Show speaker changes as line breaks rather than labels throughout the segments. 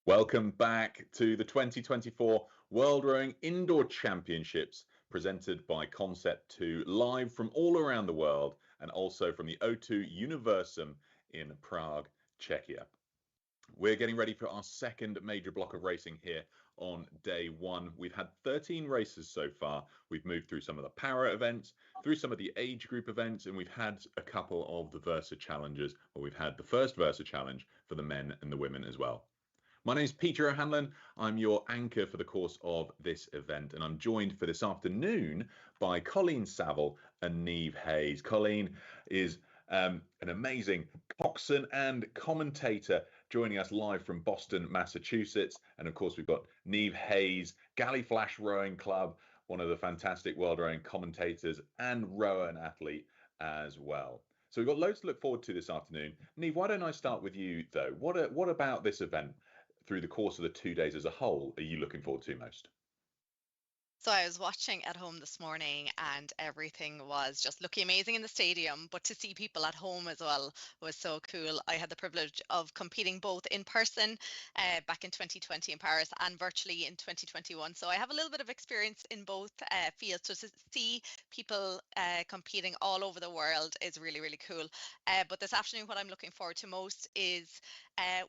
Welcome back to the 2024 World Rowing Indoor Championships presented by Concept 2, live from all around the world and also from the O2 Universum in Prague, Czechia. We're getting ready for our second major block of racing here on day one. We've had 13 races so far. We've moved through some of the para events, through some of the age group events, and we've had a couple of the Versa challenges, or we've had the first Versa challenge for the men and the women as well. My name is Peter O'Hanlon. I'm your anchor for the course of this event, and I'm joined for this afternoon by Colleen Saville and Niamh Hayes. Colleen is an amazing coxswain and commentator joining us live from Boston, Massachusetts. And of course, we've got Niamh Hayes, Galley Flash Rowing Club, one of the fantastic world rowing commentators and rower and athlete as well. So we've got loads to look forward to this afternoon. Niamh, why don't I start with you, though? What about this event through the course of the 2 days as a whole are you looking forward to most?
So I was watching at home this morning and everything was just looking amazing in the stadium, but to see people at home as well was so cool. I had the privilege of competing both in person back in 2020 in Paris and virtually in 2021. So I have a little bit of experience in both fields. So to see people competing all over the world is really, really cool. But this afternoon, what I'm looking forward to most is,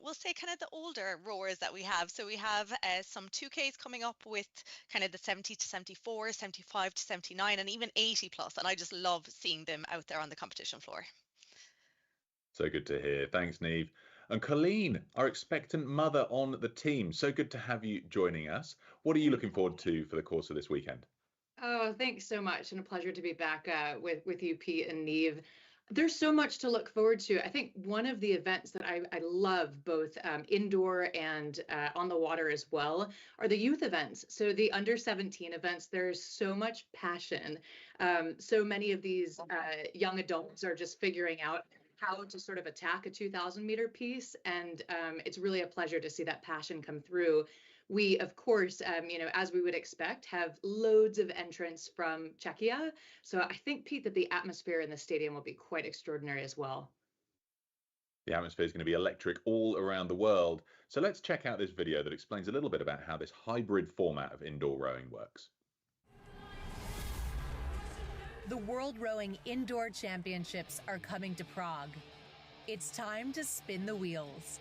we'll say kind of the older rowers that we have. So we have some 2Ks coming up with kind of the 70 to 74, 75 to 79, and even 80 plus. And I just love seeing them out there on the competition floor.
So good to hear. Thanks, Niamh. And Colleen, our expectant mother on the team. So good to have you joining us. What are you looking forward to for the course of this weekend?
Oh, thanks so much. And a pleasure to be back with you, Pete and Niamh. There's so much to look forward to. I think one of the events that I love, both indoor and on the water as well, are the youth events. So the under 17 events, there's so much passion. So many of these young adults are just figuring out how to sort of attack a 2,000 meter piece. And it's really a pleasure to see that passion come through. We, of course, as we would expect, have loads of entrants from Czechia. So I think, Pete, that the atmosphere in the stadium will be quite extraordinary as well.
The atmosphere is going to be electric all around the world. So let's check out this video that explains a little bit about how this hybrid format of indoor rowing works.
The World Rowing Indoor Championships are coming to Prague. It's time to spin the wheels.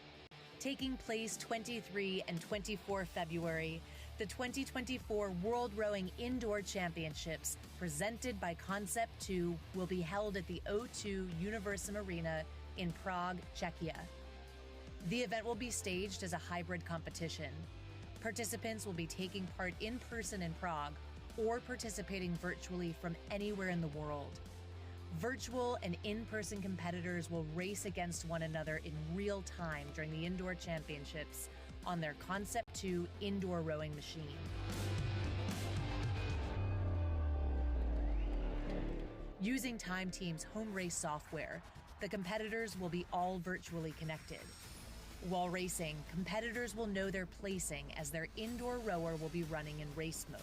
Taking place 23 and 24 February, the 2024 World Rowing Indoor Championships, presented by Concept 2, will be held at the O2 Universum Arena in Prague, Czechia. The event will be staged as a hybrid competition. Participants will be taking part in person in Prague or participating virtually from anywhere in the world. Virtual and in-person competitors will race against one another in real time during the Indoor Championships on their Concept 2 indoor rowing machine. Using Time Team's home race software, the competitors will be all virtually connected. While racing, competitors will know their placing as their indoor rower will be running in race mode.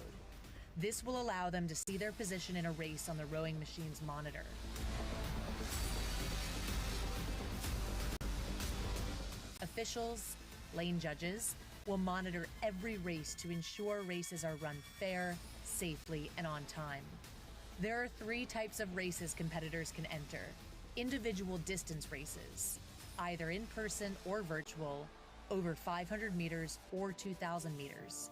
This will allow them to see their position in a race on the rowing machine's monitor. Officials, lane judges, will monitor every race to ensure races are run fair, safely, and on time. There are 3 types of races competitors can enter. Individual distance races, either in person or virtual, over 500 meters or 2,000 meters.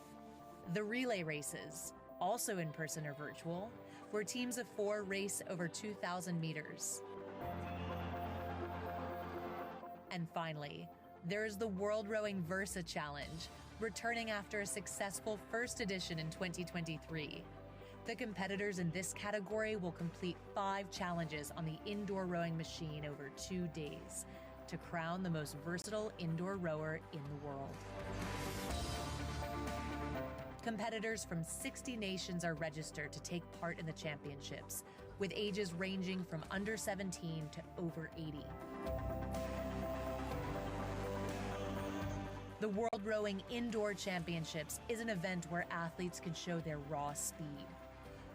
The relay races, also in person or virtual, where teams of 4 race over 2,000 meters. And finally, there is the World Rowing Versa Challenge, returning after a successful first edition in 2023. The competitors in this category will complete 5 challenges on the indoor rowing machine over 2 days to crown the most versatile indoor rower in the world. Competitors from 60 nations are registered to take part in the championships, with ages ranging from under 17 to over 80. The World Rowing Indoor Championships is an event where athletes can show their raw speed.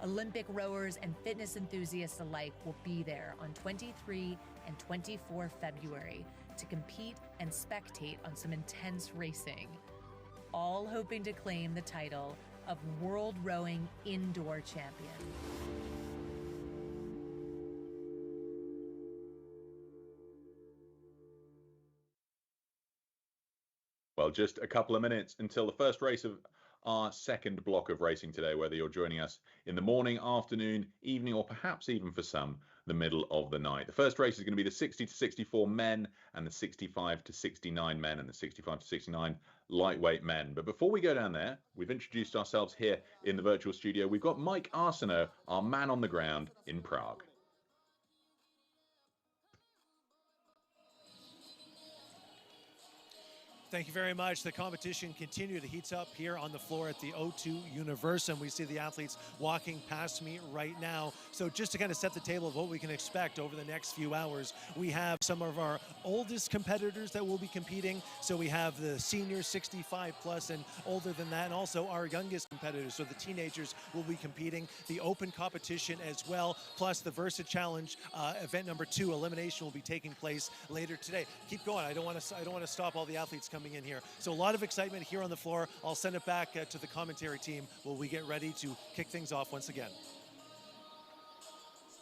Olympic rowers and fitness enthusiasts alike will be there on 23 and 24 February to compete and spectate on some intense racing. all hoping to claim the title of World Rowing Indoor Champion.
Well, just a couple of minutes until the first race of our second block of racing today, whether you're joining us in the morning, afternoon, evening, or perhaps even for some, the middle of the night. The first race is going to be the 60 to 64 men and the 65 to 69 men and the 65 to 69 lightweight men. But before we go down there, we've introduced ourselves here in the virtual studio. We've got Mike Arsenault, our man on the ground in Prague.
Thank you very much. The competition continued. The heats up here on the floor at the O2 Universum. We see the athletes walking past me right now. So just to kind of set the table of what we can expect over the next few hours, we have some of our oldest competitors that will be competing. So we have the seniors 65 plus and older than that, and also our youngest competitors. So the teenagers will be competing. The open competition as well, plus the Versa Challenge event number 2, elimination, will be taking place later today. Keep going. I don't want to stop all the athletes coming in here. So a lot of excitement here on the floor. I'll send it back to the commentary team while we get ready to kick things off once again.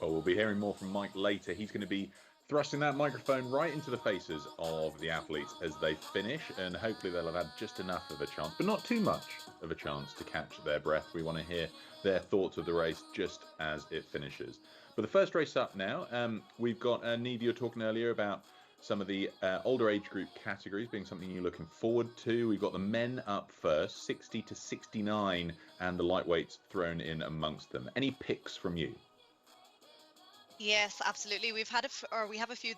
Well, we'll be hearing more from Mike later. He's going to be thrusting that microphone right into the faces of the athletes as they finish, and hopefully they'll have had just enough of a chance, but not too much of a chance to catch their breath. We want to hear their thoughts of the race just as it finishes. But the first race up now, we've got Neve, you were talking earlier about some of the older age group categories being something you're looking forward to. We've got the men up first, 60 to 69, and the lightweights thrown in amongst them. Any picks from you?
Yes, absolutely. We have a few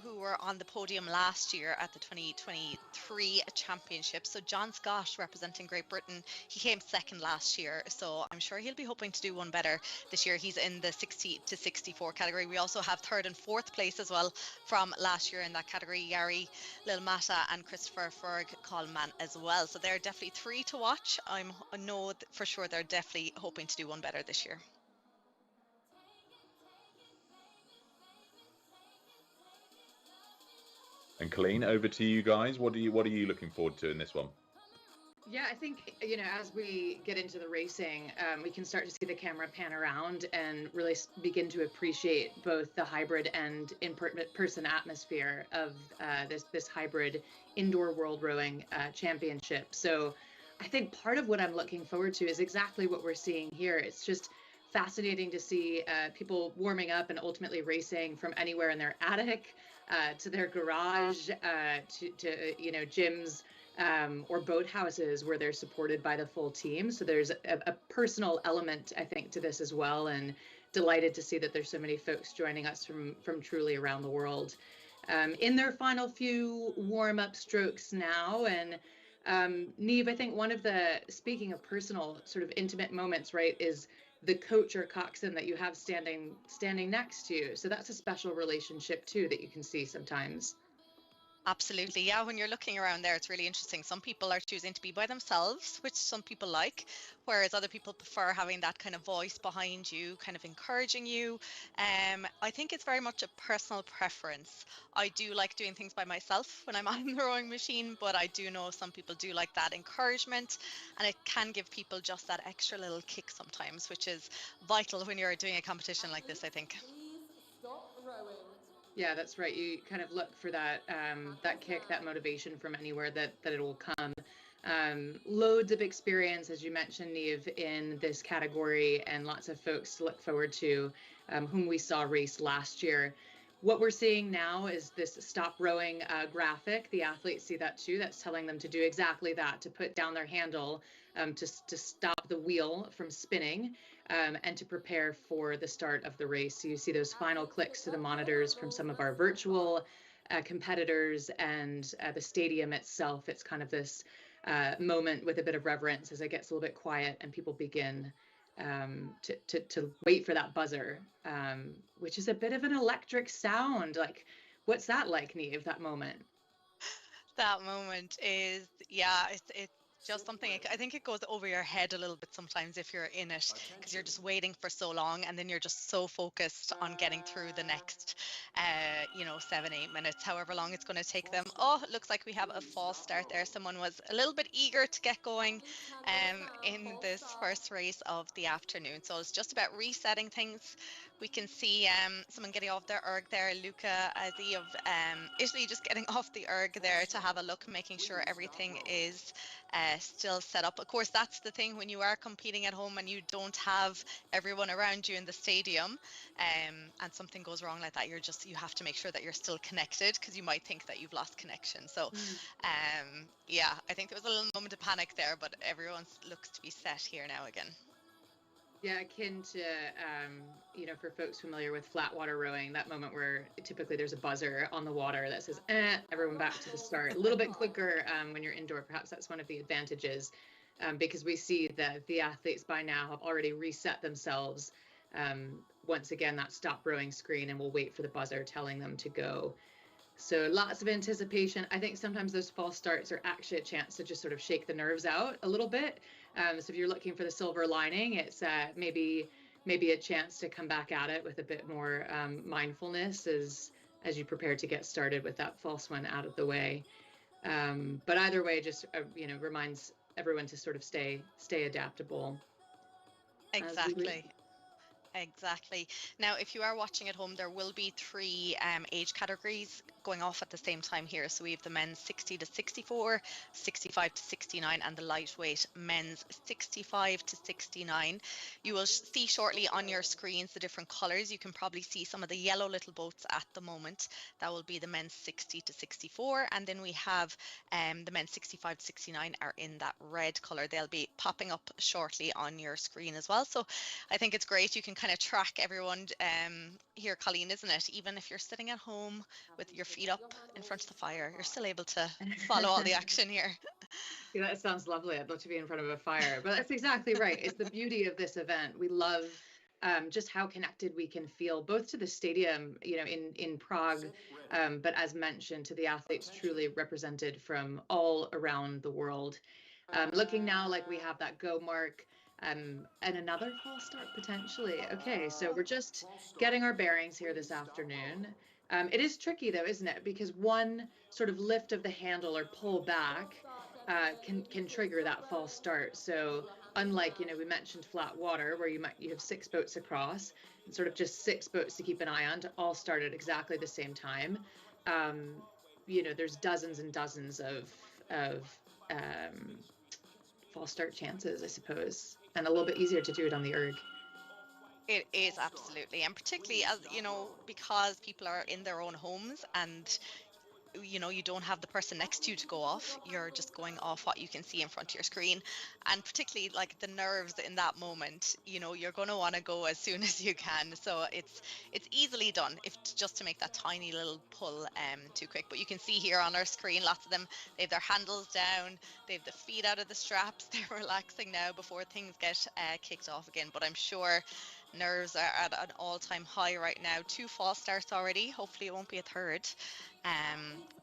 who were on the podium last year at the 2023 championship. So John Scott, representing Great Britain, he came second last year. So I'm sure he'll be hoping to do one better this year. He's in the 60 to 64 category. We also have third and fourth place as well from last year in that category. Yari Lilmata and Christopher Ferg Coleman as well. So they're definitely three to watch. I know for sure they're definitely hoping to do one better this year.
And Colleen, over to you guys. What are you looking forward to in this one?
Yeah, I think, as we get into the racing, we can start to see the camera pan around and really begin to appreciate both the hybrid and in-person atmosphere of this hybrid indoor world rowing championship. So I think part of what I'm looking forward to is exactly what we're seeing here. It's just fascinating to see people warming up and ultimately racing from anywhere in their attic to their garage to gyms or boathouses where they're supported by the full team. So there's a personal element, I think, to this as well, and delighted to see that there's so many folks joining us from truly around the world. In their final few warm-up strokes now, and Neve, I think one of speaking of personal sort of intimate moments, right, is the coach or coxswain that you have standing next to you. So that's a special relationship too that you can see sometimes.
Absolutely. Yeah, when you're looking around there, it's really interesting. Some people are choosing to be by themselves, which some people like, whereas other people prefer having that kind of voice behind you, kind of encouraging you. I think it's very much a personal preference. I do like doing things by myself when I'm on the rowing machine, but I do know some people do like that encouragement, and it can give people just that extra little kick sometimes, which is vital when you're doing a competition like this, I think.
Yeah, that's right. You kind of look for that kick, that motivation from anywhere that it will come. Loads of experience, as you mentioned, Neve, in this category, and lots of folks to look forward to, whom we saw race last year. What we're seeing now is this stop rowing graphic. The athletes see that too. That's telling them to do exactly that, to put down their handle, to stop the wheel from spinning, and to prepare for the start of the race. So you see those final clicks to the monitors from some of our virtual competitors, and the stadium itself. It's kind of this moment with a bit of reverence as it gets a little bit quiet and people begin to wait for that buzzer, which is a bit of an electric sound. Like, what's that like, Neve, that moment?
That moment is, yeah, just something, I think it goes over your head a little bit sometimes if you're in it, because you're just waiting for so long, and then you're just so focused on getting through the next 7-8 minutes, however long it's going to take them. Oh, it looks like we have a false start there. Someone was a little bit eager to get going in this first race of the afternoon, so it's just about resetting things. We can see someone getting off their erg there, Luca Azzi of Italy, just getting off the erg there to have a look, making sure everything is still set up. Of course, that's the thing when you are competing at home and you don't have everyone around you in the stadium, and something goes wrong like that, you have to make sure that you're still connected, because you might think that you've lost connection. So yeah, I think there was a little moment of panic there, but everyone looks to be set here now again.
Yeah, akin to, for folks familiar with flat water rowing, that moment where typically there's a buzzer on the water that says, everyone back to the start. A little bit quicker when you're indoor. Perhaps that's one of the advantages, because we see that the athletes by now have already reset themselves. Once again, that stop rowing screen, and we'll wait for the buzzer telling them to go. So lots of anticipation. I think sometimes those false starts are actually a chance to just sort of shake the nerves out a little bit. So if you're looking for the silver lining, it's maybe a chance to come back at it with a bit more mindfulness as you prepare to get started with that false one out of the way. But either way, just reminds everyone to sort of stay adaptable.
Exactly. Now, if you are watching at home, there will be 3 age categories going off at the same time here. So we have the men's 60 to 64, 65 to 69, and the lightweight men's 65 to 69. You will see shortly on your screens the different colours. You can probably see some of the yellow little boats at the moment. That will be the men's 60 to 64. And then we have the men's 65 to 69 are in that red colour. They'll be popping up shortly on your screen as well. So I think it's great. You can kind of track everyone here, Colleen, isn't it? Even if you're sitting at home with your feet up in front of the fire, you're still able to follow all the action here.
Yeah, that sounds lovely. I'd love to be in front of a fire, but that's exactly right. It's the beauty of this event. We love just how connected we can feel, both to the stadium, in Prague, but as mentioned, to the athletes truly represented from all around the world. Looking now like we have that go mark. And another false start potentially. Okay, so we're just getting our bearings here this afternoon. It is tricky though, isn't it? Because one sort of lift of the handle or pull back can trigger that false start. So unlike, we mentioned flat water where you have 6 boats across, and sort of just 6 boats to keep an eye on to all start at exactly the same time. There's dozens and dozens of false start chances, I suppose, and a little bit easier to do it on the erg.
It is, absolutely, and particularly as because people are in their own homes and you don't have the person next to you to go off, you're just going off what you can see in front of your screen. And particularly like the nerves in that moment, you're going to want to go as soon as you can. So it's easily done if just to make that tiny little pull too quick. But you can see here on our screen, lots of them, they have their handles down, they have the feet out of the straps, they're relaxing now before things get kicked off again. But I'm sure nerves are at an all-time high right now. 2 false starts already. Hopefully it won't be a third.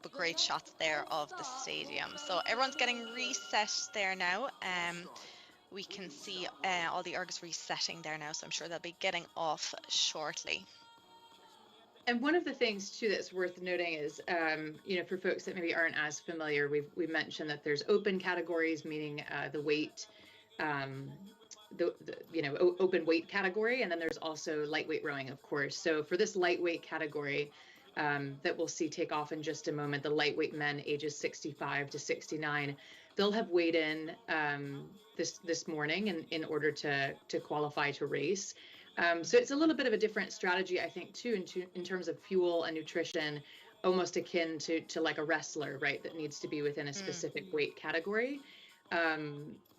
But great shots there of the stadium. So everyone's getting reset there now. We can see all the ergs resetting there now, so I'm sure they'll be getting off shortly.
And one of the things too that's worth noting is, for folks that maybe aren't as familiar, we mentioned that there's open categories, meaning the weight, open weight category, and then there's also lightweight rowing, of course. So for this lightweight category that we'll see take off in just a moment, the lightweight men ages 65 to 69, they'll have weighed in this morning in order to qualify to race. So it's a little bit of a different strategy, I think, too, in terms of fuel and nutrition, almost akin to like a wrestler, right, that needs to be within a specific weight category.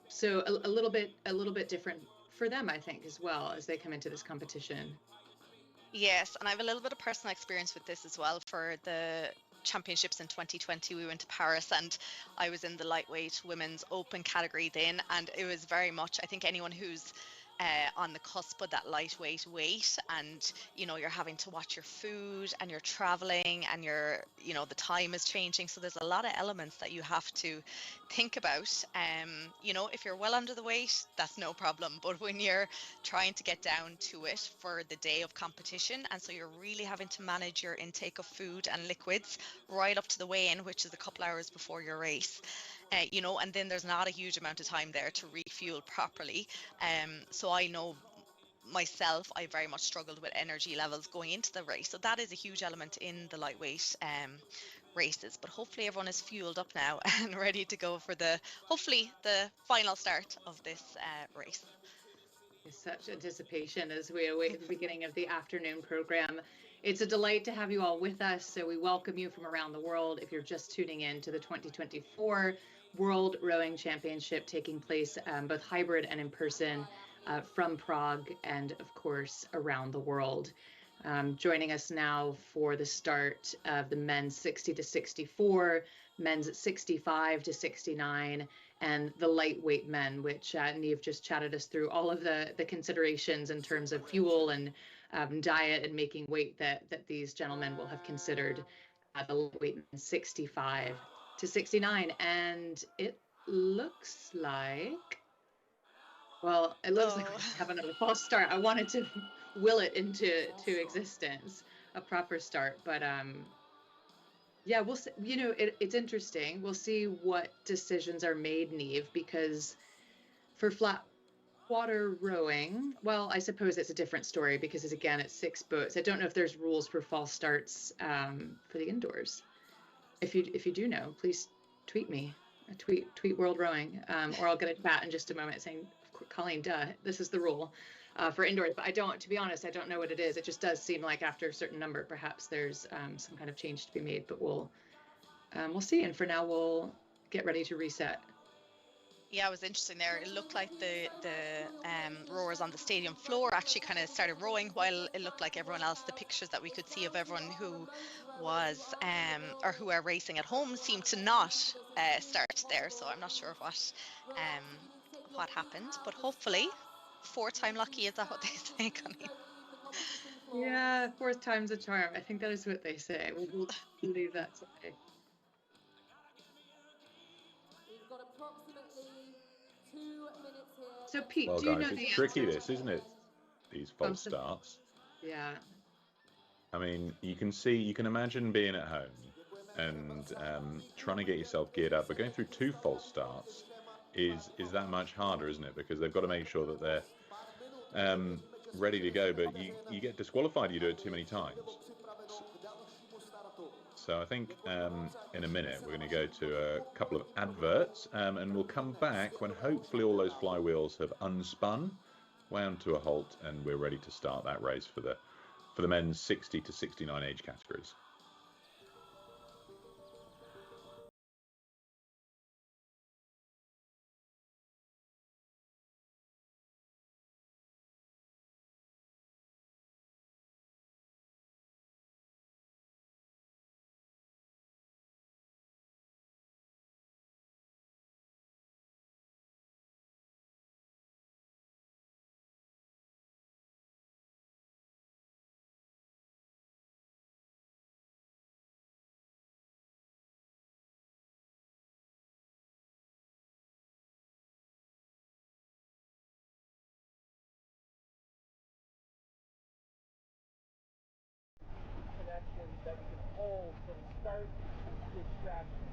So a little bit different for them, I think, as well, as they come into this competition.
Yes, and I have a little bit of personal experience with this as well. For the championships in 2020, we went to Paris and I was in the lightweight women's open category then, and it was very much, I think anyone who's on the cusp of that lightweight weight, and you're having to watch your food, and you're traveling, and the time is changing, so there's a lot of elements that you have to think about. If you're well under the weight, that's no problem, but when you're trying to get down to it for the day of competition, and so you're really having to manage your intake of food and liquids right up to the weigh-in, which is a couple hours before your race. And then there's not a huge amount of time there to refuel properly. So I know myself, I very much struggled with energy levels going into the race. So that is a huge element in the lightweight races. But hopefully everyone is fueled up now and ready to go for hopefully the final start of this race.
Such anticipation as we await the beginning of the afternoon program. It's a delight to have you all with us. So we welcome you from around the world. If you're just tuning in to the 2024 World Rowing Championship taking place both hybrid and in person from Prague and, of course, around the world. Joining us now for the start of the men's 60 to 64, men's 65 to 69, and the lightweight men, which Niamh just chatted us through all of the considerations in terms of fuel and diet and making weight that these gentlemen will have considered the lightweight men 65 to 69. And it looks like, well, it looks like we have another false start. I wanted to will it into existence, a proper start, but yeah, we'll see. It's interesting. We'll see what decisions are made, Niamh, because for flat water rowing, well, I suppose it's a different story because it's 6 boats. I don't know if there's rules for false starts for the indoors. If you do know, please tweet me. Tweet World Rowing, or I'll get a chat in just a moment saying, Colleen, this is the rule for indoors. But to be honest, I don't know what it is. It just does seem like after a certain number, perhaps there's some kind of change to be made. But we'll see. And for now, we'll get ready to reset.
Yeah, it was interesting there. It looked like the rowers on the stadium floor actually kind of started rowing, while it looked like everyone else, the pictures that we could see of everyone who was or who are racing at home, seemed to not start there. So I'm not sure what happened, but hopefully 4th time lucky, is that what they say, Connie?
Yeah, 4th time's a charm. I think that is what they say. We'll leave that today.
We've got approximately 2 minutes here.
So Pete,
well,
do you
guys,
know
it's
the
tricky,
answer?
this, isn't it? These false starts.
Yeah.
I mean, you can imagine being at home and trying to get yourself geared up, but going through 2 false starts is that much harder, isn't it? Because they've got to make sure that they're ready to go, but you get disqualified. You do it too many times. So I think in a minute we're going to go to a couple of adverts, and we'll come back when hopefully all those flywheels have unspun, wound to a halt, and we're ready to start that race for the men's 60 to 69 age categories.
Connection that we can hold from start to extraction.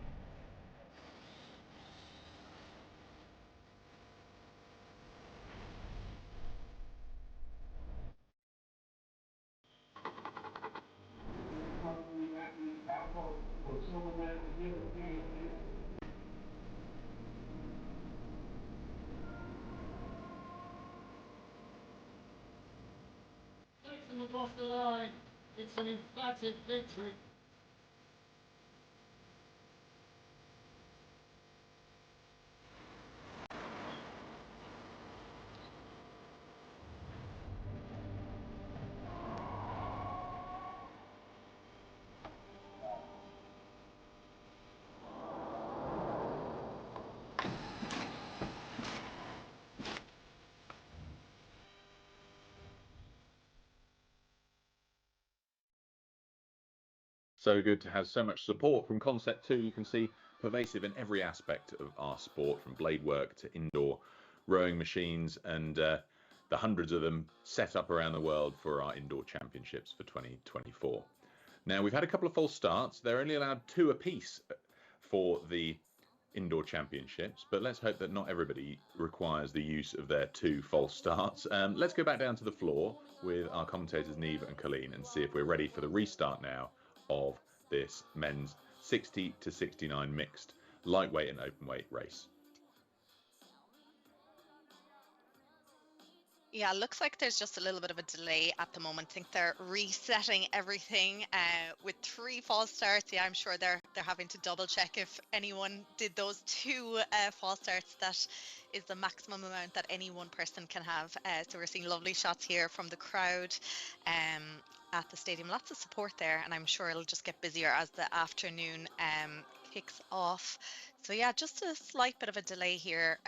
Takes them across the line. It's an emphatic victory.
So good to have so much support from Concept 2. You can see pervasive in every aspect of our sport, from blade work to indoor rowing machines, and the hundreds of them set up around the world for our indoor championships for 2024. Now, we've had a couple of false starts. They're only allowed 2 apiece for the indoor championships, but let's hope that not everybody requires the use of their 2 false starts. Let's go back down to the floor with our commentators Neve and Colleen and see if we're ready for the restart now of this men's 60 to 69 mixed lightweight and open weight race.
Yeah, looks like there's just a little bit of a delay at the moment. I think they're resetting everything with 3 false starts. Yeah, I'm sure they're having to double check if anyone did those 2 false starts. That is the maximum amount that any one person can have. So we're seeing lovely shots here from the crowd at the stadium. Lots of support there, and I'm sure it'll just get busier as the afternoon kicks off. So yeah, just a slight bit of a delay here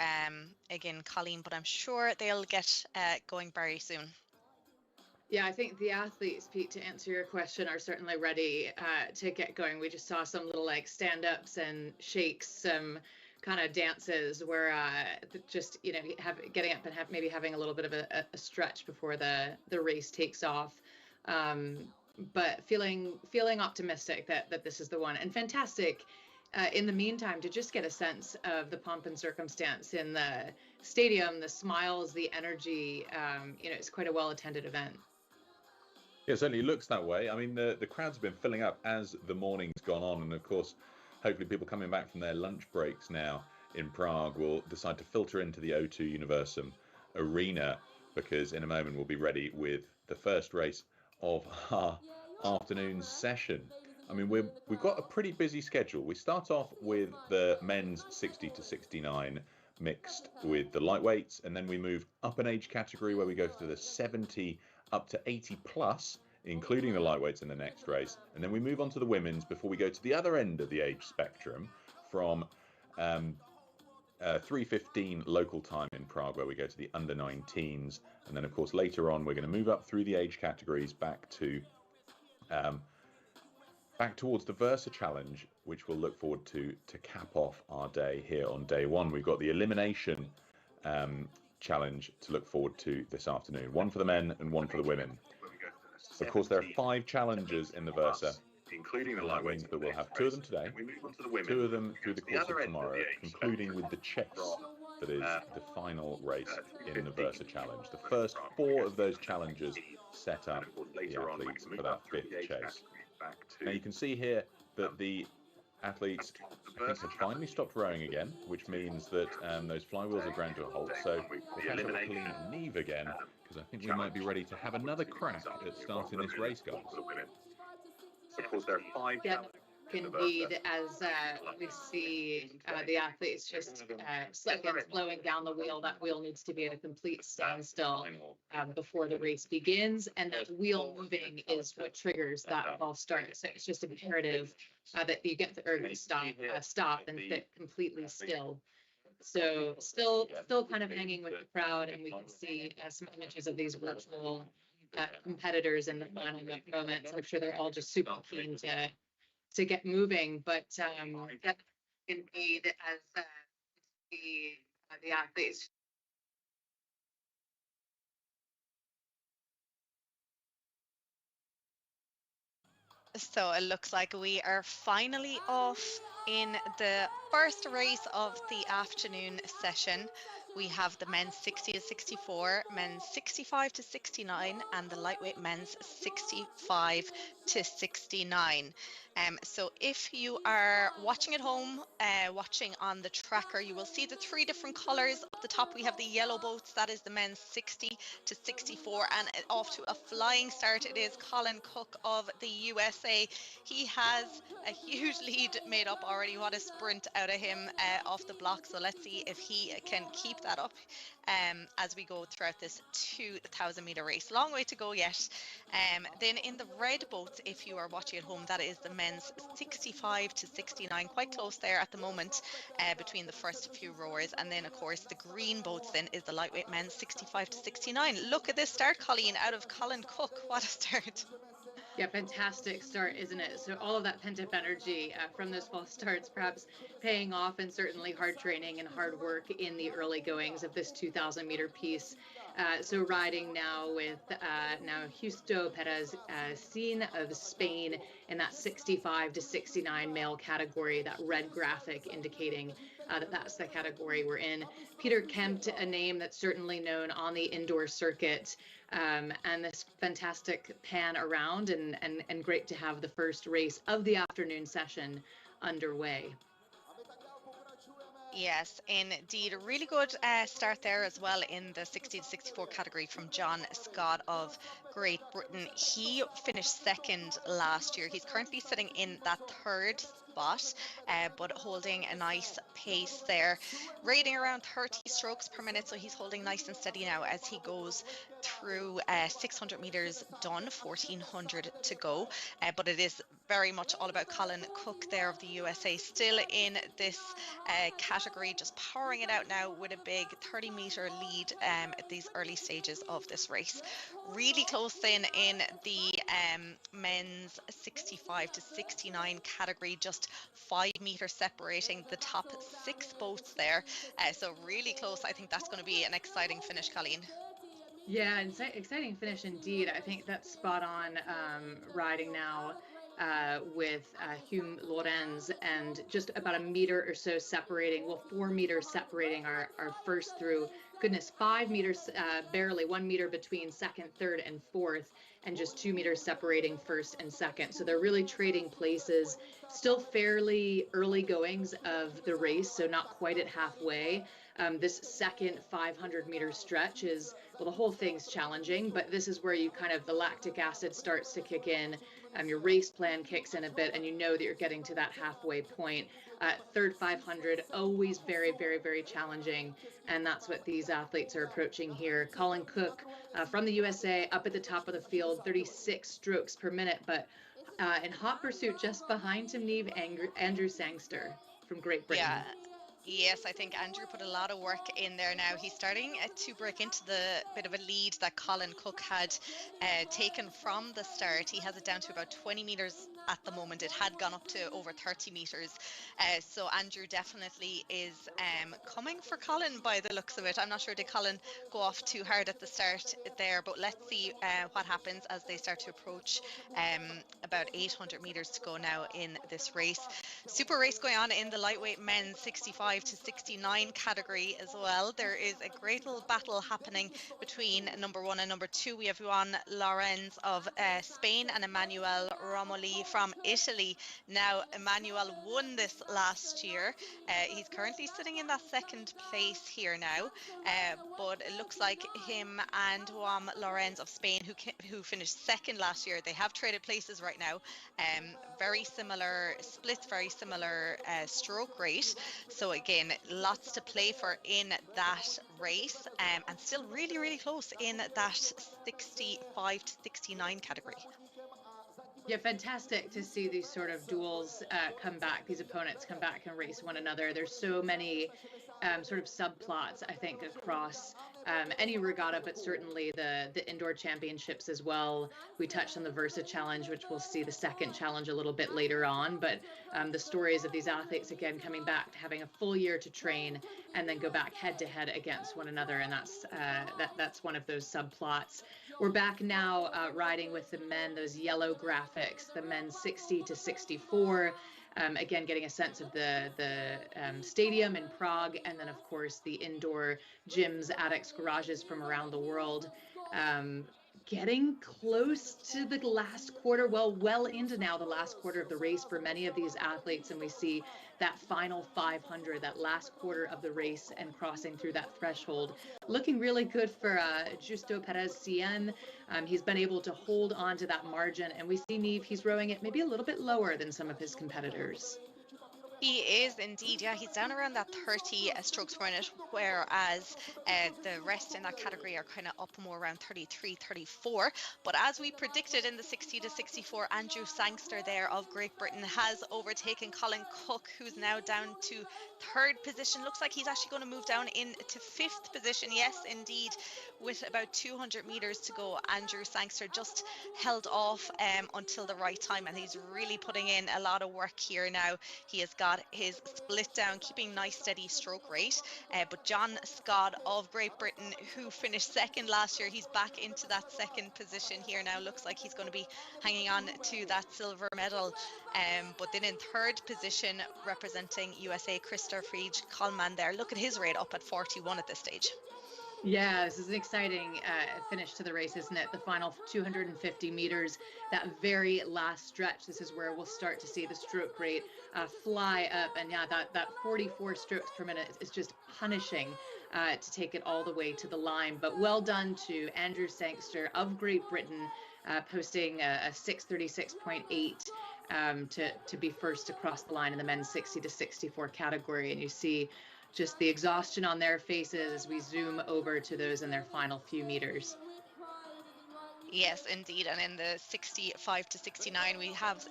again, Colleen, but I'm sure they'll get going very soon.
Yeah, I think the athletes, Pete, to answer your question, are certainly ready to get going. We just saw some little like stand-ups and shakes, some kind of dances where just, you know, getting up and maybe having a little bit of a stretch before the race takes off. But feeling optimistic that this is the one, and fantastic in the meantime to just get a sense of the pomp and circumstance in the stadium, the smiles, the energy. You know, it's quite a well-attended event.
Yeah, it certainly looks that way. I mean, the crowds have been filling up as the morning's gone on, and of course, hopefully people coming back from their lunch breaks now in Prague will decide to filter into the O2 Universum arena, because in a moment we'll be ready with the first race of our afternoon session. I mean, we've got a pretty busy schedule. We start off with the men's 60 to 69 mixed with the lightweights, and then we move up an age category where we go to the 70 up to 80 plus, including the lightweights in the next race, and then we move on to the women's before we go to the other end of the age spectrum from 3:15 local time in Prague, where we go to the under 19s, and then of course later on we're going to move up through the age categories back towards the Versa Challenge, which we'll look forward to cap off our day here on day 1. We've got the elimination challenge to look forward to this afternoon, 1 for the men and 1 for the women. Of course, there are 5 challengers in the Versa, including the lightweights, but we'll have 2 of them today, 2 of them through the course of tomorrow, concluding with the chase that is the final race in the Versa Challenge. The first 4 of those challengers set up the athletes for that 5th chase. Now you can see here that the athletes, I think, have finally stopped rowing again, which means that those flywheels are ground to a halt. So we'll catch up with Colleen and Neve again, because I think we might be ready to have another crack at starting this race, guys. Of course, there are 5
Indeed, as we see the athletes just slowing down the wheel. That wheel needs to be at a complete standstill before the race begins, and that wheel moving is what triggers that false start. So it's just imperative that you get the urban stop and sit completely still. So still kind of hanging with the crowd, and we can see some images of these virtual competitors in the final moments. I'm sure they're all just super keen to get moving, but indeed, as the athletes.
So it looks like we are finally off in the first race of the afternoon session. We have the men's 60 to 64, men's 65 to 69, and the lightweight men's 65 to 69. So if you are watching at home, watching on the tracker, you will see the 3 different colors. Up the top, we have the yellow boats. That is the men's 60 to 64, and off to a flying start. It is Colin Cook of the USA. He has a huge lead made up already. What a sprint out of him off the block. So let's see if he can keep that up as we go throughout this 2,000 meter race. Long way to go yet. Then in the red boats, if you are watching at home, that is the men's 65 to 69, quite close there at the moment between the first few rowers. And then of course the green boats then is the lightweight men's 65 to 69. Look at this start, Colleen, out of Colin Cook. What a start.
Yeah, fantastic start, isn't it? So all of that pent-up energy from those false starts perhaps paying off, and certainly hard training and hard work in the early goings of this 2,000-meter piece. So riding now with now Justo Perez Sin of Spain in that 65 to 69 male category, that red graphic indicating that that's the category we're in. Peter Kempt, a name that's certainly known on the indoor circuit, and this fantastic pan around, and great to have the first race of the afternoon session underway.
Yes, indeed. A really good start there as well in the 60 to 64 category from John Scott of Great Britain. He finished second last year. He's currently sitting in that third spot, but holding a nice pace there, rating around 30 strokes per minute. So he's holding nice and steady now as he goes through 600 meters done, 1400 to go. But it is very much all about Colin Cook there of the USA, still in this category, just powering it out now with a big 30-meter lead at these early stages of this race. Really close then in the men's 65 to 69 category, just 5 meters separating the top 6 boats there. So really close. I think that's going to be an exciting finish, Colleen.
Yeah, exciting finish indeed. I think that's spot on, riding now with Hume Lorenz, and just about a meter or so separating, well, 4 meters separating our first through, goodness, 5 meters, barely 1 meter between second, third, and fourth, and just 2 meters separating first and second. So they're really trading places, still fairly early goings of the race, so not quite at halfway. This second 500-meter stretch is, well, the whole thing's challenging, but this is where you kind of, the lactic acid starts to kick in, your race plan kicks in a bit, and you know that you're getting to that halfway point. Third 500, always very, very, very challenging, and that's what these athletes are approaching here. Colin Cook from the USA up at the top of the field, 36 strokes per minute, but in hot pursuit just behind him, Neve, Andrew Sangster from Great Britain.
Yeah. Yes, I think Andrew put a lot of work in there now. He's starting to break into the bit of a lead that Colin Cook had taken from the start. He has it down to about 20 metres at the moment. It had gone up to over 30 metres. So Andrew definitely is coming for Colin by the looks of it. I'm not sure, did Colin go off too hard at the start there, but let's see what happens as they start to approach about 800 metres to go now in this race. Super race going on in the lightweight men's 65 to 69 category as well. There is a great little battle happening between number 1 and number 2. We have Juan Lorenz of Spain and Emmanuel Romoli from Italy. Now, Emmanuel won this last year. He's currently sitting in that second place here now, but it looks like him and Juan Lorenz of Spain, who finished second last year, they have traded places right now. Very similar splits, very similar stroke rate. So again, lots to play for in that race, and still really, really close in that 65 to 69 category.
Yeah, fantastic to see these sort of duels come back, these opponents come back and race one another. There's so many sort of subplots, I think, across any regatta, but certainly the indoor championships as well. We touched on the Versa Challenge, which we'll see the second challenge a little bit later on, but the stories of these athletes, again, coming back, having a full year to train, and then go back head to head against one another, and that's one of those subplots. We're back now riding with the men, those yellow graphics, the men 60 to 64. Again, getting a sense of the stadium in Prague, and then, of course, the indoor gyms, attics, garages from around the world. Getting close to the last quarter, well into now the last quarter of the race for many of these athletes, and we see that final 500, that last quarter of the race, and crossing through that threshold. Looking really good for Justo Perez Cien. He's been able to hold on to that margin, and we see Neve, he's rowing it maybe a little bit lower than some of his competitors.
He is indeed, yeah. He's down around that 30 strokes per minute, whereas the rest in that category are kind of up more around 33, 34. But as we predicted in the 60 to 64, Andrew Sangster there of Great Britain has overtaken Colin Cook, who's now down to third position. Looks like he's actually going to move down into fifth position. Yes, indeed, with about 200 meters to go. Andrew Sangster just held off until the right time, and he's really putting in a lot of work here now. He has got his split down, keeping nice steady stroke rate. But John Scott of Great Britain, who finished second last year, he's back into that second position here now. Looks like he's going to be hanging on to that silver medal. But then in third position, representing USA, Christopher Coleman there. Look at his rate up at 41 at this stage.
Yeah, this is an exciting finish to the race, isn't it? The final 250 meters, that very last stretch. This is where we'll start to see the stroke rate fly up. And yeah, that 44 strokes per minute is just punishing to take it all the way to the line. But well done to Andrew Sangster of Great Britain, posting a 6:36.8 to be first across the line in the men's 60 to 64 category. And you see just the exhaustion on their faces as we zoom over to those in their final few meters.
Yes, indeed. And in the 65 to 69, we have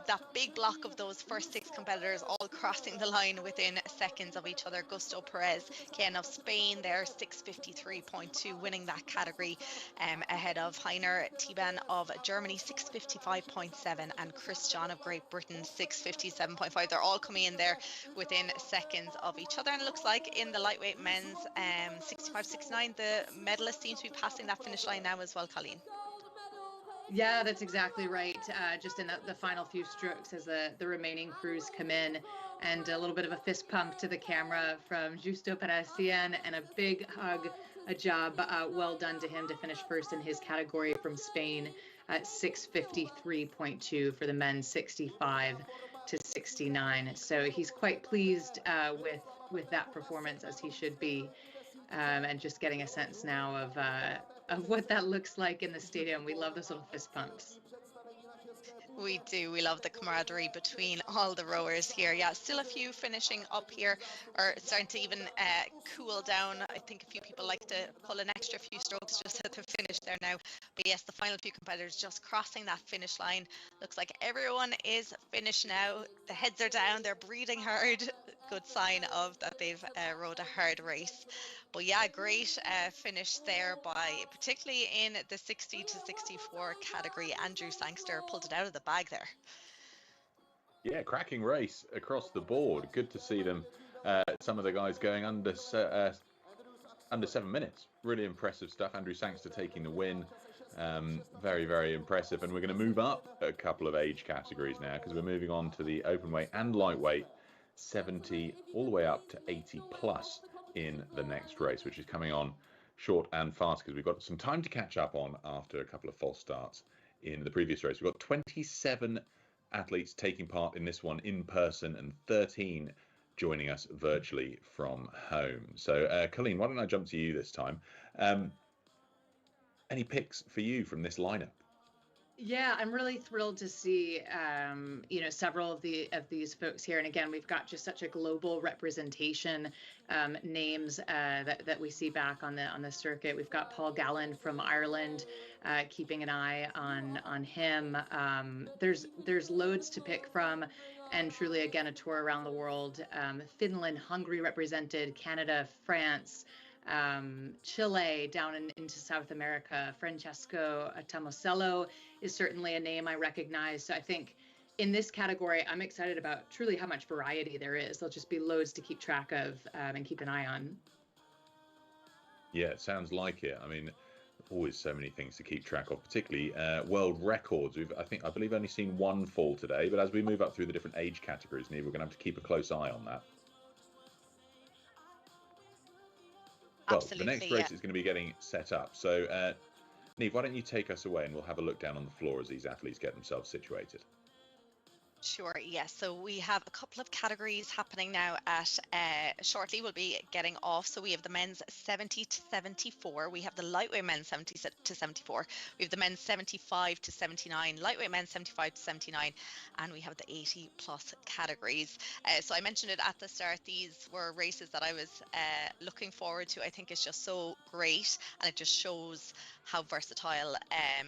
that big block of those first six competitors all crossing the line within seconds of each other. Gusto Perez, again of Spain, there 6:53.2, winning that category, ahead of Heiner Tiban of Germany, 6:55.7, and Christian of Great Britain, 6:57.5. They're all coming in there within seconds of each other. And it looks like in the lightweight men's 65-69, the medalists seem to be passing that finish line now as well, Colleen.
Yeah, that's exactly right. Just in the final few strokes as the remaining crews come in, and a little bit of a fist pump to the camera from Justo Perezian, and a big hug, a job well done to him to finish first in his category from Spain at 6:53.2 for the men 65 to 69. So he's quite pleased with that performance, as he should be, and just getting a sense now of what that looks like in the stadium. We love those little fist pumps.
We do. We love the camaraderie between all the rowers here. Yeah, still a few finishing up here, or starting to even cool down. I think a few people like to pull an extra few strokes just at the finish there now. But yes, the final few competitors just crossing that finish line. Looks like everyone is finished now. The heads are down. They're breathing hard. Good sign of that they've rowed a hard race. But yeah, great finish there by, particularly in the 60 to 64 category. Andrew Sangster pulled it out of the bag there.
Yeah, cracking race across the board. Good to see them. Some of the guys going under 7 minutes. Really impressive stuff. Andrew Sangster taking the win. Very, very impressive. And we're going to move up a couple of age categories now, because we're moving on to the open weight and lightweight, 70 all the way up to 80 plus in the next race, which is coming on short and fast, because we've got some time to catch up on after a couple of false starts in the previous race. We've got 27 athletes taking part in this one in person and 13 joining us virtually from home. So Colleen, why don't I jump to you this time? Any picks for you from this lineup?
Yeah, I'm really thrilled to see, several of these folks here. And again, we've got just such a global representation, names that we see back on the circuit. We've got Paul Gallen from Ireland, keeping an eye on him. There's loads to pick from, and truly, again, a tour around the world. Finland, Hungary represented, Canada, France, Chile, down into South America. Francesco Tomasello is certainly a name I recognize. So I think in this category, I'm excited about truly how much variety there is. There'll just be loads to keep track of and keep an eye on.
Yeah, it sounds like it. I mean, always so many things to keep track of, particularly world records. I believe only seen one fall today, but as we move up through the different age categories, Neve, we're going to have to keep a close eye on that. Well,
Absolutely,
the next race is going to be getting set up. So, Neve, why don't you take us away, and we'll have a look down on the floor as these athletes get themselves situated.
Sure, yes. So we have a couple of categories happening now at shortly we'll be getting off. So we have the men's 70 to 74. We have the lightweight men's 70 to 74. We have the men's 75 to 79, lightweight men's 75 to 79, and we have the 80 plus categories. So I mentioned it at the start. These were races that I was looking forward to. I think it's just so great, and it just shows how versatile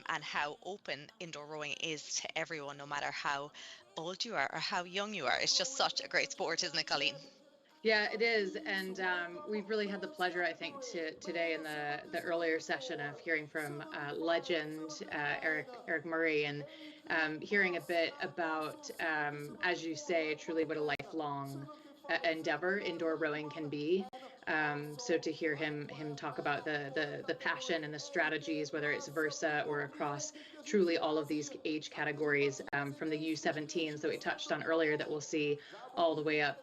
and how open indoor rowing is to everyone, no matter how old you are or how young you are. It's just such a great sport, isn't it, Colleen?
Yeah, it is, and we've really had the pleasure, I think, today in the earlier session of hearing from legend Eric Murray, and hearing a bit about, as you say, truly what a lifelong endeavor indoor rowing can be. So to hear him talk about the passion and the strategies, whether it's Versa or across truly all of these age categories, from the U17s that we touched on earlier, that we'll see all the way up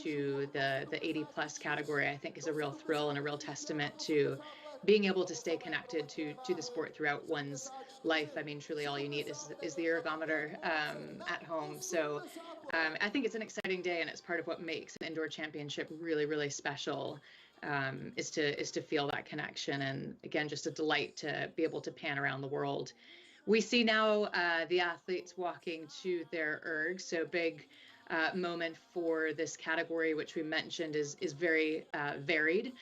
to the 80 plus category, I think is a real thrill and a real testament to being able to stay connected to the sport throughout one's life. I mean, truly all you need is the ergometer at home. So I think it's an exciting day, and it's part of what makes an indoor championship really, really special. Is to feel that connection, and again, just a delight to be able to pan around the world. We see now the athletes walking to their ergs, so big moment for this category, which we mentioned is very varied.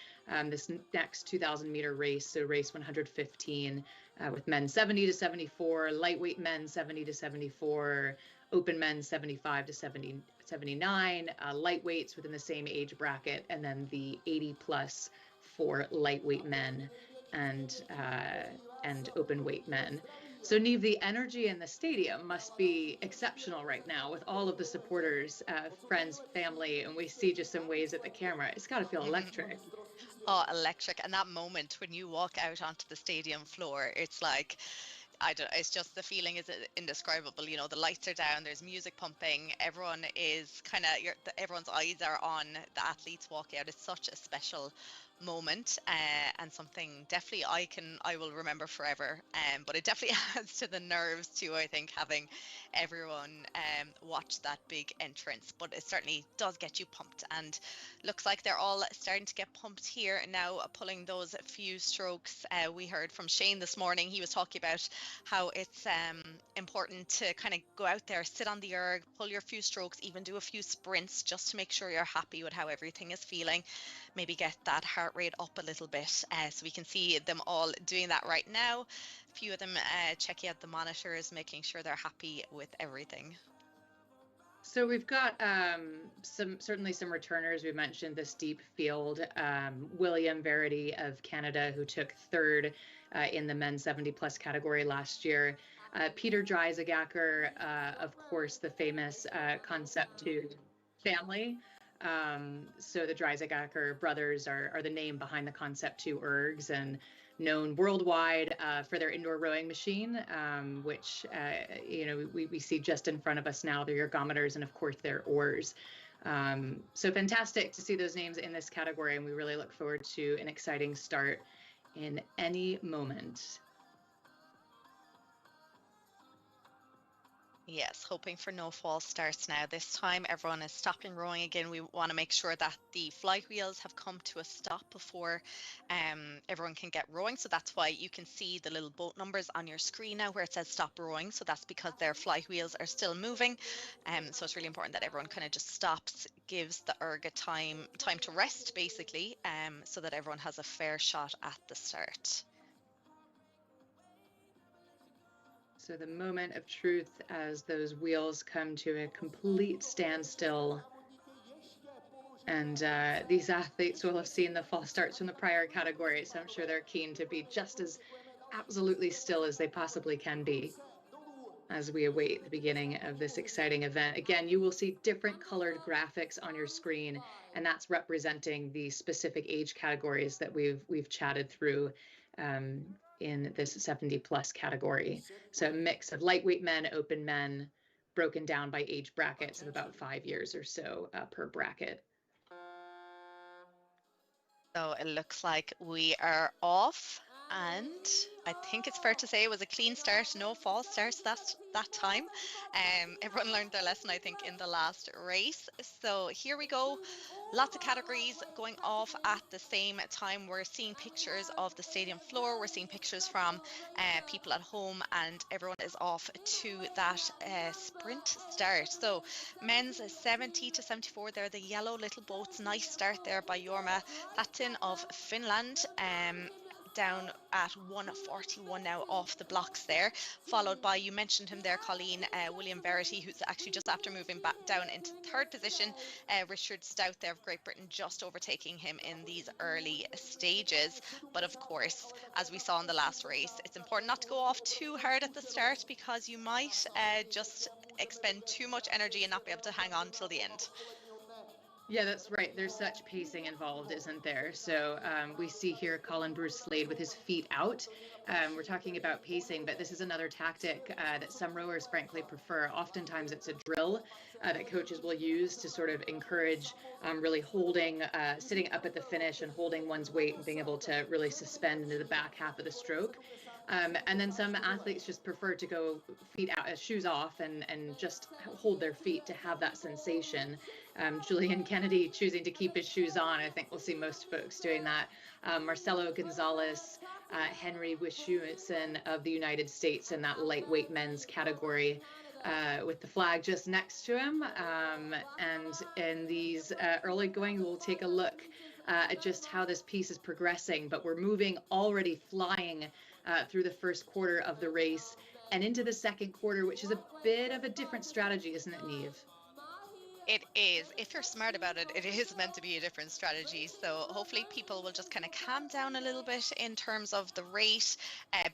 This next 2,000 meter race, so race 115, with men 70 to 74, lightweight men 70 to 74, open men 75 to 79, lightweights within the same age bracket, and then the 80 plus for lightweight men and open weight men. So Neve, the energy in the stadium must be exceptional right now with all of the supporters, friends, family, and we see just some waves at the camera. It's got to feel electric.
Oh, electric. And that moment when you walk out onto the stadium floor, it's like, I don't, it's just the feeling is indescribable. You know, the lights are down, there's music pumping, everyone is kind of, everyone's eyes are on the athletes walking out. It's such a special moment, and something definitely I will remember forever. But it definitely adds to the nerves too, I think, having everyone watch that big entrance. But it certainly does get you pumped, and looks like they're all starting to get pumped here now, pulling those few strokes. We heard from Shane this morning. He was talking about how it's important to kind of go out there, sit on the erg, pull your few strokes, even do a few sprints, just to make sure you're happy with how everything is feeling. Maybe get that heart rate up a little bit. So we can see them all doing that right now. A few of them checking out the monitors, making sure they're happy with everything.
So we've got certainly some returners. We mentioned the steep field. William Verity of Canada, who took third in the men's 70 plus category last year. Peter Dreisagacker, of course, the famous Concept 2 family. So the Dreisagacker brothers are the name behind the Concept 2 ergs, and known worldwide for their indoor rowing machine, which we see just in front of us now, their ergometers and of course their oars. So fantastic to see those names in this category, and we really look forward to an exciting start in any moment.
Yes, hoping for no false starts now. This time everyone is stopping rowing again. We want to make sure that the fly wheels have come to a stop before everyone can get rowing. So that's why you can see the little boat numbers on your screen now where it says stop rowing. So that's because their fly wheels are still moving. So it's really important that everyone kind of just stops, gives the erg a time to rest basically, so that everyone has a fair shot at the start.
So the moment of truth as those wheels come to a complete standstill. And these athletes will have seen the false starts from the prior category, so I'm sure they're keen to be just as absolutely still as they possibly can be as we await the beginning of this exciting event. Again, you will see different colored graphics on your screen, and that's representing the specific age categories that we've chatted through in this 70 plus category. So a mix of lightweight men, open men, broken down by age brackets of about 5 years or so per bracket.
So it looks like we are off, And I think it's fair to say it was a clean start, no false starts that time. Everyone learned their lesson, I think, in the last race. So here we go. Lots of categories going off at the same time. We're seeing pictures of the stadium floor. We're seeing pictures from people at home, and everyone is off to that sprint start. So men's 70 to 74, they're the yellow little boats. Nice start there by Jorma Latin of Finland. Down at 141 now off the blocks there, followed by, you mentioned him there, Colleen, William Verity, who's actually just after moving back down into third position. Richard Stout there of Great Britain just overtaking him in these early stages. But of course, as we saw in the last race, it's important not to go off too hard at the start, because you might just expend too much energy and not be able to hang on till the end.
Yeah, that's right. There's such pacing involved, isn't there? So we see here Colin Bruce Slade with his feet out. We're talking about pacing, but this is another tactic that some rowers frankly prefer. Oftentimes it's a drill that coaches will use to sort of encourage really holding, sitting up at the finish and holding one's weight and being able to really suspend into the back half of the stroke. And then some athletes just prefer to go feet out, shoes off, and just hold their feet to have that sensation. Julian Kennedy choosing to keep his shoes on. I think we'll see most folks doing that. Marcelo Gonzalez, Henry Wischusen of the United States in that lightweight men's category, with the flag just next to him. And in these early going, we'll take a look at just how this piece is progressing. But we're moving, already flying through the first quarter of the race and into the second quarter, which is a bit of a different strategy, isn't it, Neve?
It is. If you're smart about it, it is meant to be a different strategy. So hopefully people will just kind of calm down a little bit in terms of the rate,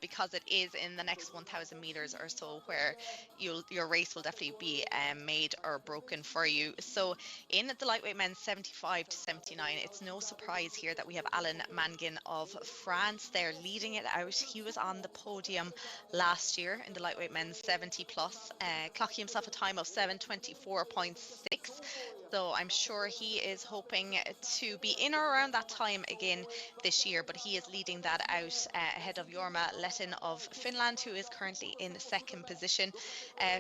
because it is in the next 1,000 meters or so where your race will definitely be made or broken for you. So in the lightweight men's 75 to 79, it's no surprise here that we have Alain Mangin of France there leading it out. He was on the podium last year in the lightweight men's 70 plus, clocking himself a time of 7:24.6. So I'm sure he is hoping to be in or around that time again this year, but he is leading that out ahead of Jorma Latin of Finland, who is currently in second position.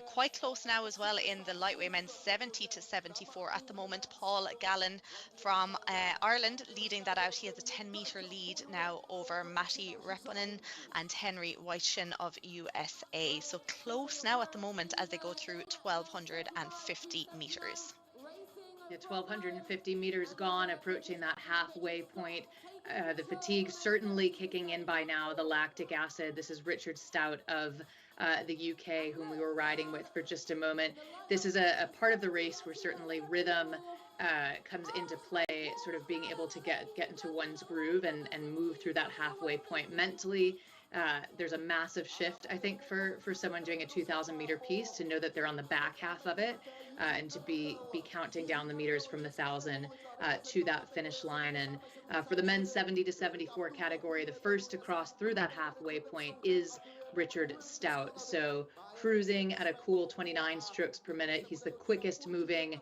Quite close now as well in the lightweight men's 70 to 74 at the moment. Paul Gallen from Ireland leading that out. He has a 10-meter lead now over Matti Reponen and Henry Weitschen of USA. So close now at the moment as they go through 1,250 meters.
Yeah, 1,250 meters gone, approaching that halfway point. The fatigue certainly kicking in by now, the lactic acid. This is Richard Stout of the UK, whom we were riding with for just a moment. This is a part of the race where certainly rhythm comes into play, sort of being able to get into one's groove and move through that halfway point mentally. There's a massive shift, I think, for someone doing a 2,000 meter piece to know that they're on the back half of it, and to be counting down the meters from the 1,000 to that finish line. And for the men's 70 to 74 category, the first to cross through that halfway point is Richard Stout. So cruising at a cool 29 strokes per minute. He's the quickest moving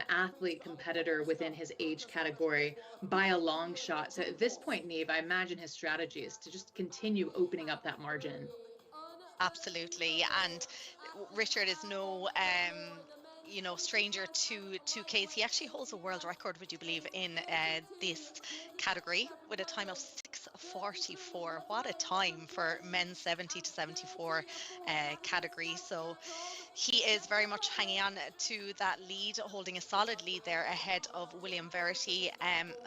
athlete competitor within his age category by a long shot. So at this point, Neve, I imagine his strategy is to just continue opening up that margin.
Absolutely. And Richard is no stranger to 2Ks. He actually holds a world record, would you believe, in this category with a time of 6:44. What a time for men's 70 to 74 category. So he is very much hanging on to that lead, holding a solid lead there ahead of William Verity,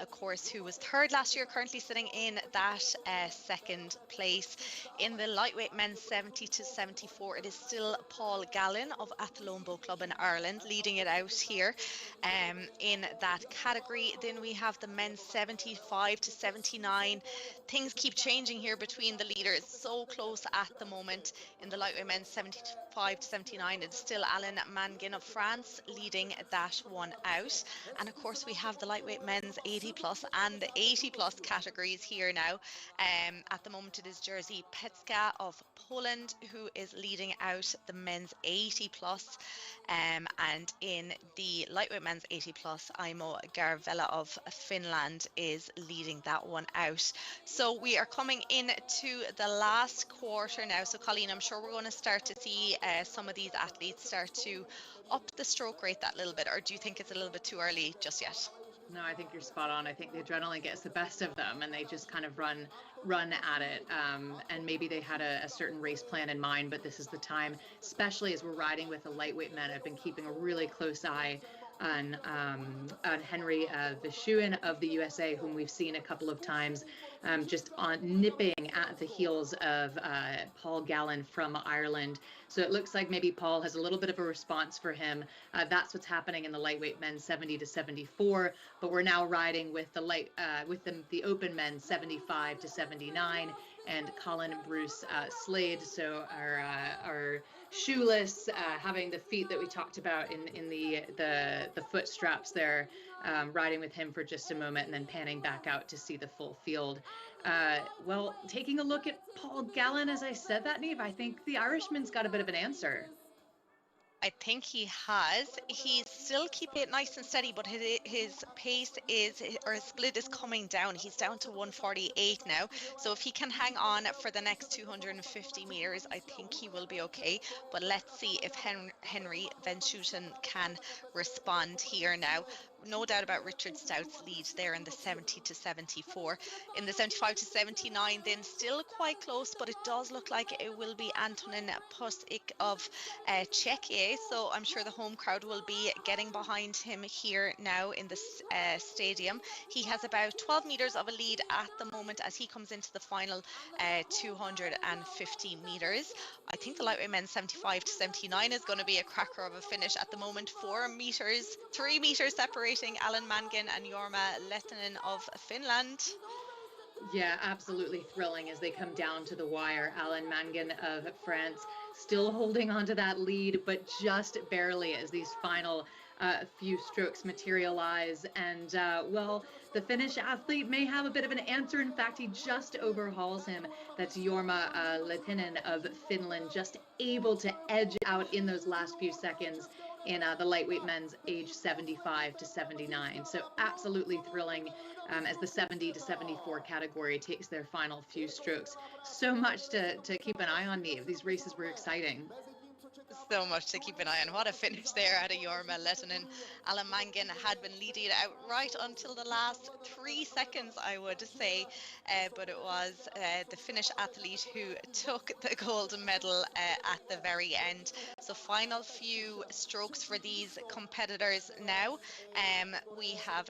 of course, who was third last year, currently sitting in that second place. In the lightweight men's 70 to 74, it is still Paul Gallen of Athlone Boat Club in Ireland leading it out here in that category. Then we have the men's 75 to 79. Things keep changing here between the leaders, so close at the moment. In the lightweight men's 75 75 to 79. It's still Alan Mangin of France leading that one out. And of course, we have the lightweight men's 80 plus and the 80 plus categories here now. At the moment, it is Jerzy Petska of Poland who is leading out the men's 80 plus. And in the lightweight men's 80 plus, Aimo Garvela of Finland is leading that one out. So we are coming into the last quarter now. So Colleen, I'm sure we're going to start to see some of these athletes start to up the stroke rate that little bit, or do you think it's a little bit too early just yet?
No, I think you're spot on. I think the adrenaline gets the best of them and they just kind of run at it. And maybe they had a certain race plan in mind, but this is the time, especially as we're riding with the lightweight men. I've been keeping a really close eye on Henry Vishuin of the USA, whom we've seen a couple of times, just on nipping at the heels of Paul Gallen from Ireland. So it looks like maybe Paul has a little bit of a response for him. That's what's happening in the lightweight men 70 to 74. But we're now riding with the open men 75 to 79, and Colin Bruce Slade. So our shoeless, having the feet that we talked about in the foot straps there, riding with him for just a moment and then panning back out to see the full field. Well, taking a look at Paul Gallen, as I said that, Neve, I think the Irishman's got a bit of an answer.
I think he has. He's still keeping it nice and steady, but his pace or his split is coming down. He's down to 148 now. So if he can hang on for the next 250 meters, I think he will be okay. But let's see if Henry Venschuten can respond here now. No doubt about Richard Stout's lead there in the 70 to 74. In the 75 to 79, then still quite close, but it does look like it will be Antonin Postic of Czechia. So I'm sure the home crowd will be getting behind him here now in the stadium. He has about 12 meters of a lead at the moment as he comes into the final 250 meters. I think the lightweight men 75 to 79 is going to be a cracker of a finish at the moment. 3 meters separating Alan Mangin and Jorma Lehtinen of Finland.
Yeah, absolutely thrilling as they come down to the wire. Alan Mangin of France still holding on to that lead, but just barely as these final few strokes materialize. And well, the Finnish athlete may have a bit of an answer. In fact, he just overhauls him. That's Jorma Lehtinen of Finland, just able to edge out in those last few seconds in the lightweight men's age 75 to 79. So absolutely thrilling as the 70 to 74 category takes their final few strokes. So much to keep an eye on, Neve. These races were exciting.
So much to keep an eye on. What a finish there out of Jorma Lehtinen. Alan Mangin had been leading it out right until the last 3 seconds, I would say. But it was the Finnish athlete who took the gold medal at the very end. So final few strokes for these competitors now. We have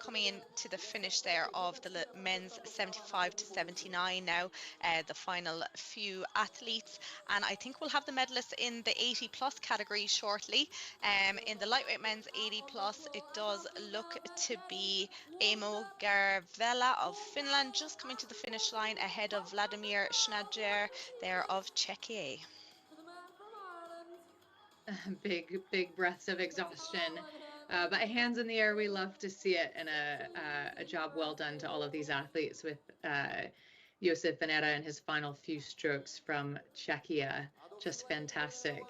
coming into the finish there of the men's 75 to 79 now, the final few athletes. And I think we'll have the medalists in the 80 plus category shortly. In the lightweight men's 80 plus, it does look to be Aimo Garvela of Finland just coming to the finish line ahead of Vladimir Schneider there of Czechia.
Big breaths of exhaustion. But hands in the air, we love to see it, and a job well done to all of these athletes with Josef Venera and his final few strokes from Czechia. Just fantastic.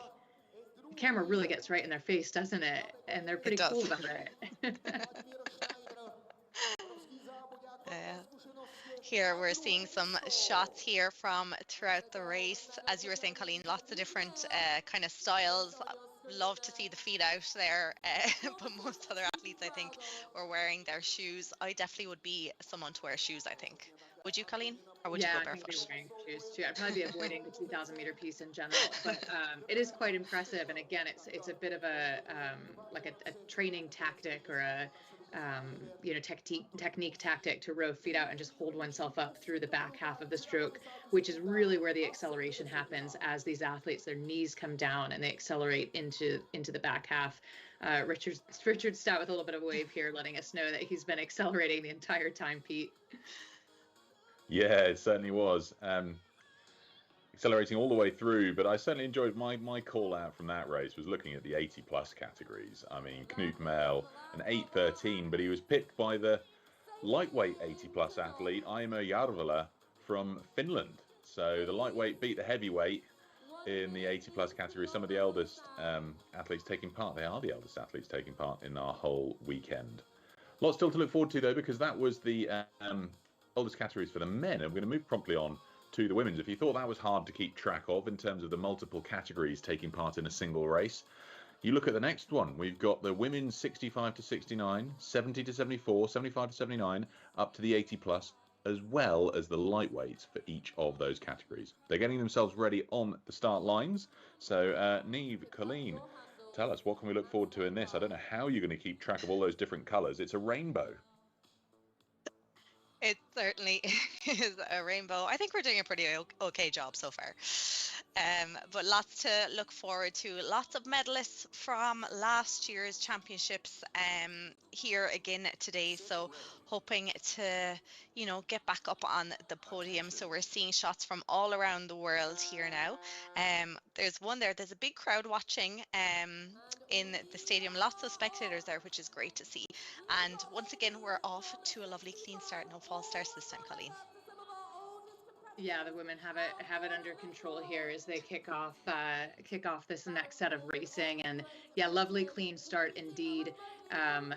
The camera really gets right in their face, doesn't it? And they're pretty cool about it.
Here we're seeing some shots here from throughout the race. As you were saying, Colleen, lots of different kind of styles. Love to see the feet out there, but most other athletes, I think, were wearing their shoes. I definitely would be someone to wear shoes, I think. Would you, Colleen? Or would you go barefoot?
Yeah, I'd be wearing shoes too. I'd probably be avoiding the 2,000 meter piece in general, but it is quite impressive. And again, it's a bit of a training tactic or a technique tactic to row feet out and just hold oneself up through the back half of the stroke, which is really where the acceleration happens as these athletes, their knees come down and they accelerate into the back half. Richard Stout with a little bit of a wave here, letting us know that he's been accelerating the entire time, Pete.
Yeah, it certainly was. accelerating all the way through. But I certainly enjoyed my call out from that race was looking at the 80 plus categories. I mean, Knut Mel, an 8:13, but he was pipped by the lightweight 80 plus athlete Aimo Järvelä from Finland. So the lightweight beat the heavyweight in the 80 plus category. Some of the eldest athletes taking part. They are the eldest athletes taking part in our whole weekend. Lots still to look forward to, though, because that was the oldest categories for the men. And we're going to move promptly on to the women's. If you thought that was hard to keep track of in terms of the multiple categories taking part in a single race, you look at the next one. We've got the women's 65 to 69, 70 to 74, 75 to 79, up to the 80 plus, as well as the lightweights for each of those categories. They're getting themselves ready on the start lines. So, Niamh, Colleen, tell us, what can we look forward to in this? I don't know how you're going to keep track of all those different colours. It's a rainbow.
It certainly is a rainbow. I think we're doing a pretty okay job so far. But lots to look forward to. Lots of medalists from last year's championships here again today. So hoping to, get back up on the podium. So we're seeing shots from all around the world here now. There's one there. There's a big crowd watching in the stadium. Lots of spectators there, which is great to see. And once again, we're off to a lovely clean start. No false starts this time, Colleen.
Yeah, the women have it under control here as they kick off this next set of racing, and yeah, lovely clean start indeed.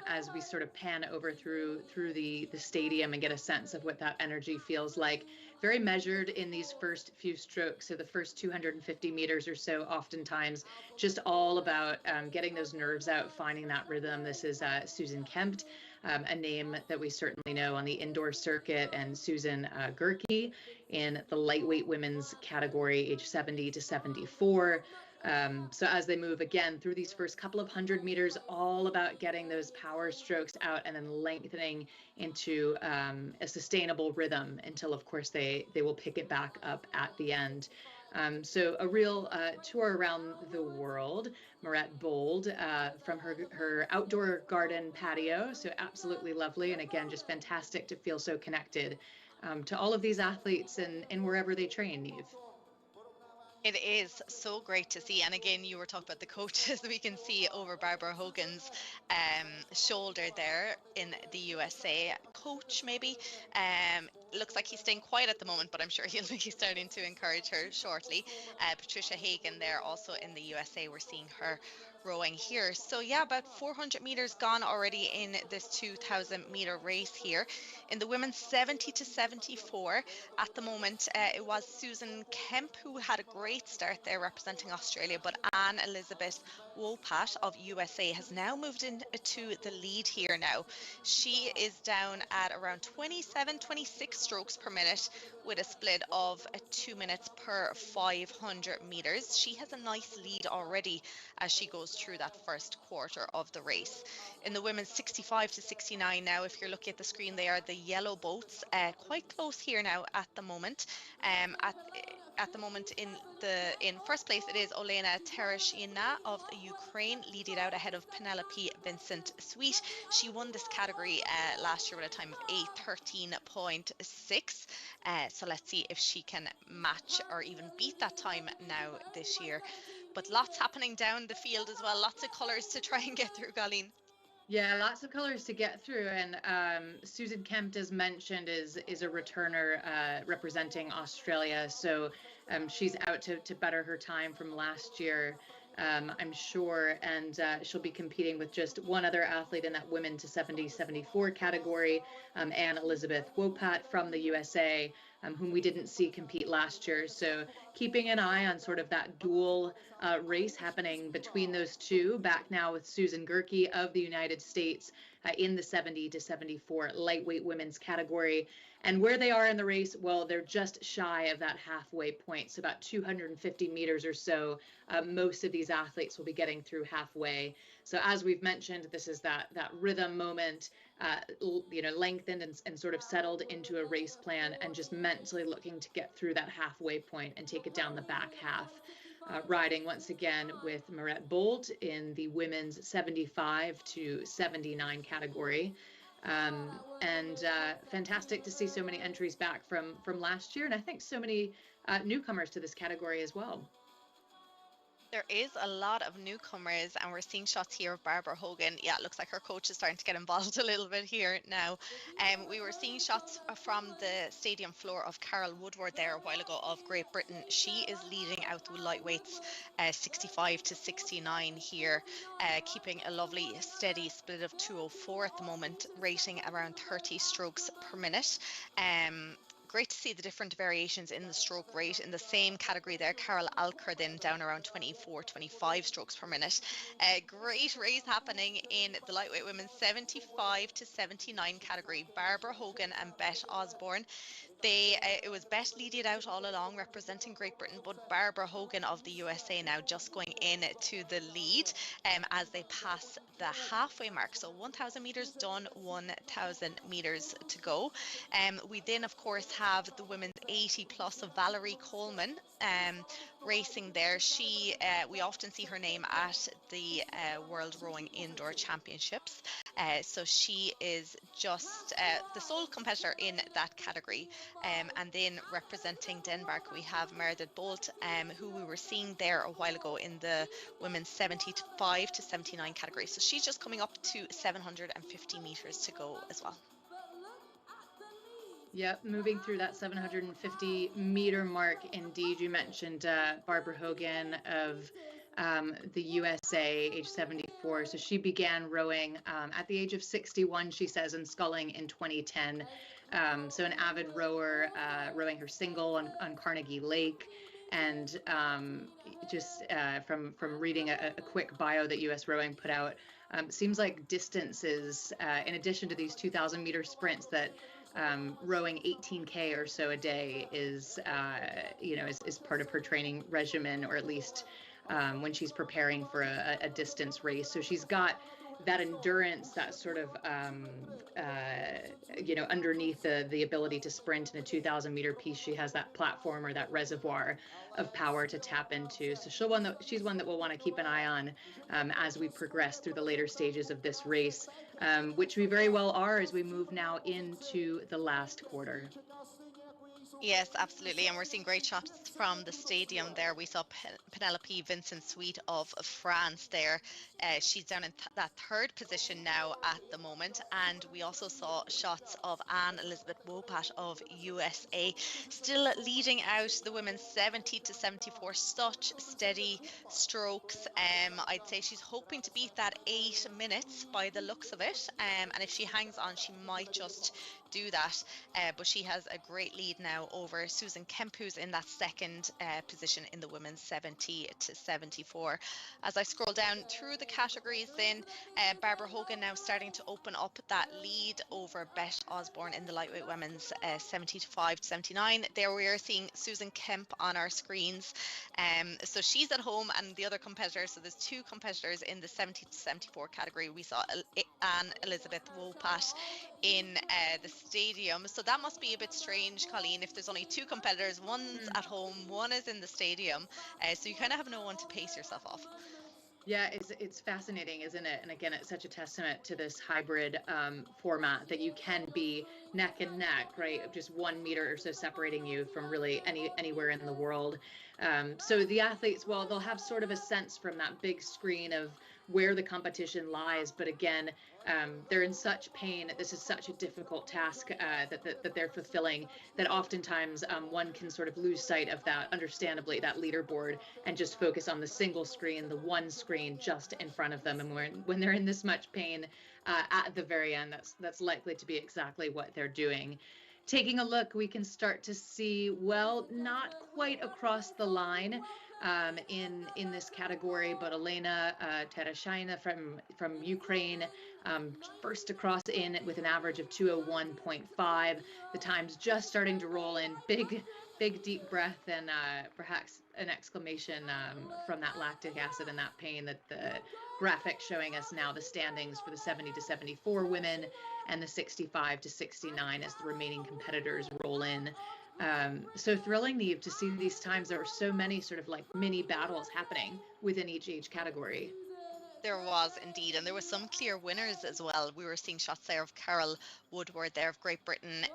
As we sort of pan over through the stadium and get a sense of what that energy feels like. Very measured in these first few strokes. So the first 250 meters or so, oftentimes just all about getting those nerves out, finding that rhythm. This is Susan Kempt, a name that we certainly know on the indoor circuit, and Susan Gerke in the lightweight women's category, age 70 to 74. So as they move again through these first couple of 100 meters, all about getting those power strokes out and then lengthening into a sustainable rhythm until, of course, they will pick it back up at the end. So a real tour around the world. Marette Bold from her outdoor garden patio. So absolutely lovely. And again, just fantastic to feel so connected to all of these athletes and wherever they train, Niamh.
It is so great to see. And again, you were talking about the coaches. We can see over Barbara Hogan's shoulder there in the USA. Coach, maybe. Looks like he's staying quiet at the moment, but I'm sure he'll be starting to encourage her shortly. Patricia Hagen there also in the USA. We're seeing her rowing here. So yeah, about 400 meters gone already in this 2,000 meter race here. In the women's 70 to 74 at the moment, it was Susan Kemp who had a great start there representing Australia, but Anne Elizabeth Wopat of USA has now moved into the lead here now. She is down at around 26 strokes per minute with a split of 2 minutes per 500 meters. She has a nice lead already as she goes through that first quarter of the race. In the women's 65 to 69 now, if you're looking at the screen, they are the yellow boats, quite close here now at the moment. At the moment in first place it is Olena Tereshina of Ukraine leading out ahead of Penelope Vincent Sweet. She won this category last year with a time of 8:13.6. So let's see if she can match or even beat that time now this year. But lots happening down the field as well. Lots of colours to try and get through, Colleen.
Yeah, lots of colors to get through, and Susan Kempt, as mentioned, is a returner representing Australia, so she's out to better her time from last year, I'm sure, and she'll be competing with just one other athlete in that women to 70-74 category, Anne Elizabeth Wopat from the USA, whom we didn't see compete last year. So keeping an eye on sort of that dual race happening between those two, back now with Susan Gerke of the United States in the 70 to 74 lightweight women's category. And where they are in the race, well, they're just shy of that halfway point, so about 250 meters or so. Most of these athletes will be getting through halfway. So as we've mentioned, this is that rhythm moment, lengthened and sort of settled into a race plan, and just mentally looking to get through that halfway point and take it down the back half. Riding once again with Marette Bold in the women's 75 to 79 category. And fantastic to see so many entries back from last year, and I think so many newcomers to this category as well.
There is a lot of newcomers, and we're seeing shots here of Barbara Hogan. Yeah, it looks like her coach is starting to get involved a little bit here now. We were seeing shots from the stadium floor of Carol Woodward there a while ago of Great Britain. She is leading out the lightweights 65 to 69 here, keeping a lovely steady split of 204 at the moment, rating around 30 strokes per minute. Great to see the different variations in the stroke rate. In the same category there, Carol Alker then down around 24, 25 strokes per minute. Great race happening in the lightweight women 75 to 79 category. Barbara Hogan and Beth Osborne. It was Beth leading out all along, representing Great Britain, but Barbara Hogan of the USA now just going in to the lead as they pass the halfway mark. So 1,000 meters done, 1,000 meters to go. We then, of course, have the women's 80 plus of Valerie Coleman racing there. We often see her name at the World Rowing Indoor Championships. So she is just the sole competitor in that category. And then representing Denmark, we have Meredith Bolt, who we were seeing there a while ago in the women's 75 to 79 category. So she's just coming up to 750 meters to go as well.
Yep, moving through that 750 meter mark. Indeed, you mentioned Barbara Hogan of the USA, age 74. So she began rowing at the age of 61, she says, and sculling in 2010. So an avid rower, rowing her single on Carnegie Lake. And just from reading a quick bio that US Rowing put out, seems like distances, in addition to these 2,000 meter sprints, that rowing 18K or so a day is part of her training regimen, or at least when she's preparing for a distance race. So she's got that endurance, that sort of, underneath the ability to sprint in a 2,000 meter piece. She has that platform or that reservoir of power to tap into. So she's one that we'll want to keep an eye on as we progress through the later stages of this race, which we very well are as we move now into the last quarter.
Yes, absolutely. And we're seeing great shots from the stadium there. We saw Penelope Vincent-Sweet of France there. She's down in that third position now at the moment. And we also saw shots of Anne-Elizabeth Wopat of USA still leading out the women's 70 to 74. Such steady strokes. I'd say she's hoping to beat that 8 minutes by the looks of it. And if she hangs on, she might just do that. But she has a great lead now over Susan Kemp, who's in that second position in the women's 70 to 74. As I scroll down through the categories, then Barbara Hogan now starting to open up that lead over Beth Osborne in the lightweight women's 75 to 79. There we are seeing Susan Kemp on our screens. So she's at home, and the other competitors, so there's two competitors in the 70 to 74 category. We saw Anne-Elizabeth Wopat in the stadium. So that must be a bit strange, Colleen, if there's only two competitors, one's at home, one is in the stadium. So you kind of have no one to pace yourself off.
Yeah, it's fascinating, isn't it? And again, it's such a testament to this hybrid format that you can be neck and neck, right? Just 1 meter or so separating you from really anywhere in the world. So the athletes, well, they'll have sort of a sense from that big screen of where the competition lies. But again, they're in such pain. This is such a difficult task that they're fulfilling, that oftentimes one can sort of lose sight of that, understandably, that leaderboard, and just focus on the single screen, the one screen just in front of them. And when they're in this much pain at the very end, that's likely to be exactly what they're doing. Taking a look, we can start to see, well, not quite across the line in this category, but Elena Tereshina from Ukraine first across in with an average of 2:01.5. The time's just starting to roll in. Big deep breath, and perhaps an exclamation from that lactic acid and that pain. That the graphic showing us now the standings for the 70 to 74 women and the 65 to 69 as the remaining competitors roll in. So thrilling, Neve, to see these times. There are so many sort of like mini battles happening within each age category.
There was indeed, and there were some clear winners as well. We were seeing shots there of Carol Woodward there of Great Britain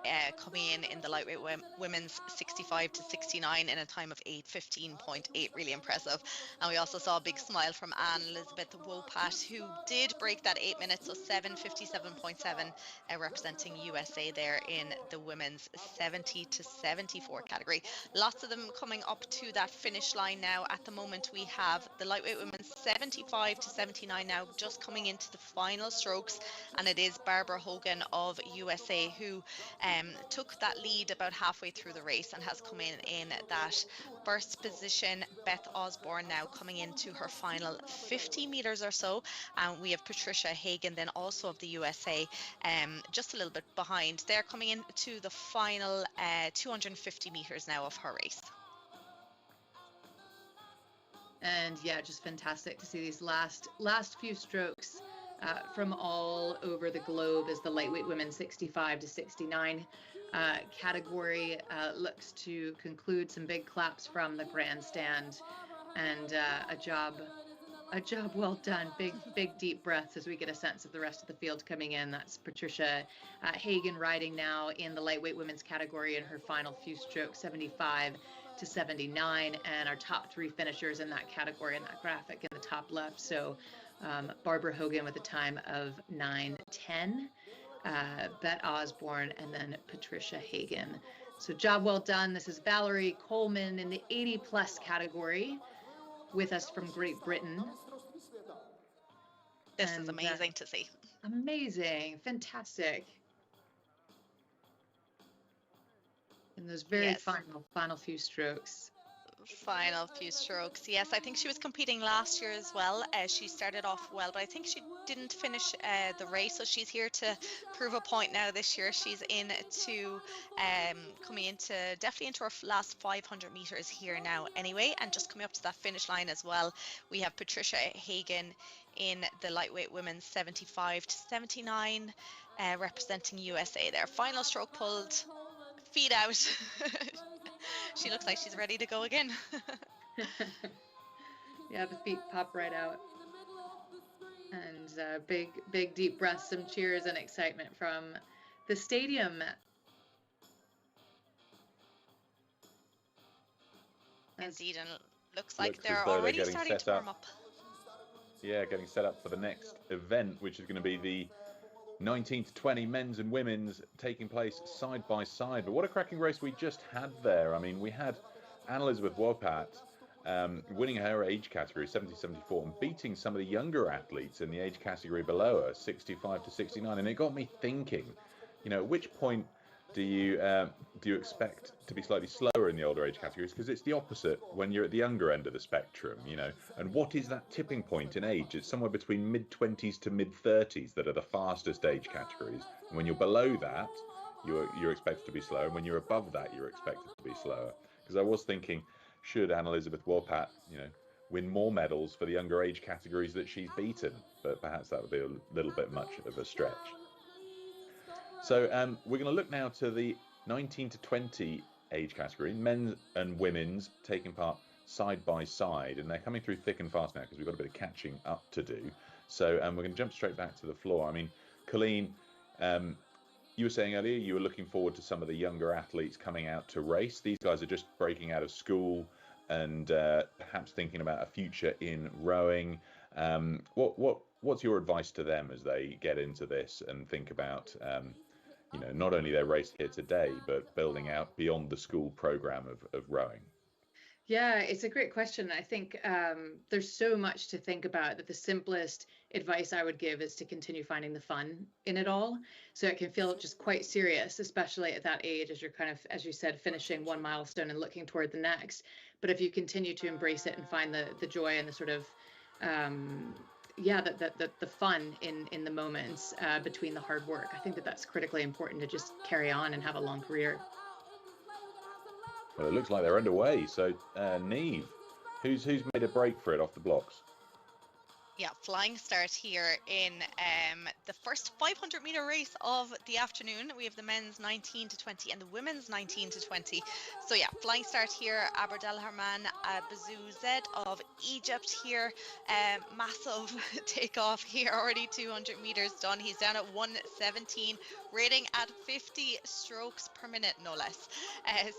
coming in the lightweight women's 65 to 69 in a time of 8:15.8, really impressive. And we also saw a big smile from Anne Elizabeth Wopat, who did break that 8 minutes, so 7:57.7, representing USA there in the women's 70 to 74 category. Lots of them coming up to that finish line now. At the moment, we have the lightweight women's 75 to 79 now, just coming into the final strokes, and it is Barbara Hogan of USA who took that lead about halfway through the race and has come in that first position. Beth Osborne now coming into her final 50 meters or so, and we have Patricia Hagan then also of the USA just a little bit behind. They're coming into the final 250 meters now of her race.
And yeah, just fantastic to see these last few strokes from all over the globe as the lightweight women 65 to 69 category looks to conclude. Some big claps from the grandstand, and a job well done. Big deep breaths as we get a sense of the rest of the field coming in. That's Patricia Hagan riding now in the lightweight women's category in her final few strokes, 75 to 79, and our top three finishers in that category in that graphic in the top left. So Barbara Hogan with a time of 9:10, Beth Osborne, and then Patricia Hagan. So job well done. This is Valerie Coleman in the 80+ category with us from Great Britain.
This is amazing to see.
Amazing, fantastic. In those very final few strokes.
Final few strokes. Yes, I think she was competing last year as well. She started off well, but I think she didn't finish the race, so she's here to prove a point now this year. She's coming into definitely into her last 500 meters here now anyway, and just coming up to that finish line as well. We have Patricia Hagan in the lightweight women's 75 to 79, representing USA there. Final stroke pulled, feet out. She looks like she's ready to go again.
Yeah, the feet pop right out. And big deep breaths, some cheers and excitement from the stadium.
Indeed, and it looks like they're already starting to warm up.
Yeah, getting set up for the next event, which is going to be the 19 to 20 men's and women's, taking place side by side. But what a cracking race we just had there. I mean, we had Anne Elizabeth Wopat winning her age category, 70-74, and beating some of the younger athletes in the age category below her, 65 to 69. And it got me thinking, you know, at which point do you expect to be slightly slower in the older age categories? Because it's the opposite when you're at the younger end of the spectrum, you know. And what is that tipping point in age? It's somewhere between mid-20s to mid-30s that are the fastest age categories. And when you're below that, you're expected to be slower. And when you're above that, you're expected to be slower. Because I was thinking, should Anne Elizabeth Wopat, you know, win more medals for the younger age categories that she's beaten? But perhaps that would be a little bit much of a stretch. So we're going to look now to the 19 to 20 age category, men's and women's taking part side by side, and they're coming through thick and fast now because we've got a bit of catching up to do. So we're going to jump straight back to the floor. I mean, Colleen, you were saying earlier you were looking forward to some of the younger athletes coming out to race. These guys are just breaking out of school and perhaps thinking about a future in rowing. What's your advice to them as they get into this and think about you know, not only their race here today, but building out beyond the school program of rowing?
Yeah, it's a great question. I think there's so much to think about that the simplest advice I would give is to continue finding the fun in it all. So it can feel just quite serious, especially at that age, as you're kind of, as you said, finishing one milestone and looking toward the next. But if you continue to embrace it and find the joy and the sort of the fun in the moments between the hard work, I think that's critically important to just carry on and have a long career.
Well, it looks like they're underway. So Neve, who's made a break for it off the blocks?
Yeah, flying start here in the first 500-meter race of the afternoon. We have the men's 19 to 20 and the women's 19 to 20. So yeah, flying start here. Abdelrahman Bazouzed of Egypt here. Massive takeoff here. Already 200 meters done. He's down at 117, rating at 50 strokes per minute, no less.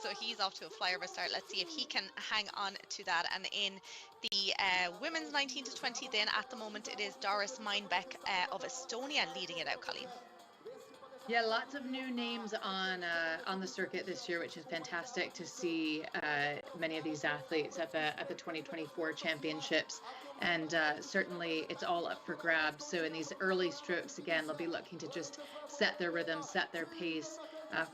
So he's off to a flyer of a start. Let's see if he can hang on to that. And in the women's 19 to 20, then at the moment it is Doris Meinbeck of Estonia leading it out, Colleen.
Yeah, lots of new names on the circuit this year, which is fantastic to see. Many of these athletes at the 2024 championships, and certainly it's all up for grabs. So in these early strokes, again, they'll be looking to just set their rhythm, set their pace.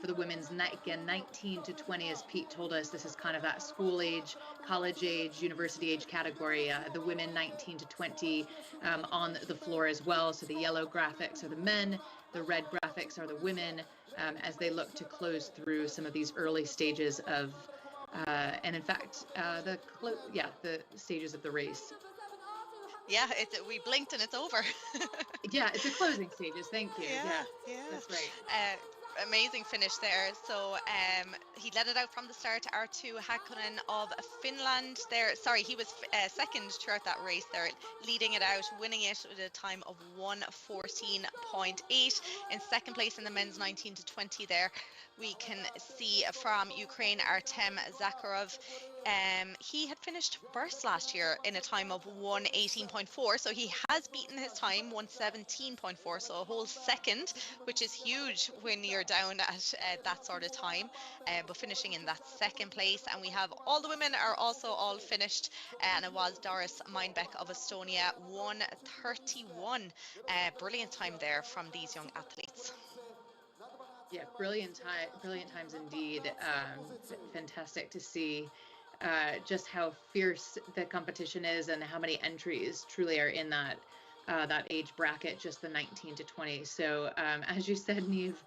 For the women's, again, 19 to 20, as Pete told us, this is kind of that school age, college age, university age category. The women 19 to 20 on the floor as well. So the yellow graphics are the men, the red graphics are the women, as they look to close through some of these early stages of, and in fact, the stages of the race.
Yeah, we blinked and it's over.
Yeah, it's the closing stages. Thank you.
Yeah.
That's right.
Amazing finish there. So he led it out from the start. Arttu Hakkonen of Finland there. Sorry, he was second throughout that race there, leading it out, winning it with a time of 1:14.8. In second place in the men's 19 to 20 there, we can see from Ukraine, Artem Zakharov. He had finished first last year in a time of 1:18.4, so he has beaten his time, 1:17.4, so a whole second, which is huge when you're down at that sort of time, but finishing in that second place. And we have all the women are also all finished, and it was Doris Meinbeck of Estonia, 1:31. Brilliant time there from these young athletes.
Yeah, brilliant times indeed. Fantastic to see just how fierce the competition is and how many entries truly are in that age bracket, just the 19 to 20. So as you said, Neve,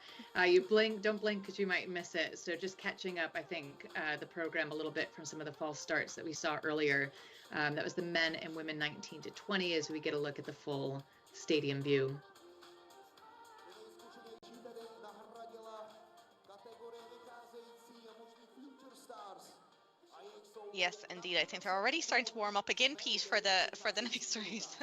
you don't blink because you might miss it. So just catching up, I think, the program a little bit from some of the false starts that we saw earlier. That was the men and women 19 to 20 as we get a look at the full stadium view.
Yes, indeed. I think they're already starting to warm up again, Pete, for the next race.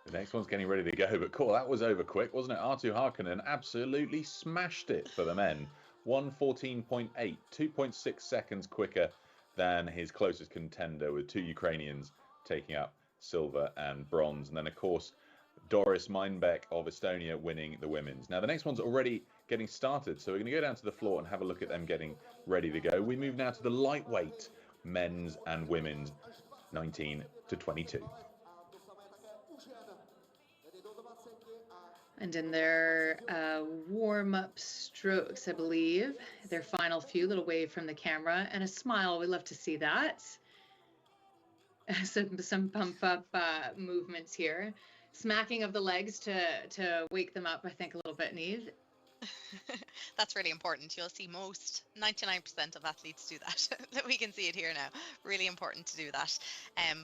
The next one's getting ready to go, but cool, that was over quick, wasn't it? Arttu Hakkonen absolutely smashed it for the men. 1:14.8, 2.6 seconds quicker than his closest contender, with two Ukrainians taking up silver and bronze. And then, of course, Doris Meinbeck of Estonia winning the women's. Now, the next one's already getting started, so we're going to go down to the floor and have a look at them getting ready to go. We move now to the lightweight men's and women's 19 to 22.
And in their warm-up strokes, I believe, their final few, little wave from the camera and a smile. We love to see that. Some pump-up movements here. Smacking of the legs to wake them up, I think, a little bit, Neve.
That's really important. You'll see 99% of athletes do that. We can see it here now. Really important to do that.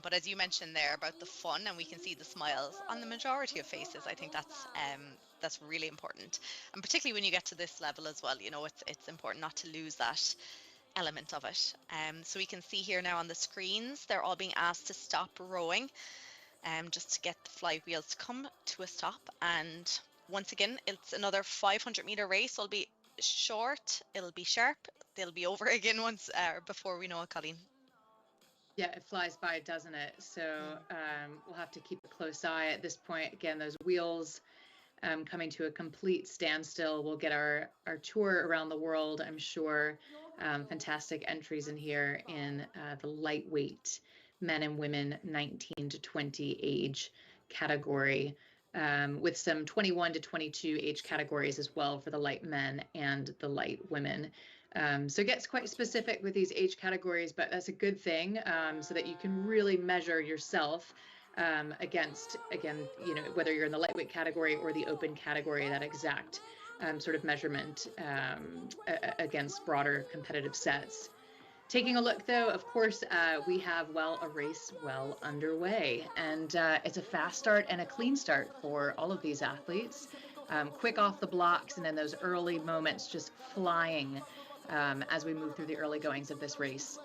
But as you mentioned there about the fun, and we can see the smiles on the majority of faces, I think that's really important. And particularly when you get to this level as well, you know, it's important not to lose that element of it. So we can see here now on the screens, they're all being asked to stop rowing, just to get the flywheels to come to a stop. And once again, it's another 500-meter race. It'll be short, it'll be sharp, they'll be over again once before we know it, Colleen.
Yeah, it flies by, doesn't it? So we'll have to keep a close eye at this point. Again, those wheels coming to a complete standstill. We'll get our tour around the world, I'm sure. Fantastic entries in here in the lightweight men and women 19 to 20 age category, with some 21 to 22 age categories as well for the light men and the light women. So it gets quite specific with these age categories, but that's a good thing, so that you can really measure yourself against, again, you know, whether you're in the lightweight category or the open category, that exact sort of measurement against broader competitive sets. Taking a look, though, of course, we have, well, a race well underway. And it's a fast start and a clean start for all of these athletes. Quick off the blocks, and then those early moments just flying as we move through the early goings of this race.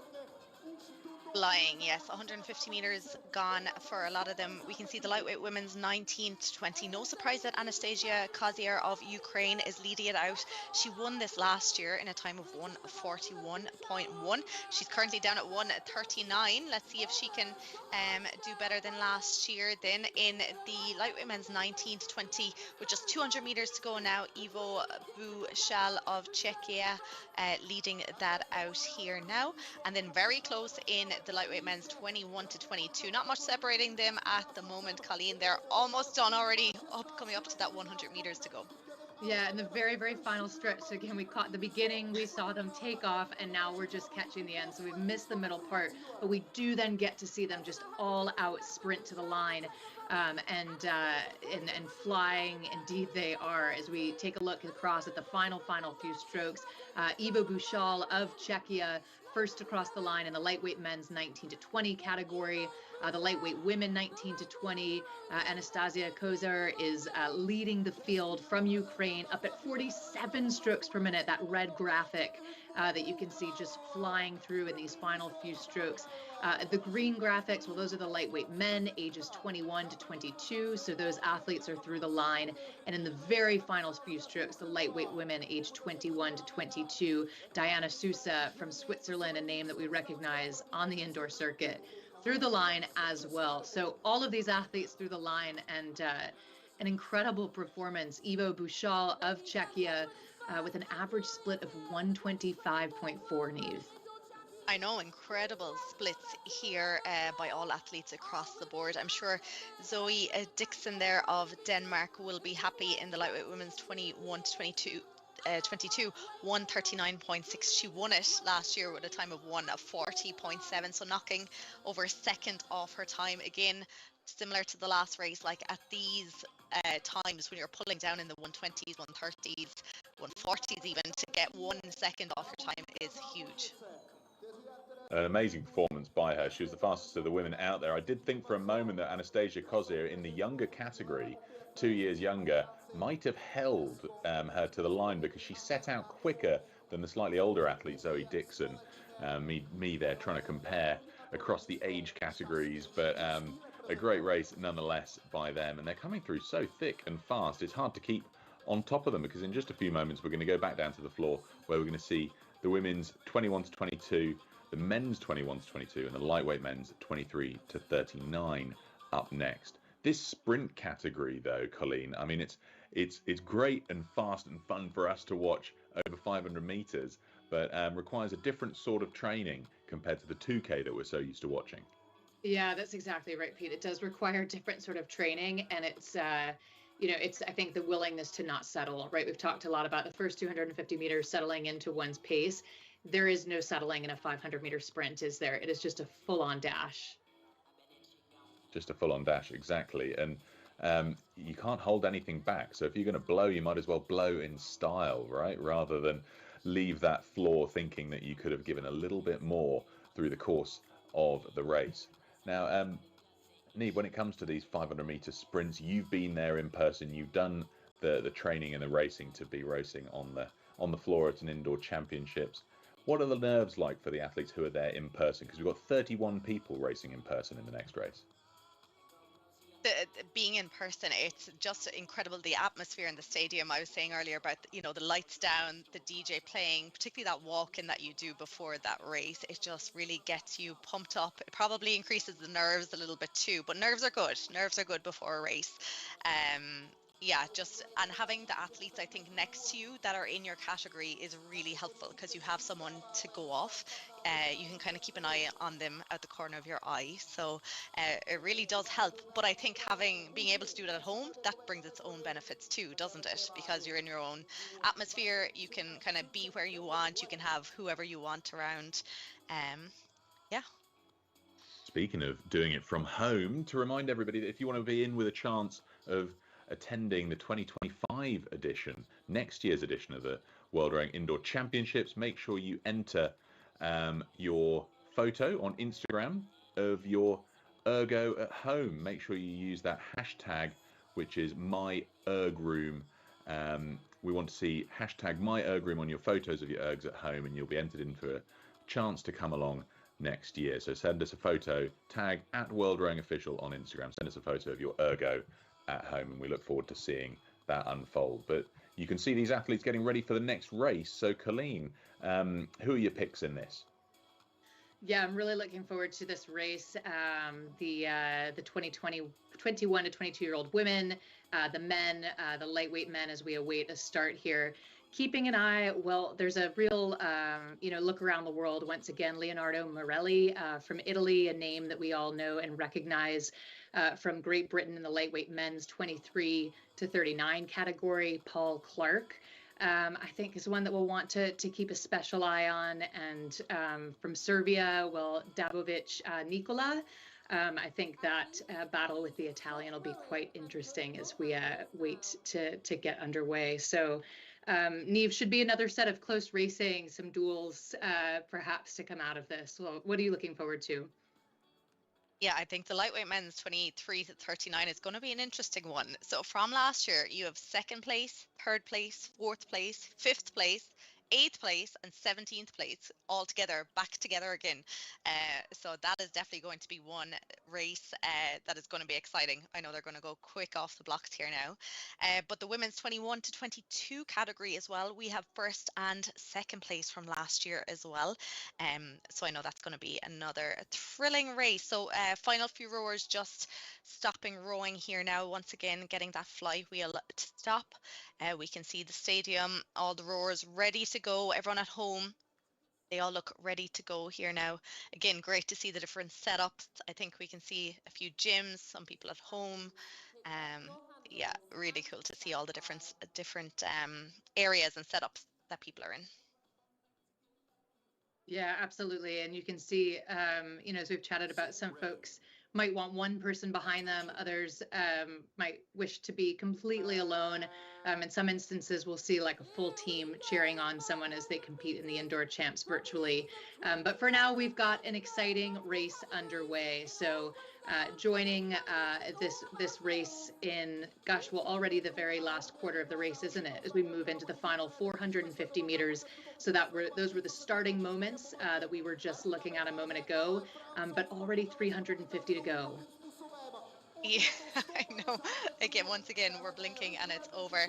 Flying, yes, 150 meters gone for a lot of them. We can see the lightweight women's 19 to 20. No surprise that Anastasia Kozier of Ukraine is leading it out. She won this last year in a time of 1:41.1. She's currently down at 1:39. Let's see if she can do better than last year. Then in the lightweight men's 19 to 20, with just 200 meters to go now, Ivo Bushal of Czechia leading that out here now. And then very close in the lightweight men's 21 to 22. Not much separating them at the moment, Colleen. They're almost done already, coming up to that 100 meters to go.
Yeah, in the very, very final stretch. So again, we caught the beginning, we saw them take off, and now we're just catching the end. So we've missed the middle part, but we do then get to see them just all out sprint to the line. And flying indeed they are, as we take a look across at the final few strokes. Ivo Bushal of Czechia first across the line in the lightweight men's 19 to 20 category. The lightweight women 19 to 20. Anastasia Kozier is leading the field from Ukraine up at 47 strokes per minute, that red graphic that you can see just flying through in these final few strokes. The green graphics, well, those are the lightweight men, ages 21 to 22. So those athletes are through the line. And in the very final few strokes, the lightweight women, age 21 to 22. Diana Sousa from Switzerland, a name that we recognize on the indoor circuit, through the line as well. So all of these athletes through the line, and an incredible performance. Ivo Bushal of Czechia with an average split of 125.4, Neve.
I know, incredible splits here by all athletes across the board. I'm sure Zoe Dixon there of Denmark will be happy in the lightweight women's 21 to 22. 139.6. She won it last year with a time of 1:40.7, so knocking over a second off her time. Again, similar to the last race, like at these times when you're pulling down in the 120s, 130s, 140s even, to get 1 second off her time is huge.
An amazing performance by her. She was the fastest of the women out there. I did think for a moment that Anastasia Kozier in the younger category, 2 years younger, might have held her to the line, because she set out quicker than the slightly older athlete, Zoe Dixon. Me there trying to compare across the age categories, but a great race nonetheless by them. And they're coming through so thick and fast, it's hard to keep on top of them, because in just a few moments we're going to go back down to the floor, where we're going to see the women's 21 to 22, the men's 21 to 22, and the lightweight men's 23 to 39 up next. This sprint category, though, Colleen, I mean, it's great and fast and fun for us to watch over 500 meters, but requires a different sort of training compared to the 2K that we're so used to watching.
Yeah, that's exactly right, Pete. It does require different sort of training, and it's it's, I think, the willingness to not settle, right? We've talked a lot about the first 250 meters settling into one's pace. There is no settling in a 500-meter sprint, is there? It is just a full-on dash.
Just a full-on dash, exactly. And you can't hold anything back. So if you're going to blow, you might as well blow in style, right? Rather than leave that floor thinking that you could have given a little bit more through the course of the race. Now, Neve, when it comes to these 500-meter sprints, you've been there in person. You've done the training and the racing to be racing on the floor at an indoor championships. What are the nerves like for the athletes who are there in person? Because we've got 31 people racing in person in the next race.
Being in person, it's just incredible. The atmosphere in the stadium, I was saying earlier about, the lights down, the DJ playing, particularly that walk-in that you do before that race, it just really gets you pumped up. It probably increases the nerves a little bit too, but nerves are good before a race. And having the athletes, I think, next to you that are in your category is really helpful, because you have someone to go off. You can kind of keep an eye on them at the corner of your eye. So it really does help. But I think being able to do it at home, that brings its own benefits too, doesn't it? Because you're in your own atmosphere. You can kind of be where you want. You can have whoever you want around. Yeah.
Speaking of doing it from home, to remind everybody that if you want to be in with a chance of attending the 2025 edition, next year's edition of the World Rowing Indoor Championships, make sure you enter your photo on Instagram of your ergo at home. Make sure you use that hashtag, which is myergroom. We want to see hashtag myergroom on your photos of your ergs at home, and you'll be entered in for a chance to come along next year. So send us a photo, tag at World Rowing Official on Instagram. Send us a photo of your ergo at home, and we look forward to seeing that unfold. But you can see these athletes getting ready for the next race. So Colleen, who are your picks in this?
Yeah, I'm really looking forward to this race. The 21 to 22-year-old women, the men, the lightweight men, as we await a start here. Keeping an eye, well, there's a real, look around the world. Once again, Leonardo Morelli from Italy, a name that we all know and recognize. From Great Britain in the lightweight men's 23 to 39 category, Paul Clark. I think is one that we'll want to keep a special eye on. And from Serbia, well, Davovic Nikola. I think that battle with the Italian will be quite interesting as we wait to get underway. So Neve, should be another set of close racing, some duels perhaps to come out of this. Well, what are you looking forward to?
Yeah, I think the lightweight men's 23 to 39 is going to be an interesting one. So from last year, you have second place, third place, fourth place, fifth place, eighth place, and 17th place all together, back together again. So that is definitely going to be one race that is going to be exciting. I know they're going to go quick off the blocks here now. But the women's 21 to 22 category as well, we have first and second place from last year as well. So I know that's going to be another thrilling race. So final few rowers just stopping rowing here now. Once again, getting that flywheel to stop. We can see the stadium, all the rowers ready to go. Everyone at home, they all look ready to go here now. Again, great to see the different setups. I think we can see a few gyms, some people at home. Yeah, really cool to see all the different areas and setups that people are in.
Yeah, absolutely. And you can see, as we've chatted about, some folks might want one person behind them. Others might wish to be completely alone. In some instances, we'll see like a full team cheering on someone as they compete in the indoor champs virtually. But for now, we've got an exciting race underway. So joining this race in, gosh, well, already the very last quarter of the race, isn't it? As we move into the final 450 meters. So those were the starting moments that we were just looking at a moment ago, but already 350 to go.
Yeah, I know. Once again, we're blinking and it's over.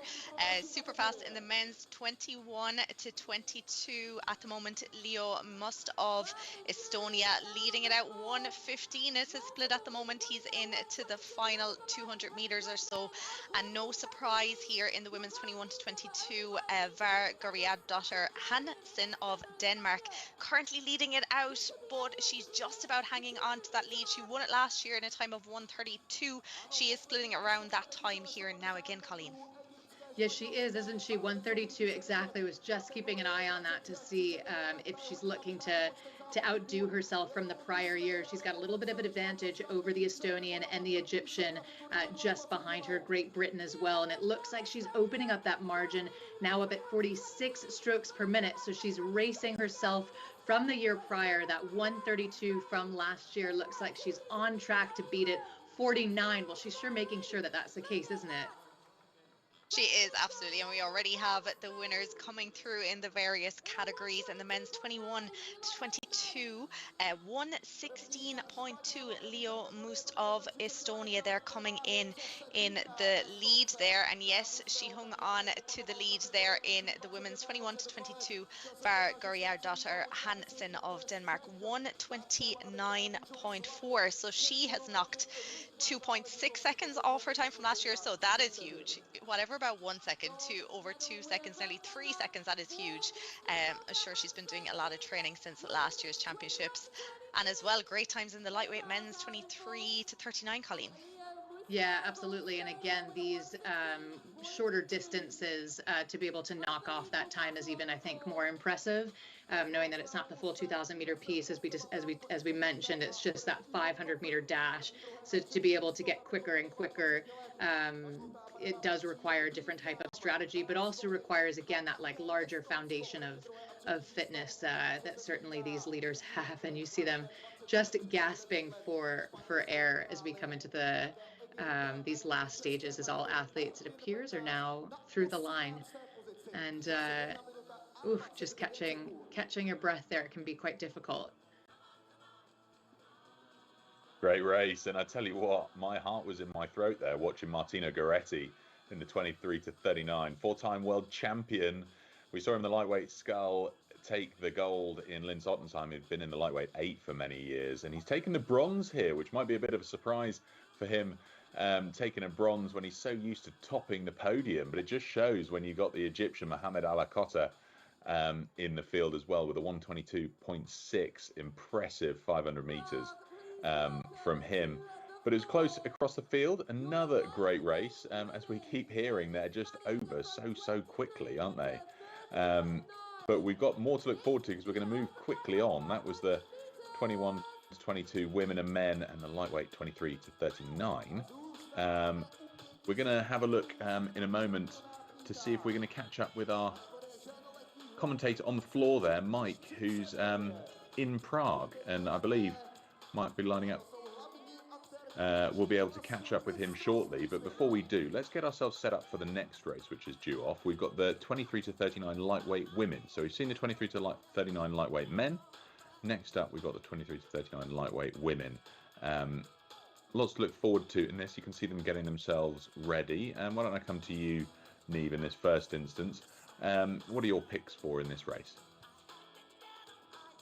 Super fast in the men's 21 to 22 at the moment. Leo Must of Estonia leading it out. 1:15 is his split at the moment. He's in to the final 200 meters or so. And no surprise here in the women's 21 to 22, Var Gariad-Dotter Hansen of Denmark currently leading it out, but she's just about hanging on to that lead. She won it last year in a time of 1:32. She is splitting around that time here now again, Colleen.
Yes, she is, isn't she? 1:32 exactly. Was just keeping an eye on that to see if she's looking to outdo herself from the prior year. She's got a little bit of an advantage over the Estonian and the Egyptian just behind her, Great Britain as well. And it looks like she's opening up that margin now up at 46 strokes per minute. So she's racing herself from the year prior. That 1:32 from last year looks like she's on track to beat it. 49. Well, she's sure making sure that that's the case, isn't it?
She is, absolutely, and we already have the winners coming through in the various categories. In the men's 21 to 22, 1:16.2, Leo Must of Estonia, they're coming in the lead there, and yes, she hung on to the lead there in the women's 21 to 22. Var Gariad-Dotter Hansen of Denmark, 1:29.4, so she has knocked 2.6 seconds off her time from last year, so that is huge. Whatever about 1 second to over 2 seconds, nearly 3 seconds, that is huge. I'm sure she's been doing a lot of training since last year's championships. And as well, great times in the lightweight men's 23 to 39, Colleen.
Yeah, absolutely. And again, these shorter distances to be able to knock off that time is even, I think, more impressive. Knowing that it's not the full 2,000 meter piece, as we mentioned, it's just that 500 meter dash. So to be able to get quicker and quicker, it does require a different type of strategy, but also requires, again, that like larger foundation of fitness that certainly these leaders have, and you see them just gasping for air as we come into the these last stages, as all athletes, it appears, are now through the line. And oof, just catching your breath there can be quite difficult.
Great race, and I tell you what, my heart was in my throat there watching Martino Goretti in the 23 to 39, four-time world champion. We saw him in the lightweight scull take the gold in Linz Ottensheim. He'd been in the lightweight 8 for many years, and he's taken the bronze here, which might be a bit of a surprise for him, taking a bronze when he's so used to topping the podium. But it just shows when you got the Egyptian Mohamed Alakota in the field as well, with a 122.6, impressive 500 meters from him. But it was close across the field. Another great race. As we keep hearing, they're just over so quickly, aren't they? But we've got more to look forward to because we're going to move quickly on. That was the 21 to 22 women and men, and the lightweight 23 to 39. We're going to have a look in a moment to see if we're going to catch up with our commentator on the floor there, Mike, who's in Prague, and I believe might be lining up. We'll be able to catch up with him shortly, but before we do, let's get ourselves set up for the next race, which is due off. We've got the 23 to 39 lightweight women. So we've seen the 23 to 39 lightweight men. Next up, we've got the 23 to 39 lightweight women. Lots to look forward to in this. You can see them getting themselves ready. Why don't I come to you, Neve, in this first instance? What are your picks for in this race?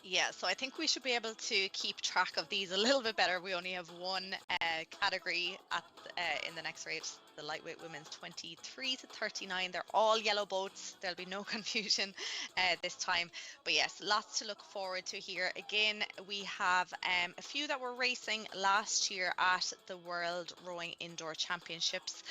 Yeah, so I think we should be able to keep track of these a little bit better. We only have one category in the next race, the lightweight women's 23 to 39. They're all yellow boats. There'll be no confusion this time. But yes, lots to look forward to here. Again, we have a few that were racing last year at the World Rowing Indoor Championships.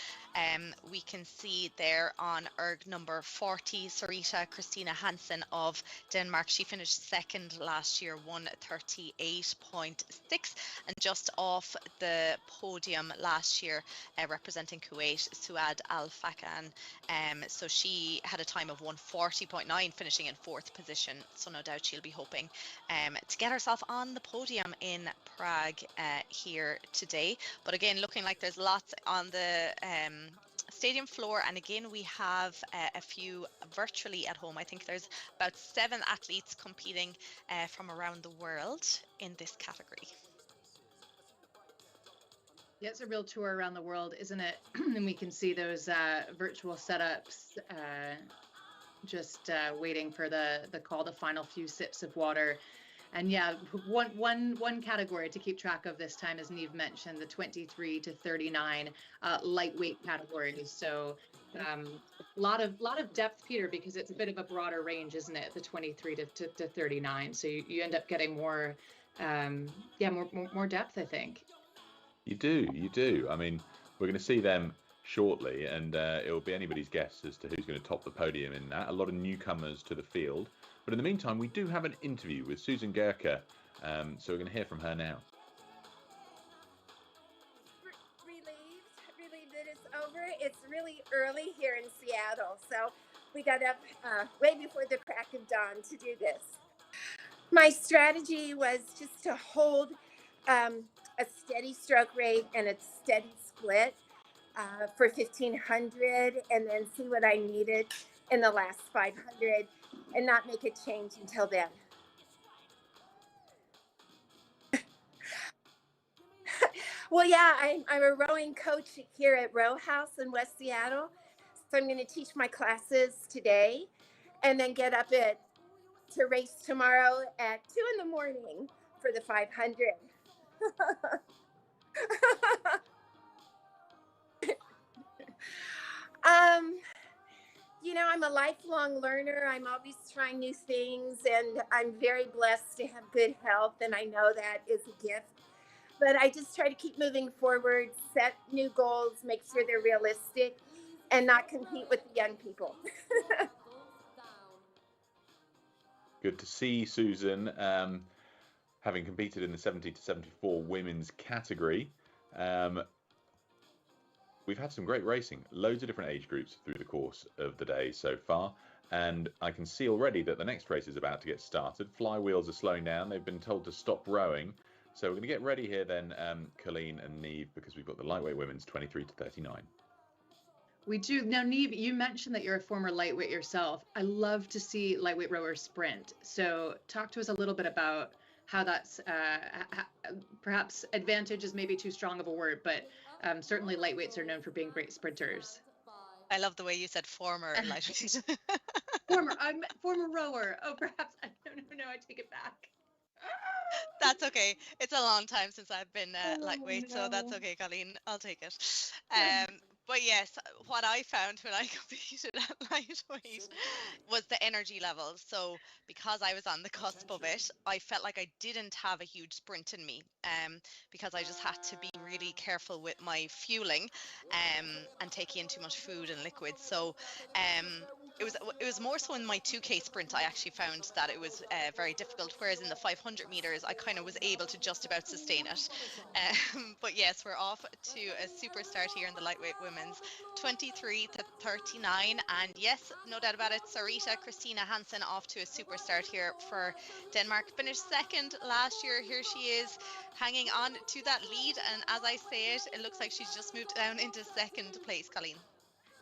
We can see there on erg number 40, Sarita Christina Hansen of Denmark. She finished second last year, 138.6, and just off the podium last year, representing Kuwait, Suad Al Fakan. So she had a time of 140.9, finishing in fourth position. So no doubt she'll be hoping to get herself on the podium in Prague here today. But again, looking like there's lots on the stadium floor, and again we have a few virtually at home. I think there's about 7 athletes competing from around the world in this category.
Yeah, it's a real tour around the world, isn't it? And we can see those virtual setups just waiting for the call, the final few sips of water. And yeah, one category to keep track of this time, as Neve mentioned, the 23 to 39 lightweight categories. So a lot of depth, Peter, because it's a bit of a broader range, isn't it? The 23 to 39. So you end up getting more depth, I think.
You do. I mean, we're going to see them shortly, and it'll be anybody's guess as to who's going to top the podium in that. A lot of newcomers to the field. But in the meantime, we do have an interview with Susan Gerke, so we're going to hear from her now.
Relieved that it's over. It's really early here in Seattle, so we got up way before the crack of dawn to do this. My strategy was just to hold a steady stroke rate and a steady split for 1,500, and then see what I needed in the last 500 and not make a change until then. Well, yeah, I'm a rowing coach here at Row House in West Seattle. So I'm going to teach my classes today and then get up to race tomorrow at 2 in the morning for the 500. You know, I'm a lifelong learner. I'm always trying new things, and I'm very blessed to have good health, and I know that is a gift. But I just try to keep moving forward, set new goals, make sure they're realistic, and not compete with the young people.
Good to see Susan, having competed in the 70 to 74 women's category. we've had some great racing, loads of different age groups through the course of the day so far. And I can see already that the next race is about to get started. Flywheels are slowing down. They've been told to stop rowing. So we're going to get ready here then, Colleen and Neve, because we've got the lightweight women's 23 to 39.
We do. Now, Neve, you mentioned that you're a former lightweight yourself. I love to see lightweight rowers sprint. So talk to us a little bit about how that's perhaps advantage is maybe too strong of a word, but certainly lightweights are known for being great sprinters.
I love the way you said former lightweight.
I'm former rower. Oh, perhaps. No, I take it back.
That's okay. It's a long time since I've been lightweight,
no.
so that's okay, Colleen. I'll take it. But yes, what I found when I competed at lightweight was the energy levels. So because I was on the cusp of it, I felt like I didn't have a huge sprint in me, because I just had to be really careful with my fueling, and taking in too much food and liquids. So it was more so in my 2K sprint I actually found that it was very difficult, whereas in the 500 meters I kind of was able to just about sustain it. But yes, we're off to a super start here in the lightweight women's 23 to 39, and yes, no doubt about it, Sarita Christina Hansen off to a super start here for Denmark. Finished second last year. Here she is hanging on to that lead, and as I say it, it looks like she's just moved down into second place, Colleen.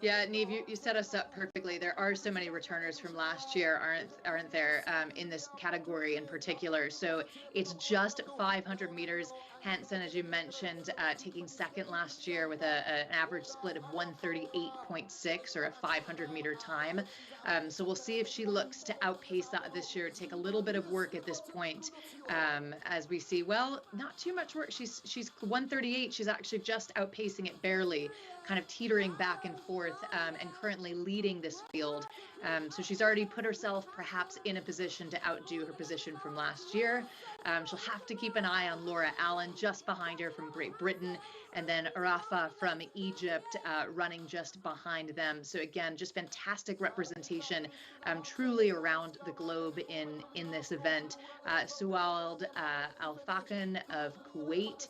Yeah, Neve, you set us up perfectly. There are so many returners from last year, aren't there, in this category in particular. So it's just 500 meters. Hansen, as you mentioned, taking second last year with an average split of 138.6 or a 500-meter time. So we'll see if she looks to outpace that this year. Take a little bit of work at this point, as we see. Well, not too much work. She's 138. She's actually just outpacing it barely, kind of teetering back and forth, and currently leading this field. So she's already put herself perhaps in a position to outdo her position from last year. She'll have to keep an eye on Laura Allen just behind her from Great Britain, and then Rafa from Egypt running just behind them. So again, just fantastic representation truly around the globe in this event. Suald Al-Fakan of Kuwait,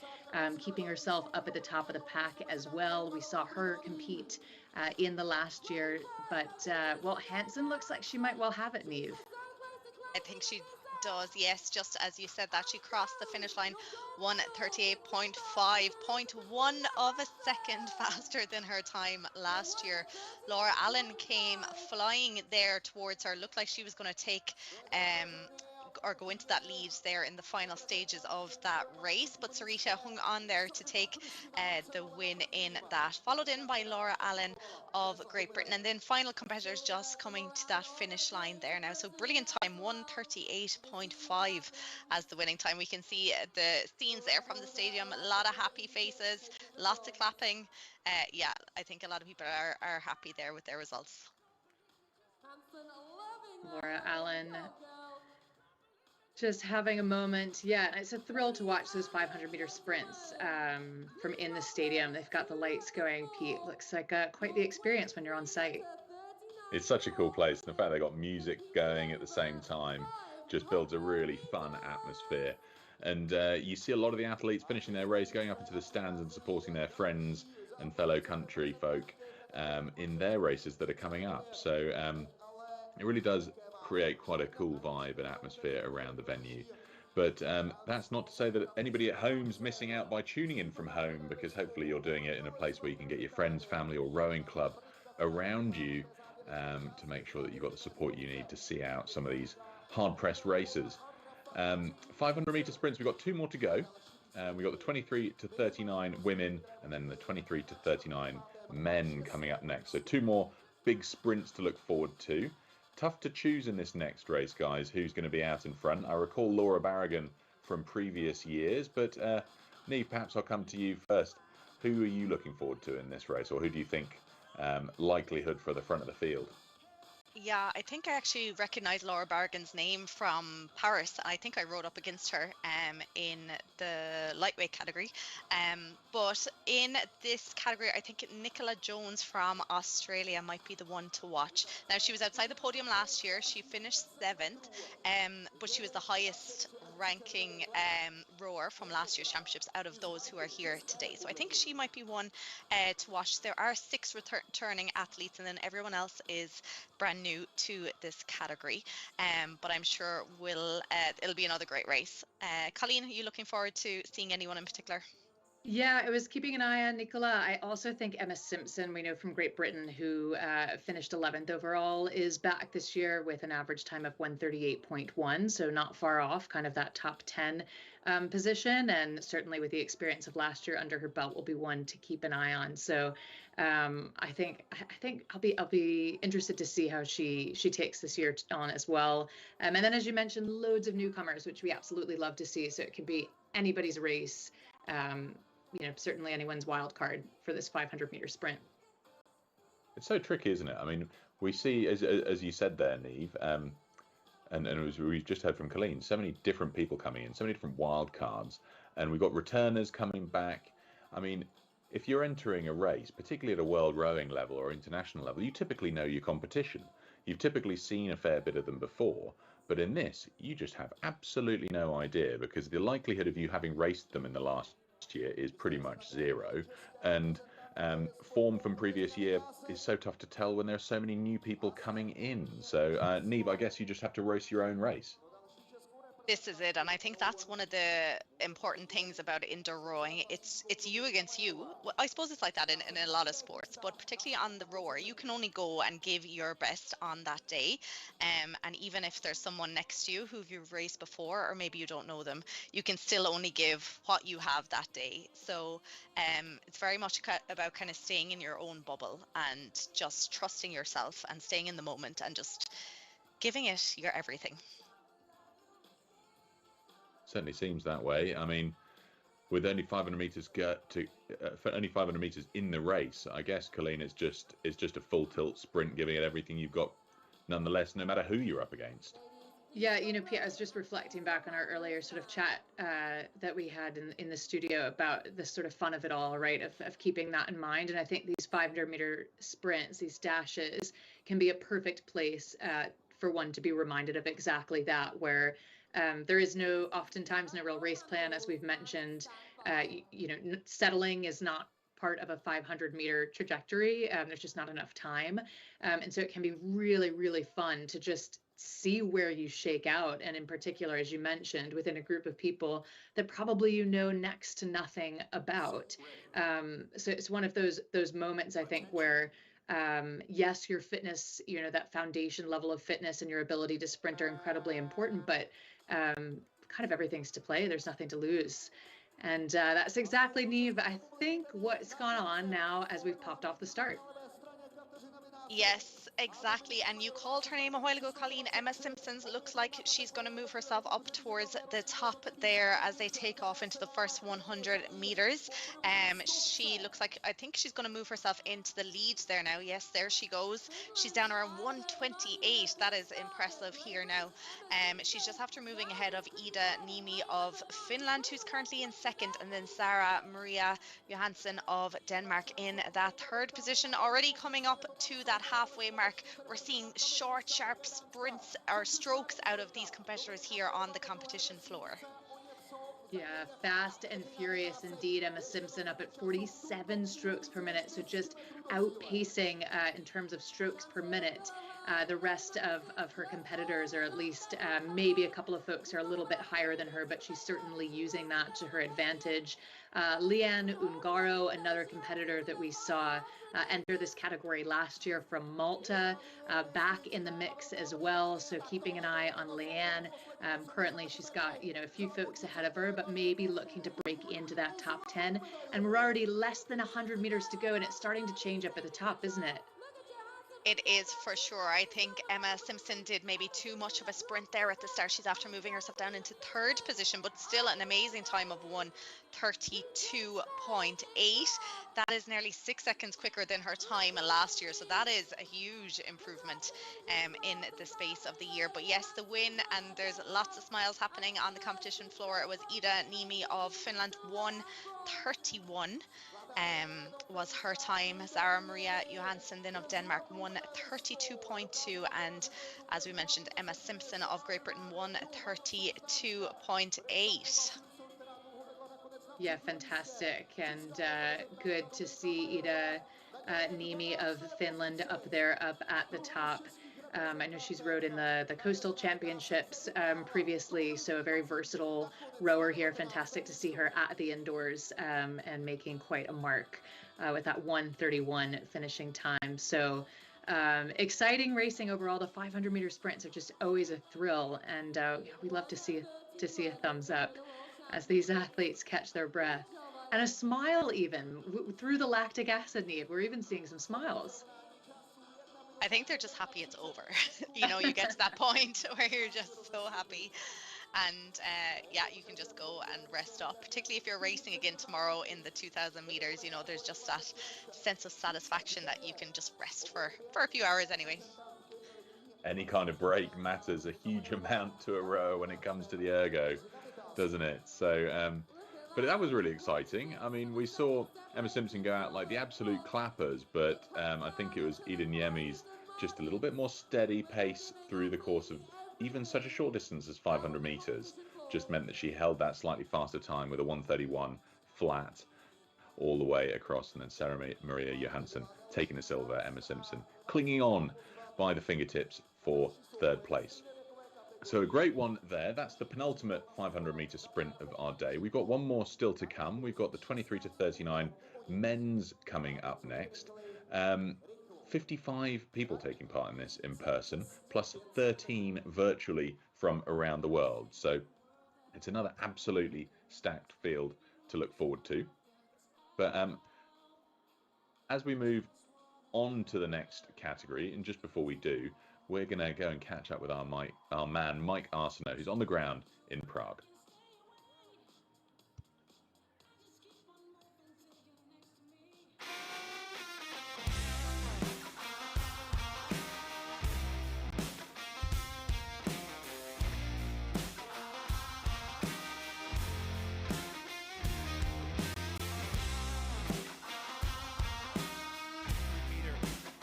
keeping herself up at the top of the pack as well. We saw her compete in the last year, but well, Hansen looks like she might well have it, Neve.
I think she does, yes, just as you said that she crossed the finish line 138.5, 0.1 of a second faster than her time last year. Laura Allen came flying there towards her, looked like she was going to take or go into that lead there in the final stages of that race, but Sarita hung on there to take the win in that, followed in by Laura Allen of Great Britain, and then final competitors just coming to that finish line there now. So brilliant time, 138.5 as the winning time. We can see the scenes there from the stadium, a lot of happy faces, lots of clapping. Yeah, I think a lot of people are happy there with their results.
Laura Allen just having a moment. Yeah, it's a thrill to watch those 500-meter sprints from in the stadium. They've got the lights going, Pete. Looks like quite the experience when you're on site.
It's such a cool place. And the fact they got music going at the same time just builds a really fun atmosphere. And you see a lot of the athletes finishing their race, going up into the stands and supporting their friends and fellow country folk in their races that are coming up. So it really does create quite a cool vibe and atmosphere around the venue. But that's not to say that anybody at home's missing out by tuning in from home, because hopefully you're doing it in a place where you can get your friends, family or rowing club around you to make sure that you've got the support you need to see out some of these hard-pressed races. 500-meter sprints, we've got two more to go. We've got the 23 to 39 women and then the 23 to 39 men coming up next. So two more big sprints to look forward to. Tough to choose in this next race, guys, who's going to be out in front. I recall Laura Barragan from previous years, but Neve, perhaps I'll come to you first. Who are you looking forward to in this race, or who do you think likelihood for the front of the field?
Yeah, I think I actually recognise Laura Barragan's name from Paris. I think I rode up against her in the lightweight category. But in this category, I think Nicola Jones from Australia might be the one to watch. Now, she was outside the podium last year. She finished 7th, but she was the highest ranking rower from last year's championships out of those who are here today. So I think she might be one to watch. There are 6 returning athletes, and then everyone else is brand new to this category. But I'm sure it'll be another great race. Colleen, are you looking forward to seeing anyone in particular?
Yeah, I was keeping an eye on Nicola. I also think Emma Simpson, we know from Great Britain, who finished 11th overall, is back this year with an average time of 138.1, so not far off kind of that top 10 position, and certainly with the experience of last year under her belt will be one to keep an eye on. So I think I'll be interested to see how she takes this year on as well. And then, as you mentioned, loads of newcomers, which we absolutely love to see. So it can be anybody's race. Certainly anyone's wild card for this 500-meter sprint.
It's so tricky, isn't it? I mean, we see, as you said there, Neve, and as we've just heard from Colleen, so many different people coming in, so many different wild cards, and we've got returners coming back. I mean, if you're entering a race, particularly at a world rowing level or international level, you typically know your competition. You've typically seen a fair bit of them before, but in this, you just have absolutely no idea, because the likelihood of you having raced them in the last year is pretty much zero, and form from previous year is so tough to tell when there are so many new people coming in. So Neve, I guess you just have to race your own race.
This is it, and I think that's one of the important things about indoor rowing. It's you against you. Well, I suppose it's like that in a lot of sports, but particularly on the rower, you can only go and give your best on that day. And even if there's someone next to you who you've raced before, or maybe you don't know them, you can still only give what you have that day. So it's very much about kind of staying in your own bubble and just trusting yourself and staying in the moment and just giving it your everything.
Certainly seems that way. I mean, with only 500 meters only 500 meters in the race, I guess, Colleen, it's just a full tilt sprint, giving it everything you've got, nonetheless, no matter who you're up against.
Yeah, Pete, I was just reflecting back on our earlier sort of chat that we had in the studio about the sort of fun of it all, right? Of keeping that in mind. And I think these 500-meter sprints, these dashes, can be a perfect place for one to be reminded of exactly that, where there is oftentimes no real race plan, as we've mentioned. Settling is not part of a 500-meter trajectory. There's just not enough time. And so it can be really, really fun to just see where you shake out. And in particular, as you mentioned, within a group of people that probably you know next to nothing about. So it's one of those moments, I think, where yes, your fitness, that foundation level of fitness and your ability to sprint are incredibly important, but kind of everything's to play. There's nothing to lose. And that's exactly, Neve, I think, what's gone on now as we've popped off the start.
Yes, exactly. And you called her name a while ago, Colleen. Emma Simpson's looks like she's going to move herself up towards the top there as they take off into the first 100 meters. She looks like, I think she's going to move herself into the lead there now. Yes, there she goes. She's down around 128. That is impressive here now. She's just after moving ahead of Ida Niemi of Finland, who's currently in second, and then Sarah Maria Johansson of Denmark in that third position. Already coming up to that halfway mark, we're seeing short, sharp sprints or strokes out of these competitors here on the competition floor.
Yeah, fast and furious indeed. Emma Simpson up at 47 strokes per minute, so just outpacing in terms of strokes per minute the rest of her competitors, or at least maybe a couple of folks are a little bit higher than her, but she's certainly using that to her advantage. Leanne Ungaro, another competitor that we saw enter this category last year from Malta, back in the mix as well. So keeping an eye on Leanne. Currently, she's got a few folks ahead of her, but maybe looking to break into that top 10. And we're already less than 100 meters to go, and it's starting to change up at the top, isn't it?
It is for sure. I think Emma Simpson did maybe too much of a sprint there at the start. She's after moving herself down into third position, but still an amazing time of 1:32.8. That is nearly 6 seconds quicker than her time last year. So that is a huge improvement in the space of the year. But yes, the win, and there's lots of smiles happening on the competition floor. It was Ida Niemi of Finland, 1:31. was her time. Sarah Maria Johansson then of Denmark won 32.2, and as we mentioned, Emma Simpson of Great Britain won 32.8.
Yeah, fantastic, and good to see Ida Niemi of Finland up there, up at the top. I know she's rowed in the Coastal Championships previously, so a very versatile rower here. Fantastic to see her at the indoors and making quite a mark with that 1:31 finishing time. So exciting racing overall. The 500-meter sprints are just always a thrill, and we love to see a thumbs up as these athletes catch their breath. And a smile even through the lactic acid need. We're even seeing some smiles.
I think they're just happy it's over. You know, you get to that point where you're just so happy. And yeah, you can just go and rest up, particularly if you're racing again tomorrow in the 2000 meters. You know, there's just that sense of satisfaction that you can just rest for a few hours anyway.
Any kind of break matters a huge amount to a rower when it comes to the ergo, doesn't it? So, but that was really exciting. I mean, we saw Emma Simpson go out like the absolute clappers, but I think it was Ida Niemi's just a little bit more steady pace through the course of even such a short distance as 500 meters just meant that she held that slightly faster time with a 1:31 flat all the way across, and then Sarah Maria Johansson taking the silver, Emma Simpson clinging on by the fingertips for third place. So a great one there. That's the penultimate 500-meter sprint of our day. We've got one more still to come. We've got the 23 to 39 men's coming up next. 55 people taking part in this in person, plus 13 virtually from around the world. So it's another absolutely stacked field to look forward to. But as we move on to the next category, and just before we do, we're going to go and catch up with our man, Mike Arsenault, who's on the ground in Prague.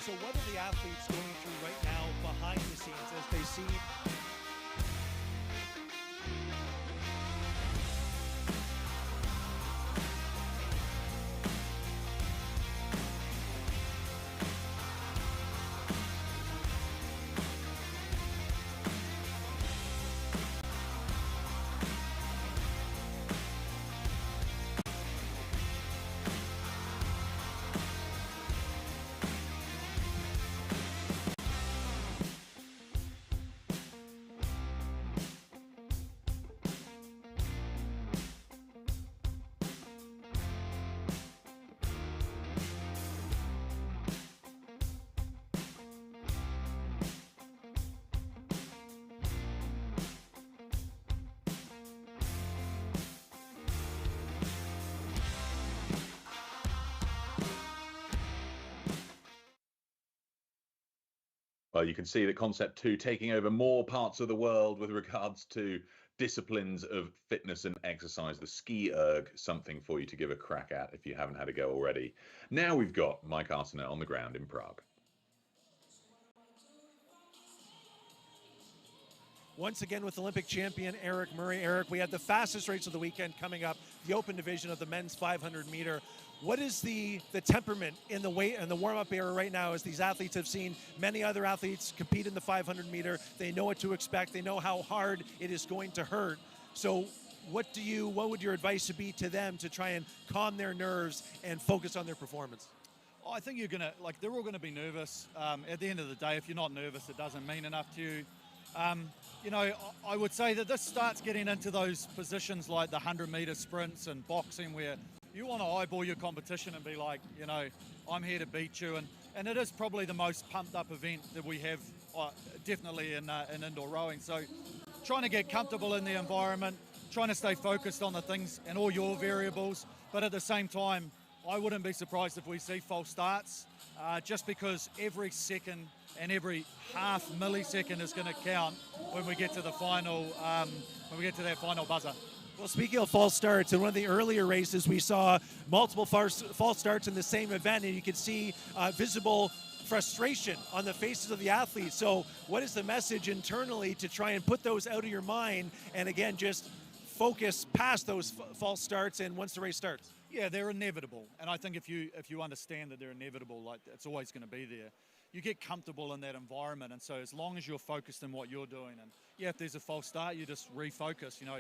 So what are the athletes going through right now behind the scenes as they see
Well, you can see that Concept 2 taking over more parts of the world with regards to disciplines of fitness and exercise. The ski erg, something for you to give a crack at if you haven't had a go already. Now we've got Mike Arsenault on the ground in Prague.
Once again with Olympic champion Eric Murray. Eric, we had the fastest race of the weekend coming up, the open division of the men's 500 meter. What is the temperament in the weight and the warm-up area right now, as these athletes have seen many other athletes compete in the 500 meter? They know what to expect. They know how hard it is going to hurt. So what would your advice be to them to try and calm their nerves and focus on their performance?
I think you're going to, they're all going to be nervous. At the end of the day, if you're not nervous, it doesn't mean enough to you. I would say that this starts getting into those positions like the 100-meter sprints and boxing, where you want to eyeball your competition and be like, I'm here to beat you. And it is probably the most pumped up event that we have, definitely in indoor rowing. So trying to get comfortable in the environment, trying to stay focused on the things and all your variables. But at the same time, I wouldn't be surprised if we see false starts, just because every second and every half millisecond is going to count when we get to the final, when we get to that final buzzer.
Well, speaking of false starts, in one of the earlier races, we saw multiple false starts in the same event, and you could see visible frustration on the faces of the athletes. So what is the message internally to try and put those out of your mind and, again, just focus past those false starts and once the race starts?
Yeah, they're inevitable. And I think if you understand that they're inevitable, like it's always going to be there, you get comfortable in that environment. And so as long as you're focused in what you're doing, and yeah, if there's a false start, you just refocus. You know,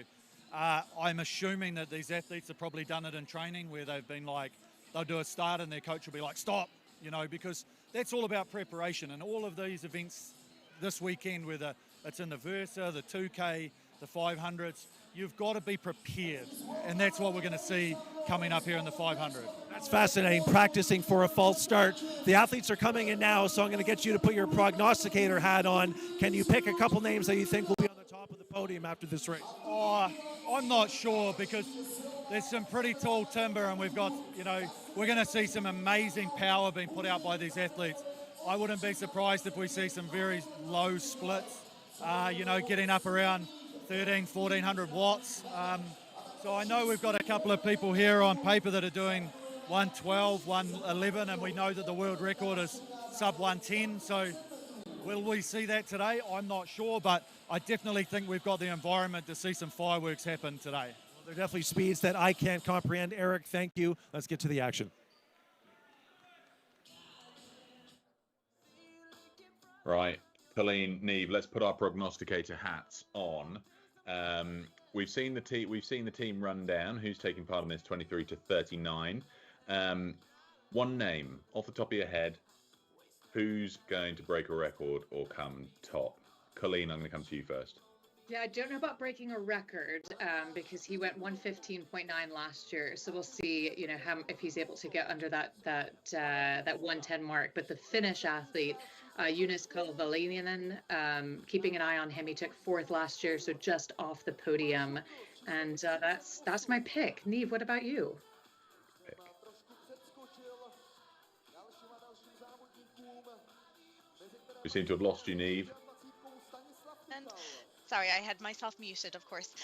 I'm assuming that these athletes have probably done it in training where they've been like, they'll do a start and their coach will be like, stop, you know, because that's all about preparation. And all of these events this weekend, whether it's in the Versa, the 2K, the 500s, you've got to be prepared. And that's what we're going to see coming up here in the 500.
That's fascinating, practicing for a false start. The athletes are coming in now, so I'm going to get you to put your prognosticator hat on. Can you pick a couple names that you think will be on the top of the podium after this race?
Oh, I'm not sure because there's some pretty tall timber and we've got, you know, we're going to see some amazing power being put out by these athletes. I wouldn't be surprised if we see some very low splits, you know, getting up around 1400 watts. So I know we've got a couple of people here on paper that are doing 112, 111, and we know that the world record is sub 110. So will we see that today? I'm not sure, but I definitely think we've got the environment to see some fireworks happen today.
Well, they're definitely speeds that I can't comprehend. Eric, thank you. Let's get to the action.
Right, Colleen, Neve, let's put our prognosticator hats on. We've seen the team run down. Who's taking part in this 23 to 39? One name off the top of your head. Who's going to break a record or come top? Colleen, I'm going to come to you first.
Yeah, I don't know about breaking a record because he went 115.9 last year. So we'll see, you know, if he's able to get under that 110 mark. But the Finnish athlete, Jonas Kalvalinen, keeping an eye on him. He took 4th last year, so just off the podium. And that's my pick. Neve, what about you?
We seem to have lost you, Neve.
And sorry, I had myself muted, of course.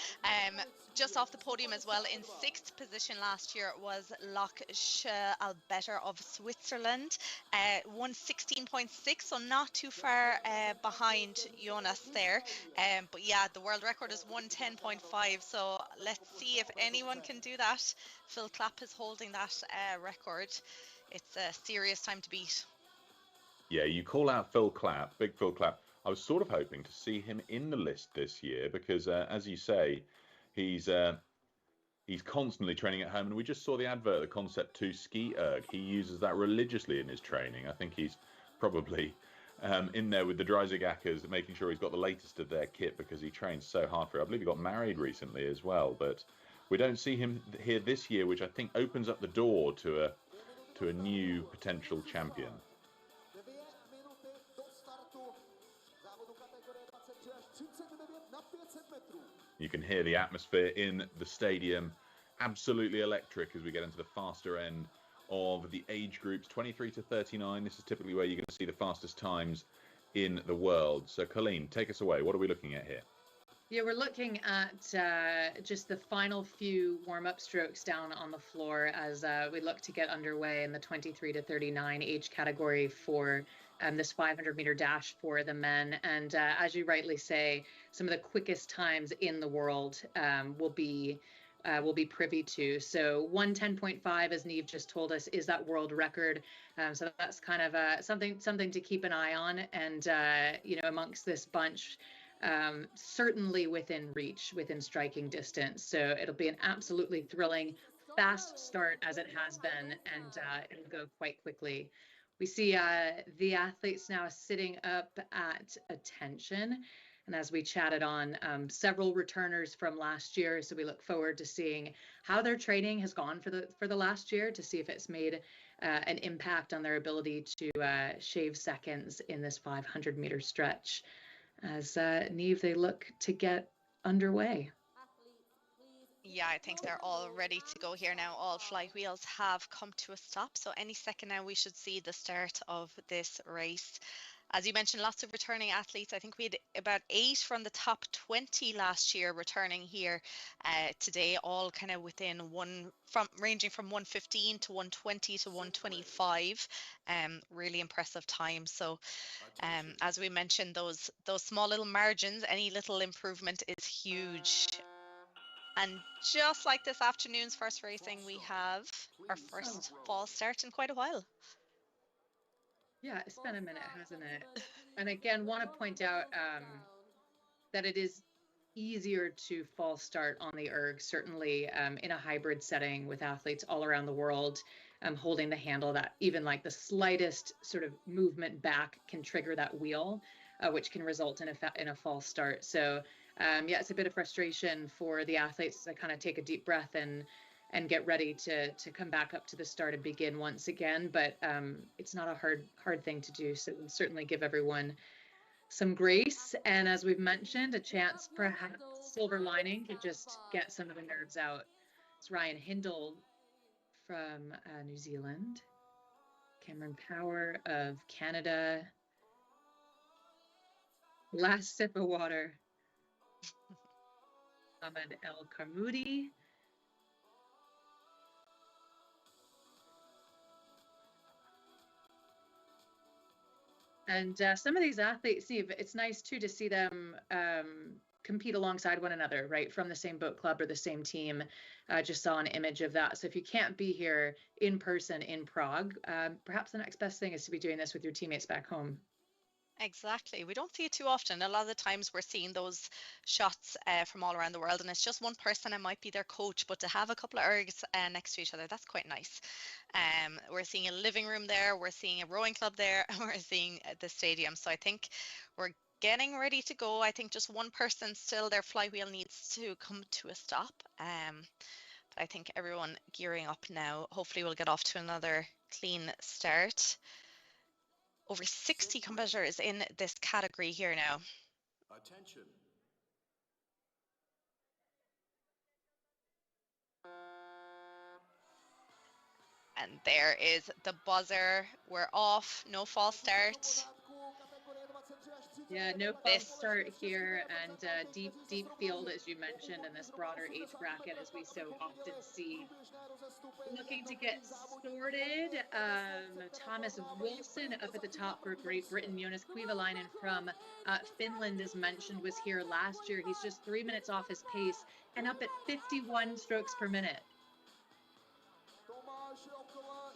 Just off the podium as well, in 6th position last year was Loksche Albetter of Switzerland, 116.6, so not too far behind Jonas there. But yeah, the world record is 110.5, so let's see if anyone can do that. Phil Clapp is holding that record. It's a serious time to beat.
Yeah, you call out Phil Clapp, big Phil Clapp. I was sort of hoping to see him in the list this year because, as you say, he's constantly training at home, and we just saw the advert, the Concept 2 ski erg. He uses that religiously in his training. I think he's probably in there with the Dreisigakers, making sure he's got the latest of their kit because he trains so hard for it. I believe he got married recently as well, but we don't see him here this year, which I think opens up the door to a new potential champion. You can hear the atmosphere in the stadium, absolutely electric as we get into the faster end of the age groups, 23 to 39. This is typically where you're going to see the fastest times in the world. So, Colleen, take us away. What are we looking at here?
Yeah, we're looking at just the final few warm-up strokes down on the floor as we look to get underway in the 23 to 39 age category for this 500-meter dash for the men. And as you rightly say, some of the quickest times in the world will be privy to. So 110.5, as Neve just told us, is that world record. So that's kind of something to keep an eye on. And you know, amongst this bunch, certainly within reach, within striking distance. So it'll be an absolutely thrilling, fast start as it has been, and it'll go quite quickly. We see the athletes now sitting up at attention. And as we chatted on, several returners from last year. So we look forward to seeing how their training has gone for the last year to see if it's made an impact on their ability to shave seconds in this 500-meter stretch. As Neve, they look to get underway.
Yeah, I think they're all ready to go here now. All flight wheels have come to a stop. So any second now we should see the start of this race. As you mentioned, lots of returning athletes. I think we had about 8 from the top 20 last year returning here today, all kind of within ranging from 115 to 120 to 125. Really impressive time. So as we mentioned, those small little margins, any little improvement is huge. And just like this afternoon's first racing, we have our first fall start in quite a while.
Yeah, it's been a minute, hasn't it? And again, want to point out that it is easier to fall start on the erg, certainly in a hybrid setting with athletes all around the world, holding the handle, that even like the slightest sort of movement back can trigger that wheel, which can result in a false start. So yeah, it's a bit of frustration for the athletes to kind of take a deep breath and get ready to come back up to the start and begin once again. But it's not a hard thing to do. So we'll certainly give everyone some grace. And as we've mentioned, a chance, perhaps silver lining, to just get some of the nerves out. It's Ryan Hindle from New Zealand, Cameron Power of Canada. Last sip of water. Ahmed El Karmoudi. And some of these athletes, Steve, it's nice too to see them compete alongside one another, right? From the same boat club or the same team. Just saw an image of that. So if you can't be here in person in Prague, perhaps the next best thing is to be doing this with your teammates back home.
Exactly. We don't see it too often. A lot of the times we're seeing those shots from all around the world, and it's just one person, it might be their coach, but to have a couple of ergs next to each other, that's quite nice. We're seeing a living room there, we're seeing a rowing club there, and we're seeing the stadium. So I think we're getting ready to go. I think just one person still, their flywheel needs to come to a stop. But I think everyone gearing up now. Hopefully we'll get off to another clean start. Over 60 competitors in this category here now.
Attention.
And there is the buzzer. We're off. No false start.
Yeah, no false start here, and deep field, as you mentioned, in this broader age bracket, as we so often see. Looking to get sorted. Thomas Wilson up at the top for Great Britain. Jonas Kuivalainen from Finland, as mentioned, was here last year. He's just 3 minutes off his pace and up at 51 strokes per minute.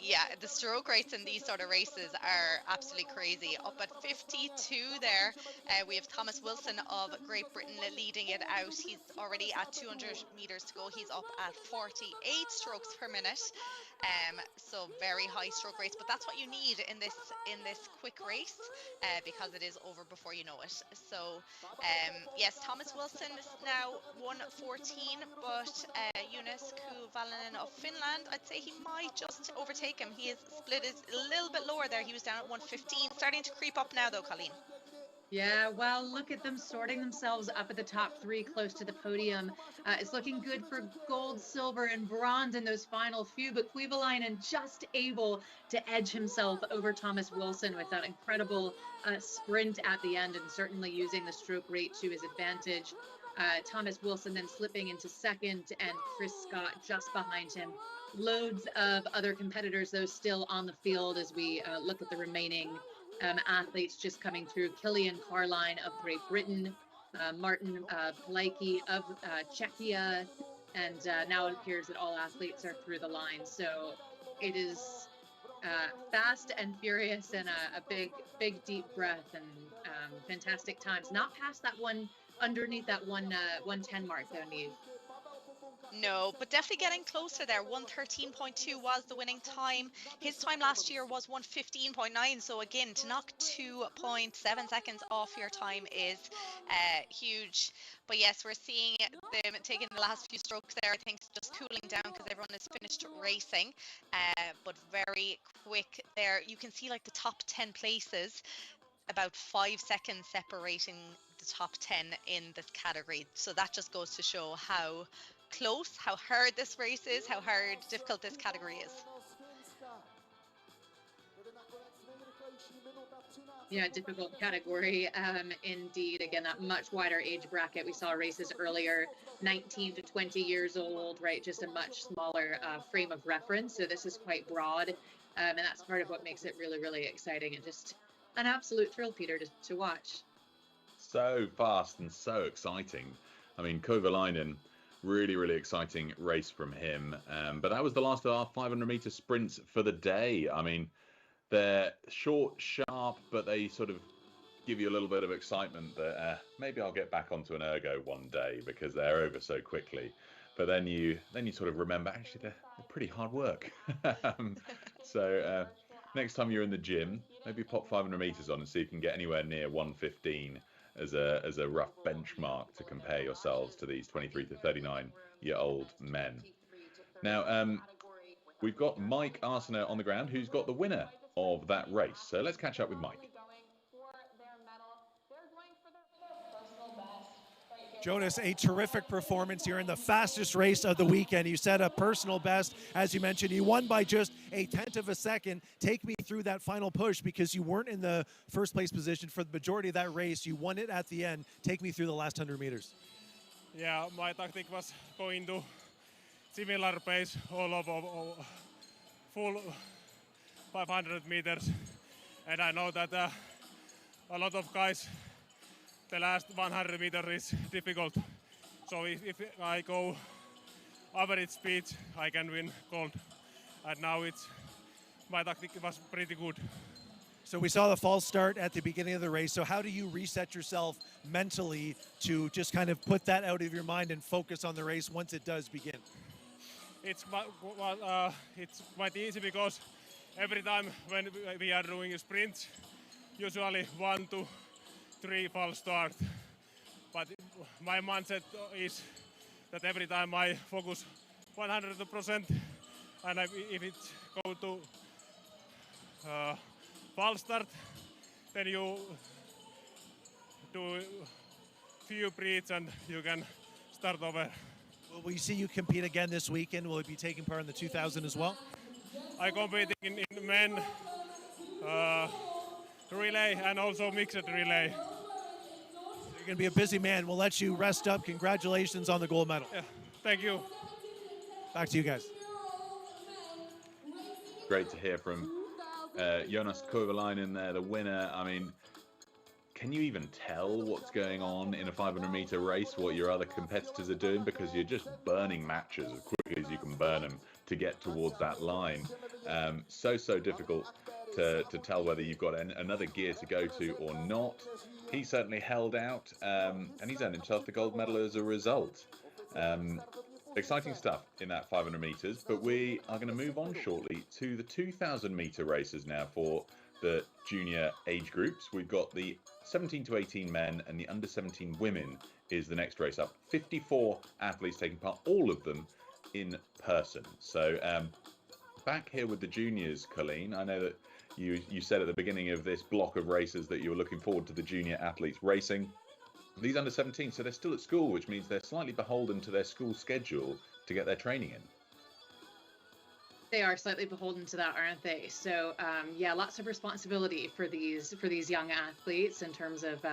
Yeah, the stroke rates in these sort of races are absolutely crazy. Up at 52 there. We have Thomas Wilson of Great Britain leading it out. He's already at 200 meters to go. He's up at 48 strokes per minute. So very high stroke rates, but that's what you need in this quick race because it is over before you know it. So yes, Thomas Wilson is now 114, but Jonas Kuivalainen of Finland, I'd say he might just overtake him. He is split is a little bit lower there. He was down at 115, starting to creep up now though, Colleen.
Yeah, well, look at them sorting themselves up at the top three close to the podium. It's looking good for gold, silver, and bronze in those final few, but Kuivalainen just able to edge himself over Thomas Wilson with that incredible sprint at the end, and certainly using the stroke rate to his advantage. Thomas Wilson then slipping into second, and Chris Scott just behind him. Loads of other competitors, though, still on the field as we look at the remaining athletes just coming through. Killian Carline of Great Britain, Martin Palajki of Czechia, and now it appears that all athletes are through the line. So it is fast and furious, and a big deep breath, and fantastic times. Not past that one, underneath that 110 mark though, Neve.
No, but definitely getting closer there. 113.2 was the winning time. His time last year was 115.9. So again, to knock 2.7 seconds off your time is huge. But yes, we're seeing them taking the last few strokes there. I think just cooling down because everyone has finished racing. But very quick there. You can see like the top 10 places, about 5 seconds separating the top 10 in this category. So that just goes to show how close, how hard this race is, how difficult this category is.
Yeah, difficult category. Indeed, again, that much wider age bracket. We saw races earlier, 19 to 20 years old, right? Just a much smaller frame of reference. So this is quite broad. And that's part of what makes it really, really exciting and just an absolute thrill, Peter, to watch.
So fast and so exciting. I mean, Kovalainen, really, really exciting race from him. But that was the last of our 500-meter sprints for the day. I mean, they're short, sharp, but they sort of give you a little bit of excitement that maybe I'll get back onto an ergo one day because they're over so quickly. But then you sort of remember actually they're pretty hard work. So next time you're in the gym, maybe pop 500 meters on and see if you can get anywhere near 1:15 as a rough benchmark to compare yourselves to these 23 to 39-year-old men. Now, we've got Mike Arsenault on the ground, who's got the winner of that race. So let's catch up with Mike.
Jonas, a terrific performance here in the fastest race of the weekend. You set a personal best, as you mentioned. You won by just a tenth of a second. Take me through that final push because you weren't in the first place position for the majority of that race. You won it at the end. Take me through the last 100 meters.
Yeah, my tactic was going to similar pace all of full 500 meters. And I know that a lot of guys, the last 100 meters is difficult. So if I go average speed, I can win gold. And now my tactic was pretty good.
So we saw the false start at the beginning of the race. So how do you reset yourself mentally to just kind of put that out of your mind and focus on the race once it does begin?
It's quite easy because every time when we are doing a sprint, usually 1 to 3 false start. But my mindset is that every time I focus 100%, and if it go to false start, then you do few breaths and you can start over.
Will we see you compete again this weekend? Will you be taking part in the 2000 as well?
I compete in men relay and also mixed relay.
You're going to be a busy man. We'll let you rest up. Congratulations on the gold medal.
Yeah, thank you.
Back to you guys.
Great to hear from Jonas Kovalainen there, the winner. I mean, can you even tell what's going on in a 500-meter race, what your other competitors are doing? Because you're just burning matches as quickly as you can burn them to get towards that line. So difficult to tell whether you've got another gear to go to or not. He certainly held out, and he's earned himself the gold medal as a result. Exciting stuff in that 500 meters, but we are going to move on shortly to the 2,000 meter races now for the junior age groups. We've got the 17 to 18 men and the under 17 women is the next race up. 54 athletes taking part, all of them in person. So back here with the juniors, Colleen, I know that you said at the beginning of this block of races that you were looking forward to the junior athletes racing. These under 17, so they're still at school, which means they're slightly beholden to their school schedule to get their training in.
They are slightly beholden to that, aren't they? So yeah, lots of responsibility for these young athletes in terms of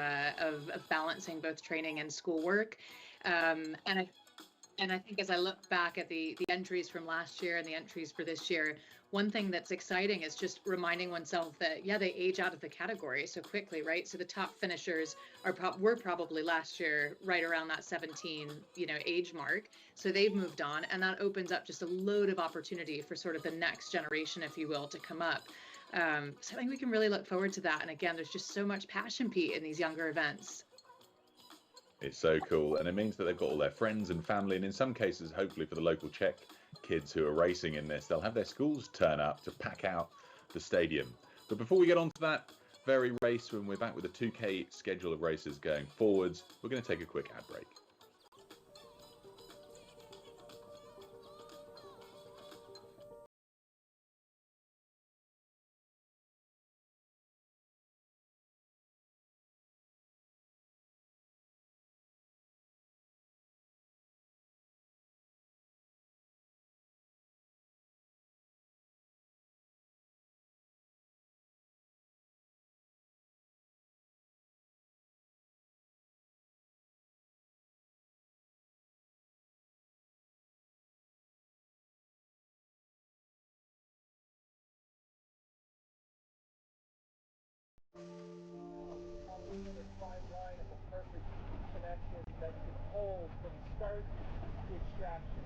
balancing both training and schoolwork. And I think as I look back at the entries from last year and the entries for this year, one thing that's exciting is just reminding oneself that, yeah, they age out of the category so quickly, right? So the top finishers were probably last year right around that 17, age mark. So they've moved on, and that opens up just a load of opportunity for sort of the next generation, if you will, to come up. So I think we can really look forward to that. And again, there's just so much passion, Pete, in these younger events.
It's so cool, and it means that they've got all their friends and family, and in some cases, hopefully for the local Czech kids who are racing in this, they'll have their schools turn up to pack out the stadium. But before we get on to that very race, when we're back with a 2K schedule of races going forwards, we're going to take a quick ad break.
Being in the fine line of the perfect connection that you can hold from start to extraction.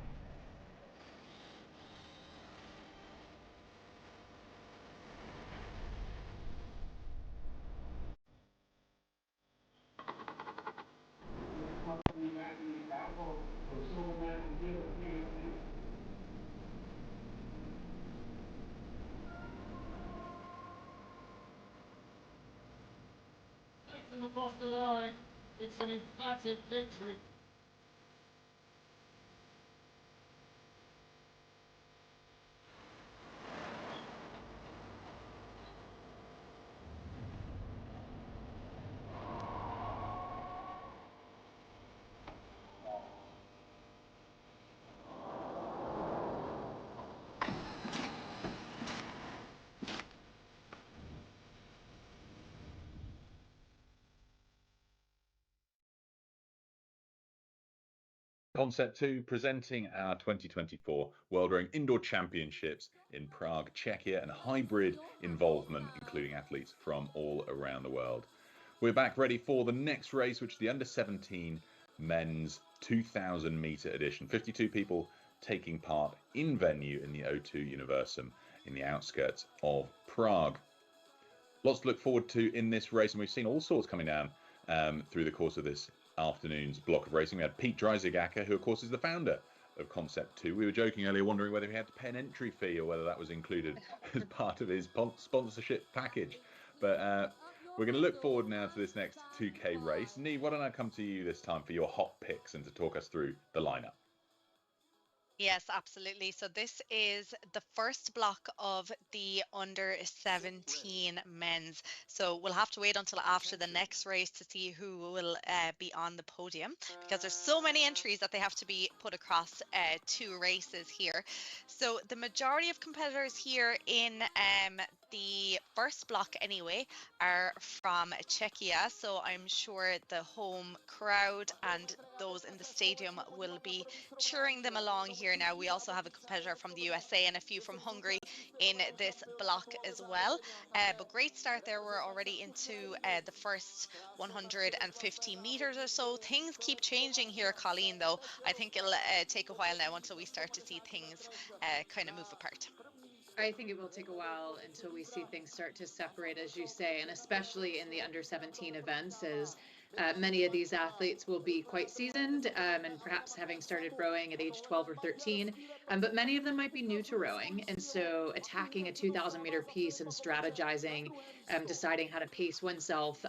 Across the line, it's an emphatic victory.
Concept 2 presenting our 2024 World Rowing Indoor Championships in Prague, Czechia, and hybrid involvement, including athletes from all around the world. We're back ready for the next race, which is the under 17 men's 2,000 meter edition. 52 people taking part in venue in the O2 Universum in the outskirts of Prague. Lots to look forward to in this race, and we've seen all sorts coming down through the course of this afternoon's block of racing. We had Pete Dreisig-Acker, who of course is the founder of Concept 2. We were joking earlier, wondering whether he had to pay an entry fee or whether that was included as part of his sponsorship package. But we're going to look forward now to this next 2K race. Neve, why don't I come to you this time for your hot picks and to talk us through the lineup?
Yes, absolutely. So this is the first block of the under 17 men's. So we'll have to wait until after the next race to see who will be on the podium, because there's so many entries that they have to be put across two races here. So the majority of competitors here in the first block anyway are from Czechia. So I'm sure the home crowd and those in the stadium will be cheering them along here. Now we also have a competitor from the USA and a few from Hungary in this block as well. But great start there. We're already into the first 150 meters or so. Things keep changing here, Colleen, though. I think it'll take a while now until we start to see things kind of move apart.
I think it will take a while until we see things start to separate, as you say, and especially in the under 17 events, as many of these athletes will be quite seasoned and perhaps having started rowing at age 12 or 13, but many of them might be new to rowing. And so attacking a 2,000 meter piece and strategizing, deciding how to pace oneself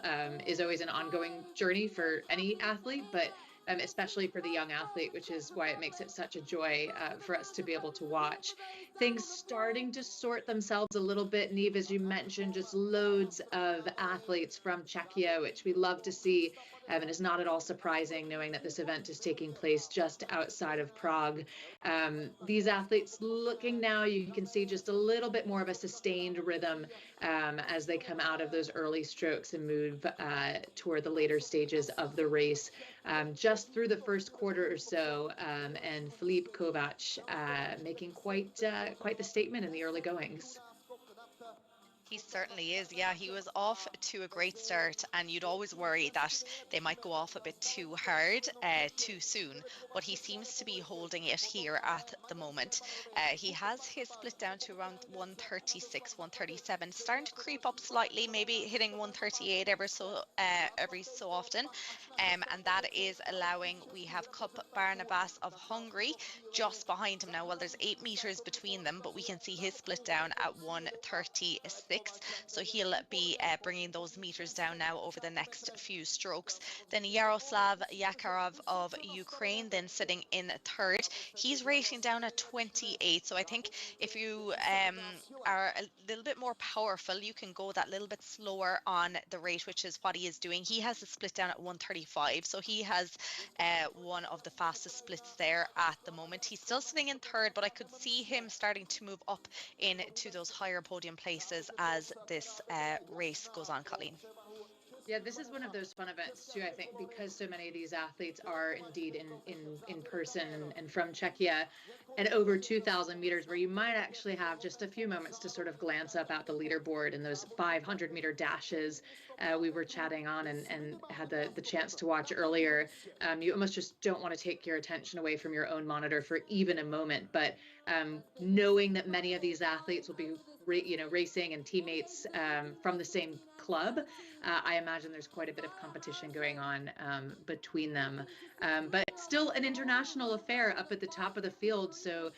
is always an ongoing journey for any athlete, but especially for the young athlete, which is why it makes it such a joy for us to be able to watch. Things starting to sort themselves a little bit. Neve, as you mentioned, just loads of athletes from Czechia, which we love to see, and is not at all surprising knowing that this event is taking place just outside of Prague. These athletes looking now, you can see just a little bit more of a sustained rhythm as they come out of those early strokes and move toward the later stages of the race. Just through the first quarter or so, and Filip Kovac making quite the statement in the early goings.
He certainly is. Yeah, he was off to a great start, and you'd always worry that they might go off a bit too hard too soon, but he seems to be holding it here at the moment. He has his split down to around 136, 137, starting to creep up slightly, maybe hitting 138 every so often. And that is allowing, we have Cup Barnabas of Hungary just behind him now. Well, there's 8 meters between them, but we can see his split down at 136. So he'll be bringing those meters down now over the next few strokes. Then Yaroslav Yakarov of Ukraine, then sitting in third. He's rating down at 28. So I think if you are a little bit more powerful, you can go that little bit slower on the rate, which is what he is doing. He has a split down at 135. So he has one of the fastest splits there at the moment. He's still sitting in third, but I could see him starting to move up into those higher podium places as this race goes on, Colleen.
Yeah, this is one of those fun events too, I think, because so many of these athletes are indeed in person and from Czechia, at over 2,000 meters, where you might actually have just a few moments to sort of glance up at the leaderboard and those 500-meter dashes we were chatting on and had the chance to watch earlier. You almost just don't want to take your attention away from your own monitor for even a moment. But knowing that many of these athletes will be racing and teammates from the same club, I imagine there's quite a bit of competition going on between them. But still an international affair up at the top of the field. So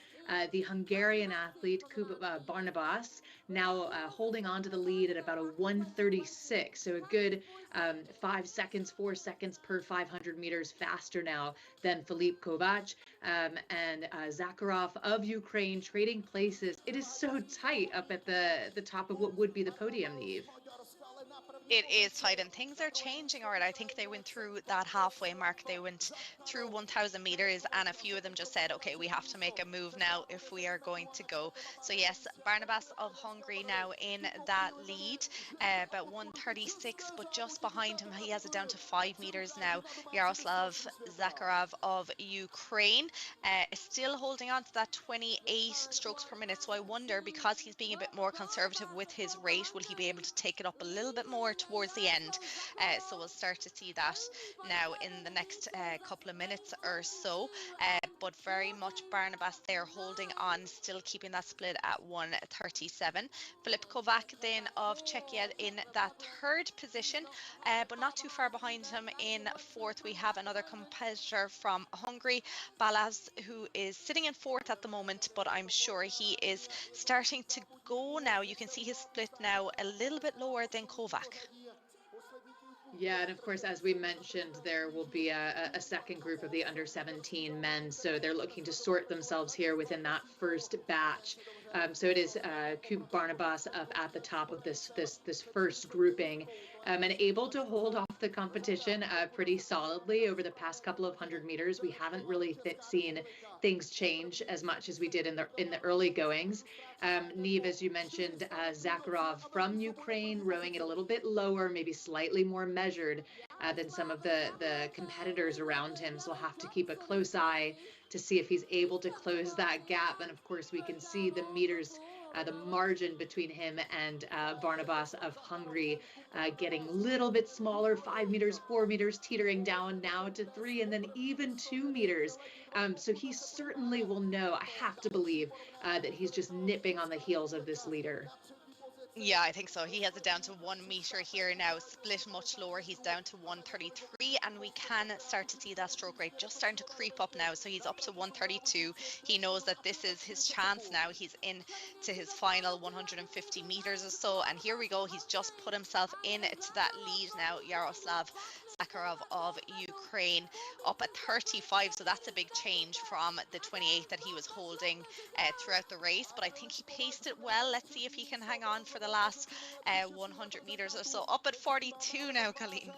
the Hungarian athlete Kuba Barnabas now holding on to the lead at about a 1:36. So a good 5 seconds, 4 seconds per 500 meters faster now than Filip Kovac and Zakharov of Ukraine trading places. It is so tight up at the top of what would be the podium, Neve.
It is tight and things are changing. All right, I think they went through that halfway mark. They went through 1,000 meters and a few of them just said, okay, we have to make a move now if we are going to go. So yes, Barnabas of Hungary now in that lead, about 1:36, but just behind him, he has it down to 5 meters now. Yaroslav Zakharov of Ukraine is still holding on to that 28 strokes per minute. So I wonder, because he's being a bit more conservative with his rate, will he be able to take it up a little bit more towards the end? So we'll start to see that now in the next couple of minutes or so. But very much Barnabas there holding on, still keeping that split at 1:37. Filip Kovac then of Czechia in that third position, but not too far behind him in fourth. We have another competitor from Hungary, Balazs, who is sitting in fourth at the moment, but I'm sure he is starting to go now. You can see his split now a little bit lower than Kovac.
Yeah, and of course, as we mentioned, there will be a second group of the under 17 men. So they're looking to sort themselves here within that first batch. So it is Kuba Barnabas up at the top of this first grouping, and able to hold off the competition pretty solidly over the past couple of 100 meters. We haven't really seen things change as much as we did in the early goings. Neve, as you mentioned, Zakharov from Ukraine rowing it a little bit lower, maybe slightly more measured than some of the competitors around him. So we'll have to keep a close eye to see if he's able to close that gap. And of course, we can see the meters, the margin between him and Barnabas of Hungary getting a little bit smaller, 5 meters, 4 meters, teetering down now to 3, and then even 2 meters. So he certainly will know, I have to believe, that he's just nipping on the heels of this leader.
Yeah, I think so. He has it down to 1 meter here now, split much lower. He's down to 1:33, and we can start to see that stroke rate just starting to creep up now. So he's up to 1:32. He knows that this is his chance now. He's in to his final 150 meters or so, and here we go. He's just put himself in to that lead now. Yaroslav Zakharov of Ukraine up at 35, so that's a big change from the 28 that he was holding throughout the race. But I think he paced it well. Let's see if he can hang on for the last 100 meters or so. Up at 42 now, Colleen.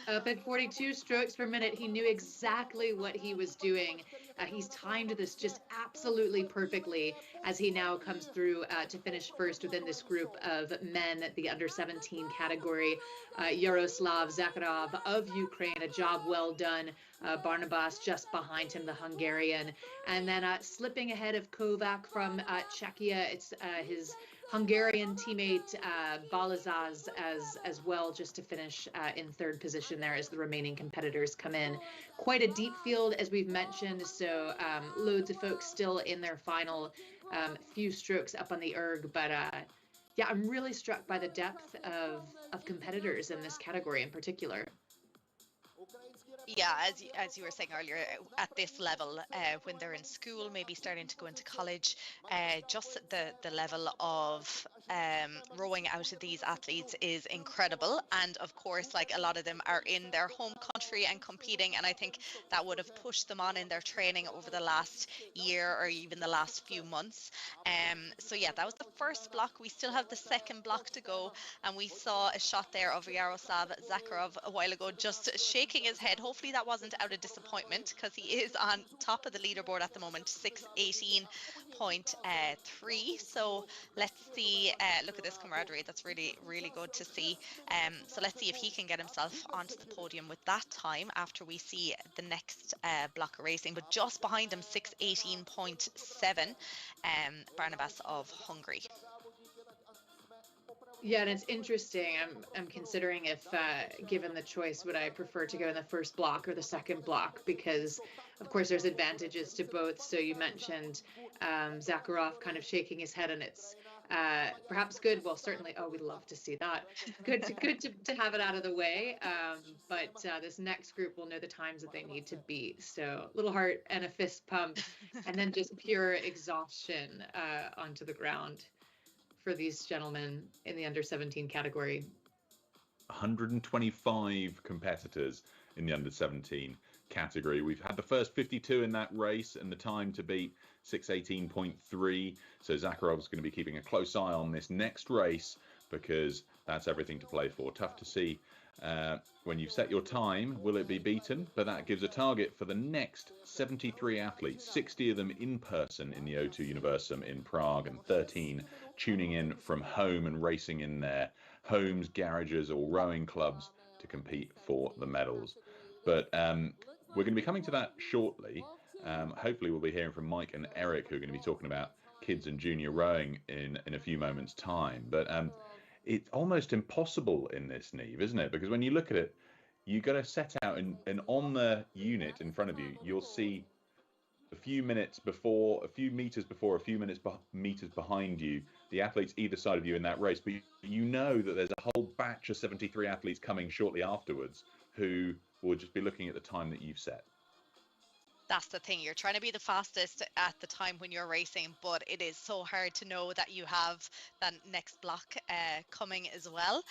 Up at 42 strokes per minute. He knew exactly what he was doing. He's timed this just absolutely perfectly as he now comes through to finish first within this group of men, the under 17 category. Yaroslav Zakharov of Ukraine, a job well done. Barnabas just behind him, the Hungarian. And then slipping ahead of Kovac from Czechia, it's his Hungarian teammate Balazs as well, just to finish in third position there as the remaining competitors come in. Quite a deep field, as we've mentioned, so loads of folks still in their final few strokes up on the erg, but yeah, I'm really struck by the depth of competitors in this category in particular.
Yeah, as you were saying earlier, at this level, when they're in school, maybe starting to go into college, just the level of rowing out of these athletes is incredible. And of course, like, a lot of them are in their home country and competing, and I think that would have pushed them on in their training over the last year or even the last few months. So yeah, that was the first block. We still have the second block to go, and we saw a shot there of Yaroslav Zakharov a while ago, just shaking his head. Hopefully that wasn't out of disappointment, because he is on top of the leaderboard at the moment, 6:18.3. So let's see look at this camaraderie. That's really, really good to see. So let's see if he can get himself onto the podium with that time after we see the next block of racing. But just behind him, 6:18.7, Barnabas of Hungary.
Yeah, and it's interesting. I'm considering if, given the choice, would I prefer to go in the first block or the second block? Because, of course, there's advantages to both. So you mentioned Zakharov kind of shaking his head, and it's perhaps good. Well, certainly. Oh, we'd love to see that. Good to have it out of the way. But this next group will know the times that they need to beat. So little heart and a fist pump, and then just pure exhaustion onto the ground for these gentlemen in the under 17 category.
125 competitors in the under 17 category. We've had the first 52 in that race, and the time to beat 6:18.3. So Zakharov's going to be keeping a close eye on this next race, because that's everything to play for. Tough to see when you've set your time, will it be beaten? But that gives a target for the next 73 athletes, 60 of them in person in the O2 Universum in Prague, and 13 tuning in from home and racing in their homes, garages, or rowing clubs to compete for the medals. But we're going to be coming to that shortly. Hopefully we'll be hearing from Mike and Eric, who are going to be talking about kids and junior rowing in a few moments' time. But it's almost impossible in this, Neve, isn't it? Because when you look at it, you got to set out, and on the unit in front of you, you'll see a few minutes before, a few meters before, a few meters behind you, the athletes either side of you in that race. But you know that there's a whole batch of 73 athletes coming shortly afterwards who will just be looking at the time that you've set.
That's the thing. You're trying to be the fastest at the time when you're racing, but it is so hard to know that you have that next block coming as well.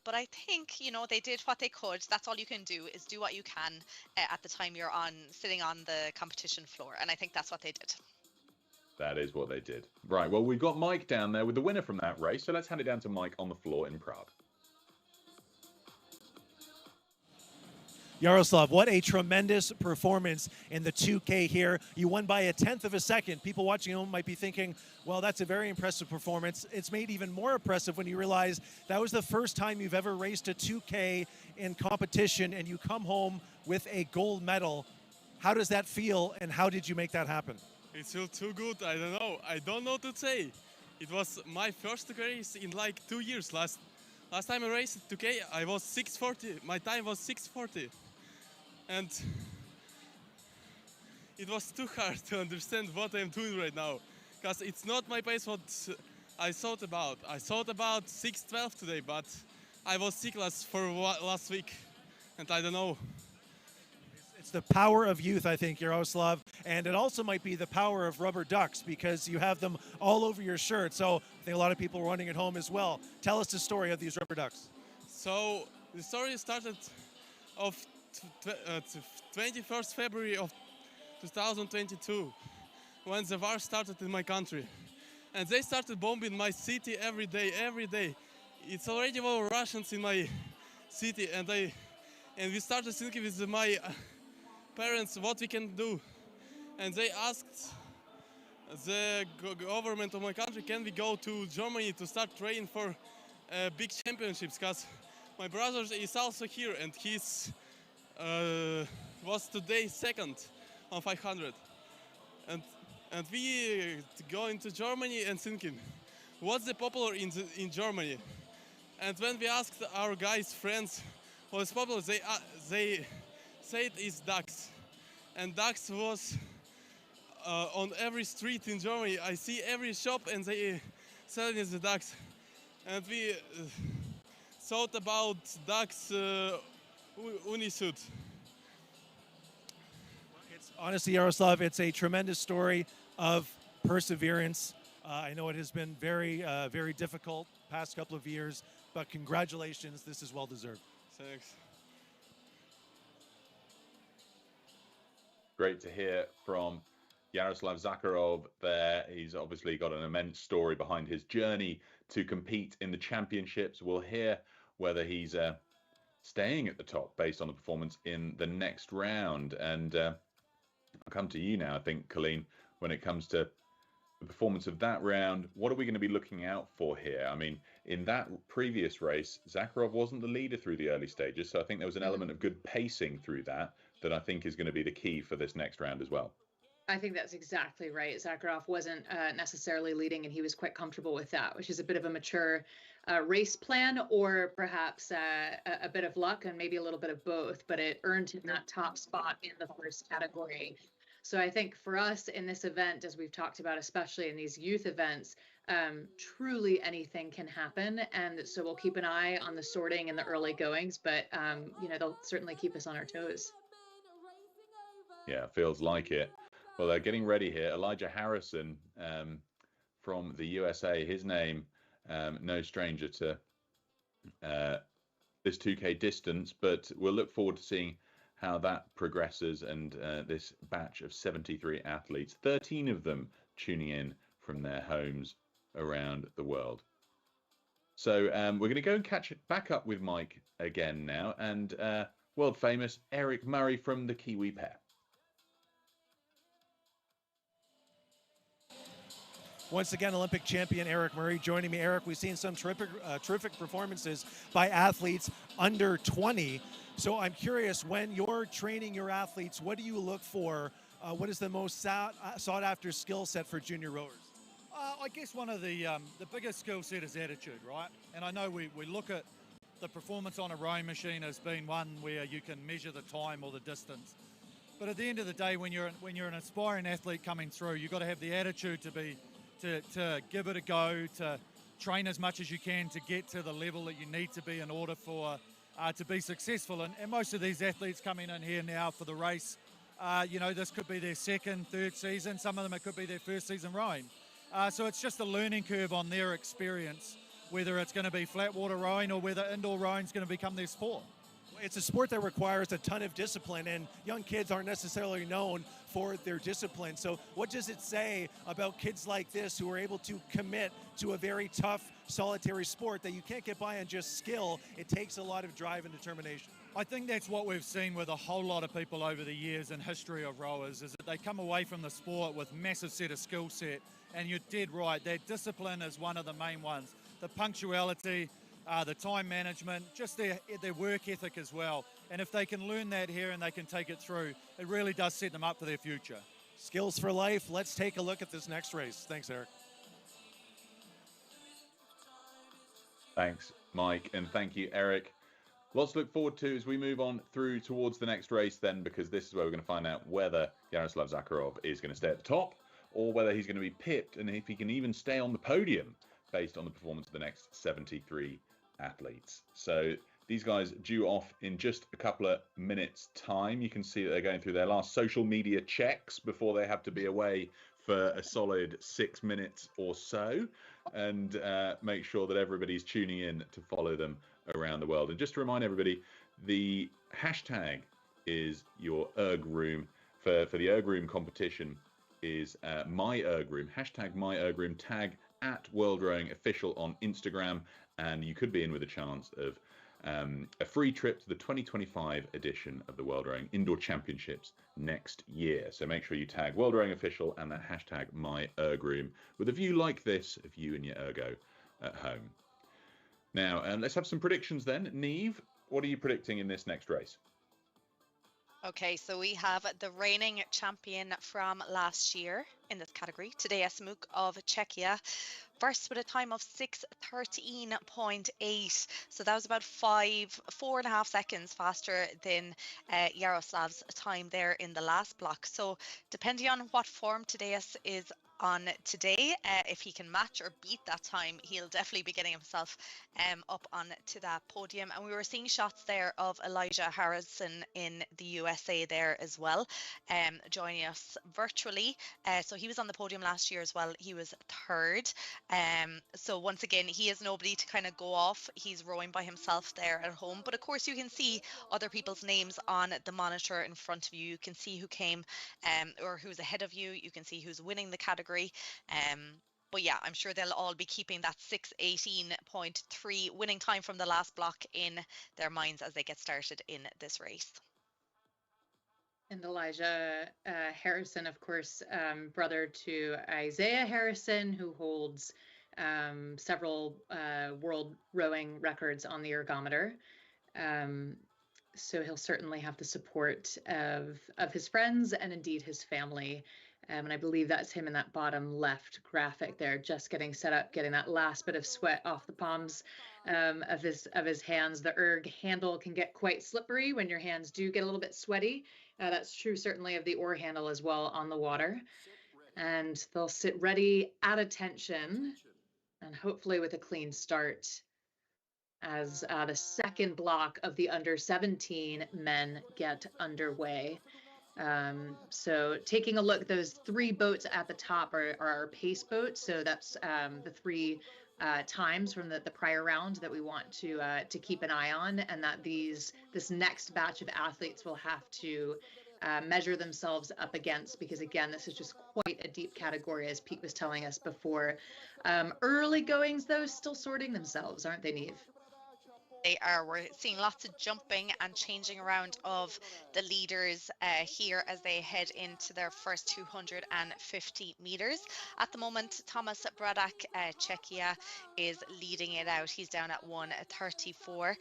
But I think, you know, they did what they could. That's all you can do, is do what you can at the time you're sitting on the competition floor. And I think that's what they did.
That is what they did. Right. Well, we've got Mike down there with the winner from that race. So let's hand it down to Mike on the floor in Prague.
Yaroslav, what a tremendous performance in the 2K here. You won by 1/10 of a second. People watching at home might be thinking, well, that's a very impressive performance. It's made even more impressive when you realize that was the first time you've ever raced a 2K in competition, and you come home with a gold medal. How does that feel, and how did you make that happen?
It feels too good. I don't know. I don't know what to say. It was my first race in like 2 years. Last time I raced 2K, I was 6:40. My time was 6:40. And it was too hard to understand what I'm doing right now, because it's not my pace what I thought about. I thought about 6:12 today, but I was sick last week, and I don't know.
It's the power of youth, I think, Yaroslav, and it also might be the power of rubber ducks, because you have them all over your shirt. So I think a lot of people are running at home as well. Tell us the story of these rubber ducks.
So the story started of 21st February of 2022, when the war started in my country, and they started bombing my city every day. It's already were Russians in my city, and we started thinking with my parents what we can do, and they asked the government of my country, can we go to Germany to start training for big championships, because my brother is also here, and he's was today second on 500, and we go into Germany and thinking what's the popular in Germany, and when we asked our guys friends what's popular, they said it's ducks, and ducks was on every street in Germany. I see every shop and they selling the ducks, and we thought about ducks unisuit.
Honestly, Yaroslav, it's a tremendous story of perseverance. I know it has been very, very difficult past couple of years, but congratulations. This is well deserved.
Thanks.
Great to hear from Yaroslav Zakharov there. He's obviously got an immense story behind his journey to compete in the championships. We'll hear whether he's staying at the top based on the performance in the next round. And I'll come to you now, I think, Colleen, when it comes to the performance of that round. What are we going to be looking out for here? I mean, in that previous race, Zakharov wasn't the leader through the early stages, so I think there was an element of good pacing through that I think is going to be the key for this next round as well.
I think that's exactly right. Zakharov wasn't necessarily leading, and he was quite comfortable with that, which is a bit of a mature race plan, or perhaps a bit of luck and maybe a little bit of both, but it earned him that top spot in the first category. So I think for us in this event, as we've talked about, especially in these youth events, truly anything can happen. And so we'll keep an eye on the sorting and the early goings, but they'll certainly keep us on our toes.
Yeah, feels like it. Well, they're getting ready here. Elijah Harrison from the USA, his name, no stranger to this 2K distance, but we'll look forward to seeing how that progresses, and this batch of 73 athletes, 13 of them tuning in from their homes around the world. So we're going to go and catch back up with Mike again now, and world famous Eric Murray from the Kiwi pair.
Once again, Olympic champion Eric Murray joining me. Eric, we've seen some terrific performances by athletes under 20. So I'm curious, when you're training your athletes, what do you look for? What is the most sought after skill set for junior rowers?
I guess one of the biggest skill set is attitude, right? And I know we look at the performance on a rowing machine as being one where you can measure the time or the distance. But at the end of the day, when you're an aspiring athlete coming through, you've got to have the attitude to give it a go, to train as much as you can to get to the level that you need to be in order for to be successful. And most of these athletes coming in here now for the race, this could be their second, third season. Some of them, it could be their first season rowing. So it's just a learning curve on their experience, whether it's going to be flat water rowing or whether indoor rowing is going to become their sport.
It's a sport that requires a ton of discipline, and young kids aren't necessarily known for their discipline. So what does it say about kids like this who are able to commit to a very tough, solitary sport that you can't get by on just skill? It takes a lot of drive and determination.
I think that's what we've seen with a whole lot of people over the years in history of rowers, is that they come away from the sport with massive set of skill set, and you're dead right, that discipline is one of the main ones. The punctuality, the time management, just their work ethic as well. And if they can learn that here and they can take it through, it really does set them up for their future.
Skills for life. Let's take a look at this next race. Thanks, Eric.
Thanks, Mike, and thank you, Eric. Lots to look forward to as we move on through towards the next race then, because this is where we're going to find out whether Yaroslav Zakharov is going to stay at the top or whether he's going to be pipped, and if he can even stay on the podium based on the performance of the next 73 athletes. So these guys due off in just a couple of minutes time. You can see that they're going through their last social media checks before they have to be away for a solid 6 minutes or so, and make sure that everybody's tuning in to follow them around the world. And just to remind everybody, the hashtag is your erg room for the erg room competition is my erg room, hashtag my erg room, tag at World Rowing Official on Instagram, and you could be in with a chance of a free trip to the 2025 edition of the World Rowing Indoor Championships next year. So make sure you tag World Rowing Official and that hashtag my erg room with a view like this of you and your ergo at home. Now, let's have some predictions then. Niamh, what are you predicting in this next race?
Okay, so we have the reigning champion from last year in this category, Tadej Smuk of Czechia, first with a time of 6:13.8. So that was about 4.5 seconds faster than Yaroslav's time there in the last block. So depending on what form Tadej is on today, if he can match or beat that time, he'll definitely be getting himself up on to that podium. And we were seeing shots there of Elijah Harrison in the USA there as well, joining us virtually. So he was on the podium last year as well. He was third. So once again, he is nobody to kind of go off. He's rowing by himself there at home. But of course, you can see other people's names on the monitor in front of you. You can see who came or who's ahead of you. You can see who's winning the category. But yeah, I'm sure they'll all be keeping that 6:18.3 winning time from the last block in their minds as they get started in this race.
And Elijah Harrison, of course, brother to Isaiah Harrison, who holds several world rowing records on the ergometer. So he'll certainly have the support of his friends and indeed his family. And I believe that's him in that bottom left graphic there, just getting set up, getting that last bit of sweat off the palms of his hands. The erg handle can get quite slippery when your hands do get a little bit sweaty. That's true certainly of the oar handle as well on the water. And they'll sit ready at attention and hopefully with a clean start as the second block of the under 17 men get underway. So taking a look, those three boats at the top are our pace boats. So that's the three times from the prior round that we want to keep an eye on, and that this next batch of athletes will have to measure themselves up against, because again, this is just quite a deep category, as Pete was telling us before. Early goings, though, still sorting themselves, aren't they, Neve?
They are. We're seeing lots of jumping and changing around of the leaders here as they head into their first 250 meters. At the moment, Thomas Braddock, Czechia, is leading it out. He's down at 1:34,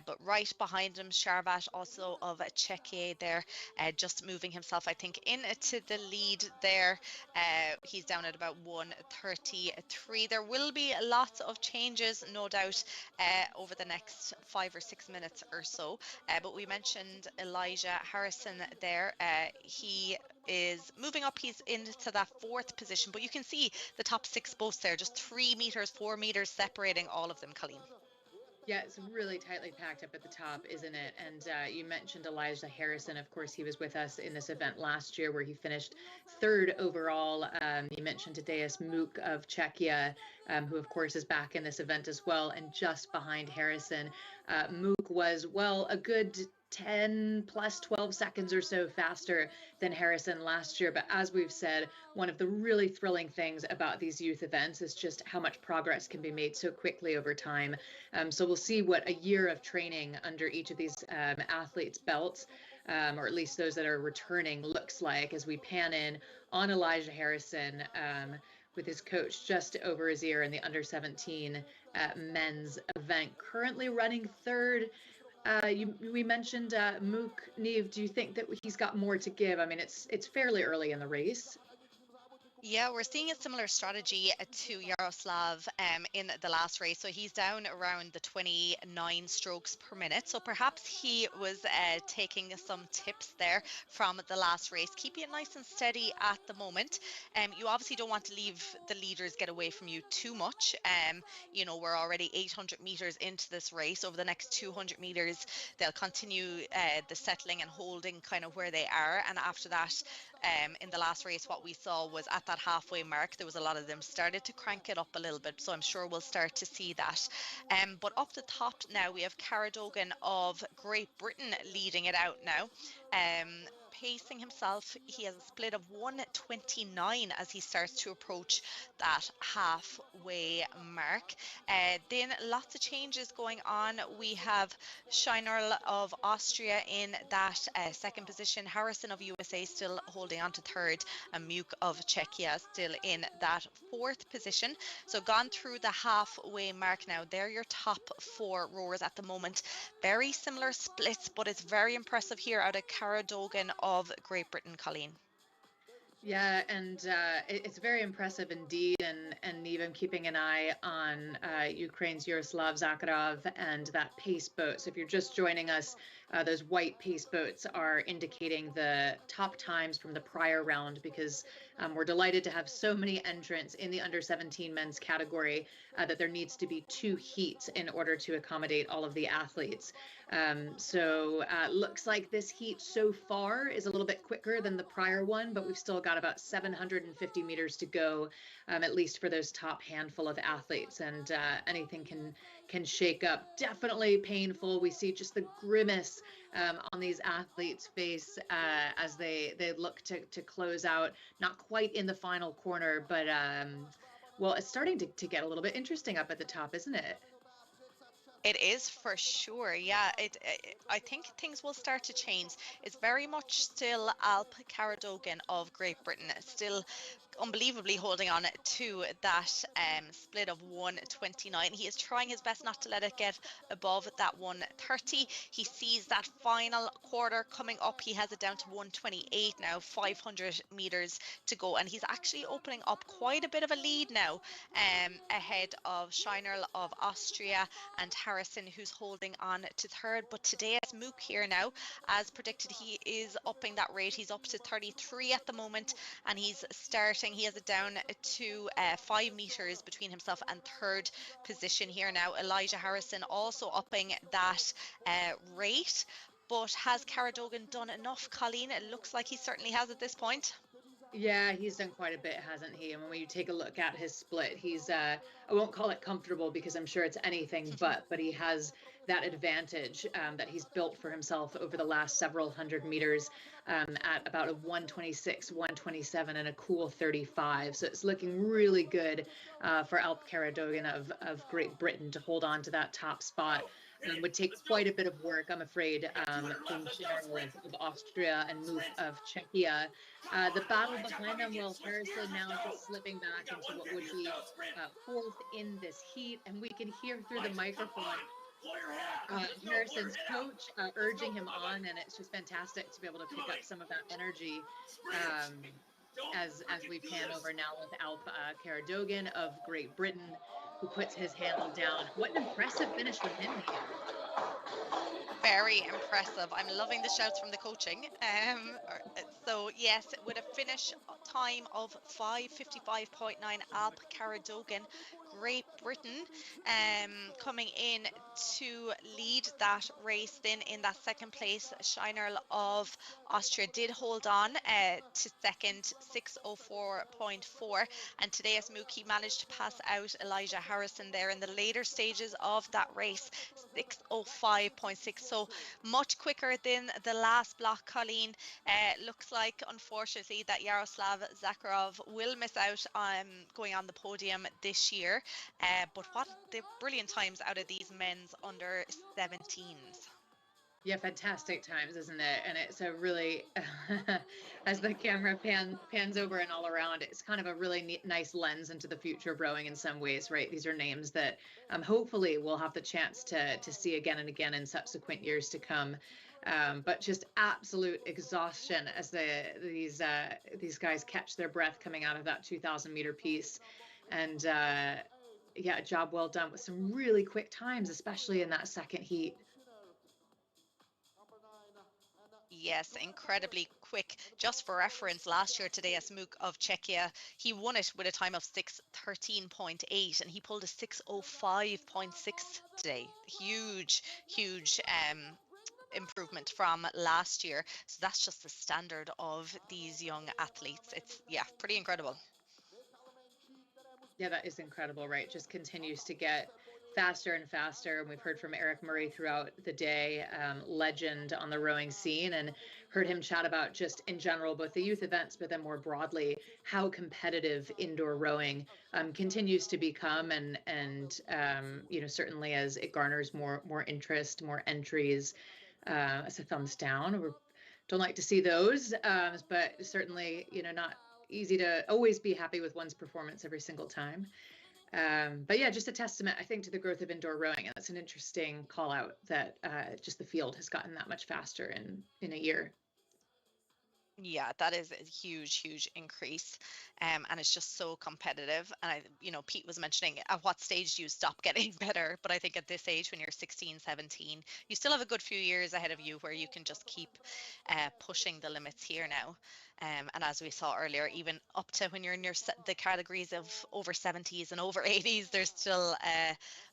but right behind him, Sharvat, also of Czechia, there, just moving himself, I think, into the lead there. He's down at about 1:33. There will be lots of changes, no doubt, over the next 5 or 6 minutes or so, but we mentioned Elijah Harrison there. He is moving up. He's into that fourth position, but you can see the top six boats there, just 3 meters, 4 meters separating all of them, Colleen.
Yeah, it's really tightly packed up at the top, isn't it? And you mentioned Elijah Harrison. Of course, he was with us in this event last year where he finished third overall. You mentioned Tadeusz Mook of Czechia, who, of course, is back in this event as well. And just behind Harrison, Mook was, well, a good 10 plus 12 seconds or so faster than Harrison last year. But as we've said, one of the really thrilling things about these youth events is just how much progress can be made so quickly over time. So we'll see what a year of training under each of these athletes' belts, or at least those that are returning, looks like as we pan in on Elijah Harrison with his coach just over his ear in the under 17 men's event, currently running third. We mentioned Mook. Neve, do you think that he's got more to give? I mean, it's fairly early in the race.
Yeah, we're seeing a similar strategy to Yaroslav in the last race. So he's down around the 29 strokes per minute. So perhaps he was taking some tips there from the last race, keeping it nice and steady at the moment. You obviously don't want to leave the leaders get away from you too much. You know, we're already 800 meters into this race. Over the next 200 meters, they'll continue the settling and holding kind of where they are. And after that, in the last race, what we saw was at that halfway mark, there was a lot of them started to crank it up a little bit. So I'm sure we'll start to see that. But up the top now, we have Cara Dogan of Great Britain leading it out now. Pacing himself, he has a split of 1:29 as he starts to approach that halfway mark. Then lots of changes going on. We have Scheinerl of Austria in that second position, Harrison of USA still holding on to third, and Mook of Czechia still in that fourth position. So gone through the halfway mark now. They're your top 4 rowers at the moment. Very similar splits, but it's very impressive here out of Cara Dogan of Great Britain, Colleen.
Yeah, and it's very impressive indeed. And even keeping an eye on Ukraine's Yaroslav Zakharov and that pace boat. So if you're just joining us, those white pace boats are indicating the top times from the prior round, because we're delighted to have so many entrants in the under 17 men's category that there needs to be 2 heats in order to accommodate all of the athletes. So looks like this heat so far is a little bit quicker than the prior one, but we've still got about 750 meters to go, at least for those top handful of athletes, and anything can shake up. Definitely painful. We see just the grimace on these athletes' face as they look to close out. Not quite in the final corner, but well, it's starting to get a little bit interesting up at the top, isn't it?
It is for sure. Yeah, I think things will start to change. It's very much still Alp Caradogan of Great Britain, still unbelievably holding on to that split of 129. He is trying his best not to let it get above that 130. He sees that final quarter coming up. He has it down to 128 now, 500 meters to go, and he's actually opening up quite a bit of a lead now, ahead of Scheinerl of Austria and Harrison, who's holding on to third. But today it's Mook here now. As predicted, he is upping that rate. He's up to 33 at the moment, and he's starting. He has it down to 5 meters between himself and third position here now. Elijah Harrison also upping that rate. But has Caradogan done enough, Colleen? It looks like he certainly has at this point.
Yeah, he's done quite a bit, hasn't he? And when you take a look at his split, he's I won't call it comfortable because I'm sure it's anything but he has that advantage that he's built for himself over the last several hundred meters, at about a 126, 127 and a cool 35. So it's looking really good for Alp Caradogan of Great Britain to hold on to that top spot. Would take quite a bit of work, I'm afraid, from Schindler of Austria and Mook of Czechia. The battle behind them, Will Harrison now just slipping back into what would be fourth in this heat. And we can hear through the microphone Harrison's coach urging him on, and it's just fantastic to be able to pick up some of that energy as we pan over now with Alp Caradogan of Great Britain, who puts his handle down. What an impressive finish from him here.
Very impressive. I'm loving the shouts from the coaching. So yes, with a finish time of 5:55.9, Alp Caradogan, Great Britain, coming in to lead that race. Then in that second place, Scheinerl of Austria did hold on to second, 6:04.4, and today as Mookie managed to pass out Elijah Harrison there in the later stages of that race, 6:05.6. So much quicker than the last block, Colleen. Looks like, unfortunately, that Yaroslav Zakharov will miss out on going on the podium this year. But what the brilliant times out of these men's under 17s.
Yeah, fantastic times, isn't it? And it's a really, as the camera pans over and all around, it's kind of a really nice lens into the future of rowing in some ways, right? These are names that hopefully we'll have the chance to see again and again in subsequent years to come. But just absolute exhaustion as these guys catch their breath coming out of that 2,000 meter piece. And yeah, a job well done with some really quick times, especially in that second heat.
Yes, incredibly quick. Just for reference, last year today, as Mook of Czechia, he won it with a time of 6:13.8, and he pulled a 6:05.6 today. Huge improvement from last year. So that's just the standard of these young athletes. It's, yeah, pretty incredible.
Yeah, that is incredible, right? Just continues to get faster and faster. And we've heard from Eric Murray throughout the day, legend on the rowing scene, and heard him chat about just in general, both the youth events, but then more broadly, how competitive indoor rowing continues to become. And you know, certainly as it garners more interest, more entries, as a thumbs down. We don't like to see those, but certainly, you know, not easy to always be happy with one's performance every single time. But yeah, just a testament, I think, to the growth of indoor rowing. And that's an interesting call out that just the field has gotten that much faster in a year.
Yeah, that is a huge increase, and it's just so competitive. And you know, Pete was mentioning at what stage do you stop getting better, but I think at this age, when you're 16, 17, you still have a good few years ahead of you where you can just keep pushing the limits here now. And as we saw earlier, even up to when you're in the categories of over 70s and over 80s, there's still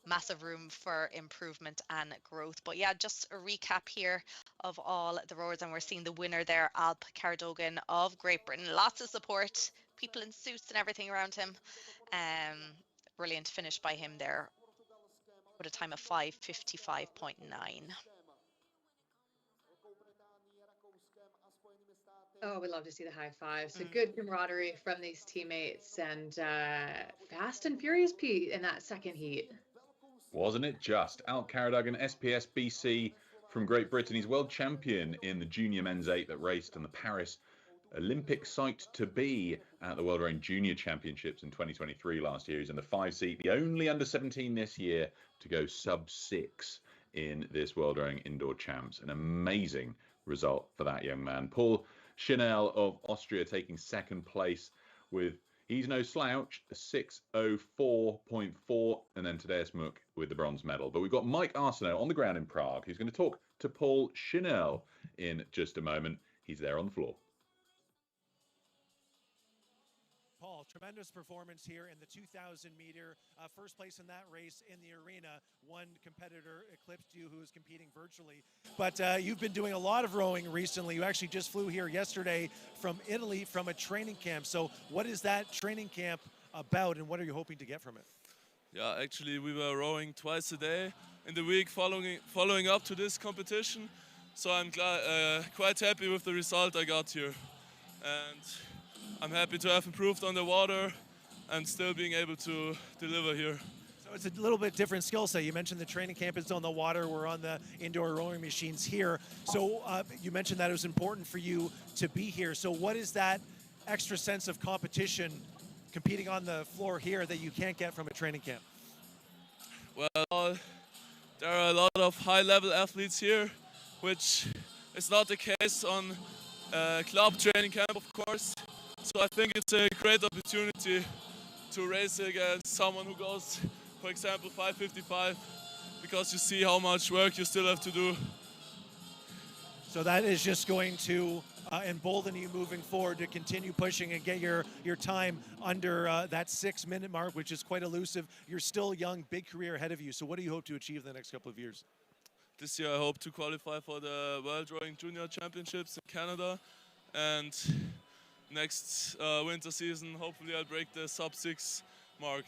massive room for improvement and growth. But yeah, just a recap here of all the rowers, and we're seeing the winner there, Alp Caradogan of Great Britain. Lots of support, people in suits and everything around him. Brilliant finish by him there with a time of 5:55.9.
Oh, we love to see the high five. So good camaraderie from these teammates, and fast and furious Pete in that second heat.
Wasn't it just? Alp Caradagan, SPS BC from Great Britain. He's world champion in the junior men's 8 that raced in the Paris Olympic site to be at the World Rowing Junior Championships in 2023 last year. He's in the 5 seat, the only under 17 this year to go sub 6 in this World Rowing Indoor Champs. An amazing result for that young man. Paul Schinell of Austria taking second place with, he's no slouch, a 6:04.4, and then Tadeusz Muk with the bronze medal. But we've got Mike Arsenault on the ground in Prague, who's going to talk to Paul Schinell in just a moment. He's there on the floor.
Paul, tremendous performance here in the 2,000 meter. First place in that race in the arena. One competitor eclipsed you who was competing virtually. But you've been doing a lot of rowing recently. You actually just flew here yesterday from Italy from a training camp. So what is that training camp about and what are you hoping to get from it?
Yeah, actually we were rowing twice a day in the week following up to this competition. So I'm quite happy with the result I got here. And I'm happy to have improved on the water and still being able to deliver here.
So it's a little bit different skill set. You mentioned the training camp is on the water. We're on the indoor rowing machines here. So you mentioned that it was important for you to be here. So what is that extra sense of competition competing on the floor here that you can't get from a training camp?
Well, there are a lot of high-level athletes here, which is not the case on club training camp, of course. So I think it's a great opportunity to race against someone who goes, for example, 5:55, because you see how much work you still have to do.
So that is just going to embolden you moving forward to continue pushing and get your time under that 6-minute mark, which is quite elusive. You're still young, big career ahead of you. So what do you hope to achieve in the next couple of years?
This year I hope to qualify for the World Rowing Junior Championships in Canada, and next winter season, hopefully I'll break the sub-6 mark.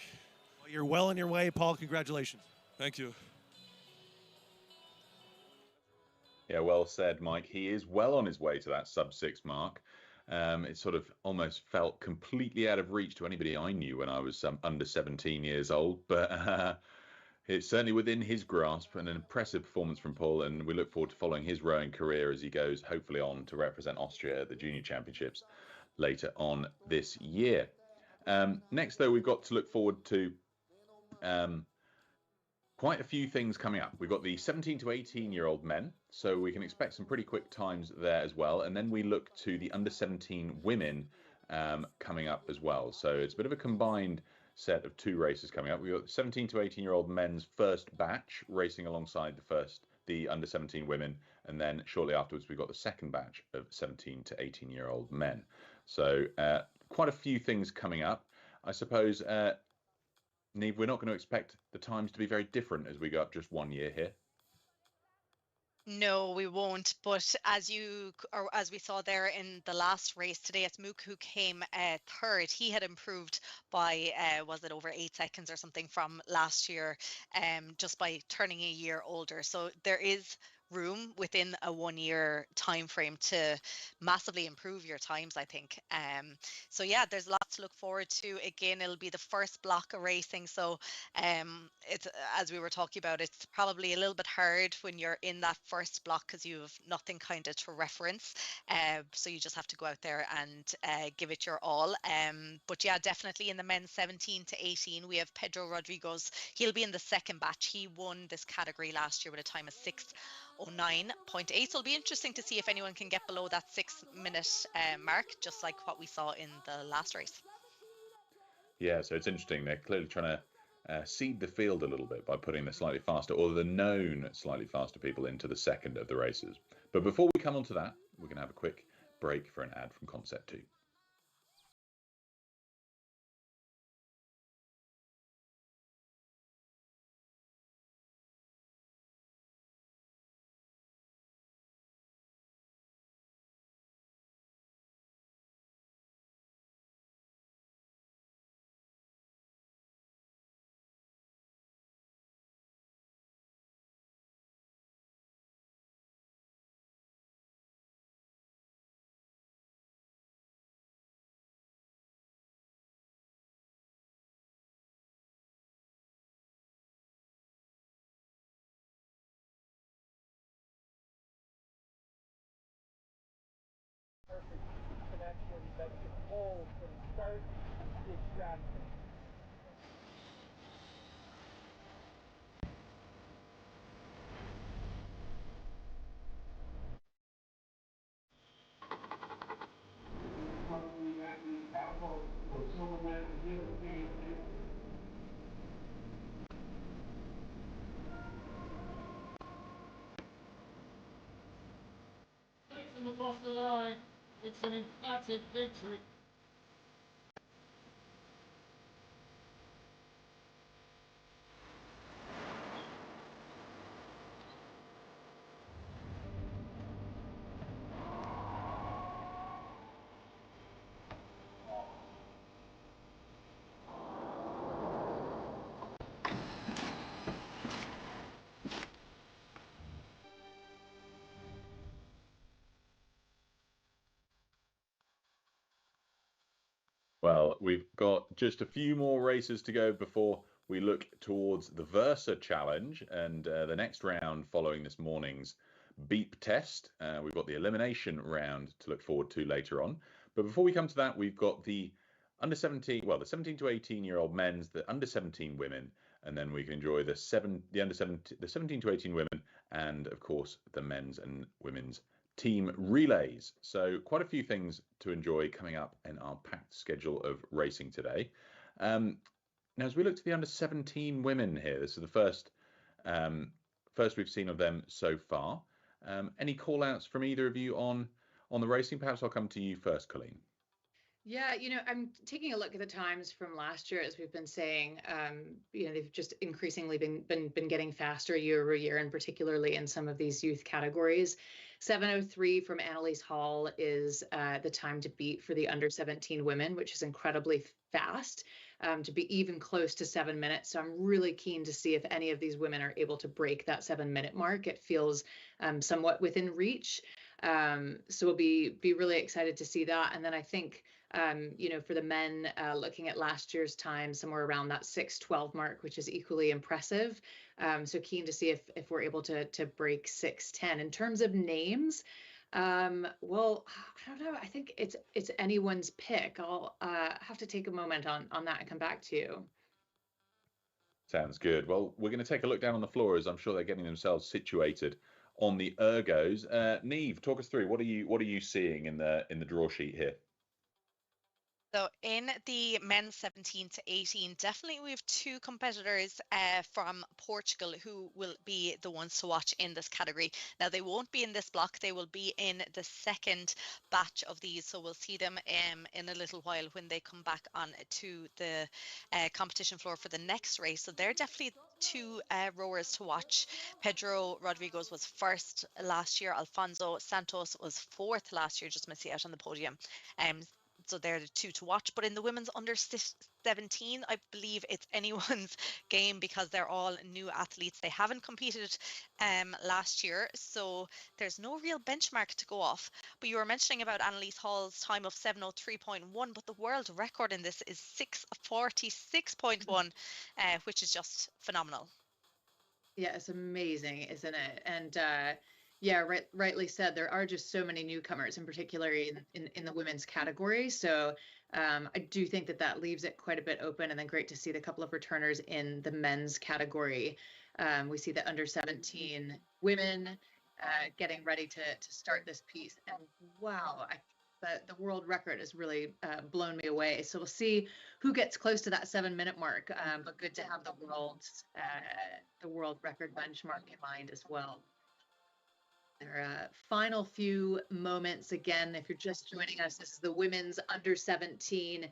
Well, you're well on your way, Paul. Congratulations.
Thank you.
Yeah, well said, Mike. He is well on his way to that sub-6 mark. It sort of almost felt completely out of reach to anybody I knew when I was under 17 years old, but it's certainly within his grasp, and an impressive performance from Paul, and we look forward to following his rowing career as he goes hopefully on to represent Austria at the Junior Championships later on this year. Next, though, we've got to look forward to quite a few things coming up. We've got the 17 to 18-year-old men, so we can expect some pretty quick times there as well. And then we look to the under 17 women coming up as well. So it's a bit of a combined set of 2 races coming up. We've got 17 to 18-year-old men's first batch racing alongside the under 17 women, and then shortly afterwards we've got the second batch of 17 to 18-year-old men. So quite a few things coming up. I suppose, Niamh, we're not going to expect the times to be very different as we go up just 1 year here.
No, we won't. But as we saw there in the last race today, it's Mook who came third. He had improved by was it over 8 seconds or something from last year, just by turning a year older. So there is room within a 1 year time frame to massively improve your times, I think. So yeah, there's lots to look forward to. Again, it'll be the first block of racing, so it's, as we were talking about, it's probably a little bit hard when you're in that first block because you have nothing kind of to reference, so you just have to go out there and give it your all. But yeah, definitely in the men's 17 to 18 we have Pedro Rodriguez. He'll be in the second batch. He won this category last year with a time of 6:09.8. So it'll be interesting to see if anyone can get below that 6-minute mark, just like what we saw in the last race.
Yeah, so it's interesting. They're clearly trying to seed the field a little bit by putting the slightly faster, or the known slightly faster people into the second of the races. But before we come on to that, we're going to have a quick break for an ad from Concept 2.
Academy.
Across the line, it's an emphatic victory.
Well, we've got just a few more races to go before we look towards the Versa Challenge and the next round following this morning's beep test. We've got the elimination round to look forward to later on. But before we come to that, we've got the under 17, well, the 17 to 18-year-old men's, the under 17 women, and then we can enjoy the 17 to 18 women, and of course the men's and women's team relays. So quite a few things to enjoy coming up in our packed schedule of racing today. Now, as we look to the under 17 women here, this is the first we've seen of them so far. Any call outs from either of you on the racing? Perhaps I'll come to you first, Colleen.
Yeah, I'm taking a look at the times from last year, as we've been saying. They've just increasingly been getting faster year over year, and particularly in some of these youth categories. 7:03 from Annalise Hall is the time to beat for the under 17 women, which is incredibly fast, to be even close to 7 minutes. So I'm really keen to see if any of these women are able to break that 7-minute mark. It feels somewhat within reach. So we'll be really excited to see that. And then I think for the men, looking at last year's time, somewhere around that 6:12 mark, which is equally impressive. So keen to see if we're able to break 6:10. In terms of names, well, I don't know. I think it's anyone's pick. I'll have to take a moment on that and come back to you.
Sounds good. Well, we're going to take a look down on the floor, as I'm sure they're getting themselves situated on the ergos. Niamh, talk us through what are you seeing in the draw sheet here?
So in the men's 17 to 18, definitely we have two competitors from Portugal who will be the ones to watch in this category. Now, they won't be in this block. They will be in the second batch of these. So we'll see them in a little while when they come back on to the competition floor for the next race. So they're definitely two rowers to watch. Pedro Rodriguez was first last year. Alfonso Santos was fourth last year. Just missing out on the podium. So they're the two to watch. But in the women's under 17, I believe it's anyone's game because they're all new athletes. They haven't competed last year, so there's no real benchmark to go off. But you were mentioning about Annalise Hall's time of 7:03.1, but the world record in this is 6:46.1, which is just phenomenal.
Yeah, it's amazing, isn't it? And rightly said, there are just so many newcomers, in particular in the women's category. So I do think that leaves it quite a bit open, and then great to see the couple of returners in the men's category. We see the under 17 women getting ready to start this piece, and wow, the world record has really blown me away. So we'll see who gets close to that 7-minute mark. But good to have the world record benchmark in mind as well. Our final few moments. Again, if you're just joining us, this is the women's under 17.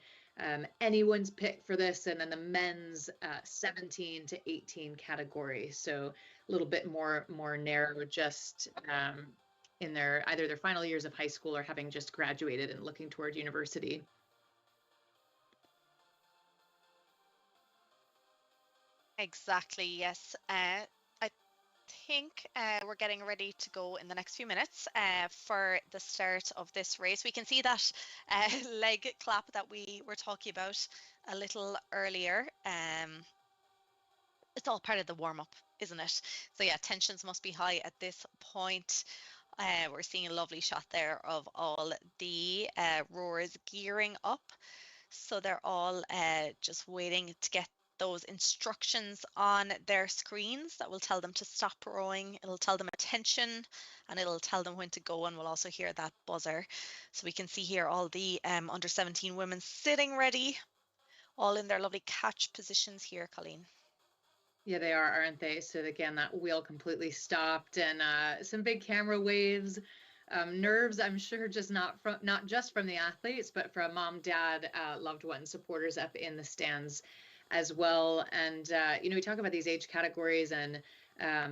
Anyone's pick for this, and then the men's 17 to 18 category. So a little bit more narrow, just in either their final years of high school or having just graduated and looking toward university.
Exactly, yes. I think we're getting ready to go in the next few minutes for the start of this race. We can see that leg clap that we were talking about a little earlier. It's all part of the warm-up, isn't it? So yeah, tensions must be high at this point. We're seeing a lovely shot there of all the rowers gearing up. So they're all just waiting to get those instructions on their screens that will tell them to stop rowing. It'll tell them attention, and it'll tell them when to go, and we'll also hear that buzzer. So we can see here all the under 17 women sitting ready, all in their lovely catch positions here, Colleen.
Yeah, they are, aren't they? So again, that wheel completely stopped, and some big camera waves. Nerves, I'm sure, just not just from the athletes, but from mom, dad, loved ones, supporters up in the stands as well. And we talk about these age categories and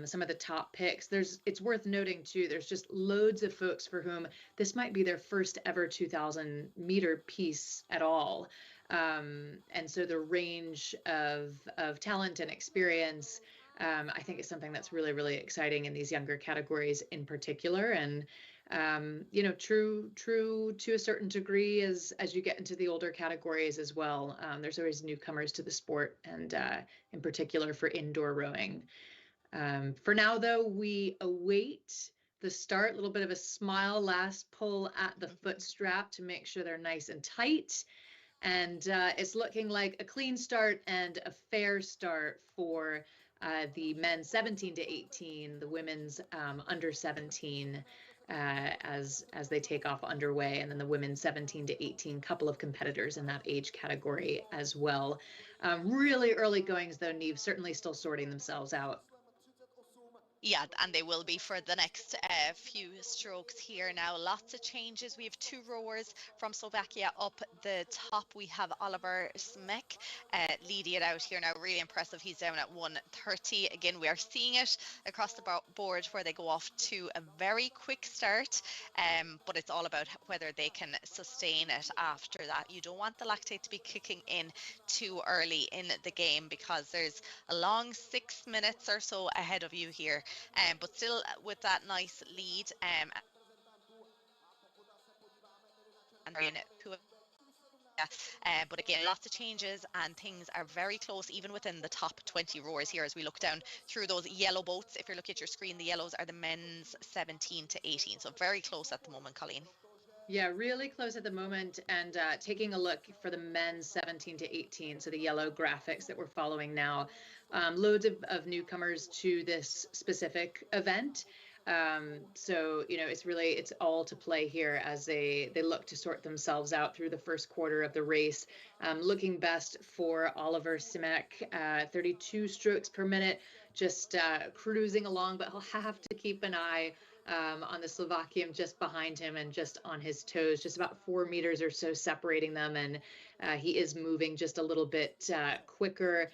some of the top picks. It's worth noting too, there's just loads of folks for whom this might be their first ever 2,000 meter piece at all. And so the range of talent and experience, I think, is something that's really, really exciting in these younger categories in particular. And true to a certain degree as you get into the older categories as well. There's always newcomers to the sport, and in particular for indoor rowing. For now, though, we await the start. A little bit of a smile, last pull at the foot strap to make sure they're nice and tight. And it's looking like a clean start and a fair start for the men's 17 to 18, the women's under 17 as they take off underway, and then the women's 17 to 18, couple of competitors in that age category as well. Really early goings though, Neve, certainly still sorting themselves out.
Yeah, and they will be for the next few strokes here now. Lots of changes. We have two rowers from Slovakia up the top. We have Oliver Smek leading it out here now. Really impressive. He's down at 1:30. Again, we are seeing it across the board where they go off to a very quick start, but it's all about whether they can sustain it after that. You don't want the lactate to be kicking in too early in the game, because there's a long 6 minutes or so ahead of you here. But still with that nice lead. But again, lots of changes, and things are very close even within the top 20 rowers here as we look down through those yellow boats. If you're looking at your screen, the yellows are the men's 17 to 18. So very close at the moment, Colleen.
Yeah, really close at the moment. And taking a look for the men's 17 to 18, so the yellow graphics that we're following now, loads of newcomers to this specific event. So, it's all to play here as they look to sort themselves out through the first quarter of the race. Looking best for Oliver Simek, 32 strokes per minute, just cruising along, but he'll have to keep an eye on the Slovakian just behind him and just on his toes, just about 4 meters or so separating them. And he is moving just a little bit quicker.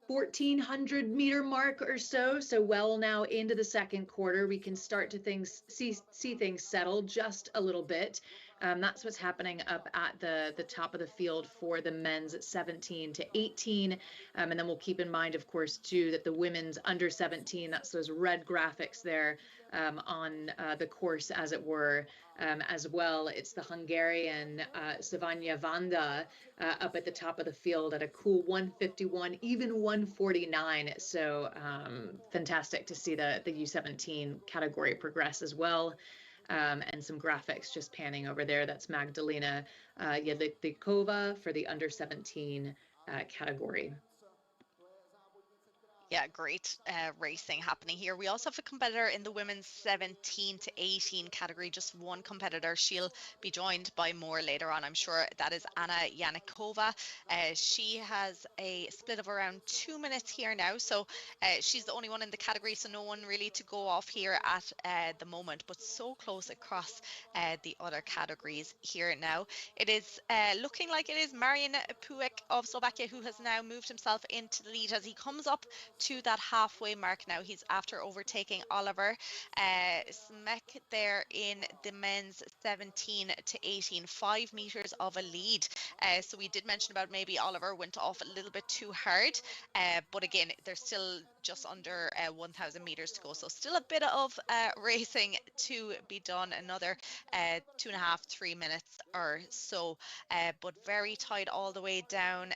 1,400 meter mark or so. So well now into the second quarter, we can start to see things settle just a little bit. That's what's happening up at the top of the field for the men's 17 to 18. And then we'll keep in mind, of course, too, that the women's under 17, that's those red graphics there on the course, as it were, as well. It's the Hungarian Savanya Vanda up at the top of the field at a cool 151, even 149. So fantastic to see the U17 category progress as well. And some graphics just panning over there. That's Magdalena Yedlikova for the under 17 category.
Yeah, great racing happening here. We also have a competitor in the women's 17 to 18 category, just one competitor. She'll be joined by more later on, I'm sure. That is Anna Yanikova. She has a split of around 2 minutes here now. So she's the only one in the category, so no one really to go off here at the moment, but so close across the other categories here now. It is looking like it is Marian Puek of Slovakia who has now moved himself into the lead as he comes up to that halfway mark now. He's after overtaking Oliver Smek there in the men's 17 to 18, 5 meters of a lead. So we did mention about maybe Oliver went off a little bit too hard, but again, there's still just under 1,000 meters to go. So still a bit of racing to be done, another 2.5, 3 minutes or so, but very tight all the way down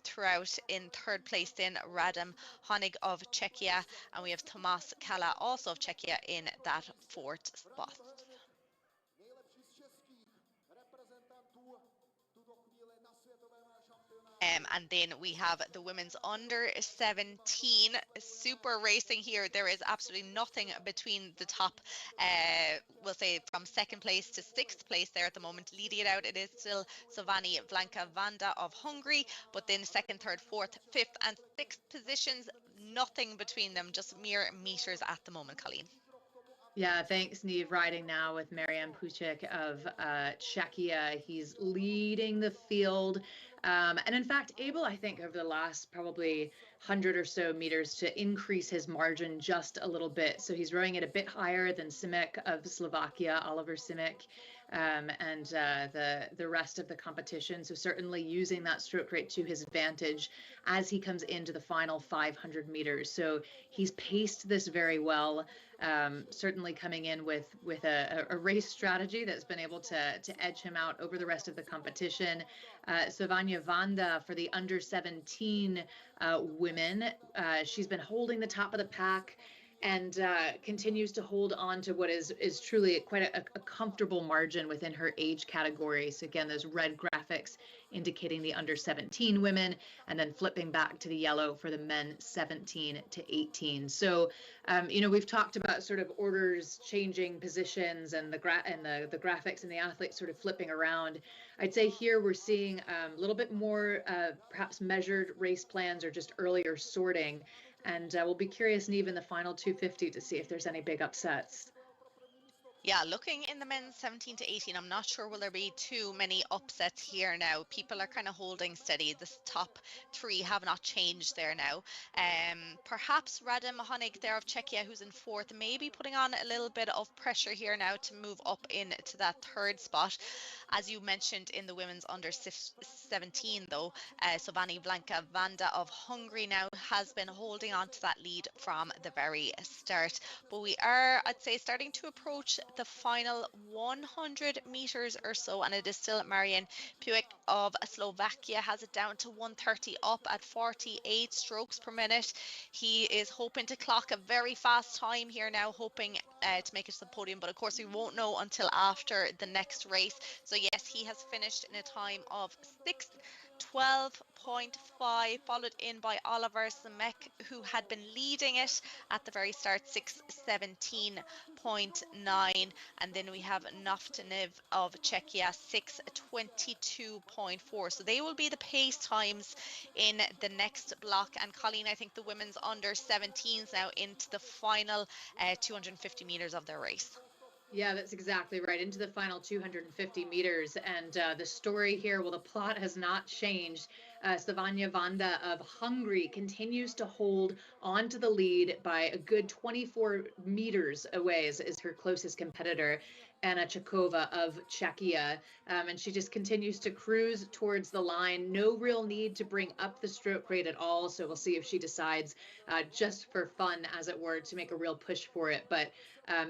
throughout. In third place in Radim Honig of Czechia, and we have Tomas Kala also of Czechia in that fourth spot. And then we have the women's under 17 super racing here. There is absolutely nothing between the top, we'll say from second place to sixth place there at the moment. Leading it out, it is still Savani Blanka Vanda of Hungary, but then second, third, fourth, fifth, and sixth positions, nothing between them, just mere meters at the moment, Colleen.
Yeah, thanks, Neve. Riding now with Marian Puchik of Czechia. He's leading the field. And in fact, able, I think, over the last probably 100 or so meters to increase his margin just a little bit. So he's rowing it a bit higher than Simic of Slovakia, Oliver Simic, and the rest of the competition. So certainly using that stroke rate to his advantage as he comes into the final 500 meters. So he's paced this very well. Certainly coming in with a race strategy that's been able to edge him out over the rest of the competition. Savanya Vanda for the under 17 women, she's been holding the top of the pack and continues to hold on to what is truly quite a comfortable margin within her age category. So again, those red graphics indicating the under 17 women, and then flipping back to the yellow for the men 17 to 18. So, you know, we've talked about sort of orders changing positions and the graphics and the athletes sort of flipping around. I'd say here we're seeing a little bit more perhaps measured race plans or just earlier sorting. And we'll be curious, Neve, in the final 250 to see if there's any big upsets.
Yeah, looking in the men's 17 to 18, I'm not sure will there be too many upsets here now. People are kind of holding steady. The top three have not changed there now. Perhaps Radim Honig there of Czechia, who's in fourth, maybe putting on a little bit of pressure here now to move up into that third spot. As you mentioned in the women's under 17 though, Savani Blanka Vanda of Hungary now has been holding on to that lead from the very start. But we are, I'd say, starting to approach the final 100 meters or so, and it is still Marian Puek of Slovakia has it down to 130 up at 48 strokes per minute. He is hoping to clock a very fast time here now, hoping to make it to the podium, but of course we won't know until after the next race. So yes, he has finished in a time of 6:12.5, followed in by Oliver Zemek, who had been leading it at the very start, 6:17.9, and then we have Naftanev of Czechia, 6:22.4. So they will be the pace times in the next block. And Colleen, I think the women's under 17s now into the final 250 meters of their race.
Yeah, that's exactly right. Into the final 250 meters. And the story here, well, the plot has not changed. Savanya Vanda of Hungary continues to hold on to the lead by a good 24 meters away is her closest competitor, Anna Chakova of Czechia. And she just continues to cruise towards the line. No real need to bring up the stroke rate at all. So we'll see if she decides just for fun, as it were, to make a real push for it. But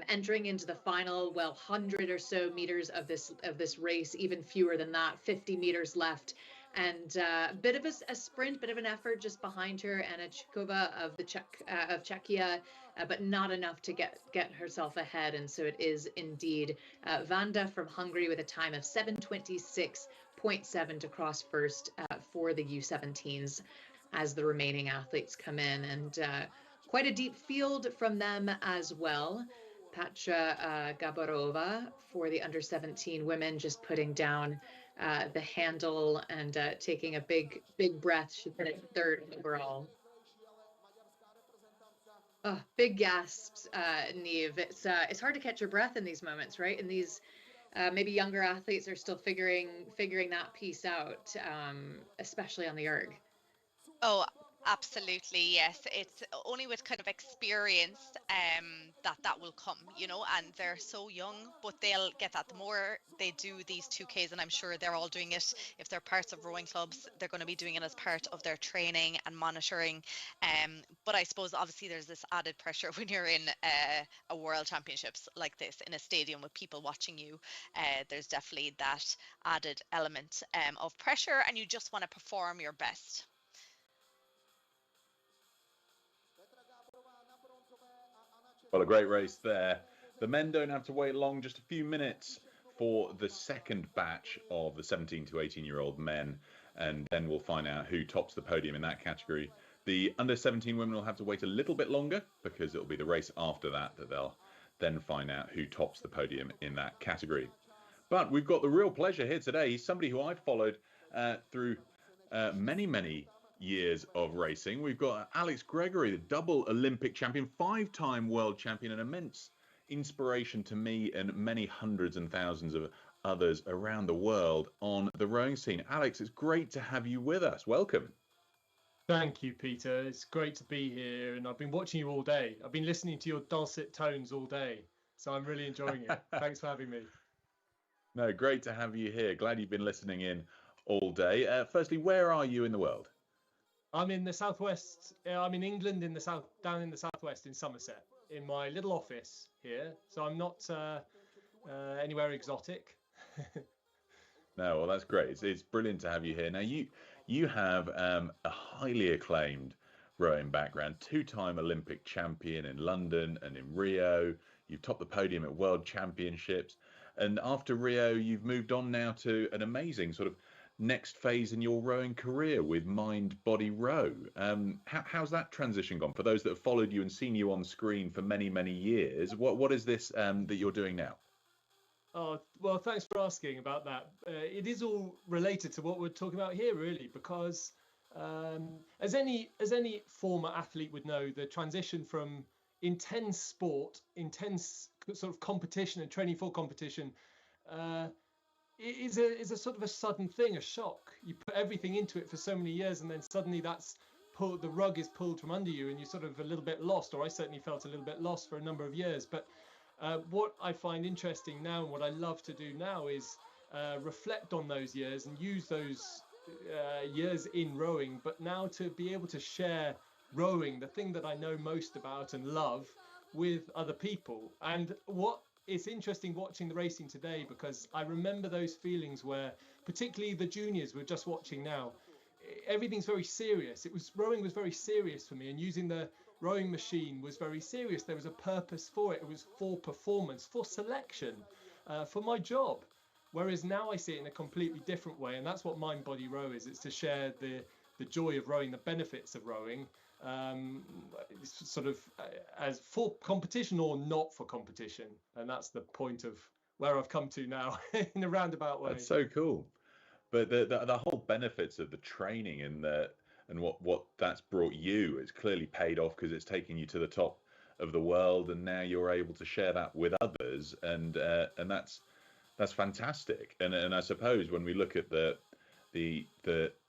entering into the final, well, 100 or so meters of this race, even fewer than that, 50 meters left, and a bit of a sprint, bit of an effort just behind her, Anna Chikova of Czechia, but not enough to get herself ahead. And so it is indeed Vanda from Hungary with a time of 7:26.7 to cross first for the U17s as the remaining athletes come in, and quite a deep field from them as well. Patra Gabarova for the under 17 women, just putting down the handle and taking a big breath. She finished third overall. Oh, big gasps, Neve. It's hard to catch your breath in these moments, right? And these maybe younger athletes are still figuring that piece out, especially on the erg.
Oh, absolutely, yes. It's only with kind of experience that will come, you know, and they're so young, but they'll get that. The more they do these 2Ks, and I'm sure they're all doing it, if they're parts of rowing clubs, they're going to be doing it as part of their training and monitoring. But I suppose obviously there's this added pressure when you're in a world championships like this in a stadium with people watching you. There's definitely that added element of pressure, and you just want to perform your best.
Well, a great race there. The men don't have to wait long, just a few minutes for the second batch of the 17 to 18-year-old men, and then we'll find out who tops the podium in that category. The under 17 women will have to wait a little bit longer because it'll be the race after that they'll then find out who tops the podium in that category. But we've got the real pleasure here today. He's somebody who I've followed through many years of racing. We've got Alex Gregory, the double Olympic champion, 5-time world champion, an immense inspiration to me and many hundreds and thousands of others around the world on the rowing scene. Alex, it's great to have you with us. Welcome.
Thank you, Peter. It's great to be here, and I've been watching you all day. I've been listening to your dulcet tones all day, so I'm really enjoying it. Thanks for having me.
No, great to have you here. Glad you've been listening in all day. Firstly, where are you in the world?
I'm in the southwest. I'm in England, in the south, down in the southwest, in Somerset, in my little office here. So I'm not anywhere exotic.
No, well, that's great. It's brilliant to have you here. Now, you have a highly acclaimed rowing background, 2-time Olympic champion in London and in Rio. You've topped the podium at World Championships. And after Rio, you've moved on now to an amazing sort of next phase in your rowing career with Mind Body Row. How's that transition gone? For those that have followed you and seen you on screen for many years, what is this that you're doing now?
Oh, well, thanks for asking about that. It is all related to what we're talking about here, really, because as any former athlete would know, the transition from intense sport, intense sort of competition and training for competition, is a sort of a sudden thing, a shock. You put everything into it for so many years, and then suddenly the rug is pulled from under you, and you're sort of a little bit lost, or I certainly felt a little bit lost for a number of years. But what I find interesting now, and what I love to do now, is reflect on those years and use those years in rowing, but now to be able to share rowing, the thing that I know most about and love, with other people. And it's interesting watching the racing today, because I remember those feelings where, particularly the juniors we're just watching now, everything's very serious. Rowing was very serious for me, and using the rowing machine was very serious. There was a purpose for it. It was for performance, for selection, for my job. Whereas now I see it in a completely different way, and that's what Mind Body Row is. It's to share the joy of rowing, the benefits of rowing, sort of as for competition or not for competition. And that's the point of where I've come to now in a roundabout way.
That's so cool. But the whole benefits of the training and what that's brought you, it's clearly paid off, because it's taken you to the top of the world, and now you're able to share that with others, and that's fantastic. And I suppose when we look at the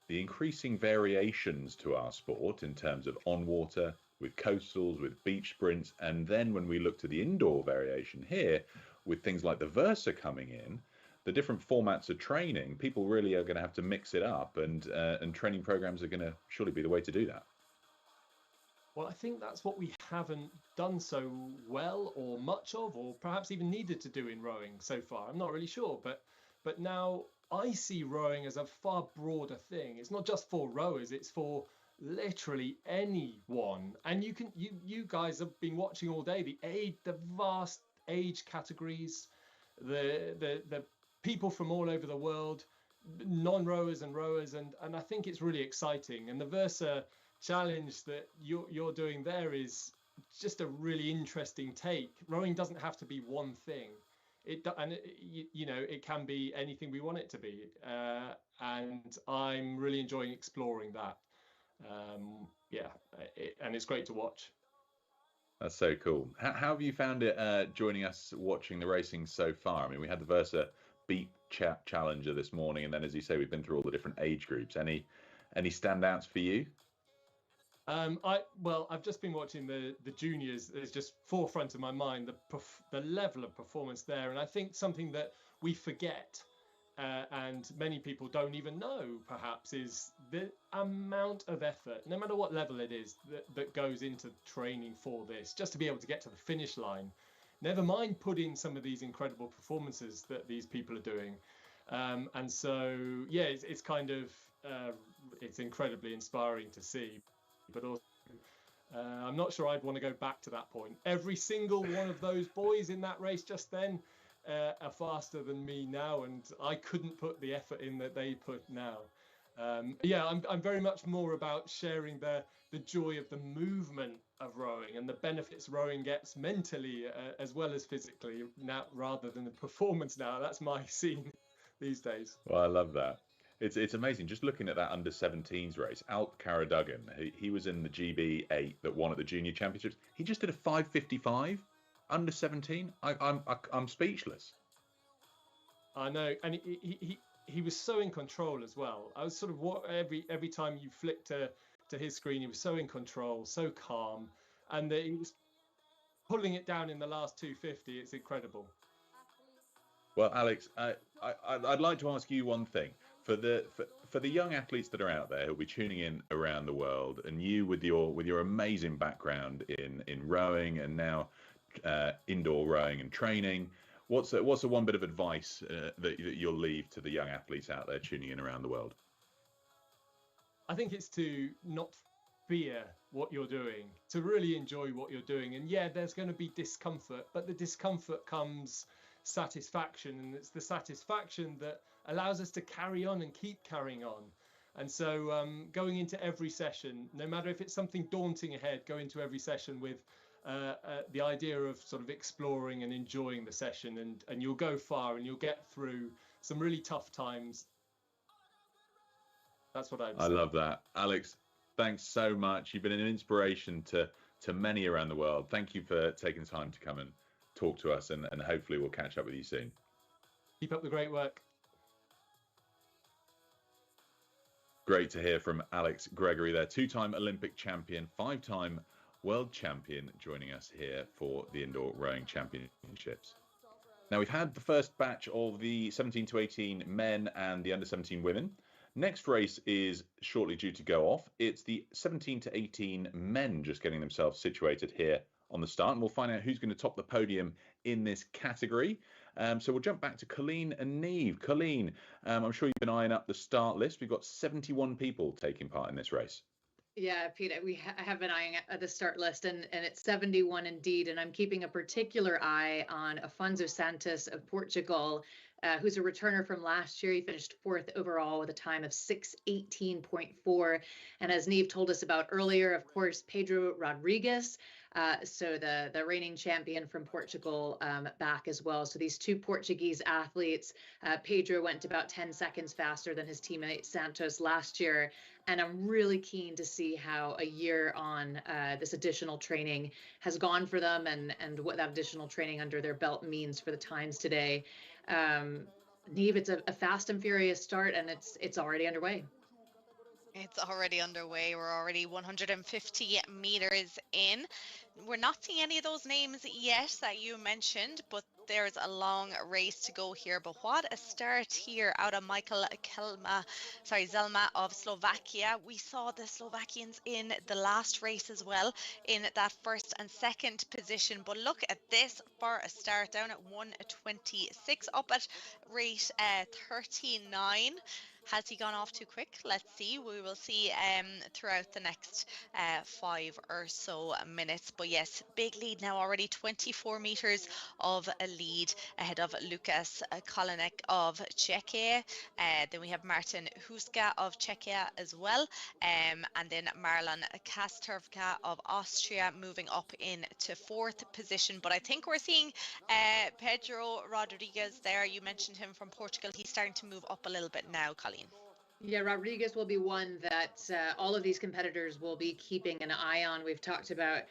increasing variations to our sport in terms of on water, with coastals, with beach sprints, and then when we look to the indoor variation here with things like the Versa coming in, the different formats of training, people really are going to have to mix it up, and training programs are going to surely be the way to do that.
Well, I think that's what we haven't done so well, or much of, or perhaps even needed to do in rowing so far. I'm not really sure, but now I see rowing as a far broader thing. It's not just for rowers, it's for literally anyone. And you guys have been watching all day, the vast age categories, the people from all over the world, non-rowers and rowers, and I think it's really exciting. And the Versa challenge that you're doing there is just a really interesting take. Rowing doesn't have to be one thing. It can be anything we want it to be, and I'm really enjoying exploring that. And it's great to watch.
That's so cool. How have you found it joining us watching the racing so far? I mean, we had the Versa Beat Challenger this morning, and then, as you say, we've been through all the different age groups. Any standouts for you?
I've just been watching the juniors. It's just forefront of my mind, the level of performance there, and I think something that we forget, and many people don't even know perhaps, is the amount of effort, no matter what level it is, that goes into training for this, just to be able to get to the finish line. Never mind put in some of these incredible performances that these people are doing. And so, yeah, it's kind of, it's incredibly inspiring to see. But also, I'm not sure I'd want to go back to that point. Every single one of those boys in that race just then, are faster than me now, and I couldn't put the effort in that they put now. Yeah, I'm very much more about sharing the joy of the movement of rowing and the benefits rowing gets mentally as well as physically now, rather than the performance now. That's my scene these days.
Well, I love that. It's amazing. Just looking at that under 17s race, Alp Caraduggan, he was in the GB8 that won at the Junior Championships. He just did a 5:55 under 17. I'm speechless.
I know, and he was so in control as well. I was sort of every time you flicked to his screen, he was so in control, so calm, and he was pulling it down in the last 250. It's incredible.
Well, Alex, I'd like to ask you one thing. For the young athletes that are out there who'll be tuning in around the world, and you with your amazing background in rowing and now indoor rowing and training, what's the one bit of advice that you'll leave to the young athletes out there tuning in around the world?
I think it's to not fear what you're doing, to really enjoy what you're doing. And yeah, there's going to be discomfort, but the discomfort comes satisfaction, and it's the satisfaction that allows us to carry on and keep carrying on. And so going into every session, no matter if it's something daunting ahead, go into every session with the idea of sort of exploring and enjoying the session, and you'll go far and you'll get through some really tough times. That's what I
love that. Alex, thanks so much. You've been an inspiration to many around the world. Thank you for taking time to come and talk to us, and hopefully we'll catch up with you soon.
Keep up the great work.
Great to hear from Alex Gregory there, two-time Olympic champion, five-time world champion, joining us here for the Indoor Rowing Championships. Now, we've had the first batch of the 17 to 18 men and the under 17 women. Next race is shortly due to go off. It's the 17 to 18 men just getting themselves situated here on the start, and we'll find out who's going to top the podium in this category. So we'll jump back to Colleen and Neve. Colleen, I'm sure you've been eyeing up the start list. We've got 71 people taking part in this race.
Yeah, Peter, I have been eyeing at the start list, and it's 71 indeed. And I'm keeping a particular eye on Afonso Santos of Portugal, who's a returner from last year. He finished 4th overall with a time of 6:18.4. And as Neve told us about earlier, of course, Pedro Rodrigues, so the reigning champion from Portugal, back as well. So these two Portuguese athletes, Pedro went about 10 seconds faster than his teammate Santos last year. And I'm really keen to see how a year on this additional training has gone for them, and what that additional training under their belt means for the times today. Neve, it's a fast and furious start, and it's already underway.
It's already underway. We're already 150 meters in. We're not seeing any of those names yet that you mentioned, but there's a long race to go here. But what a start here out of Michael Zelma of Slovakia. We saw the Slovakians in the last race as well in that first and second position. But look at this for a start, down at 1:26, up at rate 39. Has he gone off too quick? Let's see. We will see throughout the next 5 or so minutes. But yes, big lead now already, 24 meters of a lead ahead of Lukas Kolinek of Czechia. Then we have Martin Huska of Czechia as well. And then Marlon Kastorka of Austria moving up into 4th position. But I think we're seeing Pedro Rodrigues there. You mentioned him from Portugal. He's starting to move up a little bit now, Colleen.
Yeah, Rodrigues will be one that all of these competitors will be keeping an eye on. We've talked about,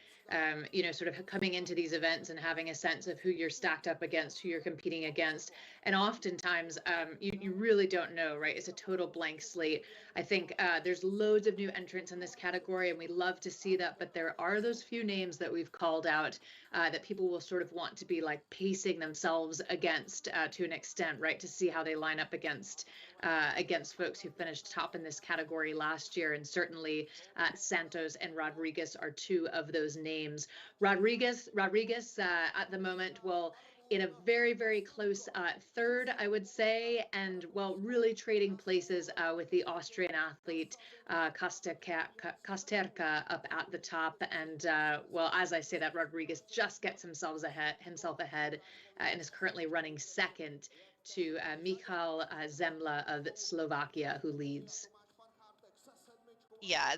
sort of coming into these events and having a sense of who you're stacked up against, who you're competing against. And oftentimes you really don't know, right? It's a total blank slate. I think there's loads of new entrants in this category, and we love to see that. But there are those few names that we've called out that people will sort of want to be like pacing themselves against to an extent, right? To see how they line up against folks who finished top in this category last year. And certainly Santos and Rodrigues are two of those names. Rodrigues at the moment, well, in a very, very close third, I would say, and well, really trading places with the Austrian athlete Kosterka up at the top. And well, as I say that, Rodriguez just gets himself ahead and is currently running second to Michal Zemla of Slovakia, who leads.
Yeah,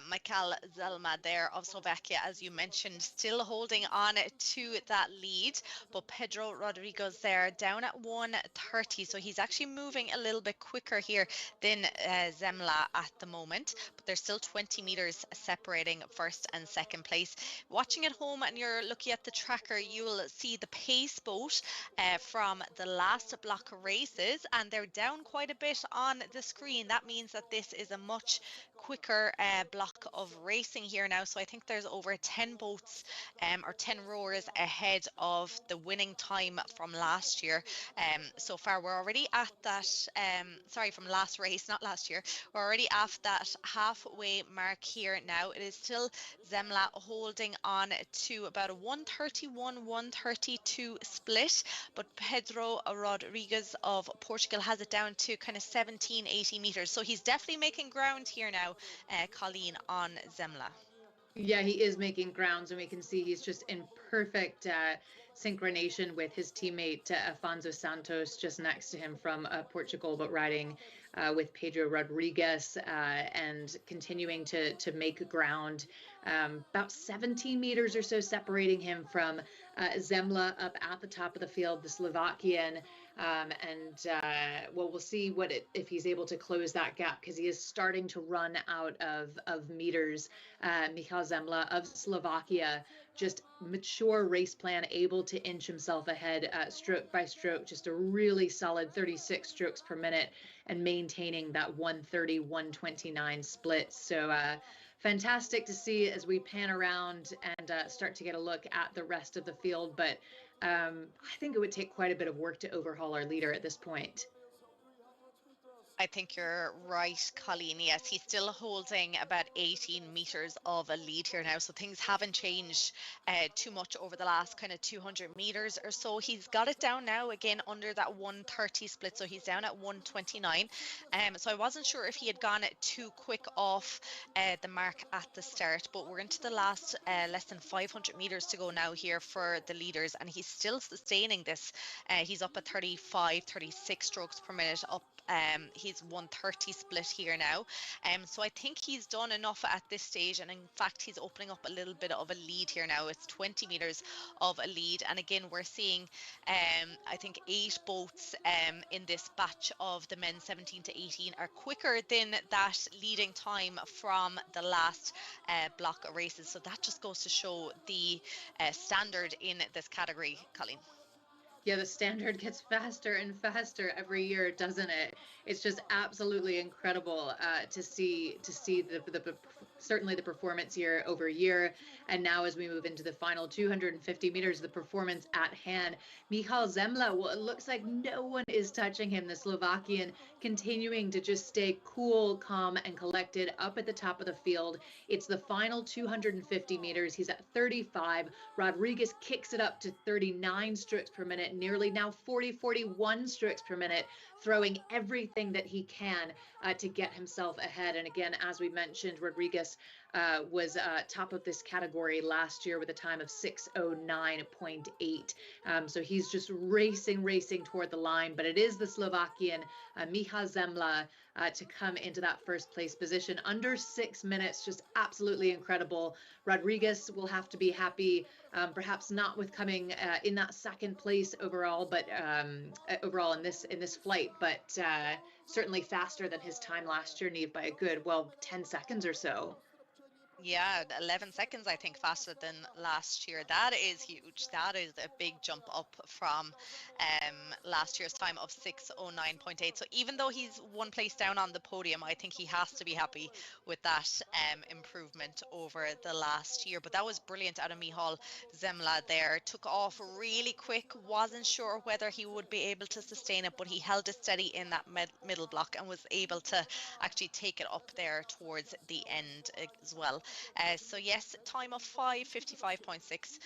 Michal Zelma there of Slovakia, as you mentioned, still holding on to that lead. But Pedro Rodriguez there down at 1:30. So he's actually moving a little bit quicker here than Zemla at the moment. But there's still 20 meters separating first and second place. Watching at home and you're looking at the tracker, you will see the pace boat from the last block of races. And they're down quite a bit on the screen. That means that this is a much quicker block of racing here now. So I think there's over 10 boats or 10 rowers ahead of the winning time from last year. So far we're already at that, sorry, from last race, not last year. We're already at that halfway mark here now. It is still Zemla holding on to about a 1:31, 1:32 split, but Pedro Rodriguez of Portugal has it down to kind of 17, 18 meters. So he's definitely making ground here now, Colleen, on Zemla.
Yeah, he is making grounds, and we can see he's just in perfect synchronization with his teammate Afonso Santos just next to him from Portugal, but riding with Pedro Rodriguez and continuing to make ground. About 17 meters or so separating him from Zemla up at the top of the field, the Slovakian. Well, we'll see if he's able to close that gap, because he is starting to run out of meters. Michal Zemla of Slovakia, just mature race plan, able to inch himself ahead stroke by stroke, just a really solid 36 strokes per minute and maintaining that 1:30, 1:29 split. So fantastic to see as we pan around and start to get a look at the rest of the field. But I think it would take quite a bit of work to overhaul our leader at this point.
I think you're right, Colleen. Yes, he's still holding about 18 meters of a lead here now. So things haven't changed too much over the last kind of 200 meters or so. He's got it down now again under that 1:30 split. So he's down at 1:29. So I wasn't sure if he had gone too quick off the mark at the start, but we're into the last less than 500 meters to go now here for the leaders. And he's still sustaining this. He's up at 35, 36 strokes per minute up. He's 1:30 split here now. So I think he's done enough at this stage. And in fact, he's opening up a little bit of a lead here now. It's 20 meters of a lead. And again, we're seeing, I think 8 boats in this batch of the men 17 to 18 are quicker than that leading time from the last block of races. So that just goes to show the standard in this category, Colleen.
Yeah, the standard gets faster and faster every year, doesn't it? It's just absolutely incredible to see the certainly the performance year over year. And now as we move into the final 250 meters, the performance at hand. Michal Zemla, well, it looks like no one is touching him. The Slovakian continuing to just stay cool, calm, and collected up at the top of the field. It's the final 250 meters. He's at 35. Rodriguez kicks it up to 39 strokes per minute, nearly now 41 strokes per minute, throwing everything that he can to get himself ahead. And again, as we mentioned, Rodriguez was top of this category last year with a time of 6:09.8. So he's just racing toward the line. But it is the Slovakian Michal Zemla to come into that first place position under 6 minutes. Just absolutely incredible. Rodriguez will have to be happy, perhaps not with coming in that second place overall, but overall in this flight, but certainly faster than his time last year, Neve, by a good 10 seconds or so.
Yeah, 11 seconds, I think, faster than last year. That is huge. That is a big jump up from last year's time of 6:09.8. So even though he's one place down on the podium, I think he has to be happy with that improvement over the last year. But that was brilliant out of Michal Zemla there. Took off really quick. Wasn't sure whether he would be able to sustain it, but he held it steady in that middle block and was able to actually take it up there towards the end as well. So yes, time of 5:55.6.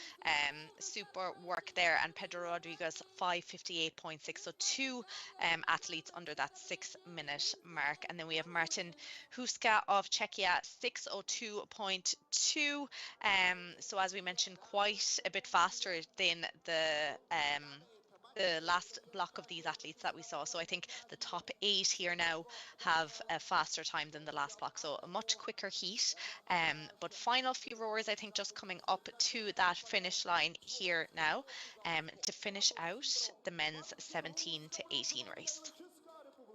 Super work there, and Pedro Rodriguez 5:58.6. So two athletes under that 6-minute mark, and then we have Martin Huska of Czechia 6:02.2. So as we mentioned, quite a bit faster than the last block of these athletes that we saw. So I think the top 8 here now have a faster time than the last block, so a much quicker heat. But final few rowers, I think, just coming up to that finish line here now, to finish out the men's 17 to 18 race.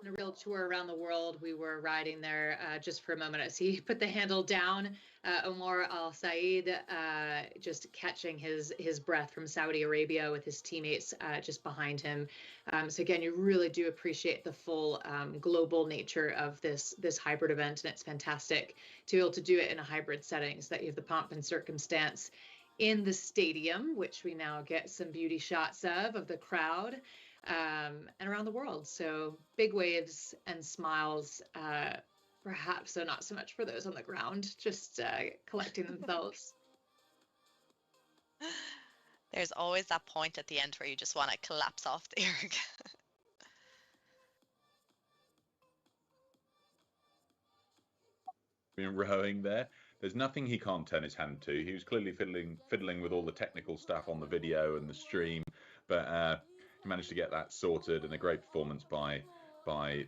On a real tour around the world, we were riding there just for a moment as he put the handle down. Omar Al Saeed just catching his breath from Saudi Arabia with his teammates just behind him. So again, you really do appreciate the full global nature of this hybrid event, and it's fantastic to be able to do it in a hybrid setting, so that you have the pomp and circumstance in the stadium, which we now get some beauty shots of the crowd. And around the world. So big waves and smiles, perhaps, so not so much for those on the ground, just collecting themselves.
There's always that point at the end where you just want to collapse off the erg.
Been rowing there. There's nothing he can't turn his hand to. He was clearly fiddling with all the technical stuff on the video and the stream, but he managed to get that sorted, and a great performance by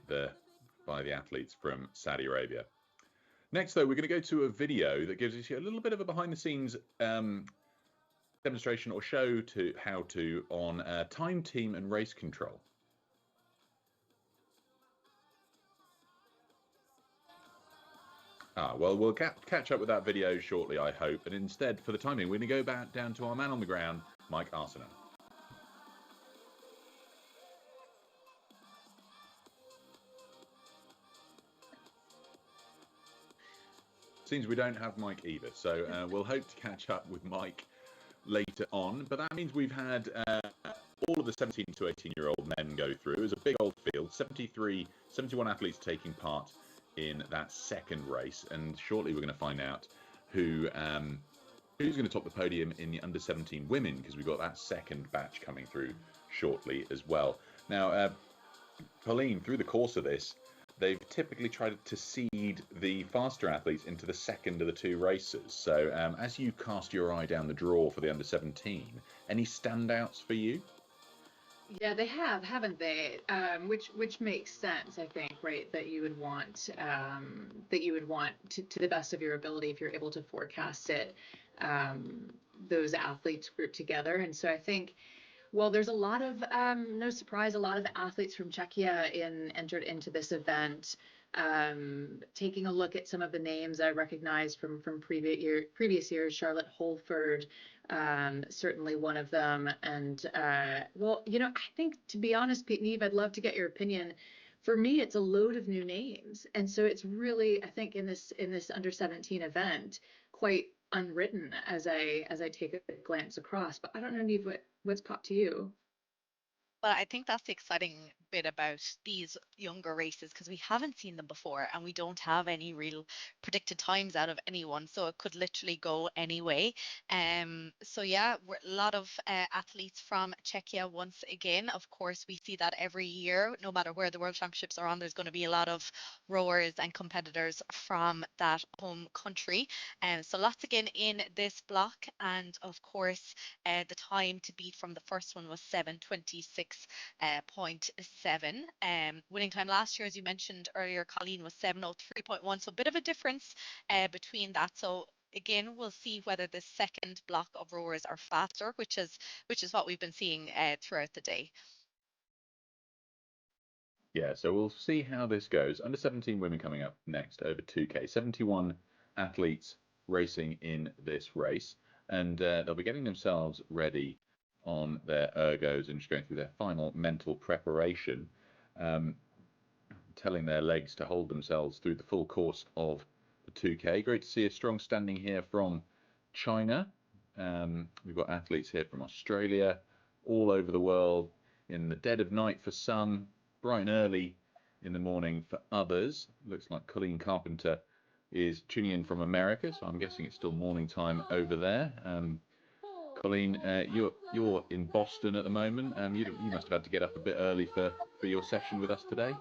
the athletes from Saudi Arabia. Next, though, we're going to go to a video that gives us a little bit of a behind-the-scenes demonstration or show to how to on time, team, and race control. Well, we'll catch up with that video shortly, I hope. But instead, for the time being, we're going to go back down to our man on the ground, Mike Arsenan. Seems we don't have Mike either, so we'll hope to catch up with Mike later on. But that means we've had all of the 17 to 18-year-old men go through. It was a big old field, 71 athletes taking part in that second race, and shortly we're going to find out who's going to top the podium in the under 17 women, because we've got that second batch coming through shortly as well. Now, Pauline, through the course of this, they've typically tried to seed the faster athletes into the second of the two races. So as you cast your eye down the draw for the under 17, any standouts for you?
Yeah, they have, haven't they? Which makes sense, I think, right? That you would want to the best of your ability, if you're able to forecast it, those athletes grouped together. And so I think, well, there's a lot of no surprise, a lot of athletes from Czechia entered into this event. Taking a look at some of the names I recognized from previous years, Charlotte Holford, certainly one of them. And well, I think, to be honest, Pete and Eve, I'd love to get your opinion. For me, it's a load of new names, and so it's really, I think, in this under 17 event, quite unwritten as I take a glance across. But I don't know, Eve, what's popped to you?
Well, I think that's the exciting bit about these younger races, because we haven't seen them before and we don't have any real predicted times out of anyone, so it could literally go any way. So yeah, we're a lot of athletes from Czechia once again. Of course, we see that every year, no matter where the World Championships are on, there's going to be a lot of rowers and competitors from that home country. So lots again in this block, and of course the time to beat from the first one was 7:26.7. Winning time last year, as you mentioned earlier, Colleen, was 7:03.1. So a bit of a difference between that. So again, we'll see whether the second block of rowers are faster, which is what we've been seeing throughout the day.
Yeah, so we'll see how this goes. Under 17 women coming up next over 2K. 71 athletes racing in this race, and they'll be getting themselves ready on their ergos and just going through their final mental preparation, telling their legs to hold themselves through the full course of the 2K. Great to see a strong standing here from China. We've got athletes here from Australia, all over the world, in the dead of night for some, bright and early in the morning for others. Looks like Colleen Carpenter is tuning in from America, so I'm guessing it's still morning time over there. Colleen, you're in Boston at the moment. You must have had to get up a bit early for your session with us today.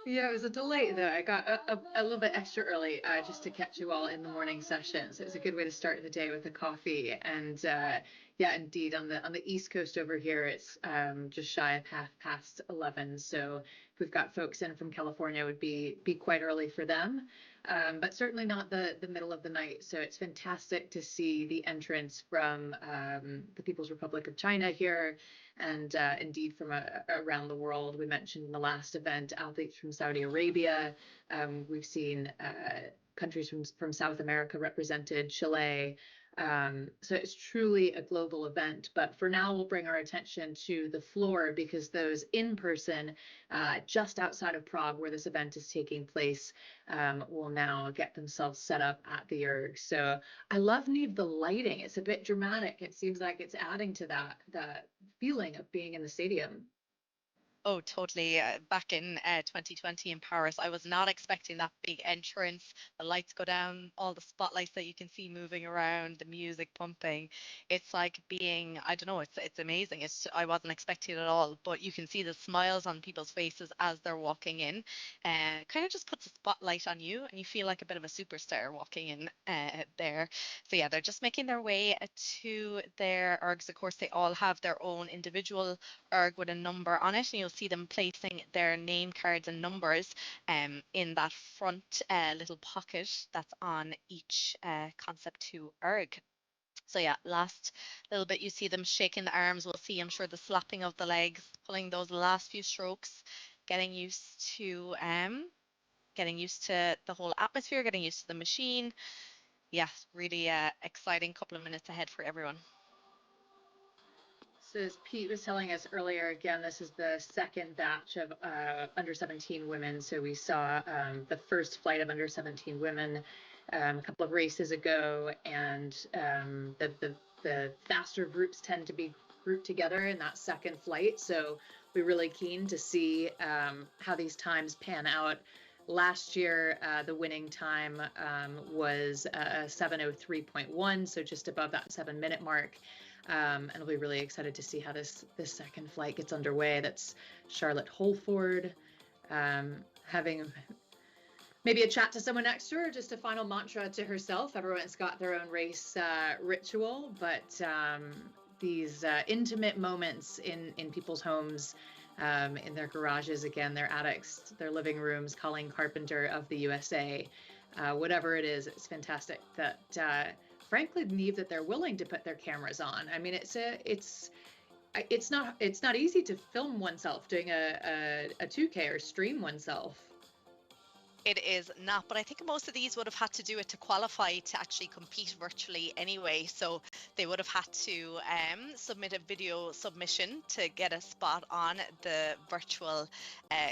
Yeah, it was a delight though. I got a little bit extra early just to catch you all in the morning session. So it's a good way to start the day with a coffee. And yeah, indeed, on the East Coast over here, it's just shy of 11:30. So if we've got folks in from California, it would be quite early for them. But certainly not the middle of the night. So it's fantastic to see the entrance from the People's Republic of China here, and indeed from around the world. We mentioned in the last event athletes from Saudi Arabia. We've seen countries from South America represented, Chile. So it's truly a global event. But for now, we'll bring our attention to the floor, because those in person just outside of Prague, where this event is taking place, will now get themselves set up at the erg. So I love, Neve, the lighting. It's a bit dramatic. It seems like it's adding to that feeling of being in the stadium.
Oh, totally. Back in 2020 in Paris, I was not expecting that big entrance. The lights go down, all the spotlights that you can see moving around, the music pumping. It's like being, I don't know, it's amazing. I wasn't expecting it at all, but you can see the smiles on people's faces as they're walking in. Kind of just puts a spotlight on you, and you feel like a bit of a superstar walking in there. So yeah, they're just making their way to their ergs. Of course, they all have their own individual erg with a number on it, and you'll see them placing their name cards and numbers in that front little pocket that's on each Concept 2 erg. So yeah, last little bit, you see them shaking the arms. We'll see, I'm sure, the slapping of the legs, pulling those last few strokes, getting used to the whole atmosphere, getting used to the machine. Yeah, really exciting couple of minutes ahead for everyone.
So as Pete was telling us earlier, again, this is the second batch of under 17 women. So we saw the first flight of under 17 women a couple of races ago, and the faster groups tend to be grouped together in that second flight. So we're really keen to see how these times pan out. Last year, the winning time was 7:03.1, so just above that 7-minute mark. And I'll be really excited to see how this second flight gets underway. That's Charlotte Holford having maybe a chat to someone next to her, just a final mantra to herself. Everyone's got their own race ritual, but these intimate moments in people's homes, in their garages, again, their attics, their living rooms, Colleen Carpenter of the USA, whatever it is, it's fantastic that frankly, Neve, that they're willing to put their cameras on. I mean, it's not easy to film oneself doing a 2K or stream oneself.
It is not, but I think most of these would have had to do it to qualify to actually compete virtually anyway. So they would have had to submit a video submission to get a spot on the virtual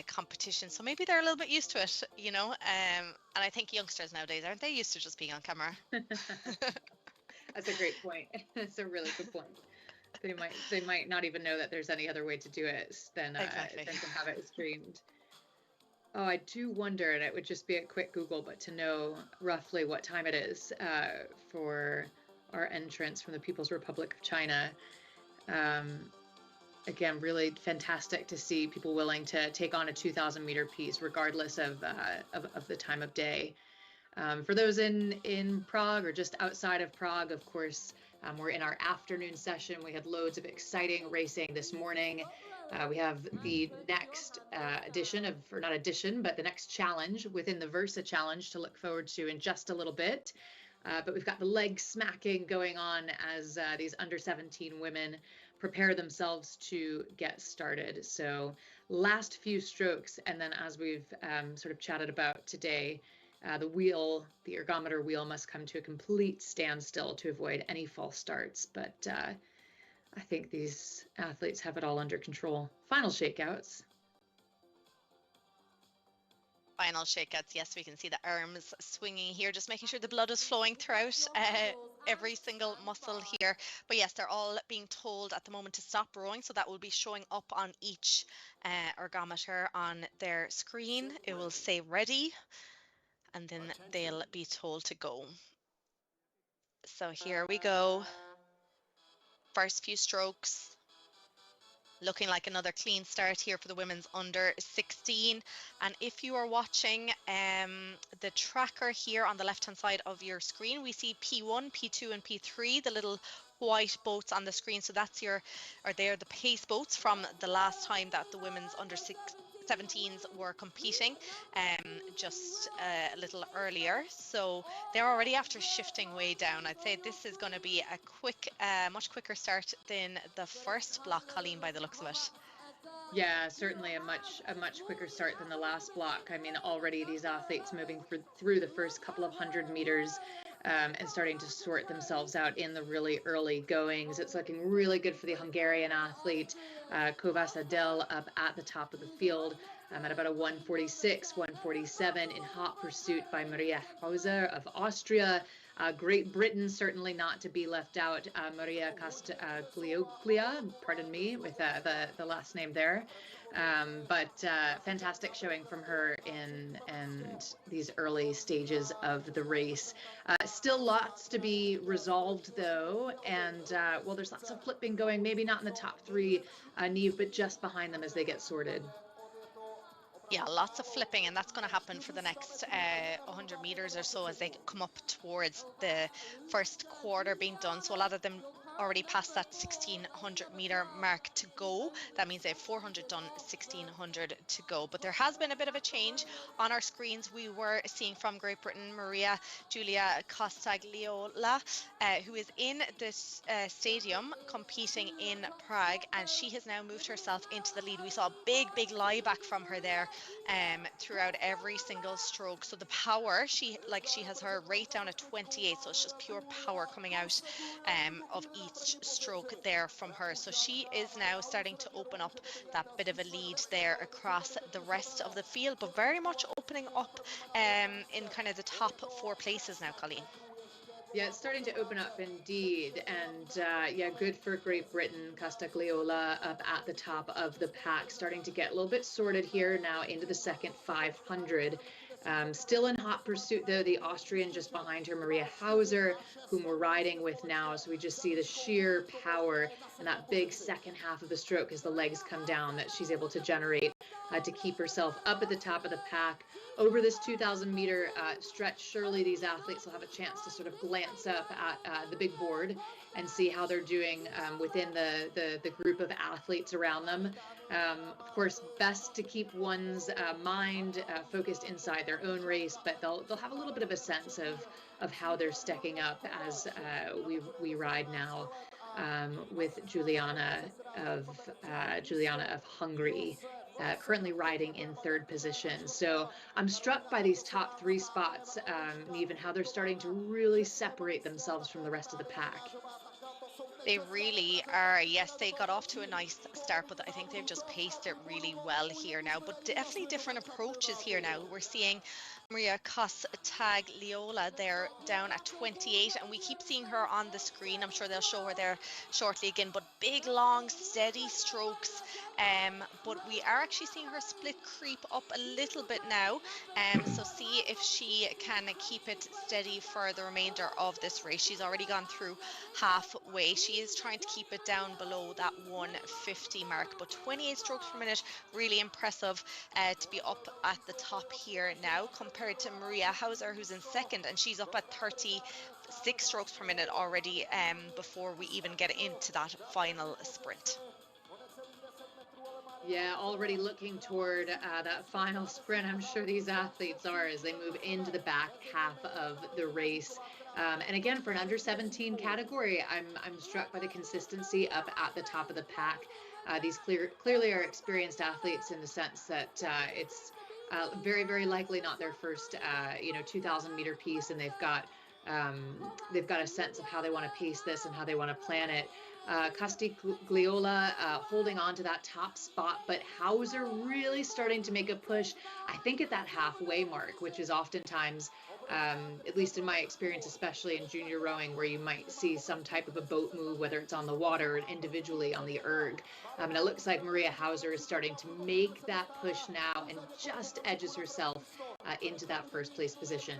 competition. So maybe they're a little bit used to it, you know. And I think youngsters nowadays, aren't they used to just being on camera?
That's a great point. That's a really good point. They might not even know that there's any other way to do it than to have it streamed. Oh, I do wonder, and it would just be a quick Google, but to know roughly what time it is for our entrance from the People's Republic of China. Again, really fantastic to see people willing to take on a 2,000-meter piece, regardless of the time of day. For those in Prague or just outside of Prague, of course, we're in our afternoon session. We had loads of exciting racing this morning. We have the next the next challenge within the Versa Challenge to look forward to in just a little bit. But we've got the leg smacking going on as these under 17 women prepare themselves to get started. So last few strokes, and then as we've sort of chatted about today, the ergometer wheel must come to a complete standstill to avoid any false starts. But I think these athletes have it all under control. Final shakeouts.
Final shakeouts, yes, we can see the arms swinging here, just making sure the blood is flowing throughout every single muscle here. But yes, they're all being told at the moment to stop rowing, so that will be showing up on each ergometer on their screen. It will say ready. and then they'll be told to go. So here we go. First few strokes. Looking like another clean start here for the women's under 16. And if you are watching the tracker here on the left hand side of your screen, we see P1, P2 and P3, the little white boats on the screen. So that's they're the pace boats from the last time that the women's under 17s were competing just a little earlier. So they're already after shifting way down. I'd say this is going to be a quick, much quicker start than the first block, Colleen, by the looks of it.
Yeah, certainly a much quicker start than the last block. I mean, already these athletes moving through the first couple of 100 meters and starting to sort themselves out in the really early goings. It's looking really good for the Hungarian athlete, Kovács Adél, up at the top of the field at about a 146, 147 in hot pursuit by Maria Hauser of Austria. Great Britain, certainly not to be left out. Maria Castaglioglia, pardon me with the last name there. But fantastic showing from her in these early stages of the race. Still lots to be resolved though, and well, there's lots of flipping going, maybe not in the top three, Niamh, but just behind them as they get sorted.
Yeah, lots of flipping, and that's going to happen for the next 100 meters or so as they come up towards the first quarter being done. So a lot of them already past that 1600 meter mark to go. That means they have 400 done, 1600 to go. But there has been a bit of a change on our screens. We were seeing from Great Britain Maria Giulia Castagliola, who is in this stadium competing in Prague, and she has now moved herself into the lead. We saw a big lie back from her there throughout every single stroke. So the power, she has her rate down at 28, so it's just pure power coming out of each stroke there from her. So she is now starting to open up that bit of a lead there across the rest of the field, but very much opening up in kind of the top four places now, Colleen.
Yeah, it's starting to open up indeed. And yeah, good for Great Britain. Castagliola up at the top of the pack, starting to get a little bit sorted here now into the second 500. Still in hot pursuit, though, the Austrian just behind her, Maria Hauser, whom we're riding with now. So we just see the sheer power and that big second half of the stroke as the legs come down that she's able to generate to keep herself up at the top of the pack. Over this 2,000 meter stretch, surely these athletes will have a chance to sort of glance up at the big board and see how they're doing within the group of athletes around them. Of course, best to keep one's mind focused inside their own race, but they'll have a little bit of a sense of how they're stacking up as we ride now with Juliana of Hungary. Currently riding in third position. So I'm struck by these top three spots, Niamh, and how they're starting to really separate themselves from the rest of the pack.
They really are. Yes, they got off to a nice start, but I think they've just paced it really well here now. But definitely different approaches here now. We're seeing Maria Castagliola there down at 28, and we keep seeing her on the screen. I'm sure they'll show her there shortly again, but big, long, steady strokes. But we are actually seeing her split creep up a little bit now. So see if she can keep it steady for the remainder of this race. She's already gone through halfway. She is trying to keep it down below that 150 mark, but 28 strokes per minute, really impressive to be up at the top here now, compared to Maria Hauser, who's in second, and she's up at 36 strokes per minute already before we even get into that final sprint.
Yeah, already looking toward that final sprint. I'm sure these athletes are as they move into the back half of the race. And again, for an under 17 category, I'm struck by the consistency up at the top of the pack. These clearly are experienced athletes in the sense that it's very likely not their first 2,000 meter piece, and they've got a sense of how they want to pace this and how they want to plan it. Castigliola holding on to that top spot, but Hauser really starting to make a push, I think, at that halfway mark, which is oftentimes, at least in my experience, especially in junior rowing, where you might see some type of a boat move, whether it's on the water or individually on the erg. And it looks like Maria Hauser is starting to make that push now and just edges herself into that first place position.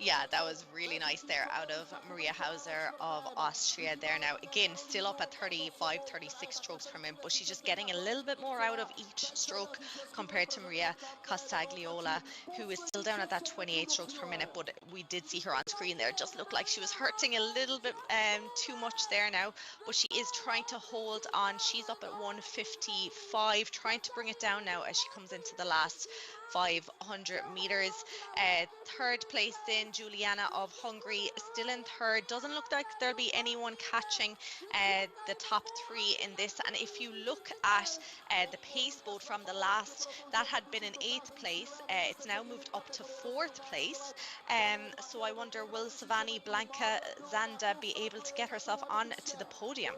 Yeah, that was really nice there out of Maria Hauser of Austria there now. Again, still up at 35, 36 strokes per minute, but she's just getting a little bit more out of each stroke compared to Maria Costagliola, who is still down at that 28 strokes per minute. But we did see her on screen there. Just looked like she was hurting a little bit too much there now, but she is trying to hold on. She's up at 155, trying to bring it down now as she comes into the last 500 meters. Third place in Juliana of Hungary, still in third. Doesn't look like there'll be anyone catching the top three in this. And if you look at the pace boat from the last, that had been in 8th place. It's now moved up to 4th place. So I wonder, will Savani Blanca Zanda be able to get herself on to the podium?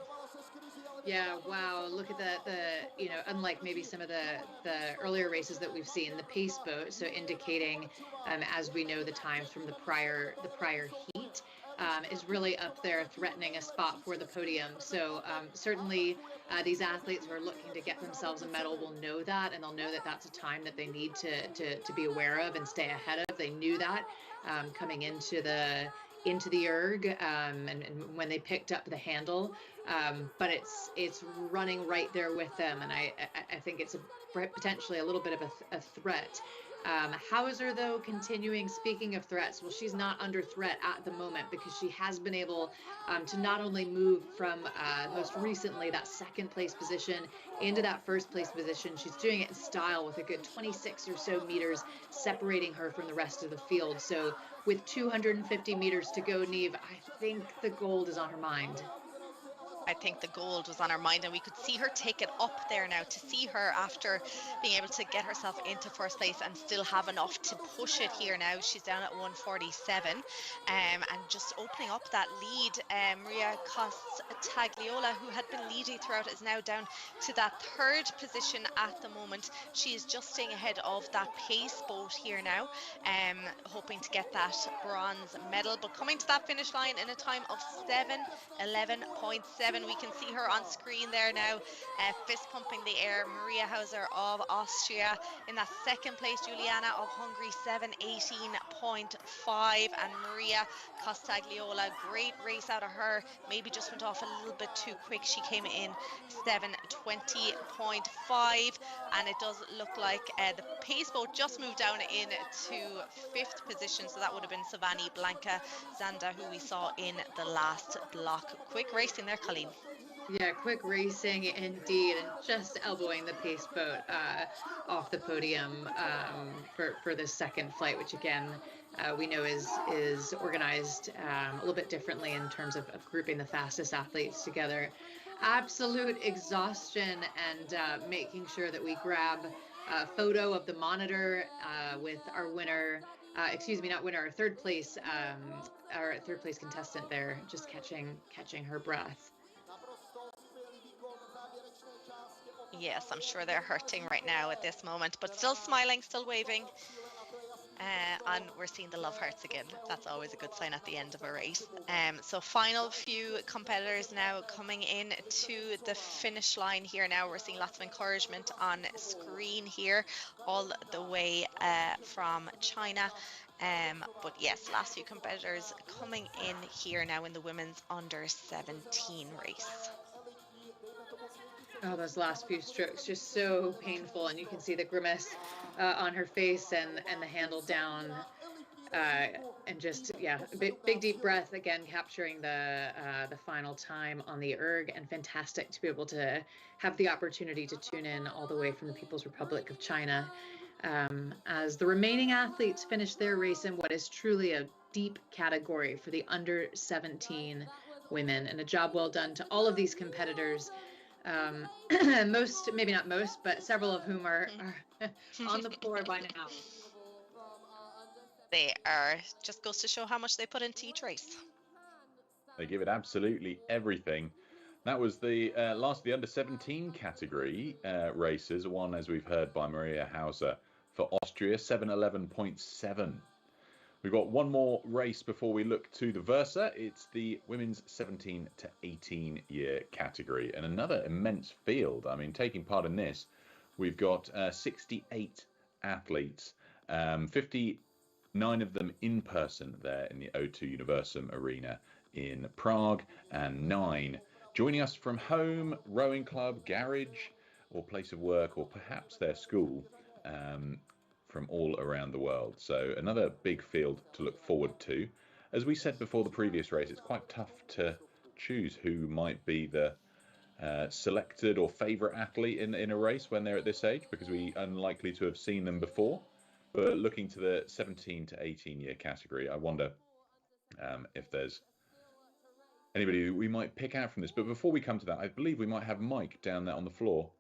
Yeah, wow. Look at the unlike maybe some of the earlier races that we've seen, the pace boat, so indicating, as we know, the times from the prior heat, is really up there threatening a spot for the podium. So certainly these athletes who are looking to get themselves a medal will know that, and they'll know that that's a time that they need to be aware of and stay ahead of. They knew that coming into the erg, and when they picked up the handle, but it's running right there with them, and I think it's potentially a little bit of a threat. Hauser, though, continuing, speaking of threats, well, she's not under threat at the moment because she has been able to not only move from most recently that 2nd place position into that 1st place position, she's doing it in style with a good 26 or so meters separating her from the rest of the field. So with 250 meters to go, Neve, I think the gold is on her mind.
I think the gold was on her mind, and we could see her take it up there now. To see her after being able to get herself into 1st place and still have enough to push it here now. She's down at 147, and just opening up that lead. Maria Costagliola, who had been leading throughout, is now down to that 3rd position at the moment. She is just staying ahead of that pace boat here now, hoping to get that bronze medal, but coming to that finish line in a time of 7:11.7. We can see her on screen there now, fist pumping the air. Maria Hauser of Austria in that 2nd place. Juliana of Hungary, 7:18.5, and Maria Costagliola, great race out of her. Maybe just went off a little bit too quick. She came in 7:20.5, and it does look like the pace boat just moved down into 5th position. So that would have been Savani Blanca Zanda, who we saw in the last block. Quick racing there, Colleen.
Yeah, quick racing indeed, and just elbowing the pace boat off the podium for the 2nd flight, which again we know is organized a little bit differently in terms of grouping the fastest athletes together. Absolute exhaustion, and making sure that we grab a photo of the monitor with our winner. Excuse me, not winner, our 3rd place, our 3rd place contestant there, just catching her breath.
Yes, I'm sure they're hurting right now at this moment, but still smiling, still waving. And we're seeing the love hearts again. That's always a good sign at the end of a race. So final few competitors now coming in to the finish line here now. We're seeing lots of encouragement on screen here, all the way from China. But yes, last few competitors coming in here now in the women's under 17 race.
Oh, those last few strokes, just so painful, and you can see the grimace on her face and the handle down, and just, yeah, big deep breath again, capturing the final time on the erg, and fantastic to be able to have the opportunity to tune in all the way from the People's Republic of China, as the remaining athletes finish their race in what is truly a deep category for the under 17 women, and a job well done to all of these competitors. Most, maybe not most, but several of whom are on the floor by now.
They are. Just goes to show how much they put into each race.
They give it absolutely everything. That was the last of the under-17 category races, won, as we've heard, by Maria Hauser for Austria, 7:11.7. We've got one more race before we look to the Versa. It's the women's 17 to 18 year category, and another immense field. I mean, taking part in this, we've got 68 athletes, 59 of them in person there in the O2 Universum Arena in Prague, and 9 joining us from home, rowing club, garage, or place of work, or perhaps their school, from all around the world. So another big field to look forward to. As we said before the previous race, it's quite tough to choose who might be the selected or favourite athlete in a race when they're at this age, because we're unlikely to have seen them before. But looking to the 17 to 18 year category, I wonder if there's anybody we might pick out from this. But before we come to that, I believe we might have Mike down there on the floor.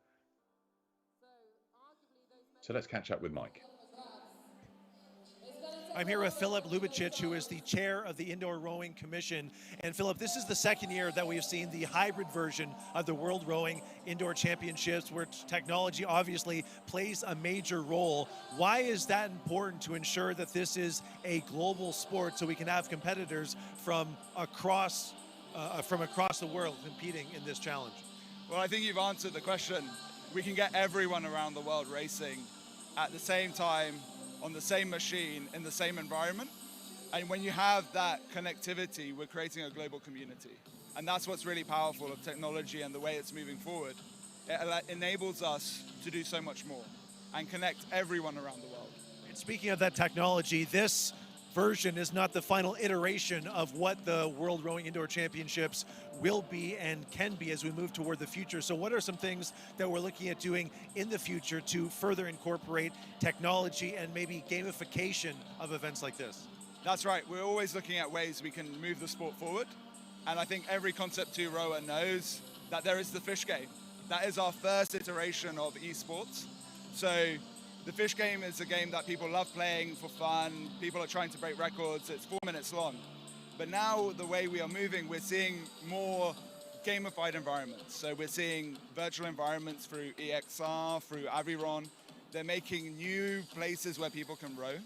So let's catch up with Mike.
I'm here with Filip Lubicic, who is the chair of the Indoor Rowing Commission. And Filip, this is the second year that we've seen the hybrid version of the World Rowing Indoor Championships, where technology obviously plays a major role. Why is that important to ensure that this is a global sport, so we can have competitors from across the world competing in this challenge?
Well, I think you've answered the question. We can get everyone around the world racing at the same time, on the same machine, in the same environment. And when you have that connectivity, we're creating a global community. And that's what's really powerful of technology and the way it's moving forward. It enables us to do so much more and connect everyone around the world.
And speaking of that technology, this version is not the final iteration of what the World Rowing Indoor Championships will be and can be as we move toward the future. So what are some things that we're looking at doing in the future to further incorporate technology and maybe gamification of events like this?
That's right. We're always looking at ways we can move the sport forward. And I think every Concept 2 rower knows that there is the fish game. That is our first iteration of esports. So the fish game is a game that people love playing for fun. People are trying to break records. It's 4 minutes long. But now the way we are moving, we're seeing more gamified environments. So we're seeing virtual environments through EXR, through Aviron. They're making new places where people can row.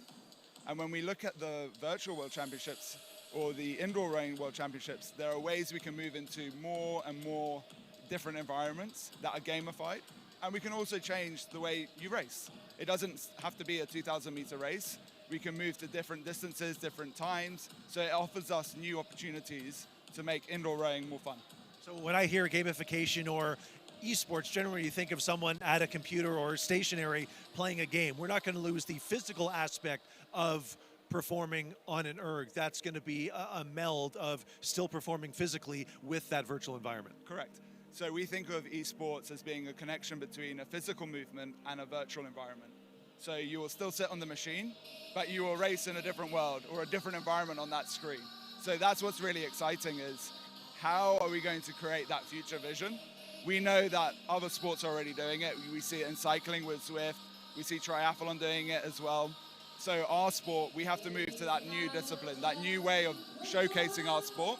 And when we look at the virtual World Championships or the indoor rowing World Championships, there are ways we can move into more and more different environments that are gamified. And we can also change the way you race. It doesn't have to be a 2,000-meter race. We can move to different distances, different times. So it offers us new opportunities to make indoor rowing more fun.
So when I hear gamification or esports, generally you think of someone at a computer or stationary playing a game. We're not going to lose the physical aspect of performing on an erg. That's going to be a meld of still performing physically with that virtual environment.
Correct. So we think of esports as being a connection between a physical movement and a virtual environment. So you will still sit on the machine, but you will race in a different world or a different environment on that screen. So that's what's really exciting, is how are we going to create that future vision? We know that other sports are already doing it. We see it in cycling with Zwift. We see triathlon doing it as well. So our sport, we have to move to that new discipline, that new way of showcasing our sport.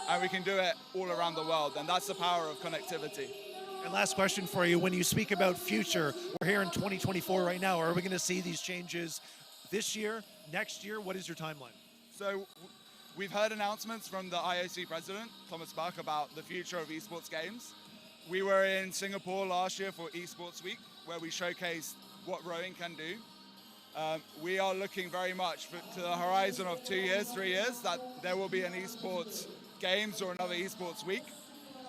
And we can do it all around the world. And that's the power of connectivity.
And last question for you. When you speak about future, we're here in 2024 right now. Are we going to see these changes this year, next year? What is your timeline?
So we've heard announcements from the IOC president, Thomas Bach, about the future of esports games. We were in Singapore last year for Esports Week, where we showcased what rowing can do. We are looking very much to the horizon of 2 years, 3 years, that there will be an esports games or another esports week.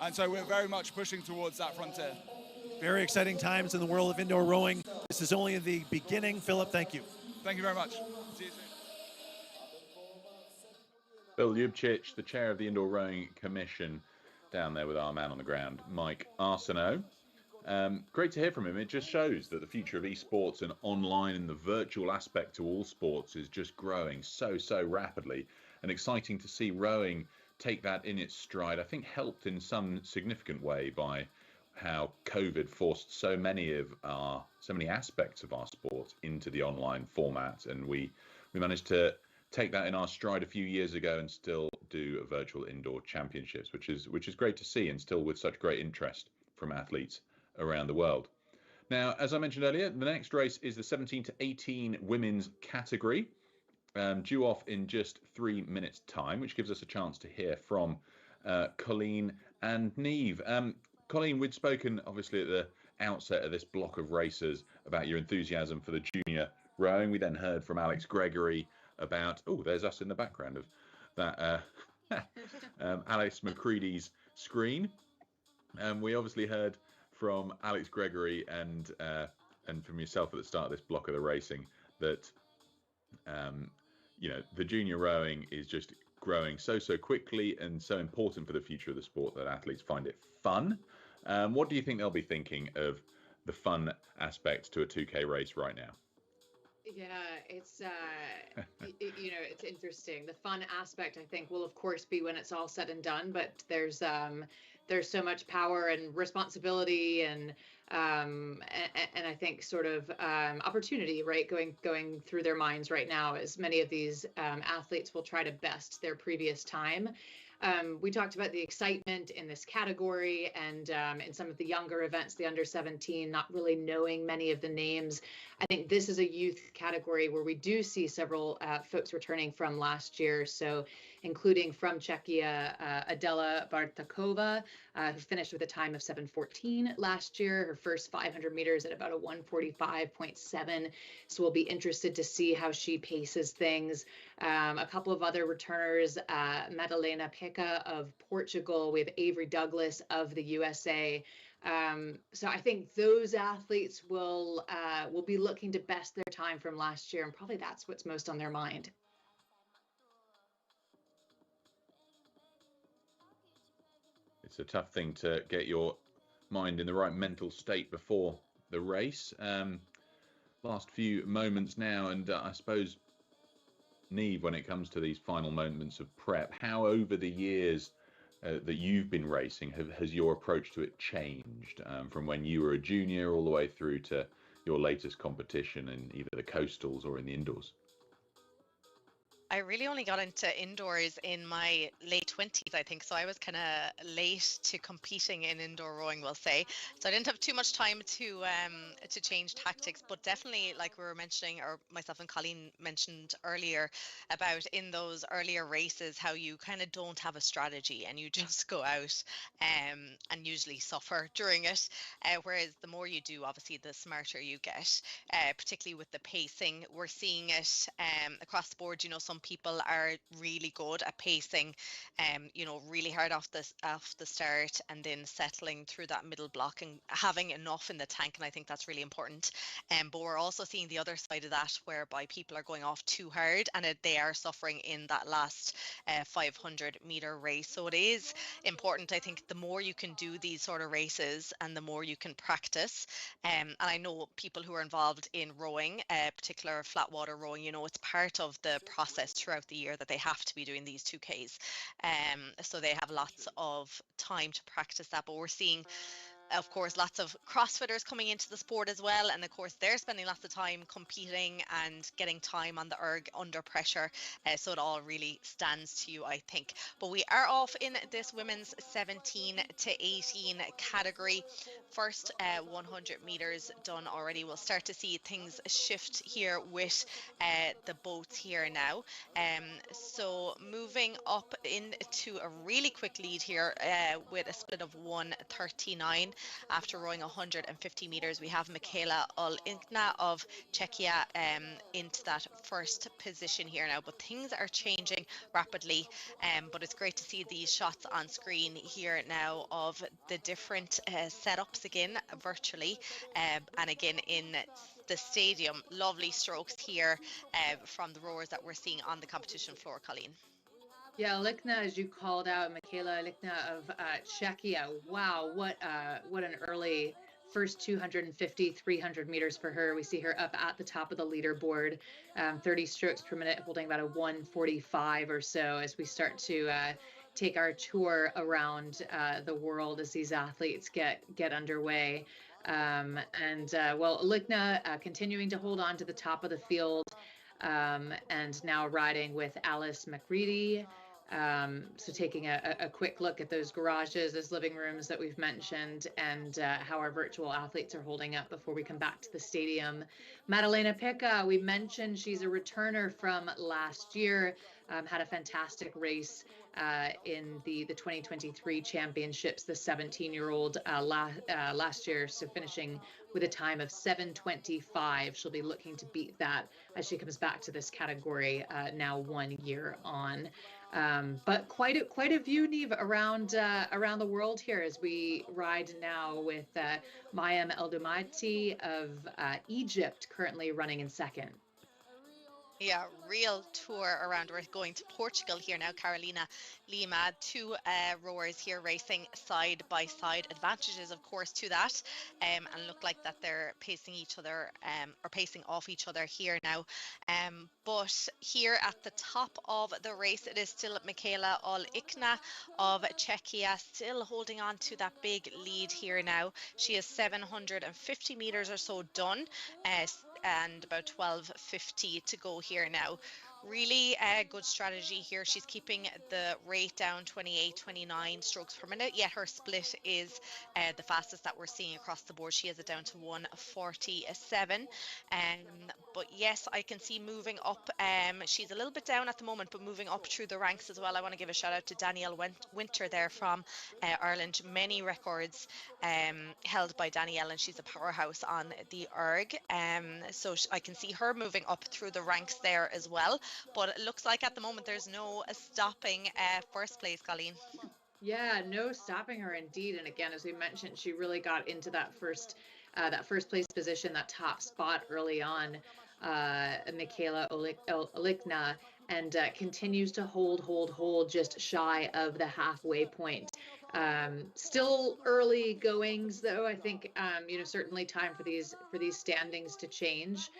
And so we're very much pushing towards that frontier.
Very exciting times in the world of indoor rowing. This is only the beginning. Filip, thank you.
Thank you very much. See you soon.
Bill Ljubcic, the chair of the Indoor Rowing Commission, down there with our man on the ground, Mike Arsenault. Great to hear from him. It just shows that the future of esports and online and the virtual aspect to all sports is just growing so rapidly, and exciting to see rowing take that in its stride. I think helped in some significant way by how COVID forced so many aspects of our sport into the online format, and we managed to take that in our stride a few years ago and still do virtual indoor championships, which is great to see, and still with such great interest from athletes around the world. Now, as I mentioned earlier, the next race is the 17 to 18 women's category, due off in just 3 minutes' time, which gives us a chance to hear from Colleen and Neve. Colleen, we'd spoken obviously at the outset of this block of races about your enthusiasm for the junior rowing. We then heard from Alex Gregory about, oh, there's us in the background of that Alex McCready's screen. We obviously heard from Alex Gregory and from yourself at the start of this block of the racing that the junior rowing is just growing so quickly and so important for the future of the sport that athletes find it fun. What do you think they'll be thinking of the fun aspect to a 2K race right now?
Yeah, it's it's interesting. The fun aspect, I think, will of course be when it's all said and done, but there's so much power and responsibility and I think sort of opportunity, right, going through their minds right now, as many of these athletes will try to best their previous time. We talked about the excitement in this category and in some of the younger events, the under 17, not really knowing many of the names. I think this is a youth category where we do see several folks returning from last year. So including from Czechia, Adela Bartakova, who finished with a time of 7:14 last year, her first 500 meters at about a 1:45.7. So we'll be interested to see how she paces things. A couple of other returners, Madalena Peca of Portugal. We have Avery Douglas of the USA. So I think those athletes will be looking to best their time from last year, and probably that's what's most on their mind.
It's a tough thing to get your mind in the right mental state before the race. Last few moments now, and I suppose, Neve, when it comes to these final moments of prep, how over the years that you've been racing has your approach to it changed, from when you were a junior all the way through to your latest competition in either the coastals or in the indoors?
I really only got into indoors in my late 20s, I think. So I was kind of late to competing in indoor rowing, we'll say. So I didn't have too much time to change tactics, but definitely, like we were mentioning, or myself and Colleen mentioned earlier, about in those earlier races, how you kind of don't have a strategy and you just go out and usually suffer during it. Whereas the more you do, obviously, the smarter you get, particularly with the pacing. We're seeing it across the board. Some people are really good at pacing, really hard off the start and then settling through that middle block and having enough in the tank. And I think that's really important. But we're also seeing the other side of that, whereby people are going off too hard and they are suffering in that last 500-meter race. So it is important, I think, the more you can do these sort of races and the more you can practice. And I know people who are involved in rowing, particular flat water rowing, it's part of the process throughout the year that they have to be doing these 2Ks. So they have lots of time to practice that. But we're seeing, of course, lots of CrossFitters coming into the sport as well. And of course, they're spending lots of time competing and getting time on the erg under pressure. So it all really stands to you, I think. But we are off in this women's 17 to 18 category. First 100 meters done already. We'll start to see things shift here with the boats here now. So moving up into a really quick lead here with a split of 1:39. After rowing 150 meters, we have Michaela Olinkna of Czechia into that first position here now. But things are changing rapidly, but it's great to see these shots on screen here now of the different setups again virtually, and again in the stadium. Lovely strokes here from the rowers that we're seeing on the competition floor, Colleen.
Yeah, Olikna, as you called out, Michaela Olikna of Czechia. Wow, what an early first 250, 300 meters for her. We see her up at the top of the leaderboard, 30 strokes per minute, holding about a 1:45 or so as we start to take our tour around the world as these athletes get underway. Olikna continuing to hold on to the top of the field, and now riding with Alice McCready. So taking a quick look at those garages, those living rooms that we've mentioned, and how our virtual athletes are holding up before we come back to the stadium. Madalena Pica, we mentioned she's a returner from last year, had a fantastic race in the 2023 championships, the 17-year-old last year, so finishing with a time of 7:25. She'll be looking to beat that as she comes back to this category now 1 year on. But quite a view, Neve, around the world here as we ride now with Mayam Eldoumaiti of Egypt currently running in second.
Yeah, real tour around. We're going to Portugal here now. Carolina Lima, two rowers here racing side by side. Advantages, of course, to that, and look like that they're pacing each other, or pacing off each other here now. But here at the top of the race, it is still Michaela Olikna of Czechia, still holding on to that big lead here now. She is 750 meters or so done. And about 12:50 to go here now. Really good strategy here. She's keeping the rate down, 28-29 strokes per minute, yet her split is the fastest that we're seeing across the board. She has it down to 1:47. But yes, I can see moving up. She's a little bit down at the moment, but moving up through the ranks as well. I want to give a shout out to Danielle Winter there from Ireland. Many records held by Danielle, and she's a powerhouse on the erg. So I can see her moving up through the ranks there as well. But it looks like at the moment there's no stopping first place, Colleen.
Yeah, no stopping her indeed. And again, as we mentioned, she really got into that first place position, that top spot early on, Michaela Olikna, and continues to hold just shy of the halfway point. Still early goings, though. I think certainly time for these standings to change.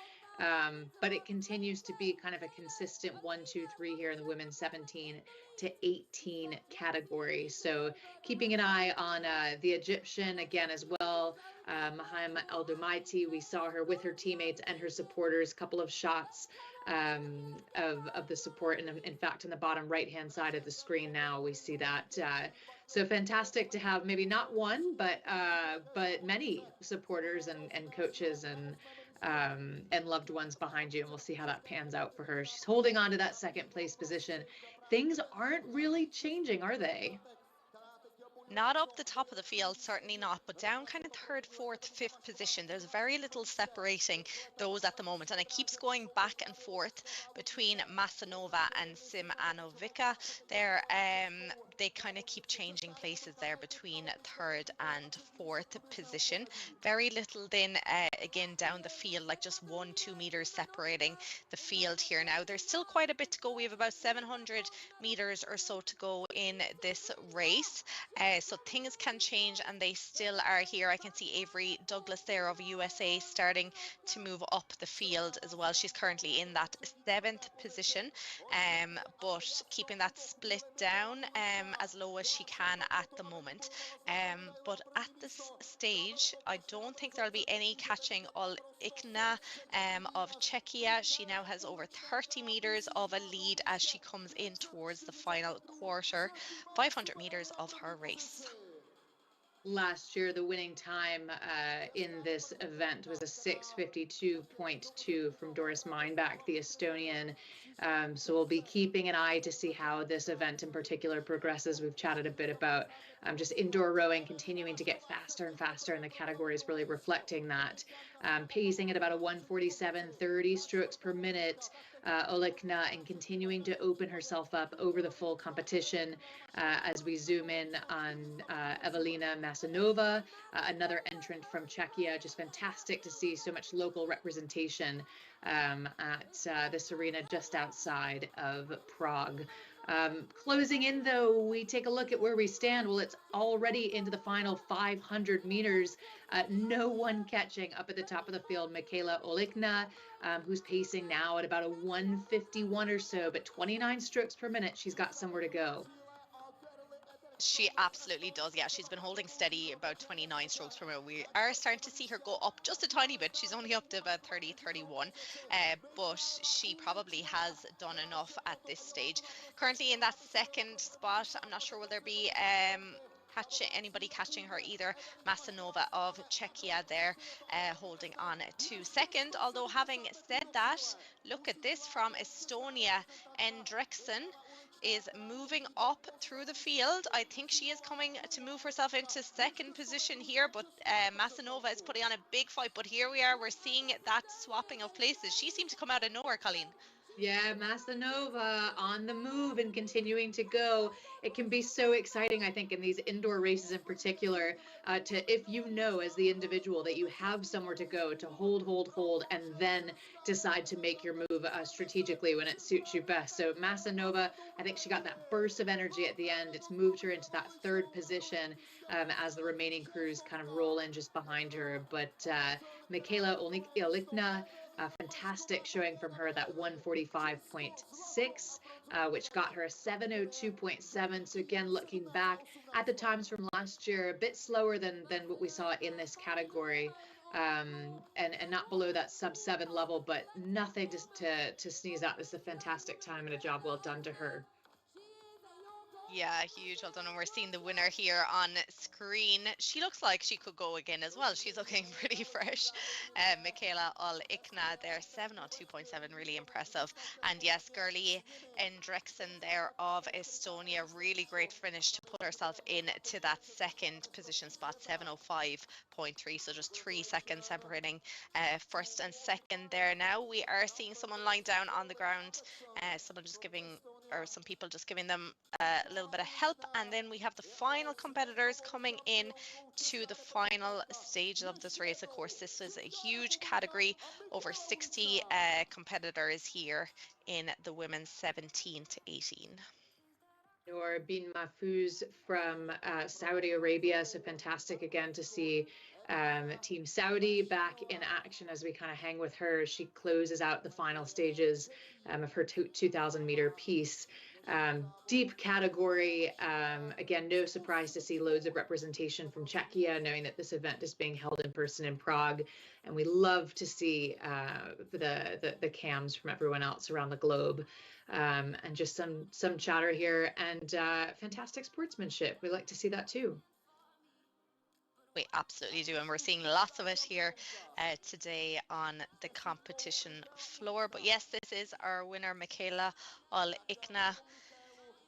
But it continues to be kind of a consistent 1, 2, 3 here in the women's 17 to 18 category. So keeping an eye on the Egyptian again as well. Mayam Eldoumaiti, we saw her with her teammates and her supporters, couple of shots of the support. And in fact, in the bottom right-hand side of the screen now, we see that. So fantastic to have maybe not one, but many supporters and coaches and loved ones behind you, and we'll see how that pans out for her. She's holding on to that second place position. Things aren't really changing, are they?
Not up the top of the field, certainly not, but down kind of third, fourth, fifth position. There's very little separating those at the moment, and it keeps going back and forth between Masanova and Simanovica. They kind of keep changing places there between third and fourth position. Very little then again down the field, like just 1-2 meters separating the field here now. There's still quite a bit to go. We have about 700 meters or so to go in this race. So things can change, and they still are here. I can see Avery Douglas there of USA starting to move up the field as well. She's currently in that 7th position, but keeping that split down as low as she can at the moment. But at this stage, I don't think there'll be any catching Olikna of Czechia. She now has over 30 meters of a lead as she comes in towards the final quarter, 500 meters of her race.
Last year, the winning time in this event was a 6:52.2 from Doris Meinbach, the Estonian. So we'll be keeping an eye to see how this event in particular progresses. We've chatted a bit about just indoor rowing continuing to get faster and faster, and the category is really reflecting that. Pacing at about a 1:47.30 strokes per minute. Olikna, and continuing to open herself up over the full competition as we zoom in on Evelina Masanova, another entrant from Czechia. Just fantastic to see so much local representation at this arena just outside of Prague. Closing in, though, we take a look at where we stand. Well, it's already into the final 500 meters. No one catching up at the top of the field. Michaela Olikna, who's pacing now at about a 1:51 or so, but 29 strokes per minute. She's got somewhere to go.
She absolutely does. Yeah, she's been holding steady about 29 strokes per minute. We are starting to see her go up just a tiny bit. She's only up to about 30, 31, but she probably has done enough at this stage. Currently in that second spot, I'm not sure will there be anybody catching her either. Masanova of Czechia there holding on to second. Although having said that, look at this from Estonia, Endriksen is moving up through the field. I think she is coming to move herself into second position here, but Masanova is putting on a big fight. But here we are, we're seeing that swapping of places. She seemed to come out of nowhere, Colleen.
Yeah, Masanova on the move and continuing to go. It can be so exciting, I think, in these indoor races in particular, if you know as the individual that you have somewhere to go, to hold, and then decide to make your move strategically when it suits you best. So Masanova, I think she got that burst of energy at the end. It's moved her into that third position as the remaining crews kind of roll in just behind her. But Michaela Olikna, fantastic showing from her, that 145.6, which got her a 702.7. So again, looking back at the times from last year, a bit slower than what we saw in this category, and not below that sub-7 level, but nothing just to sneeze at. This is a fantastic time and a job well done to her.
Yeah, huge. Well done. And we're seeing the winner here on screen. She looks like she could go again as well. She's looking pretty fresh. Michaela Ikna there, 702.7, really impressive. And yes, Gurley Endriksen there of Estonia, really great finish to put herself into that second position spot, 705.3. So just 3 seconds separating first and second there. Now we are seeing someone lying down on the ground, some people just giving them a little bit of help, and then we have the final competitors coming in to the final stage of this race. Of course, this is a huge category, over 60 competitors here in the women's 17 to 18.
Noor bin Mahfouz from Saudi Arabia. So fantastic again to see Team Saudi back in action as we kind of hang with her. She closes out the final stages of her 2,000 meter piece. Deep category. Again, no surprise to see loads of representation from Czechia, knowing that this event is being held in person in Prague. And we love to see the cams from everyone else around the globe. And just some chatter here, and fantastic sportsmanship. We like to see that too.
We absolutely do, and we're seeing lots of it here today on the competition floor. But yes, this is our winner, Michaela Ikna,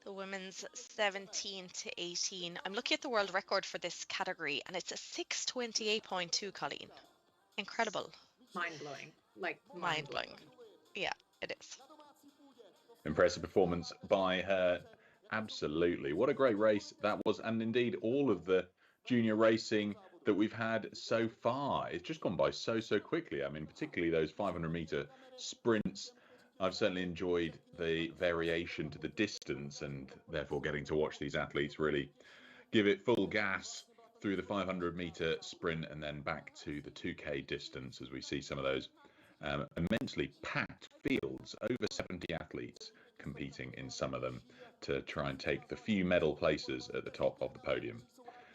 the women's 17 to 18. I'm looking at the world record for this category, and it's a 6:28.2, Colleen. Incredible.
Mind-blowing. Like
mind-blowing. Yeah, it is.
Impressive performance by her. Absolutely. What a great race that was. And indeed, all of the junior racing that we've had so far, it's just gone by so quickly. I mean, particularly those 500-meter sprints. I've certainly enjoyed the variation to the distance, and therefore getting to watch these athletes really give it full gas through the 500-meter sprint and then back to the 2K distance, as we see some of those immensely packed fields, over 70 athletes competing in some of them to try and take the few medal places at the top of the podium.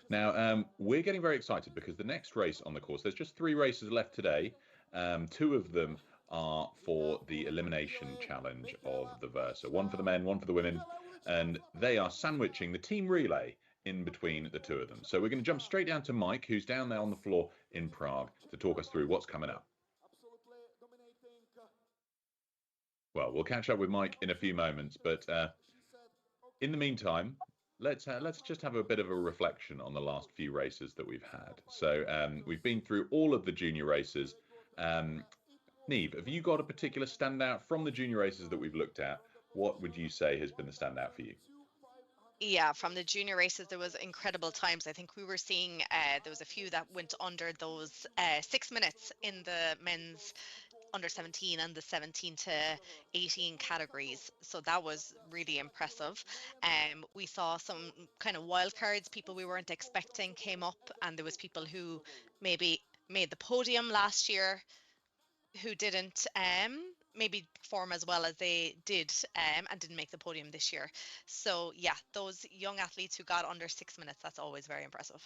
Now, we're getting very excited because the next race on the course, there's just 3 races left today. 2 of them are for the elimination challenge of the Versa. One for the men, one for the women, and they are sandwiching the team relay in between the 2 of them. So we're going to jump straight down to Mike, who's down there on the floor in Prague, to talk us through what's coming up. Well, we'll catch up with Mike in a few moments, but in the meantime, let's just have a bit of a reflection on the last few races that we've had. So we've been through all of the junior races. Niamh, have you got a particular standout from the junior races that we've looked at? What would you say has been the standout for you?
Yeah, from the junior races, there was incredible times. I think we were seeing there was a few that went under those 6 minutes in the men's under 17 and the 17 to 18 categories. So that was really impressive. We saw some kind of wild cards, people we weren't expecting came up, and there was people who maybe made the podium last year who didn't maybe perform as well as they did and didn't make the podium this year. So yeah, those young athletes who got under 6 minutes, that's always very impressive.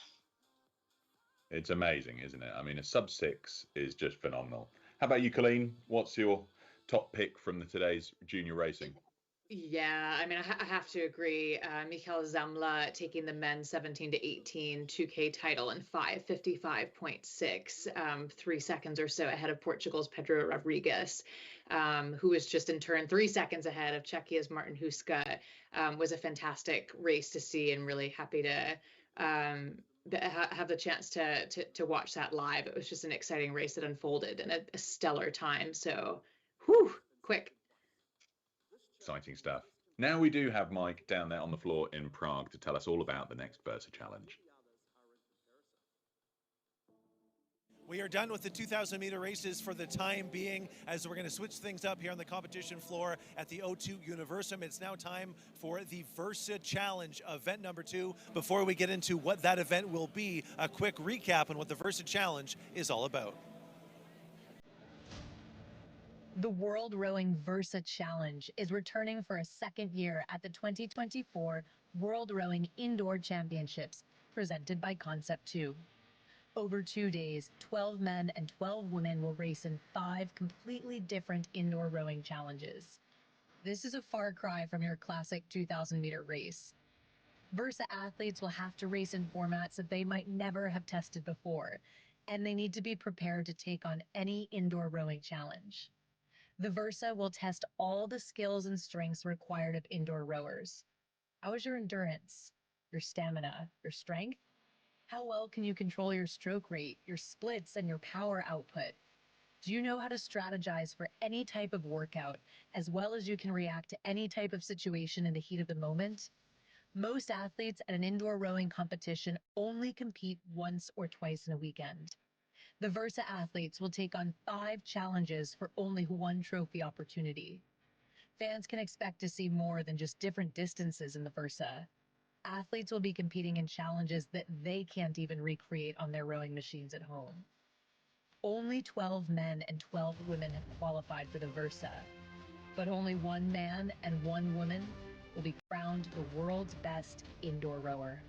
It's amazing, isn't it? I mean, a sub-6 is just phenomenal. How about you, Colleen? What's your top pick from today's junior racing?
Yeah, I mean, I have to agree. Mikel Zamla taking the men's 17 to 18 2K title in 5:55.6, 3 seconds or so ahead of Portugal's Pedro Rodrigues, who was just in turn 3 seconds ahead of Czechia's Martin Huska. Was a fantastic race to see, and really happy to have the chance to watch that live. It was just an exciting race that unfolded in a stellar time. So, whew, quick.
Exciting stuff. Now we do have Mike down there on the floor in Prague to tell us all about the next Versa Challenge.
We are done with the 2,000 meter races for the time being, as we're going to switch things up here on the competition floor at the O2 Universum. It's now time for the Versa Challenge, event number 2. Before we get into what that event will be, a quick recap on what the Versa Challenge is all about.
The World Rowing Versa Challenge is returning for a second year at the 2024 World Rowing Indoor Championships, presented by Concept 2. Over 2 days, 12 men and 12 women will race in 5 completely different indoor rowing challenges. This is a far cry from your classic 2,000 meter race. Versa athletes will have to race in formats that they might never have tested before, and they need to be prepared to take on any indoor rowing challenge. The Versa will test all the skills and strengths required of indoor rowers. How is your endurance, your stamina, your strength? How well can you control your stroke rate, your splits, and your power output? Do you know how to strategize for any type of workout, as well as you can react to any type of situation in the heat of the moment? Most athletes at an indoor rowing competition only compete once or twice in a weekend. The Versa athletes will take on 5 challenges for only 1 trophy opportunity. Fans can expect to see more than just different distances in the Versa. Athletes will be competing in challenges that they can't even recreate on their rowing machines at home. Only 12 men and 12 women have qualified for the Versa, but only 1 man and 1 woman will be crowned the world's best indoor rower.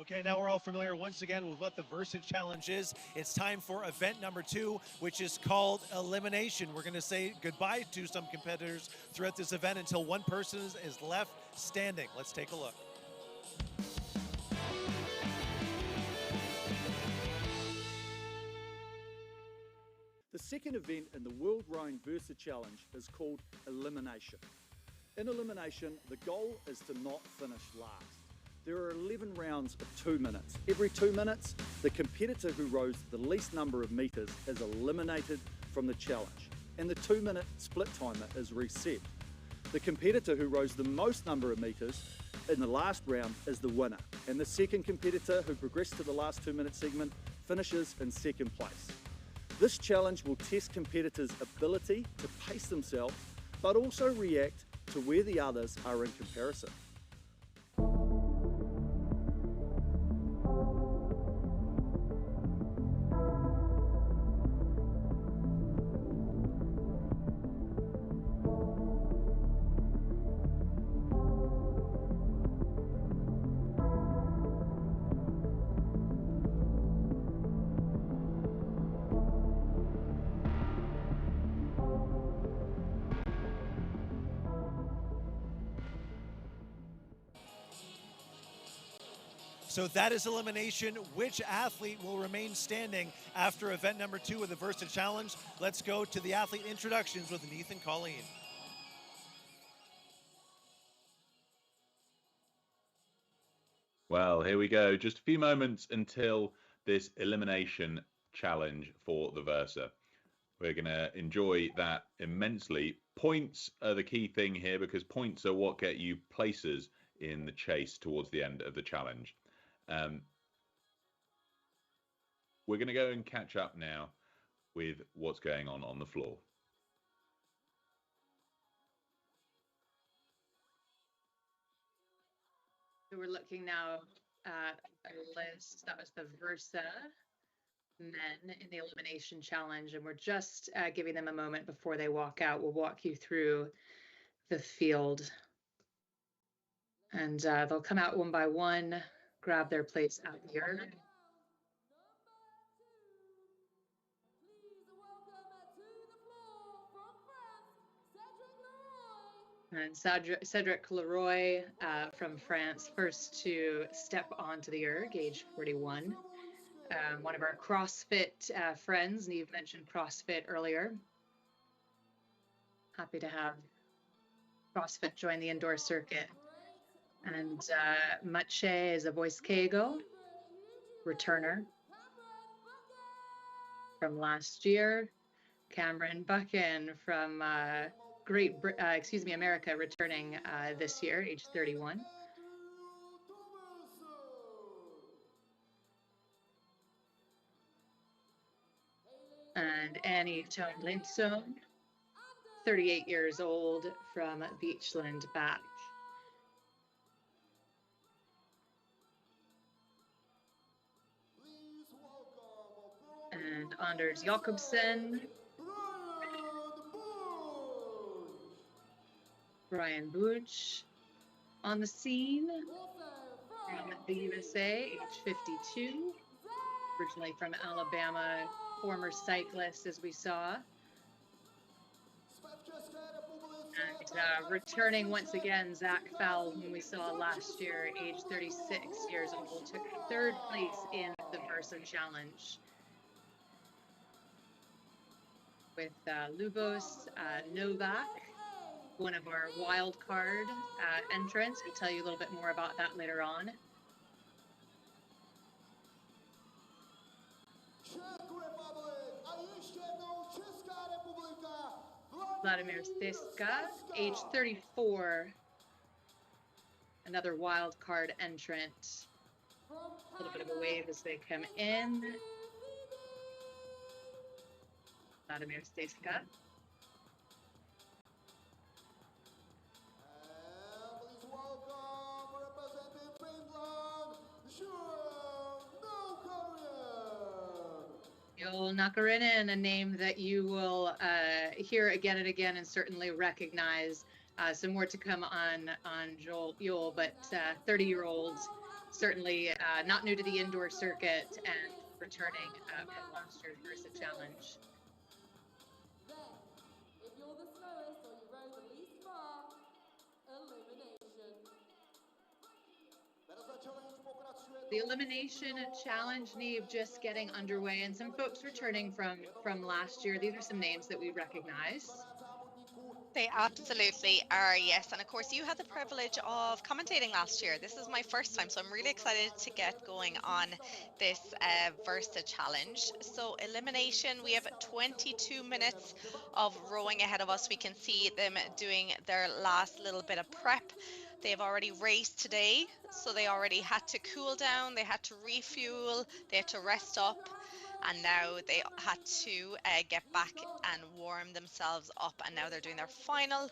Okay, now we're all familiar once again with what the Versa Challenge is. It's time for event number 2, which is called elimination. We're going to say goodbye to some competitors throughout this event until one person is left standing. Let's take a look.
The second event in the World Rowing Versa Challenge is called elimination. In elimination, the goal is to not finish last. There are 11 rounds of 2 minutes. Every 2 minutes, the competitor who rows the least number of metres is eliminated from the challenge, and the 2-minute split timer is reset. The competitor who rows the most number of metres in the last round is the winner, and the second competitor who progressed to the last 2-minute segment finishes in second place. This challenge will test competitors' ability to pace themselves, but also react to where the others are in comparison.
So that is elimination. Which athlete will remain standing after event number 2 of the Versa Challenge? Let's go to the athlete introductions with Nathan and Colleen.
Well, here we go. Just a few moments until this elimination challenge for the Versa. We're going to enjoy that immensely. Points are the key thing here, because points are what get you places in the chase towards the end of the challenge. We're going to go and catch up now with what's going on the floor.
So we're looking now list. That was the Versa men in the elimination challenge, and we're just giving them a moment before they walk out. We'll walk you through the field, and they'll come out one by one, grab their place out here. And Cedric Leroy from France, first to step onto the erg, age 41. One of our CrossFit friends. Neve mentioned CrossFit earlier. Happy to have CrossFit join the indoor circuit. And Mache is a voice Kego returner from last year. Cameron Buchan from America, returning this year, age 31. And Annie Tomlinson, 38 years old, from Beachland back. And Anders Jakobsen, Brian Booch on the scene from the USA, age 52, originally from Alabama, former cyclist, as we saw. And returning once again, Zach Fowle, whom we saw last year, age 36 years old, took third place in the Versa Challenge. With Lubos Novak, one of our wild card entrants. We'll tell you a little bit more about that later on. Vladimir Steska, age 34, another wild card entrant. A little bit of a wave as they come in. Vladimir Steska. Joel Nakarinen, a name that you will hear again and again and certainly recognize. Some more to come on Joel, but 30-year-old, certainly not new to the indoor circuit and returning from last year's Versa Challenge.
Then, if you're the slowest or you row the least far, elimination.
The elimination challenge, Neve, just getting underway, and some folks returning from last year. These are some names that we recognize.
They absolutely are, yes. And of course, you had the privilege of commentating last year. This is my first time, so I'm really excited to get going on this Versa challenge. So elimination, we have 22 minutes of rowing ahead of us. We can see them doing their last little bit of prep. They've already raced today, so they already had to cool down, they had to refuel, they had to rest up. And now they had to get back and warm themselves up, and now they're doing their final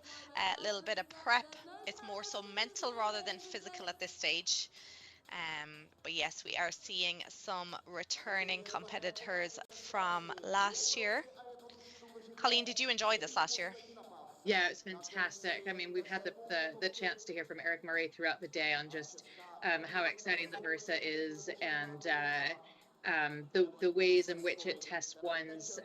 little bit of prep. It's more so mental rather than physical at this stage. But yes, we are seeing some returning competitors from last year. Colleen, did you enjoy this last year?
Yeah, it's fantastic. I mean, we've had the chance to hear from Eric Murray throughout the day on just how exciting the Versa is, and the ways in which it tests one's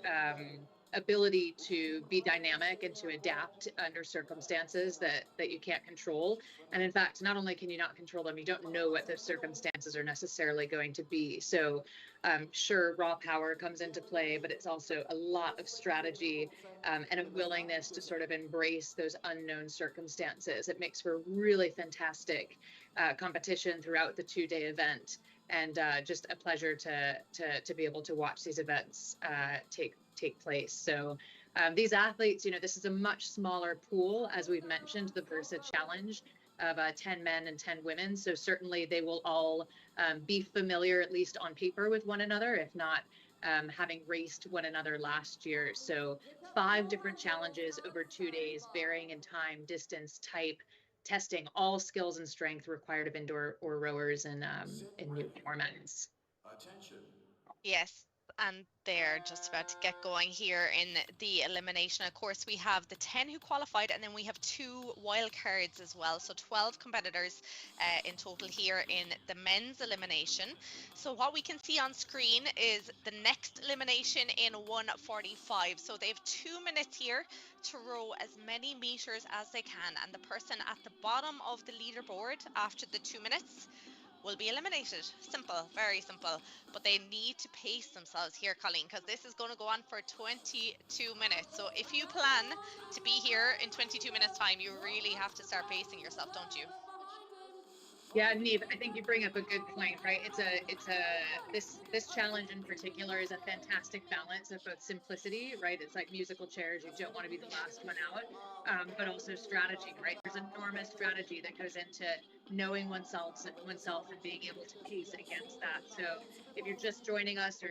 ability to be dynamic and to adapt under circumstances that you can't control. And in fact, not only can you not control them, you don't know what those circumstances are necessarily going to be. So sure, raw power comes into play, but it's also a lot of strategy and a willingness to sort of embrace those unknown circumstances. It makes for really fantastic competition throughout the two-day event, and just a pleasure to be able to watch these events take place. So these athletes, you know, this is a much smaller pool, as we've mentioned, the Versa Challenge of 10 men and 10 women. So certainly they will all be familiar, at least on paper, with one another, if not having raced one another last year. So 5 different challenges over 2 days, varying in time, distance, type, testing all skills and strength required of indoor or rowers in new formats.
Yes, and they're just about to get going here in the elimination. Of course, we have the 10 who qualified, and then we have 2 wild cards as well. So 12 competitors in total here in the men's elimination. So what we can see on screen is the next elimination in 1:45. So they have 2 minutes here to row as many meters as they can, and the person at the bottom of the leaderboard after the 2 minutes will be eliminated. Simple, very simple. But they need to pace themselves here, Colleen, because this is going to go on for 22 minutes. So if you plan to be here in 22 minutes time, you really have to start pacing yourself, don't you?
Yeah, Neve, I think you bring up a good point, right? This challenge in particular is a fantastic balance of both simplicity, right? It's like musical chairs, you don't want to be the last one out, but also strategy, right? There's enormous strategy that goes into knowing oneself and being able to pace against that. So if you're just joining us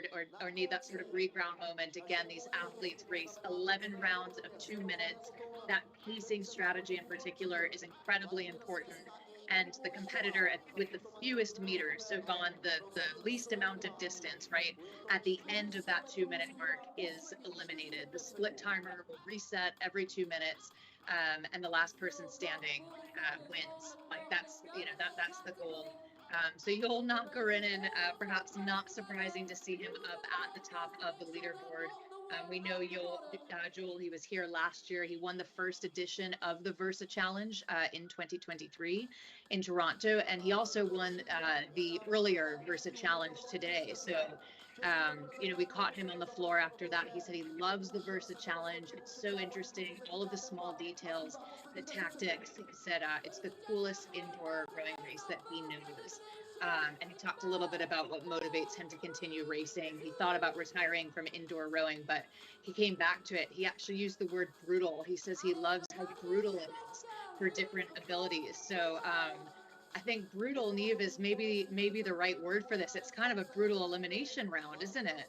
or need that sort of reground moment, again, these athletes race 11 rounds of 2 minutes. That pacing strategy in particular is incredibly important. And the competitor with the fewest meters, so gone the least amount of distance, right, at the end of that 2 minute mark is eliminated. The split timer will reset every 2 minutes, and the last person standing wins. Like that's that's the goal. So Joel Nakarinen, perhaps not surprising to see him up at the top of the leaderboard. We know Joel, he was here last year. He won the first edition of the Versa Challenge in 2023 in Toronto, and he also won the earlier Versa Challenge today. So, we caught him on the floor after that. He said he loves the Versa Challenge. It's so interesting, all of the small details, the tactics. He said it's the coolest indoor rowing race that he knows. And he talked a little bit about what motivates him to continue racing. He thought about retiring from indoor rowing, but he came back to it. He actually used the word brutal. He says he loves how brutal it is for different abilities. So I think brutal, Neve, is maybe the right word for this. It's kind of a brutal elimination round, isn't it?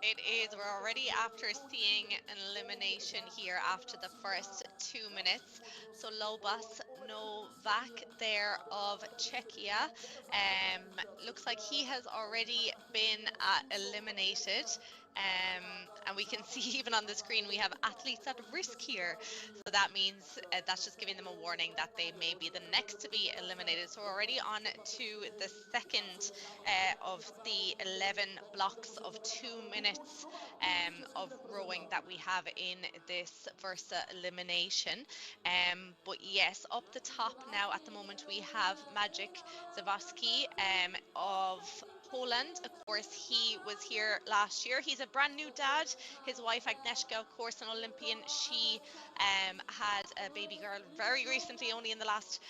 It is. We're already after seeing an elimination here after the first 2 minutes. So Lobos Novak there of Czechia, looks like he has already been eliminated. And we can see even on the screen we have athletes at risk here. So that means that's just giving them a warning that they may be the next to be eliminated. So we're already on to the second of the 11 blocks of 2 minutes of rowing that we have in this Versa elimination. But yes, up the top now at the moment we have Magic Zawadzki of Poland. Of course, he was here last year. He's a brand new dad. His wife Agnieszka, of course, an Olympian. She had a baby girl very recently, only in the last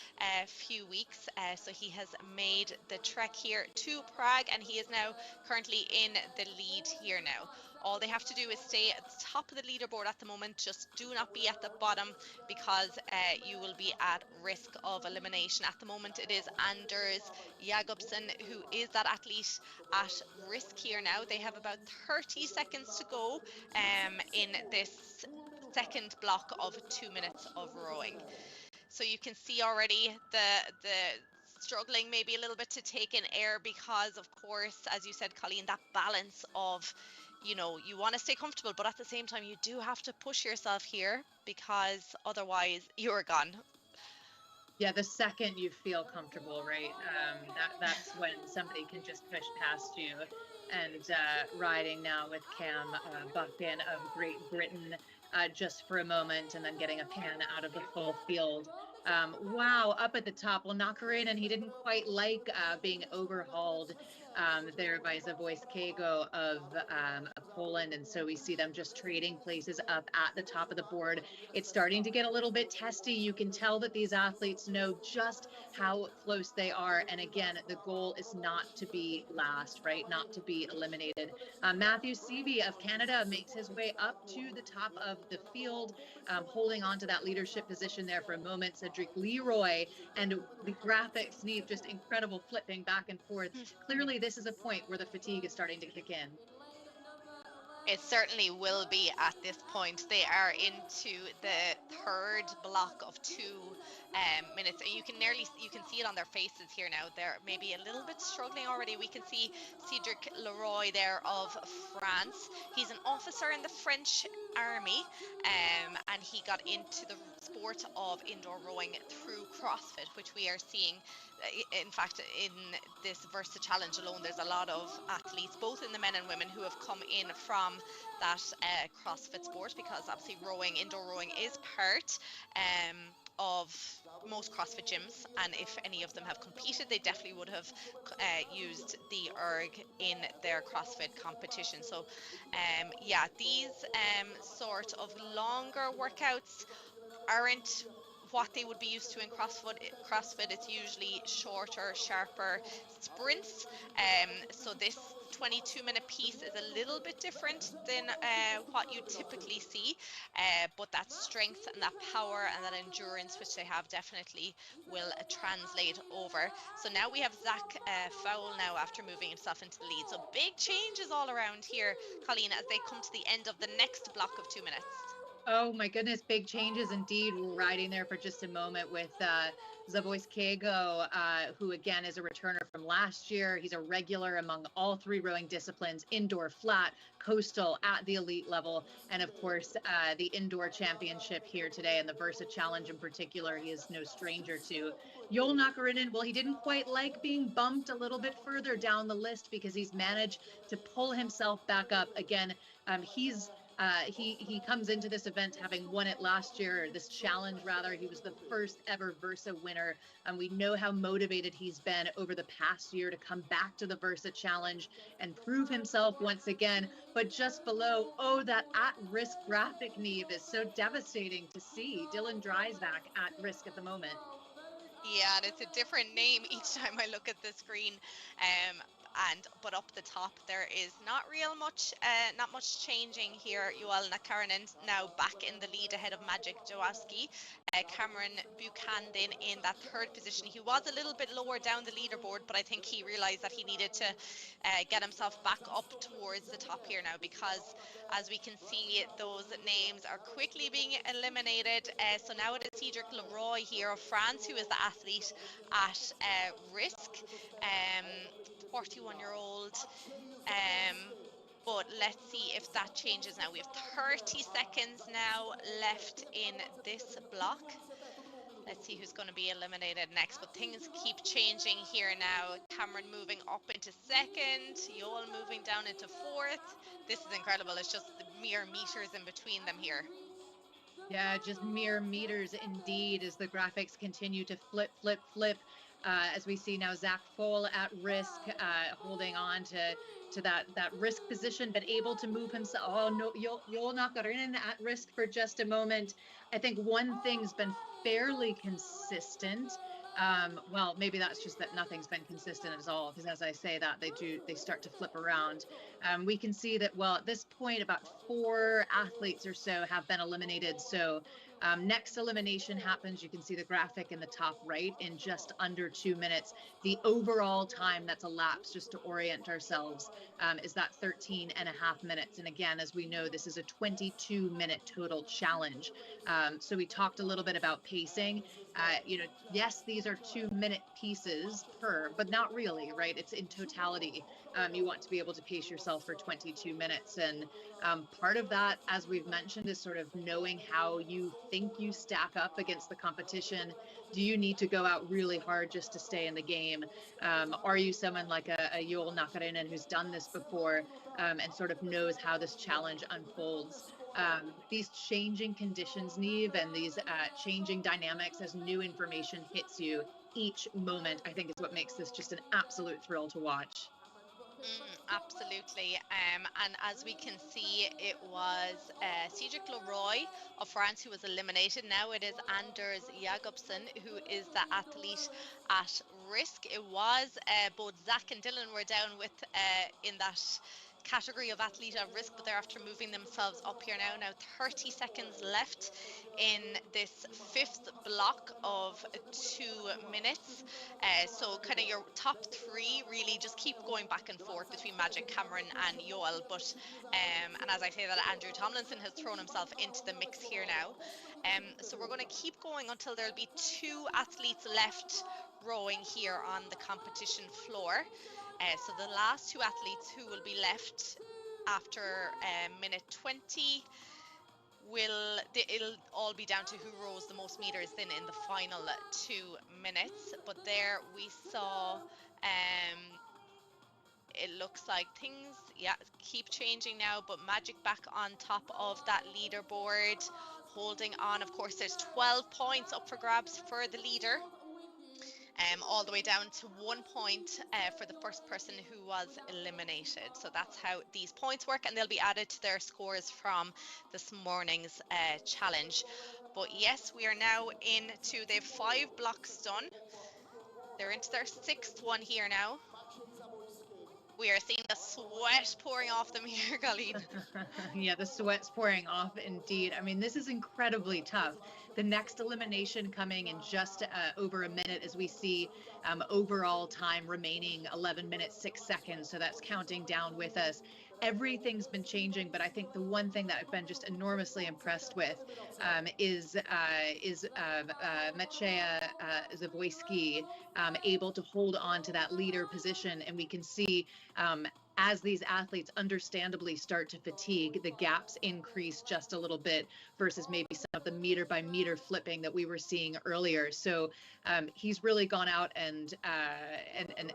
few weeks. So he has made the trek here to Prague, and he is now currently in the lead here now. All they have to do is stay at the top of the leaderboard at the moment. Just do not be at the bottom, because you will be at risk of elimination. At the moment, it is Anders Jacobsen who is that athlete at risk here now. They have about 30 seconds to go in this second block of 2 minutes of rowing. So you can see already the struggling maybe a little bit to take in air, because of course, as you said, Colleen, that balance of, you want to stay comfortable, but at the same time you do have to push yourself here, because otherwise you're gone.
Yeah, the second you feel comfortable, right? That's when somebody can just push past you. And riding now with Cam Buchan of Great Britain just for a moment, and then getting a pan out of the full field. Wow, up at the top. Well, Nakarinen, and he didn't quite like being overhauled there by Zawadzkiego of Poland. And so we see them just trading places up at the top of the board. It's starting to get a little bit testy. You can tell that these athletes know just how close they are. And again, the goal is not to be last, right? Not to be eliminated. Matthew Seavey of Canada makes his way up to the top of the field, holding on to that leadership position there for a moment. Cedric Leroy, and the graphics, Neve, just incredible flipping back and forth. Clearly, this is a point where the fatigue is starting to kick in.
It certainly will be at this point. They are into the third block of 2 minutes, and you can see it on their faces here now. They're maybe a little bit struggling already. We can see Cedric Leroy there of France. He's an officer in the French army, and he got into the sport of indoor rowing through CrossFit, which we are seeing. In fact, in this Versa Challenge alone, there's a lot of athletes, both in the men and women, who have come in from that CrossFit sport, because obviously indoor rowing is part of most CrossFit gyms, and if any of them have competed, they definitely would have used the erg in their CrossFit competition. So yeah, these sort of longer workouts aren't what they would be used to in CrossFit. It's usually shorter, sharper sprints. So this 22-minute piece is a little bit different than what you typically see, but that strength and that power and that endurance which they have definitely will translate over. So now we have Zach Fowle now after moving himself into the lead. So big changes all around here, Colleen, as they come to the end of the next block of 2 minutes.
Oh my goodness, big changes indeed. We're riding there for just a moment with Zaboyskego, who again is a returner from last year. He's a regular among all three rowing disciplines: indoor, flat, coastal, at the elite level, and of course the indoor championship here today, and the Versa Challenge in particular. He is no stranger to. Joel Nakarinen, well, he didn't quite like being bumped a little bit further down the list, because he's managed to pull himself back up again. He comes into this event having won it last year, or this challenge rather. He was the first ever Versa winner, and we know how motivated he's been over the past year to come back to the Versa Challenge and prove himself once again. But just below, oh, that at-risk graphic, Neve, is so devastating to see. Dylan Dreisbach at risk at the moment.
Yeah, and it's a different name each time I look at the screen. But up the top there is not much changing here. Joel Nakarinen now back in the lead ahead of Magic Jaworski. Cameron Buchanan in that third position. He was a little bit lower down the leaderboard, but I think he realized that he needed to get himself back up towards the top here now, because as we can see, those names are quickly being eliminated. So now it is Cedric Leroy here of France who is the athlete at risk. 41-year-old. But let's see if that changes now. We have 30 seconds now left in this block. Let's see who's going to be eliminated next. But things keep changing here now. Cameron moving up into second. Joel moving down into fourth. This is incredible. It's just the mere meters in between them here.
Yeah, just mere meters indeed, as the graphics continue to flip. As we see now Zach Fowle at risk, holding on to that risk position, but able to move himself. Oh no, Joel Nakarinen at risk for just a moment. I think one thing's been fairly consistent. Well, maybe that's just that nothing's been consistent at all, because as I say that, they start to flip around. We can see that, well, at this point, about 4 athletes or so have been eliminated. So next elimination happens. You can see the graphic in the top right in just under 2 minutes. The overall time that's elapsed, just to orient ourselves, is that 13 and a half minutes. And again, as we know, this is a 22-minute total challenge. So we talked a little bit about pacing. Yes, these are 2-minute pieces per, but not really, right? It's in totality. You want to be able to pace yourself for 22 minutes. And part of that, as we've mentioned, is sort of knowing how you think you stack up against the competition. Do you need to go out really hard just to stay in the game? Are you someone like a Joel Nakarinen who's done this before and sort of knows how this challenge unfolds? These changing conditions, Neve, and these changing dynamics as new information hits you each moment, I think is what makes this just an absolute thrill to watch.
Absolutely. And as we can see, it was Cedric Leroy of France who was eliminated. Now it is Anders Jacobsen who is the athlete at risk. It was both Zach and Dylan were down with in that category of athlete at risk, but they're after moving themselves up here now. Now 30 seconds left in this fifth block of 2 minutes. So kind of your top three really just keep going back and forth between Magic, Cameron and Yoel. But and as I say that, Andrew Tomlinson has thrown himself into the mix here now. So we're going to keep going until there'll be 2 athletes left rowing here on the competition floor. So the last 2 athletes who will be left after minute 20 it'll all be down to who rows the most meters then in the final 2 minutes. But there we saw it looks like things keep changing now, but Magic back on top of that leaderboard, holding on. Of course, there's 12 points up for grabs for the leader, all the way down to 1 point for the first person who was eliminated. So that's how these points work, and they'll be added to their scores from this morning's challenge. But yes, we are now into, they've 5 blocks done. They're into their 6th one here now. We are seeing the sweat pouring off them here, Colleen.
Yeah, the sweat's pouring off indeed. I mean, this is incredibly tough. The next elimination coming in just over a minute, as we see overall time remaining 11 minutes, 6 seconds. So that's counting down with us. Everything's been changing, but I think the one thing that I've been just enormously impressed with is Maciej Zawoyski able to hold on to that leader position, and we can see as these athletes understandably start to fatigue, the gaps increase just a little bit versus maybe some of the meter by meter flipping that we were seeing earlier. So he's really gone out and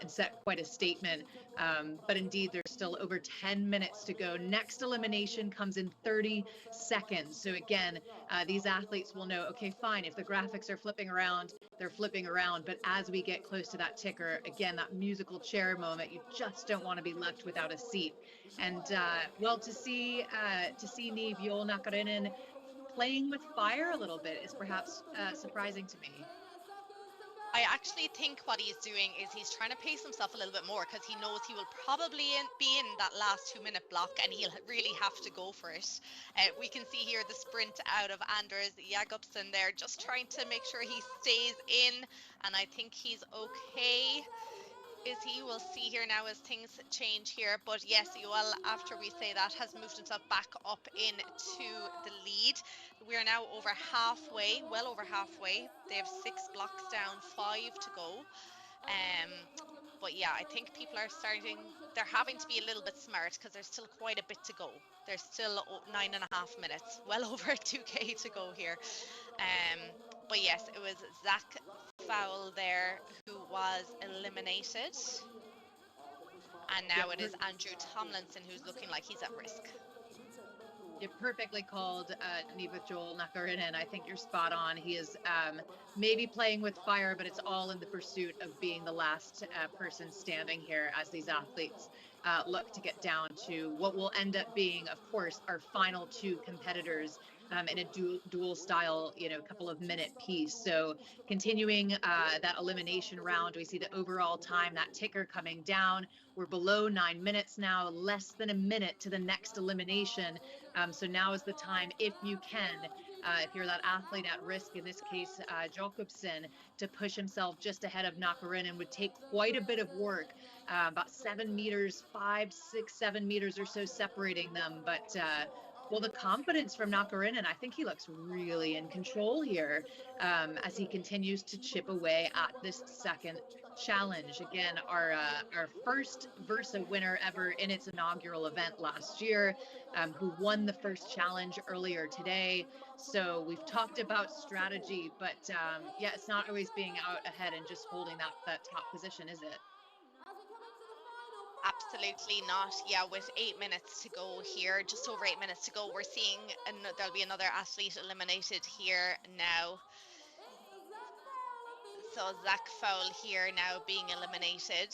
set quite a statement. But indeed, there's still over 10 minutes to go. Next elimination comes in 30 seconds. So again, these athletes will know, okay, fine, if the graphics are flipping around, they're flipping around. But as we get close to that ticker, again, that musical chair moment, you just don't want to be left without a seat. And well, to see Niamh Joel Nakarinen playing with fire a little bit is perhaps surprising to me.
I actually think what he's doing is he's trying to pace himself a little bit more, because he knows he will probably be in that last 2-minute block and he'll really have to go for it. We can see here the sprint out of Anders Jacobsen there, just trying to make sure he stays in, and I think he's okay. Is he? We'll see here now as things change here. But yes, Yoel, after we say that, has moved himself back up into the lead. We are now over halfway, well over halfway. They have 6 blocks down, 5 to go. But yeah, I think people are they're having to be a little bit smart, because there's still quite a bit to go. There's still 9.5 minutes, well over 2K to go here. But yes, it was Zach Fowl there who was eliminated, and now it is Andrew Tomlinson who's looking like he's at risk.
It perfectly called, Niamh Joel Nakarinen. I think you're spot on. He is maybe playing with fire, but it's all in the pursuit of being the last person standing here as these athletes look to get down to what will end up being, of course, our final 2 competitors in a dual style, couple of minute piece. So continuing that elimination round, we see the overall time, that ticker coming down. We're below 9 minutes now, less than a minute to the next elimination. So now is the time, if you can, if you're that athlete at risk, in this case, Jacobsen, to push himself just ahead of Nakarinen would take quite a bit of work, about 7 meters, 5, 6, 7 meters or so separating them. But well, the confidence from Nakarinen, I think he looks really in control here as he continues to chip away at this second challenge. Again, our first Versa winner ever in its inaugural event last year, who won the first challenge earlier today. So we've talked about strategy, but yeah, it's not always being out ahead and just holding that top position, is it?
Absolutely not. Yeah, with 8 minutes to go here, just over 8 minutes to go, we're seeing there'll be another athlete eliminated here now. So Zach Fowl here now being eliminated.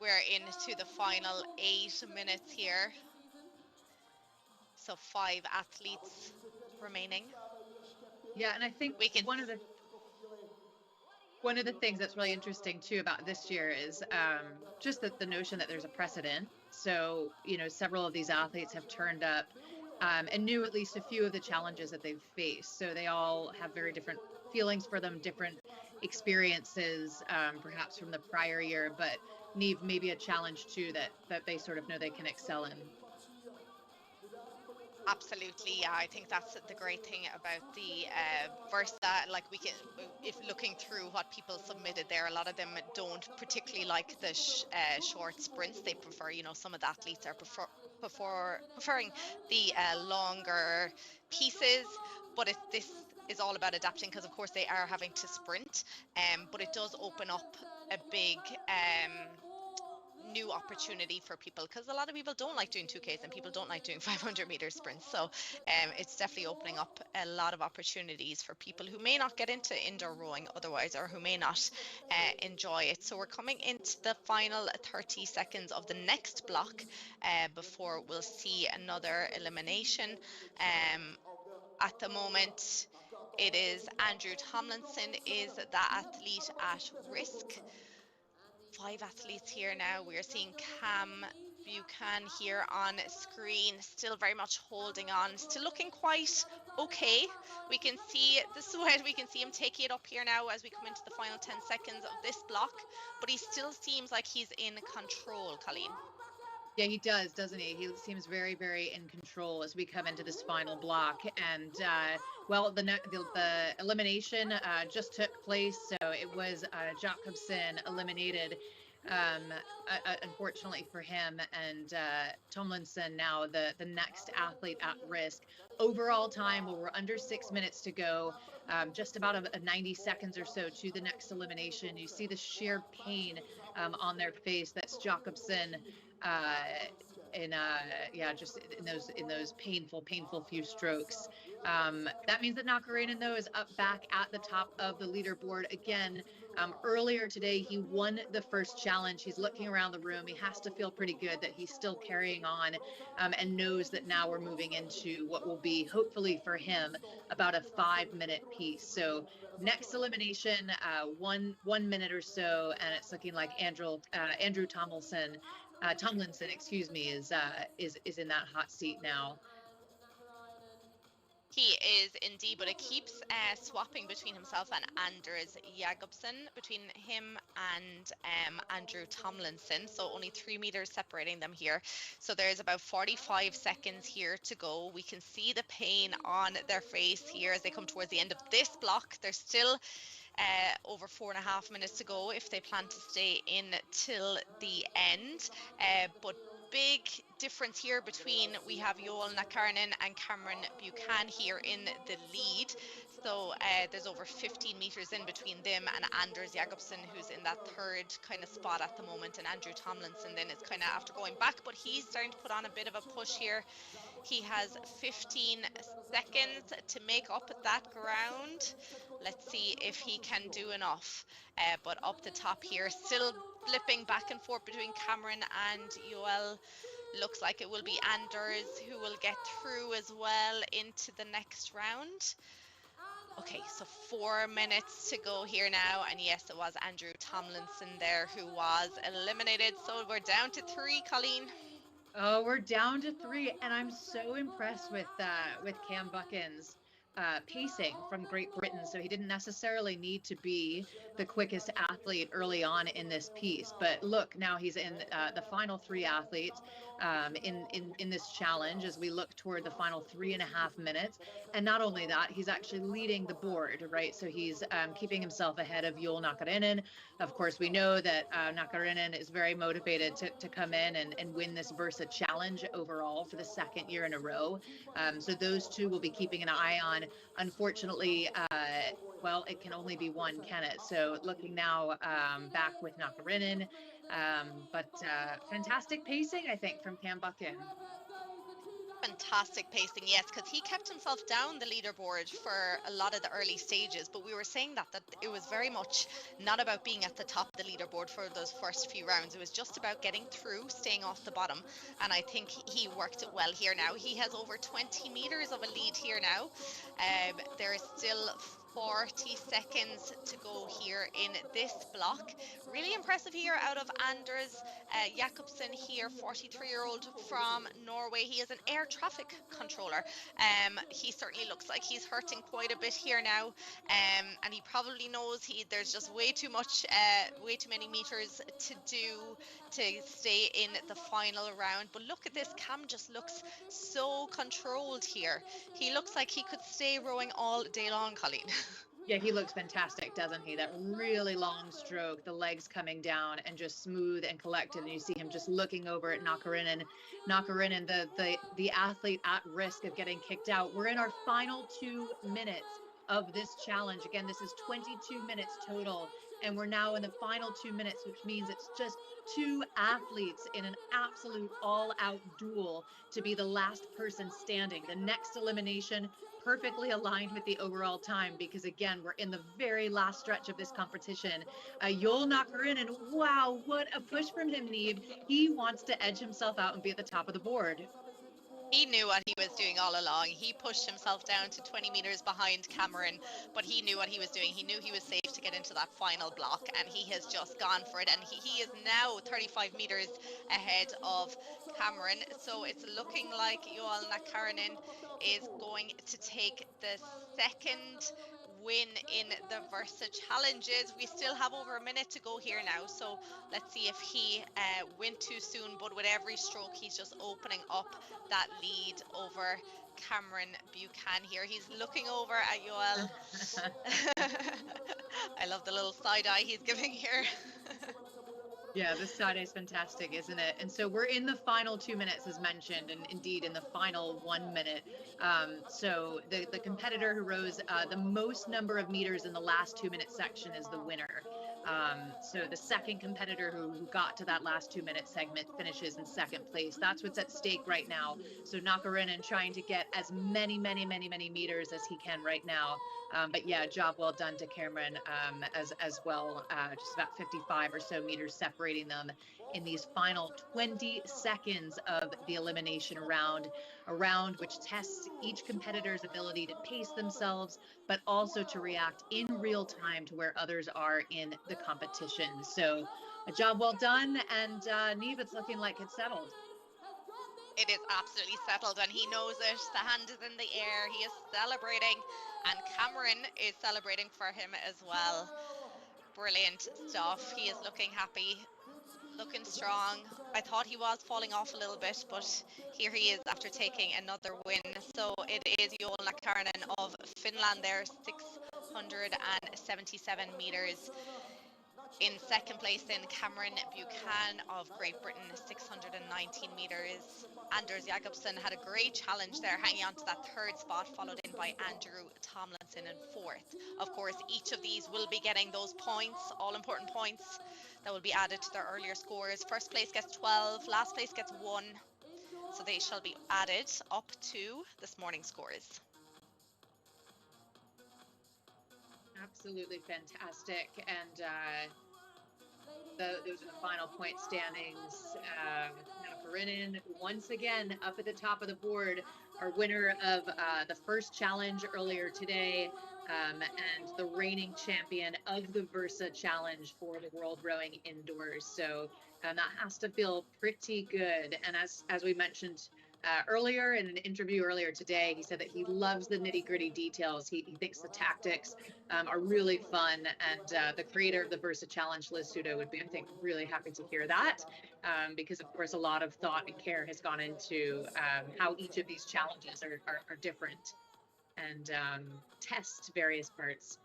We're into the final 8 minutes here. So 5 athletes remaining.
Yeah, and I think one of the One of the things that's really interesting too about this year is just that the notion that there's a precedent. So, several of these athletes have turned up and knew at least a few of the challenges that they've faced. So they all have very different feelings for them, different experiences, perhaps from the prior year. But Neve, maybe a challenge too that they sort of know they can excel in.
Absolutely, yeah. I think that's the great thing about the Versa. Like we can, if looking through what people submitted there, a lot of them don't particularly like the short sprints. They prefer, some of the athletes are preferring the longer pieces. But this is all about adapting because, of course, they are having to sprint. But it does open up a big new opportunity for people because a lot of people don't like doing 2Ks and people don't like doing 500-meter sprints. So it's definitely opening up a lot of opportunities for people who may not get into indoor rowing otherwise, or who may not enjoy it. So we're coming into the final 30 seconds of the next block before we'll see another elimination. At the moment, it is Andrew Tomlinson is the athlete at risk. 5 athletes here now. We're seeing Cam Buchan here on screen, still very much holding on, still looking quite okay. We can see the sweat, we can see him taking it up here now as we come into the final 10 seconds of this block, but he still seems like he's in control, Colleen.
Yeah, he does, doesn't he? He seems very, very in control as we come into this final block. And well, the elimination just took place, so it was Jacobson eliminated, unfortunately for him, and Tomlinson now the next athlete at risk. Overall time, well, we're under 6 minutes to go, just about a 90 seconds or so to the next elimination. You see the sheer pain on their face. That's Jacobson. Just in those painful few strokes. That means that Nakarinen, though, is up back at the top of the leaderboard again. Earlier today, he won the first challenge. He's looking around the room. He has to feel pretty good that he's still carrying on, and knows that now we're moving into what will be, hopefully for him, about a 5-minute piece. So next elimination, 1 minute or so, and it's looking like Andrew Tomlinson, is in that hot seat now.
He is indeed, but it keeps swapping between himself and Anders Jacobsen, between him and Andrew Tomlinson. So only 3 meters separating them here. So there's about 45 seconds here to go. We can see the pain on their face here as they come towards the end of this block. There's still over 4.5 minutes to go if they plan to stay in till the end. But big difference here between, we have Joel Nakarinen and Cameron Buchan here in the lead. So there's over 15 meters in between them and Anders Jacobsen, who's in that third kind of spot at the moment, and Andrew Tomlinson then is kind of after going back, but he's starting to put on a bit of a push here. He has 15 seconds to make up that ground. Let's see if he can do enough. But up the top here, still flipping back and forth between Cameron and Joel. Looks like it will be Anders who will get through as well into the next round. Okay, so 4 minutes to go here now, and yes, it was Andrew Tomlinson there who was eliminated. So we're down to 3, Colleen.
Oh, we're down to 3, and I'm so impressed with Cam Buchan's pacing from Great Britain. So he didn't necessarily need to be the quickest athlete early on in this piece, but look, now he's in the final 3 athletes in this challenge as we look toward the final 3.5 minutes. And not only that, he's actually leading the board, right? So he's keeping himself ahead of Joel Nakarinen. Of course, we know that Nakarinen is very motivated to come in and win this Versa challenge overall for the 2nd year in a row. So those 2 will be keeping an eye on. Unfortunately, well, it can only be one, can it? So looking now back with Nakarinen, but fantastic pacing, I think, from Cam Buchan.
Fantastic pacing, yes, because he kept himself down the leaderboard for a lot of the early stages, but we were saying that it was very much not about being at the top of the leaderboard for those first few rounds. It was just about getting through, staying off the bottom, and I think he worked it well here now. He has over 20 meters of a lead here now. There is still 40 seconds to go here in this block. Really impressive here out of Anders Jakobsen here, 43-year-old from Norway. He is an air traffic controller. He certainly looks like he's hurting quite a bit here now, and he probably knows there's just way too many meters to do to stay in the final round. But look at this, Cam just looks so controlled here. He looks like he could stay rowing all day long, Colleen.
Yeah, he looks fantastic, doesn't he? That really long stroke, the legs coming down and just smooth and collected. And you see him just looking over at Nakarinen. Nakarinen, the athlete at risk of getting kicked out. We're in our final 2 minutes of this challenge. Again, this is 22 minutes total. And we're now in the final 2 minutes, which means it's just 2 athletes in an absolute all-out duel to be the last person standing. The next elimination perfectly aligned with the overall time, because again, we're in the very last stretch of this competition. Joel Nakarinen, wow, what a push from him, Neve. He wants to edge himself out and be at the top of the board.
He knew what he was doing all along. He pushed himself down to 20 meters behind Cameron, but he knew what he was doing. He knew he was safe to get into that final block, and he has just gone for it. And he is now 35 meters ahead of Cameron. So it's looking like Joel Nakarinen is going to take the second win in the Versa challenges. We still have over a minute to go here now, so let's see if he went too soon, but with every stroke he's just opening up that lead over Cameron Buchanan here. He's looking over at Joel. I love the little side eye he's giving here.
Yeah, this side is fantastic, isn't it? And so we're in the final 2 minutes, as mentioned, and indeed in the final 1 minute. So the competitor who rows the most number of meters in the last 2 minute section is the winner. So the second competitor who got to that last 2 minute segment finishes in second place. That's what's at stake right now. So Nakarinen trying to get as many meters as he can right now. But yeah, job well done to Cameron as well. Just about 55 or so meters separating them in these final 20 seconds of the elimination round, a round which tests each competitor's ability to pace themselves, but also to react in real time to where others are in the competition. So a job well done, and Neve, it's looking like it's settled.
It is absolutely settled, and he knows it. The hand is in the air. He is celebrating, and Cameron is celebrating for him as well. Brilliant stuff. He is looking happy, looking strong. I thought he was falling off a little bit, but here he is after taking another win. So it is Joel Nakarinen of Finland there, 677 meters. In second place, then Cameron Buchanan of Great Britain, 619 meters. Anders Jakobsen had a great challenge there, hanging on to that third spot, followed in by Andrew Tomlinson in fourth. Of course, each of these will be getting those points, all important points that will be added to their earlier scores. First place gets 12, last place gets 1. So they shall be added up to this morning's scores.
Absolutely fantastic. And those are the final point standings. Nakarinen once again up at the top of the board, our winner of the first challenge earlier today, and the reigning champion of the Versa challenge for the World Rowing Indoors. So that has to feel pretty good. And as we mentioned earlier in an interview earlier today, he said that he loves the nitty-gritty details. He thinks the tactics are really fun, and the creator of the Versa Challenge, Liz Sudo, would be, I think, really happy to hear that, because of course a lot of thought and care has gone into how each of these challenges are different and test various parts.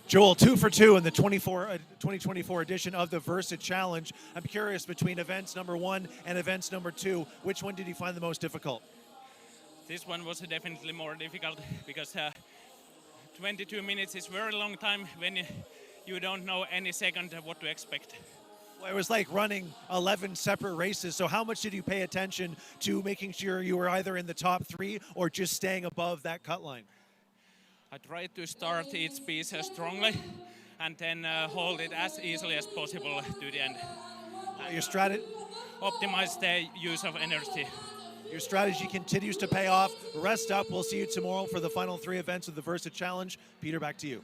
Joel, 2 for 2 in the 2024 edition of the Versa Challenge. I'm curious, between events number 1 and events number 2, which one did you find the most difficult?
This one was definitely more difficult because 22 minutes is a very long time when you don't know any second what to expect.
Well, it was like running 11 separate races. So how much did you pay attention to making sure you were either in the top 3 or just staying above that cut line?
I tried to start each piece strongly and then hold it as easily as possible to the end.
Your strategy?
Optimize the use of energy.
Your strategy continues to pay off. Rest up. We'll see you tomorrow for the final 3 events of the Versa Challenge. Peter, back to you.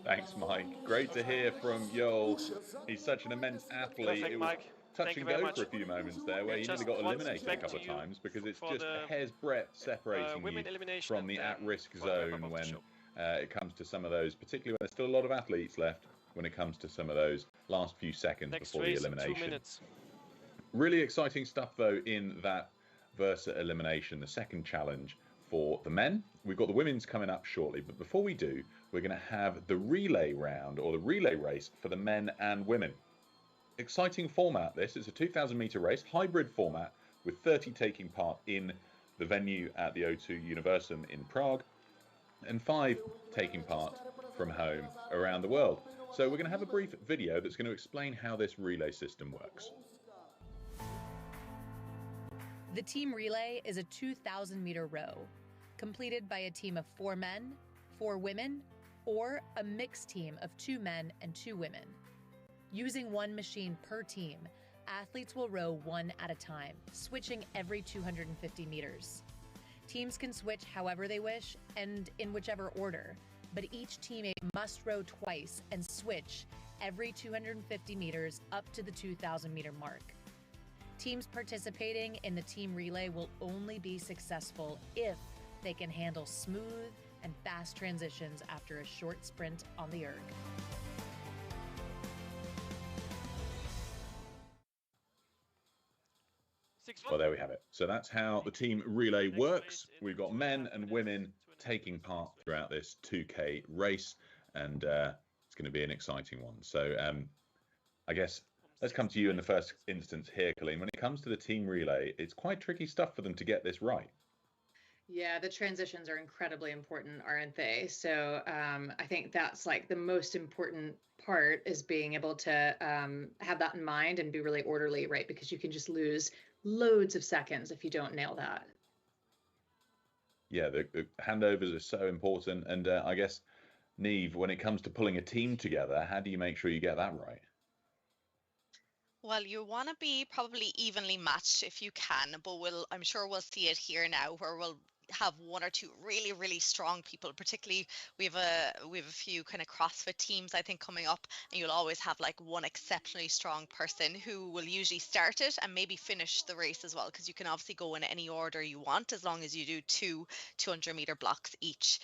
Thanks, Mike. Great to hear from Joel. He's such an immense athlete.
Perfect,
it was
Mike.
touch and go for a few moments there, where he nearly got eliminated a couple of times because it's just a hair's breadth separating you from the at-risk zone when it comes to some of those, particularly when there's still a lot of athletes left, when it comes to some of those last few seconds before the elimination.
2 minutes.
Really exciting stuff, though, in that Versa elimination, the second challenge for the men. We've got the women's coming up shortly, but before we do, we're going to have the relay round, or the relay race, for the men and women. Exciting format, this. It's a 2,000-meter race, hybrid format, with 30 taking part in the venue at the O2 Universum in Prague, and 5 taking part from home around the world. So we're going to have a brief video that's going to explain how this relay system works.
The team relay is a 2,000-meter row, completed by a team of 4 men, 4 women, or a mixed team of 2 men and 2 women. Using one machine per team, athletes will row one at a time, switching every 250 meters. Teams can switch however they wish and in whichever order, but each teammate must row twice and switch every 250 meters up to the 2,000-meter mark. Teams participating in the team relay will only be successful if they can handle smooth and fast transitions after a short sprint on the erg.
Well, there we have it. So that's how the team relay works. We've got men and women taking part throughout this 2K race, and it's going to be an exciting one. So I guess let's come to you in the first instance here, Colleen. When it comes to the team relay, it's quite tricky stuff for them to get this right.
Yeah, the transitions are incredibly important, aren't they? So I think that's like the most important part, is being able to have that in mind and be really orderly, right? Because you can just lose loads of seconds if you don't nail that.
Yeah, the handovers are so important. And I guess, Niamh, when it comes to pulling a team together, how do you make sure you get that right?
Well, you want to be probably evenly matched if you can, but I'm sure we'll see it here now, where we'll have 1 or 2 really, really strong people. Particularly, we have a few kind of CrossFit teams, I think, coming up, and you'll always have like one exceptionally strong person who will usually start it and maybe finish the race as well, because you can obviously go in any order you want as long as you do 2 200-meter blocks each.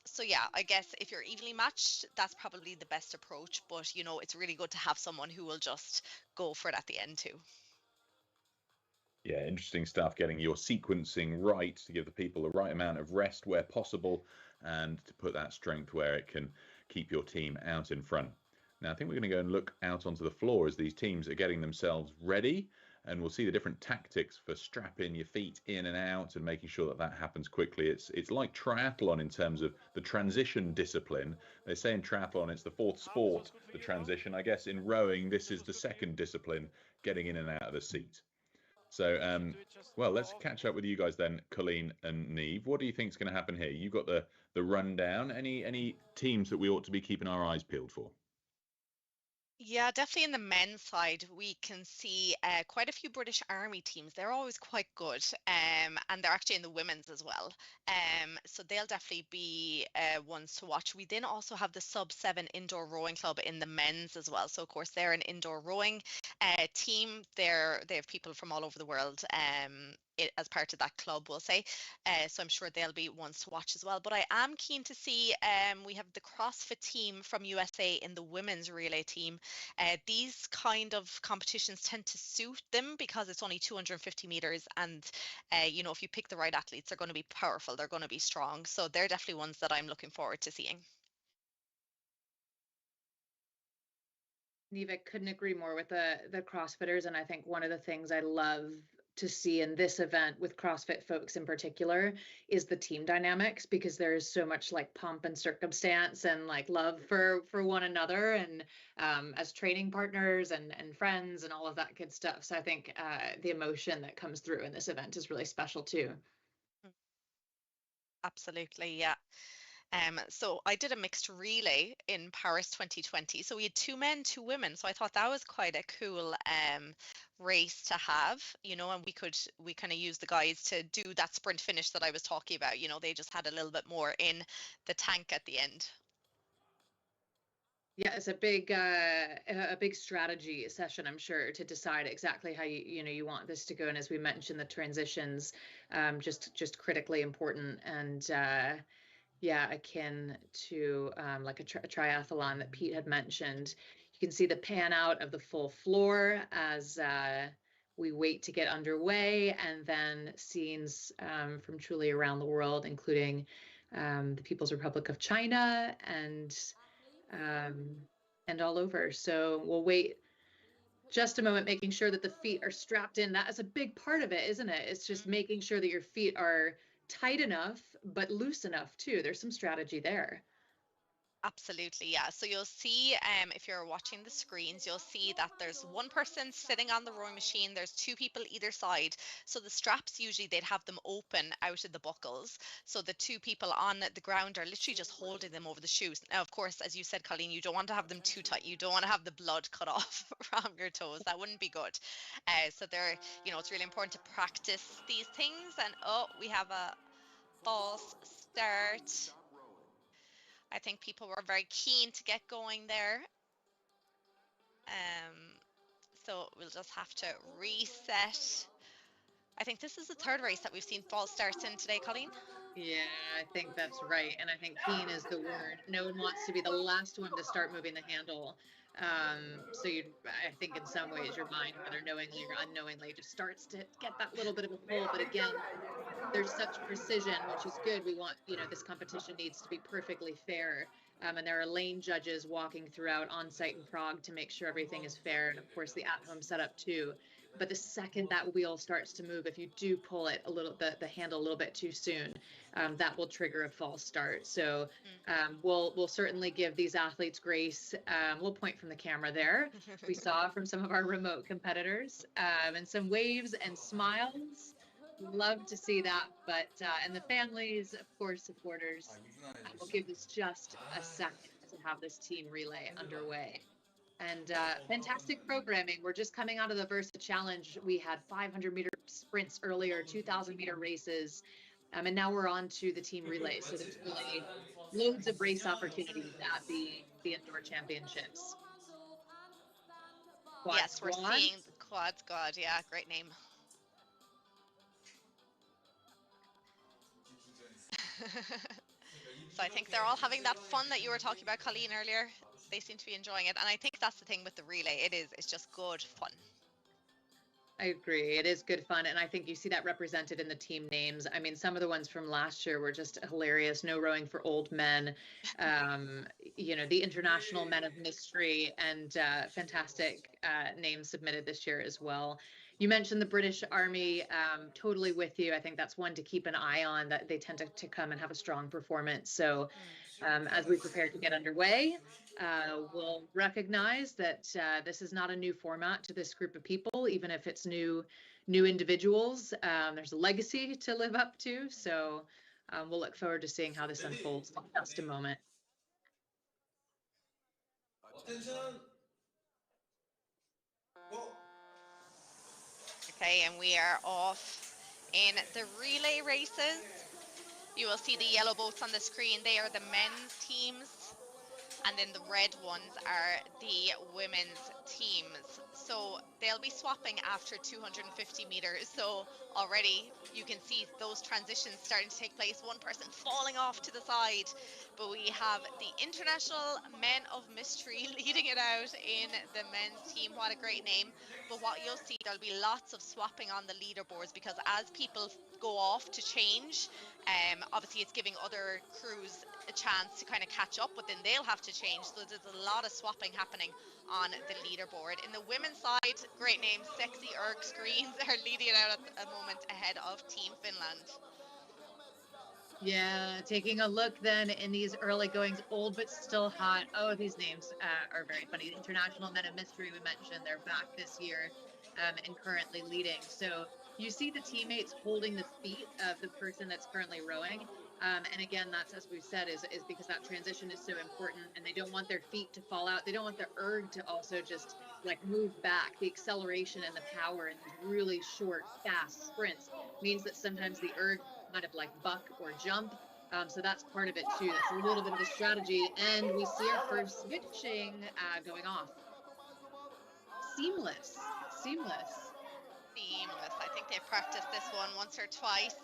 So yeah, I guess if you're evenly matched, that's probably the best approach, but you know, it's really good to have someone who will just go for it at the end too.
Yeah, interesting stuff, getting your sequencing right to give the people the right amount of rest where possible, and to put that strength where it can keep your team out in front. Now, I think we're going to go and look out onto the floor as these teams are getting themselves ready, and we'll see the different tactics for strapping your feet in and out and making sure that that happens quickly. It's like triathlon in terms of the transition discipline. They say in triathlon it's the 4th sport, the transition. I guess in rowing, this is the 2nd discipline, getting in and out of the seat. So, well, let's catch up with you guys then, Colleen and Niamh. What do you think is going to happen here? You've got the rundown. Any teams that we ought to be keeping our eyes peeled for?
Yeah, definitely in the men's side, we can see quite a few British Army teams. They're always quite good, and they're actually in the women's as well. So they'll definitely be ones to watch. We then also have the Sub-7 Indoor Rowing Club in the men's as well. So of course they're an indoor rowing team. They have people from all over the world as part of that club, we'll say. So I'm sure they'll be ones to watch as well. But I am keen to see, we have the CrossFit team from USA in the women's relay team. These kind of competitions tend to suit them because it's only 250 meters, and you know, if you pick the right athletes, they're going to be powerful, they're going to be strong. So they're definitely ones that I'm looking forward to seeing.
Niamh, I couldn't agree more with the CrossFitters, and I think one of the things I love to see in this event with CrossFit folks in particular is the team dynamics, because there's so much like pomp and circumstance and like love for one another, and as training partners and friends and all of that good stuff. So I think the emotion that comes through in this event is really special too.
Absolutely, yeah. So I did a mixed relay in Paris 2020. So we had 2 men, 2 women. So I thought that was quite a cool race to have, and we kind of used the guys to do that sprint finish that I was talking about. They just had a little bit more in the tank at the end.
Yeah, it's a big strategy session, I'm sure, to decide exactly how you want this to go. And as we mentioned, the transitions, just critically important, and yeah, akin to like a triathlon that Pete had mentioned. You can see the pan out of the full floor as we wait to get underway, and then scenes from truly around the world, including the People's Republic of China and all over. So we'll wait just a moment, making sure that the feet are strapped in. That is a big part of it, isn't it? It's just making sure that your feet are tight enough, but loose enough too. There's some strategy there.
Absolutely, yeah. So you'll see, if you're watching the screens, you'll see that there's one person sitting on the rowing machine. There's 2 people either side. So the straps, usually they'd have them open out of the buckles. So the 2 people on the ground are literally just holding them over the shoes. Now, of course, as you said, Colleen, you don't want to have them too tight. You don't want to have the blood cut off from your toes. That wouldn't be good. So it's really important to practice these things. And we have a false start. I think people were very keen to get going there. So we'll just have to reset. I think this is the 3rd race that we've seen false starts in today, Colleen.
Yeah, I think that's right. And I think keen is the word. No one wants to be the last one to start moving the handle. So I think in some ways your mind, whether knowingly or unknowingly, just starts to get that little bit of a pull. But again, there's such precision, which is good. We want, this competition needs to be perfectly fair. And there are lane judges walking throughout on site in Prague to make sure everything is fair. And of course, the at-home setup too. But the second that wheel starts to move, if you do pull it the handle a little bit too soon, that will trigger a false start. So we'll certainly give these athletes grace. We'll point from the camera there. We saw from some of our remote competitors, and some waves and smiles. Love to see that, but and the families, of course, supporters. We'll give this just a second to have this team relay underway. And fantastic programming. We're just coming out of the Versa Challenge. We had 500-meter sprints earlier, 2,000-meter races, and now we're on to the team relay. So there's really loads of race opportunities at the indoor championships.
Yes, we're seeing the Quad Squad. Yeah, great name. So I think they're all having that fun that you were talking about, Colleen, earlier. They seem to be enjoying it. And I think that's the thing with the relay. It's just good fun.
I agree. It is good fun. And I think you see that represented in the team names. I mean, some of the ones from last year were just hilarious. No rowing for old men, the International Men of Mystery, and fantastic names submitted this year as well. You mentioned the British Army, totally with you. I think that's one to keep an eye on, that they tend to come and have a strong performance. So as we prepare to get underway, we'll recognize that this is not a new format to this group of people, even if it's new individuals. There's a legacy to live up to. So we'll look forward to seeing how this unfolds in just a moment.
Okay, and we are off in the relay races. You will see the yellow boats on the screen. They are the men's teams. And then the red ones are the women's teams. So they'll be swapping after 250 meters. So already you can see those transitions starting to take place. One person falling off to the side. But we have the International Men of Mystery leading it out in the men's team. What a great name. But what you'll see, there'll be lots of swapping on the leaderboards, because as people go off to change, obviously it's giving other crews a chance to kind of catch up, but then they'll have to change. So there's a lot of swapping happening on the leaderboard. In the women's side, great name, Sexy Erg Screens are leading it out at the moment ahead of Team Finland.
Yeah, taking a look then in these early goings, old but still hot. Oh, these names are very funny. International Men of Mystery, we mentioned, they're back this year and currently leading. So you see the teammates holding the feet of the person that's currently rowing. And again, that's, as we've said, is because that transition is so important, and they don't want their feet to fall out. They don't want the erg to also just like move back. The acceleration and the power in these really short, fast sprints means that sometimes the erg kind of like buck or jump. So that's part of it too. That's a little bit of the strategy. And we see our first switching going off. Seamless, seamless.
Seamless. I think they've practiced this one once or twice.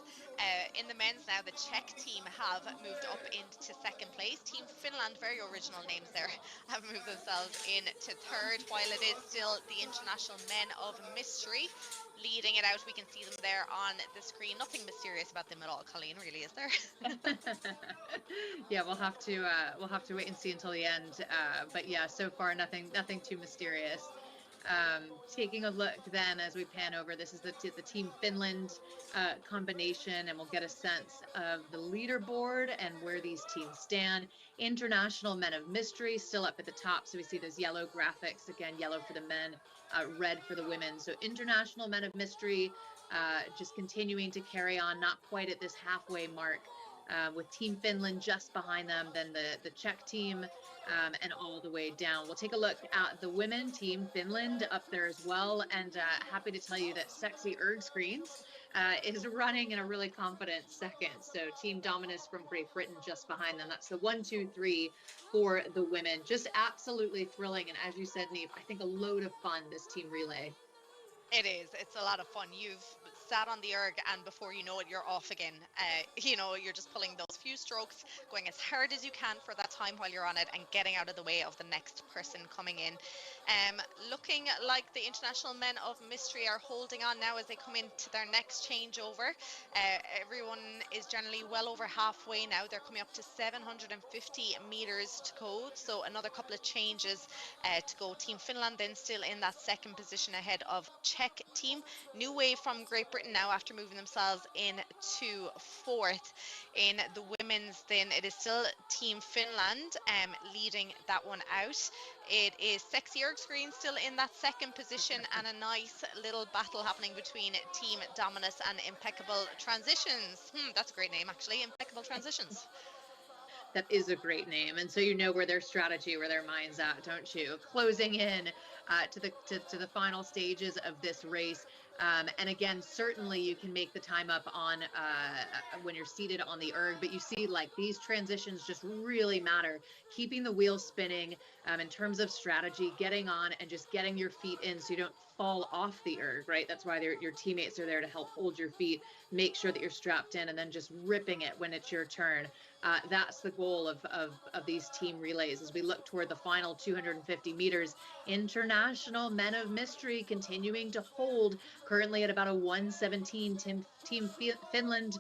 In the men's now, the Czech team have moved up into second place. Team Finland, very original names there, have moved themselves into third, while it is still the international men of mystery leading it out. We can see them there on the screen. Nothing mysterious about them at all, Colleen, really, is there?
Yeah, we'll have to wait and see until the end. But yeah, so far nothing too mysterious. Taking a look then as we pan over, this is the Team Finland combination, and we'll get a sense of the leaderboard and where these teams stand. International Men of Mystery still up at the top, so we see those yellow graphics, again, yellow for the men, red for the women. So International Men of Mystery just continuing to carry on, not quite at this halfway mark, with Team Finland just behind them, then the Czech team, and all the way down. We'll take a look at the women. Team Finland up there as well, and happy to tell you that Sexy Erg Screens is running in a really confident second. So Team Dominus from Great Britain just behind them. That's the 1, 2, 3 for the women. Just absolutely thrilling, and as you said, Neve, I think a load of fun, this team relay.
It is. It's a lot of fun. You've sat on the erg, and before you know it, you're off again. You're just pulling those few strokes, going as hard as you can for that time while you're on it, and getting out of the way of the next person coming in. Looking like the international men of mystery are holding on now as they come into their next changeover. Everyone is generally well over halfway now. They're coming up to 750 meters to go, so another couple of changes to go. Team Finland then still in that second position ahead of Czech team. New wave from Great Britain now after moving themselves into fourth. In the women's then, it is still Team Finland leading that one out. It is Sexy Erg Screen still in that second position, and a nice little battle happening between Team Dominus and Impeccable Transitions. That's a great name, actually. Impeccable Transitions.
That is a great name, and so you know where their strategy, where their mind's at, don't you? Closing in to the final stages of this race. And again, certainly you can make the time up on when you're seated on the erg, but you see like these transitions just really matter. Keeping the wheel spinning in terms of strategy, getting on and just getting your feet in so you don't fall off the erg, right? That's why your teammates are there to help hold your feet, make sure that you're strapped in, and then just ripping it when it's your turn. That's the goal of these team relays as we look toward the final 250 meters. International Men of Mystery continuing to hold, currently at about a 1:17. Team Finland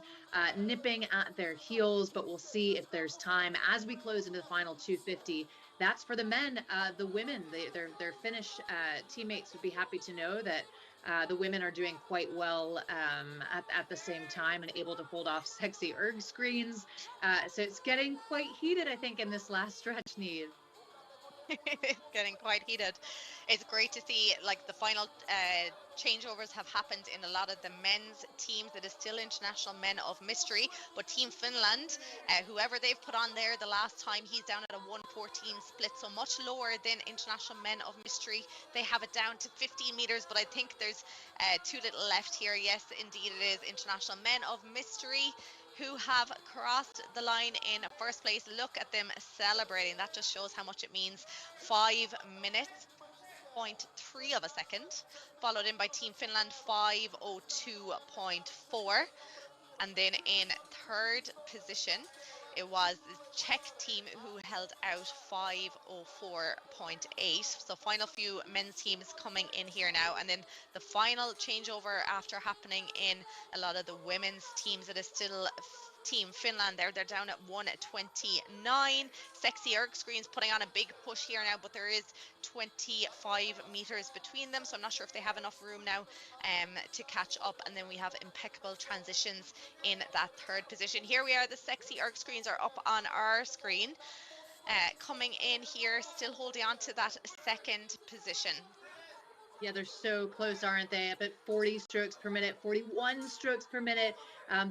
nipping at their heels, but we'll see if there's time as we close into the final 250. That's for the men. The women, their Finnish teammates would be happy to know that the women are doing quite well at the same time and able to hold off Sexy Erg Screens. So it's getting quite heated, I think, in this last stretch, Neve.
It's getting quite heated. It's great to see like the final changeovers have happened in a lot of the men's teams. It is still International Men of Mystery, but Team Finland, whoever they've put on there the last time, he's down at a 1:14 split, so much lower than International Men of Mystery. They have it down to 15 meters, but I think there's too little left here. Yes, indeed it is International Men of Mystery who have crossed the line in first place. Look at them celebrating. That just shows how much it means. 5 minutes, 0.3 of a second, followed in by Team Finland, 5:02.4. And then in third position, it was the Czech team who held out 5:04.8. So final few men's teams coming in here now. And then the final changeover after happening in a lot of the women's teams, it is still Team Finland there. They're down at 1:29. Sexy Erg Screens putting on a big push here now, but there is 25 meters between them, so I'm not sure if they have enough room now to catch up. And then we have Impeccable Transitions in that third position. Here we are, the Sexy Erg Screens are up on our screen, coming in here, still holding on to that second position.
Yeah, they're so close, aren't they? Up at 40 strokes per minute, 41 strokes per minute.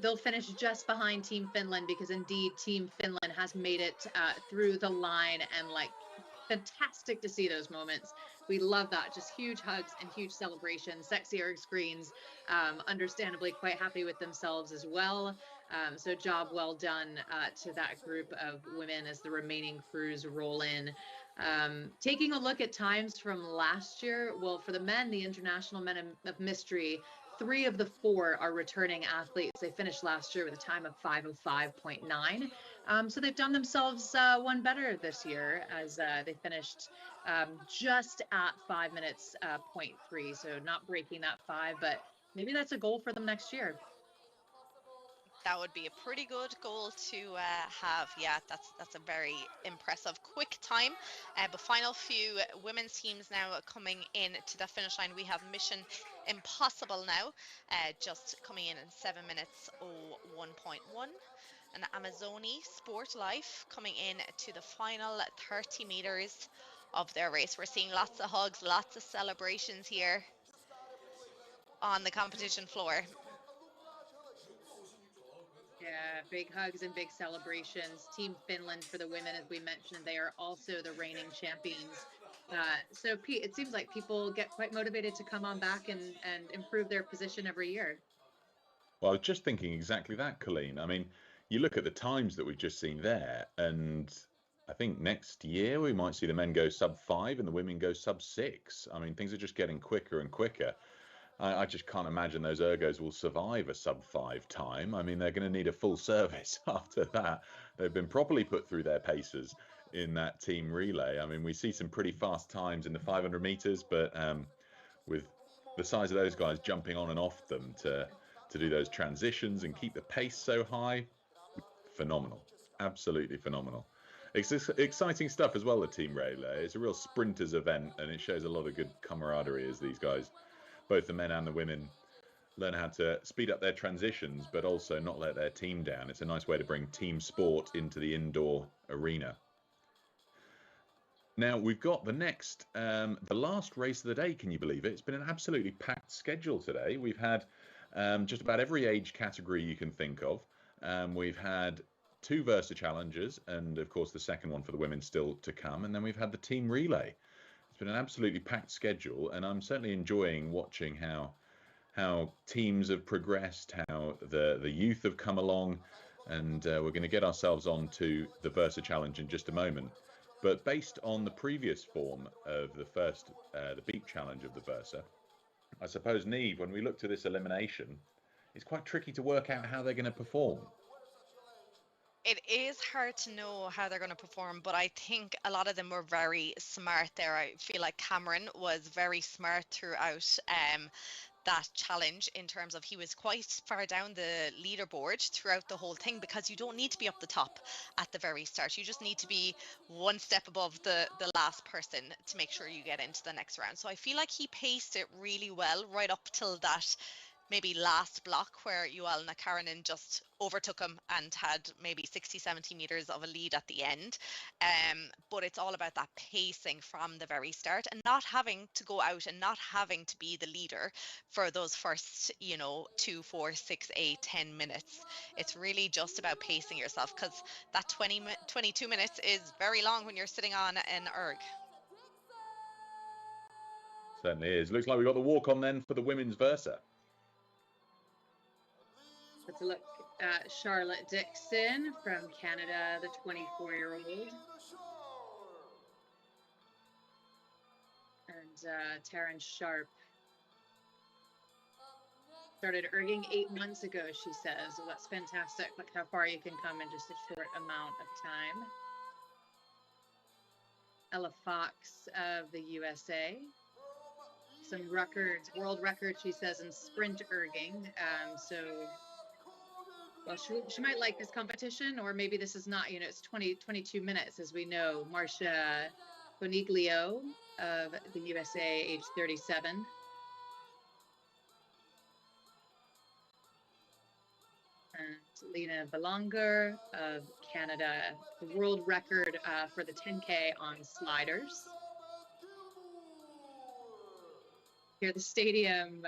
They'll finish just behind Team Finland because indeed Team Finland has made it through the line, and like fantastic to see those moments. We love that. Just huge hugs and huge celebrations. Sexy Eric Screens, understandably quite happy with themselves as well. So job well done to that group of women as the remaining crews roll in. Taking a look at times from last year, well, for the men, the International Men of Mystery, 3 of the 4 are returning athletes. They finished last year with a time of 5:05.9. So they've done themselves one better this year as they finished just at 5 minutes 0.3. So not breaking that 5, but maybe that's a goal for them next year.
That would be a pretty good goal to have. Yeah, that's a very impressive quick time. But final few women's teams now coming in to the finish line. We have Mission Impossible now, just coming in 7 minutes 01.1. And Amazoni Sport Life coming in to the final 30 meters of their race. We're seeing lots of hugs, lots of celebrations here on the competition floor.
Yeah, big hugs and big celebrations. Team Finland for the women, as we mentioned, they are also the reigning champions. So, Pete, it seems like people get quite motivated to come on back and improve their position every year.
Well, I was just thinking exactly that, Colleen. I mean, you look at the times that we've just seen there, and I think next year we might see the men go sub 5 and the women go sub 6. I mean, things are just getting quicker and quicker. I just can't imagine those ergos will survive a sub 5 time. I mean, they're going to need a full service after that. They've been properly put through their paces in that team relay. I mean, we see some pretty fast times in the 500 meters, but with the size of those guys jumping on and off them to do those transitions and keep the pace so high, phenomenal, absolutely phenomenal. It's exciting stuff as well, the team relay. It's a real sprinters event, and it shows a lot of good camaraderie as these guys, both the men and the women, learn how to speed up their transitions, but also not let their team down. It's a nice way to bring team sport into the indoor arena. Now we've got the last race of the day. Can you believe it? It's been an absolutely packed schedule today. We've had just about every age category you can think of. We've had 2 Versa challenges, and of course the second one for the women still to come. And then we've had the team relay. It's been an absolutely packed schedule, and I'm certainly enjoying watching how teams have progressed, how the youth have come along, and we're going to get ourselves on to the Versa challenge in just a moment. But based on the previous form of the beep challenge of the Versa, I suppose, Neve, when we look to this elimination, it's quite tricky to work out how they're going to perform.
It is hard to know how they're going to perform, but I think a lot of them were very smart there. I feel like Cameron was very smart throughout that challenge, in terms of he was quite far down the leaderboard throughout the whole thing, because you don't need to be up the top at the very start. You just need to be one step above the last person to make sure you get into the next round. So I feel like he paced it really well right up till that maybe last block where Yuval Nakarinen just overtook him and had maybe 60-70 meters of a lead at the end. But it's all about that pacing from the very start, and not having to go out and not having to be the leader for those first 2, 4, 6, 8, 10 minutes. It's really just about pacing yourself, because that 22 minutes is very long when you're sitting on an erg.
Certainly is. Looks like we've got the walk on then for the women's Versa.
Let's look at Charlotte Dixon from Canada, the 24-year-old. And Taryn Sharp started erging 8 months ago, she says. Well, that's fantastic. Look how far you can come in just a short amount of time. Ella Fox of the USA. Some records, world records, she says, in sprint erging. Well, she might like this competition, or maybe this is not, it's 22 minutes, as we know. Marcia Boniglio of the USA, age 37. And Lena Belanger of Canada, the world record for the 10K on sliders. here at the stadium,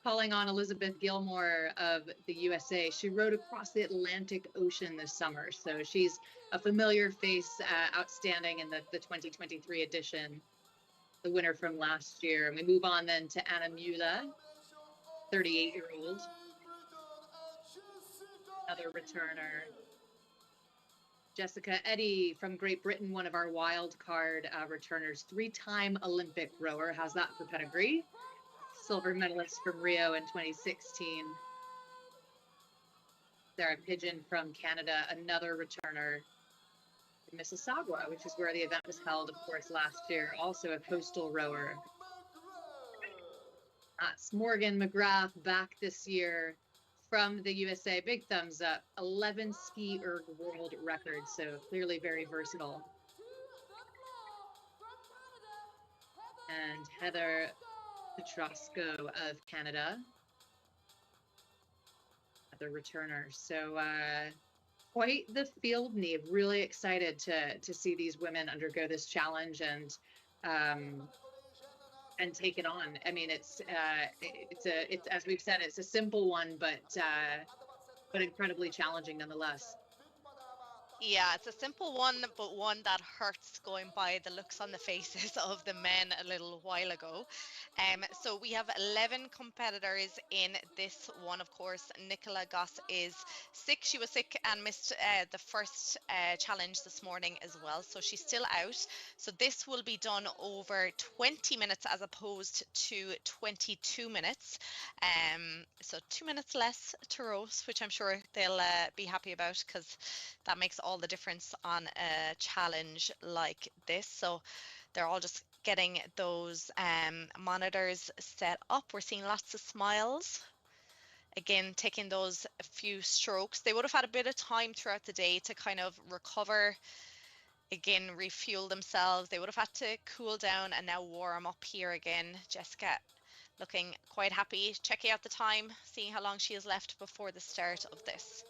calling on Elizabeth Gilmore of the USA. She rode across the Atlantic Ocean this summer, so she's a familiar face, outstanding in the 2023 edition, the winner from last year. And we move on then to Anna Müller, 38-year-old, another returner. Jessica Eddy from Great Britain, one of our wild card returners, 3-time Olympic rower. How's that for pedigree? Silver medalist from Rio in 2016. Sarah Pigeon from Canada, another returner from Mississauga, which is where the event was held, of course, last year. Also a coastal rower. That's Morgan McGrath back this year from the USA. Big thumbs up. 11 ski erg world record, so clearly very versatile. And Heather Petrosco of Canada, the returner. So quite the field, Neve. Really excited to see these women undergo this challenge and take it on. I mean, it's as we've said, it's a simple one, but incredibly challenging nonetheless.
Yeah, it's a simple one, but one that hurts going by the looks on the faces of the men a little while ago. So we have 11 competitors in this one, of course. Nicola Goss is sick. She was sick and missed the first challenge this morning as well. So she's still out. So this will be done over 20 minutes as opposed to 22 minutes. So 2 minutes less to roast, which I'm sure they'll be happy about, because that makes all the difference on a challenge like this. So they're all just getting those monitors set up. We're seeing lots of smiles. Again, taking those few strokes. They would have had a bit of time throughout the day to kind of recover, again, refuel themselves. They would have had to cool down and now warm up here again. Jessica looking quite happy, checking out the time, seeing how long she has left before the start of this.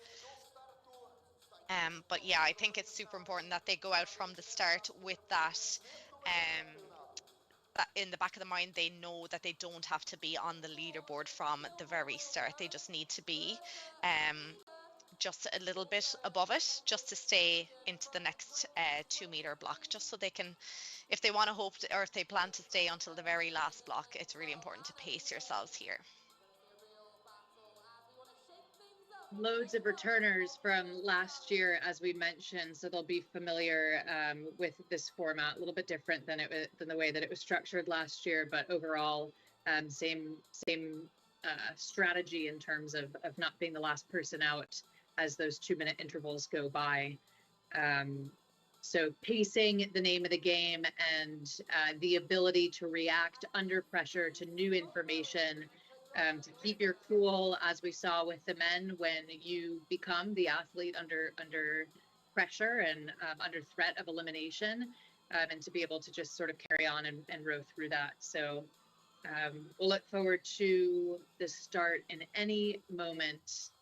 But yeah, I think it's super important that they go out from the start with that, that in the back of the mind. They know that they don't have to be on the leaderboard from the very start. They just need to be just a little bit above it, just to stay into the next 2 meter block, just so they can, if they want to hope to, or if they plan to stay until the very last block, it's really important to pace yourselves here.
Loads of returners from last year, as we mentioned, so they'll be familiar with this format. A little bit different than the way that it was structured last year, but overall same strategy in terms of not being the last person out as those 2 minute intervals go by. So pacing, the name of the game, and the ability to react under pressure to new information. To keep your cool, as we saw with the men, when you become the athlete under pressure and under threat of elimination, and to be able to just sort of carry on and row through that. So we'll look forward to the start in any moment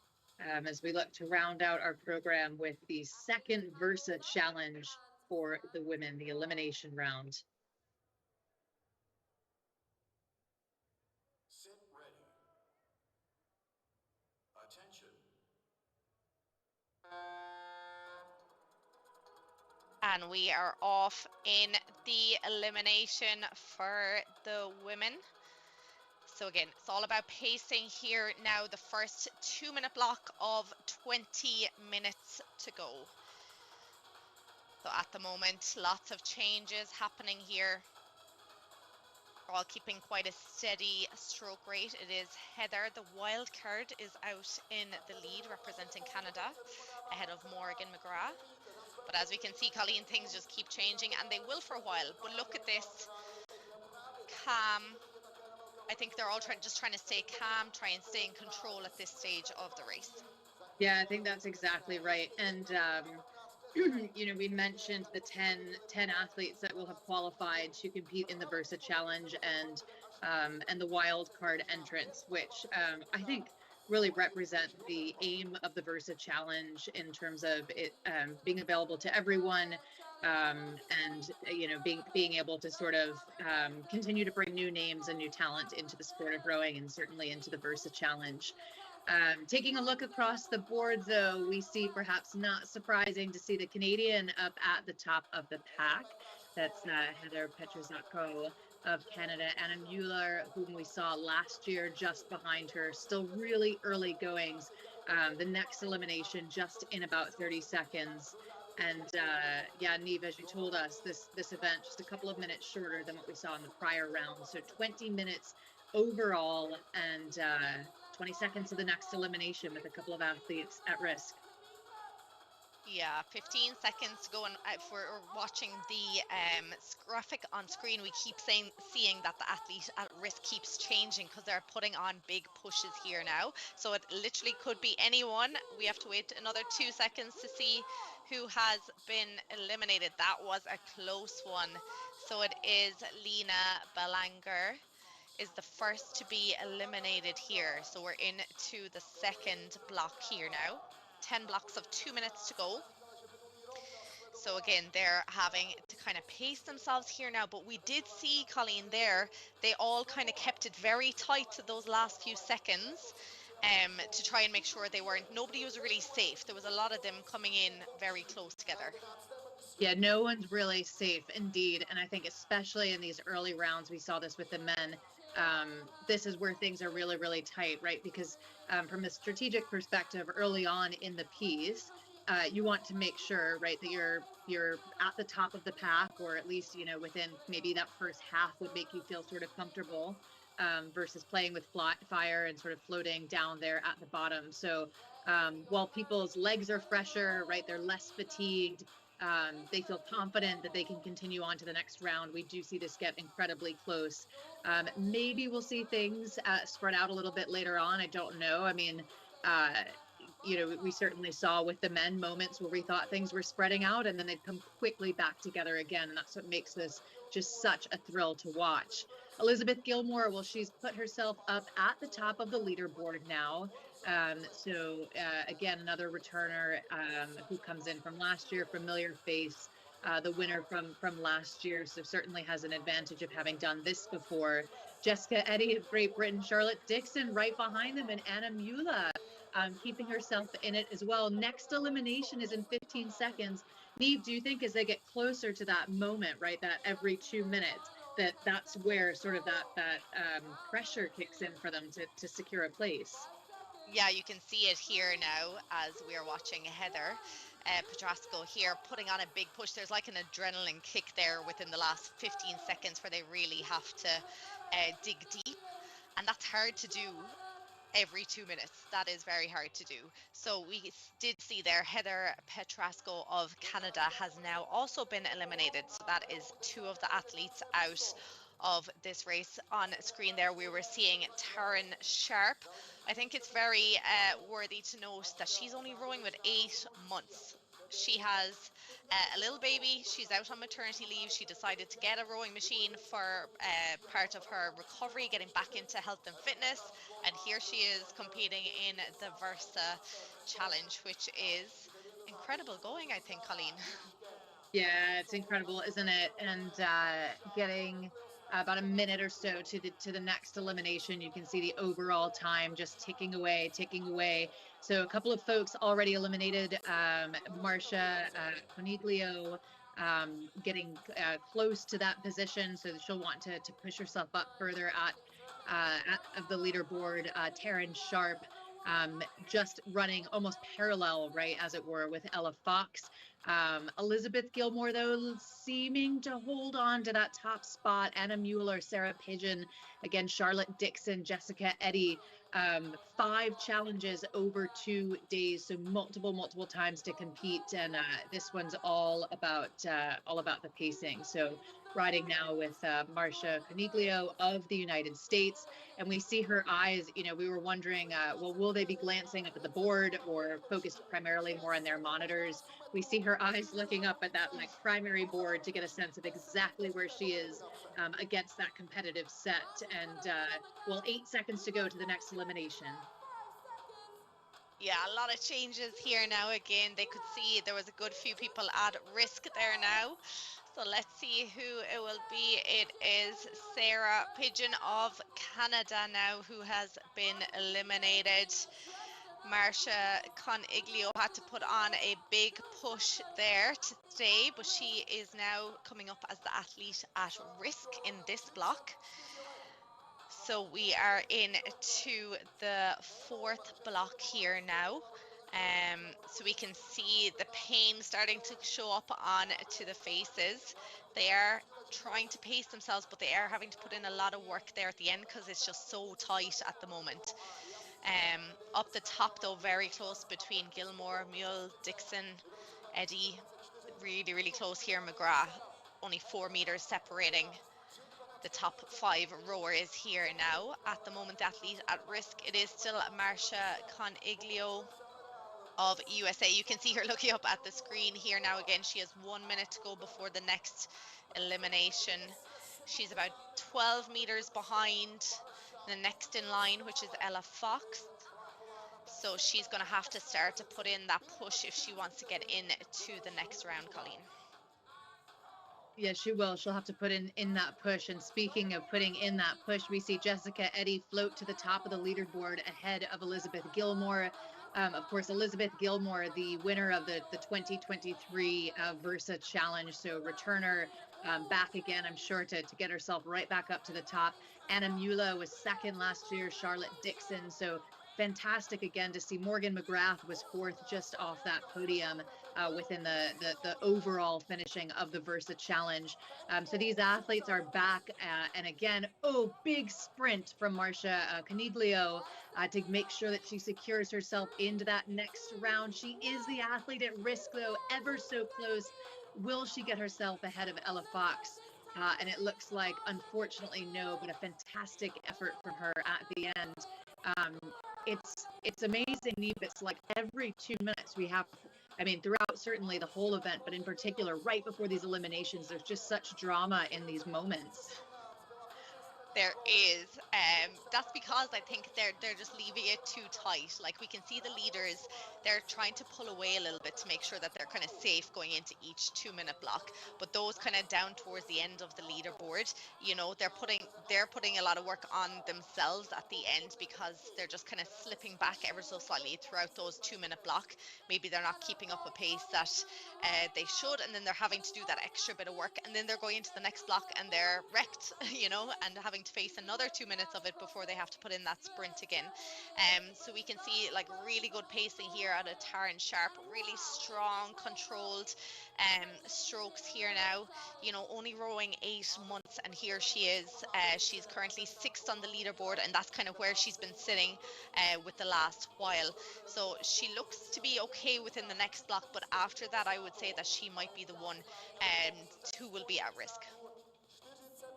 as we look to round out our program with the second Versa Challenge for the women, the elimination round.
And we are off in the elimination for the women. So again, it's all about pacing here now. The first 2 minute block of 20 minutes to go. So at the moment, lots of changes happening here. We're all keeping quite a steady stroke rate. It is Heather, the wild card, is out in the lead representing Canada ahead of Morgan McGrath. But as we can see, Colleen, things just keep changing, and they will for a while. But look at this. Calm. I think they're all trying to stay calm, try and stay in control at this stage of the race.
Yeah, I think that's exactly right. And, you know, we mentioned the 10 athletes that will have qualified to compete in the Versa Challenge and the wild card entrants, which I think really represent the aim of the Versa Challenge in terms of it being available to everyone, and being able to sort of continue to bring new names and new talent into the sport of rowing, and certainly into the Versa Challenge. Taking a look across the board, though, we see, perhaps not surprising, to see the Canadian up at the top of the pack. That's Heather Petraszko of Canada. Anna Mueller, whom we saw last year, just behind her. Still really early goings. The next elimination just in about 30 seconds. And yeah, Neve, as you told us, this event just a couple of minutes shorter than what we saw in the prior round. So 20 minutes overall, and 20 seconds to the next elimination, with a couple of athletes at risk.
Yeah, 15 seconds to go, and if we're watching the graphic on screen, we keep seeing that the athlete at risk keeps changing, because they're putting on big pushes here now. So it literally could be anyone. We have to wait another 2 seconds to see who has been eliminated. That was a close one. So it is Lena Belanger is the first to be eliminated here. So we're into the second block here now. 10 blocks of 2 minutes to go. So again, they're having to kind of pace themselves here now, but we did see, Colleen, there, they all kind of kept it very tight to those last few seconds to try and make sure nobody was really safe. There was a lot of them coming in very close together.
Yeah, no one's really safe, indeed. And I think especially in these early rounds, we saw this with the men. This is where things are really, really tight, right? Because from a strategic perspective, early on in the piece, you want to make sure, right, that you're at the top of the pack, or at least, within maybe that first half would make you feel sort of comfortable, versus playing with fire and sort of floating down there at the bottom. So while people's legs are fresher, right, they're less fatigued, they feel confident that they can continue on to the next round. We do see this get incredibly close. Maybe we'll see things spread out a little bit later on. I don't know. I mean, we certainly saw with the men moments where we thought things were spreading out, and then they'd come quickly back together again. And that's what makes this just such a thrill to watch. Elizabeth Gilmore, well, she's put herself up at the top of the leaderboard now. So again, another returner who comes in from last year, familiar face, the winner from last year, so certainly has an advantage of having done this before. Jessica Eddy of Great Britain, Charlotte Dixon right behind them, and Anna Mueller keeping herself in it as well. Next elimination is in 15 seconds. Neve, do you think as they get closer to that moment, right, that every 2 minutes, that's where sort of that pressure kicks in for them to secure a place?
Yeah, you can see it here now as we are watching Heather Petraszko here putting on a big push. There's like an adrenaline kick there within the last 15 seconds where they really have to dig deep, and that's hard to do every 2 minutes. That is very hard to do. So we did see there Heather Petraszko of Canada has now also been eliminated. So that is 2 of the athletes out of this race. On screen there we were seeing Taryn Sharp. I think it's very worthy to note that she's only rowing with 8 months. She has a little baby. She's out on maternity leave. She decided to get a rowing machine for part of her recovery, getting back into health and fitness. And here she is competing in the Versa Challenge, which is incredible going, I think, Colleen.
Yeah, it's incredible, isn't it? And getting about a minute or so to the next elimination, you can see the overall time just ticking away, ticking away. So a couple of folks already eliminated. Marcia Coniglio getting close to that position, so she'll want to push herself up further of the leaderboard. Taryn Sharp just running almost parallel, right, as it were, with Ella Fox. Elizabeth Gilmore, though, seeming to hold on to that top spot. Anna Mueller, Sarah Pigeon, again, Charlotte Dixon, Jessica Eddy. 5 challenges over 2 days, so multiple times to compete, and this one's all about the pacing. So riding now with Marcia Coniglio of the United States, and we see her eyes. We were wondering, well, will they be glancing up at the board or focused primarily more on their monitors? We see her eyes looking up at that primary board to get a sense of exactly where she is against that competitive set. And well, 8 seconds to go to the next elimination.
Yeah, a lot of changes here now. Again, they could see there was a good few people at risk there now. So let's see who it will be. It is Sarah Pigeon of Canada now who has been eliminated. Marcia Coniglio had to put on a big push there to stay, but she is now coming up as the athlete at risk in this block. So we are into the fourth block here now. So we can see the pain starting to show up on to the faces. They are trying to pace themselves, but they are having to put in a lot of work there at the end because it's just so tight at the moment. Up the top though, very close between Gilmore, Mule, Dixon, Eddie, really close here. McGrath, only 4 meters separating the top 5 rowers here now. At the moment, the athlete at risk, it is still Marcia Coniglio of USA. You can see her looking up at the screen here now. Again, she has 1 minute to go before the next elimination. She's about 12 meters behind the next in line, which is Ella Fox. So she's going to have to start to put in that push if she wants to get into the next round, Colleen.
Yeah, she will. She'll have to put in that push. And speaking of putting in that push, we see Jessica Eddy float to the top of the leaderboard ahead of Elizabeth Gilmore. Of course, Elizabeth Gilmore, the winner of the 2023 Versa Challenge. So returner back again, I'm sure, to get herself right back up to the top. Anna Mula was second last year, Charlotte Dixon. So fantastic again to see. Morgan McGrath was fourth, just off that podium within the overall finishing of the Versa Challenge. So these athletes are back, and again, big sprint from Marcia Coniglio to make sure that she secures herself into that next round. She is the athlete at risk, though, ever so close. Will she get herself ahead of Ella Fox? And it looks like, unfortunately, no, but a fantastic effort from her at the end. It's amazing, Neve. It's like every 2 minutes we have, I mean, throughout certainly the whole event, but in particular, right before these eliminations, there's just such drama in these moments.
There is. That's because I think they're just leaving it too tight. Like we can see the leaders, they're trying to pull away a little bit to make sure that they're kind of safe going into each 2-minute block. But those kind of down towards the end of the leaderboard, you know, they're putting a lot of work on themselves at the end because they're just kind of slipping back ever so slightly throughout those 2-minute block. Maybe they're not keeping up a pace that they should, and then they're having to do that extra bit of work, and then they're going into the next block and they're wrecked, you know, and having to face another 2 minutes of it before they have to put in that sprint again. So we can see like really good pacing here out of Taryn Sharp, really strong, controlled strokes here now. You know, only rowing 8 months, and here she is. She's currently 6th on the leaderboard, and that's kind of where she's been sitting with the last while. So she looks to be okay within the next block, but after that, I would say that she might be the one who will be at risk.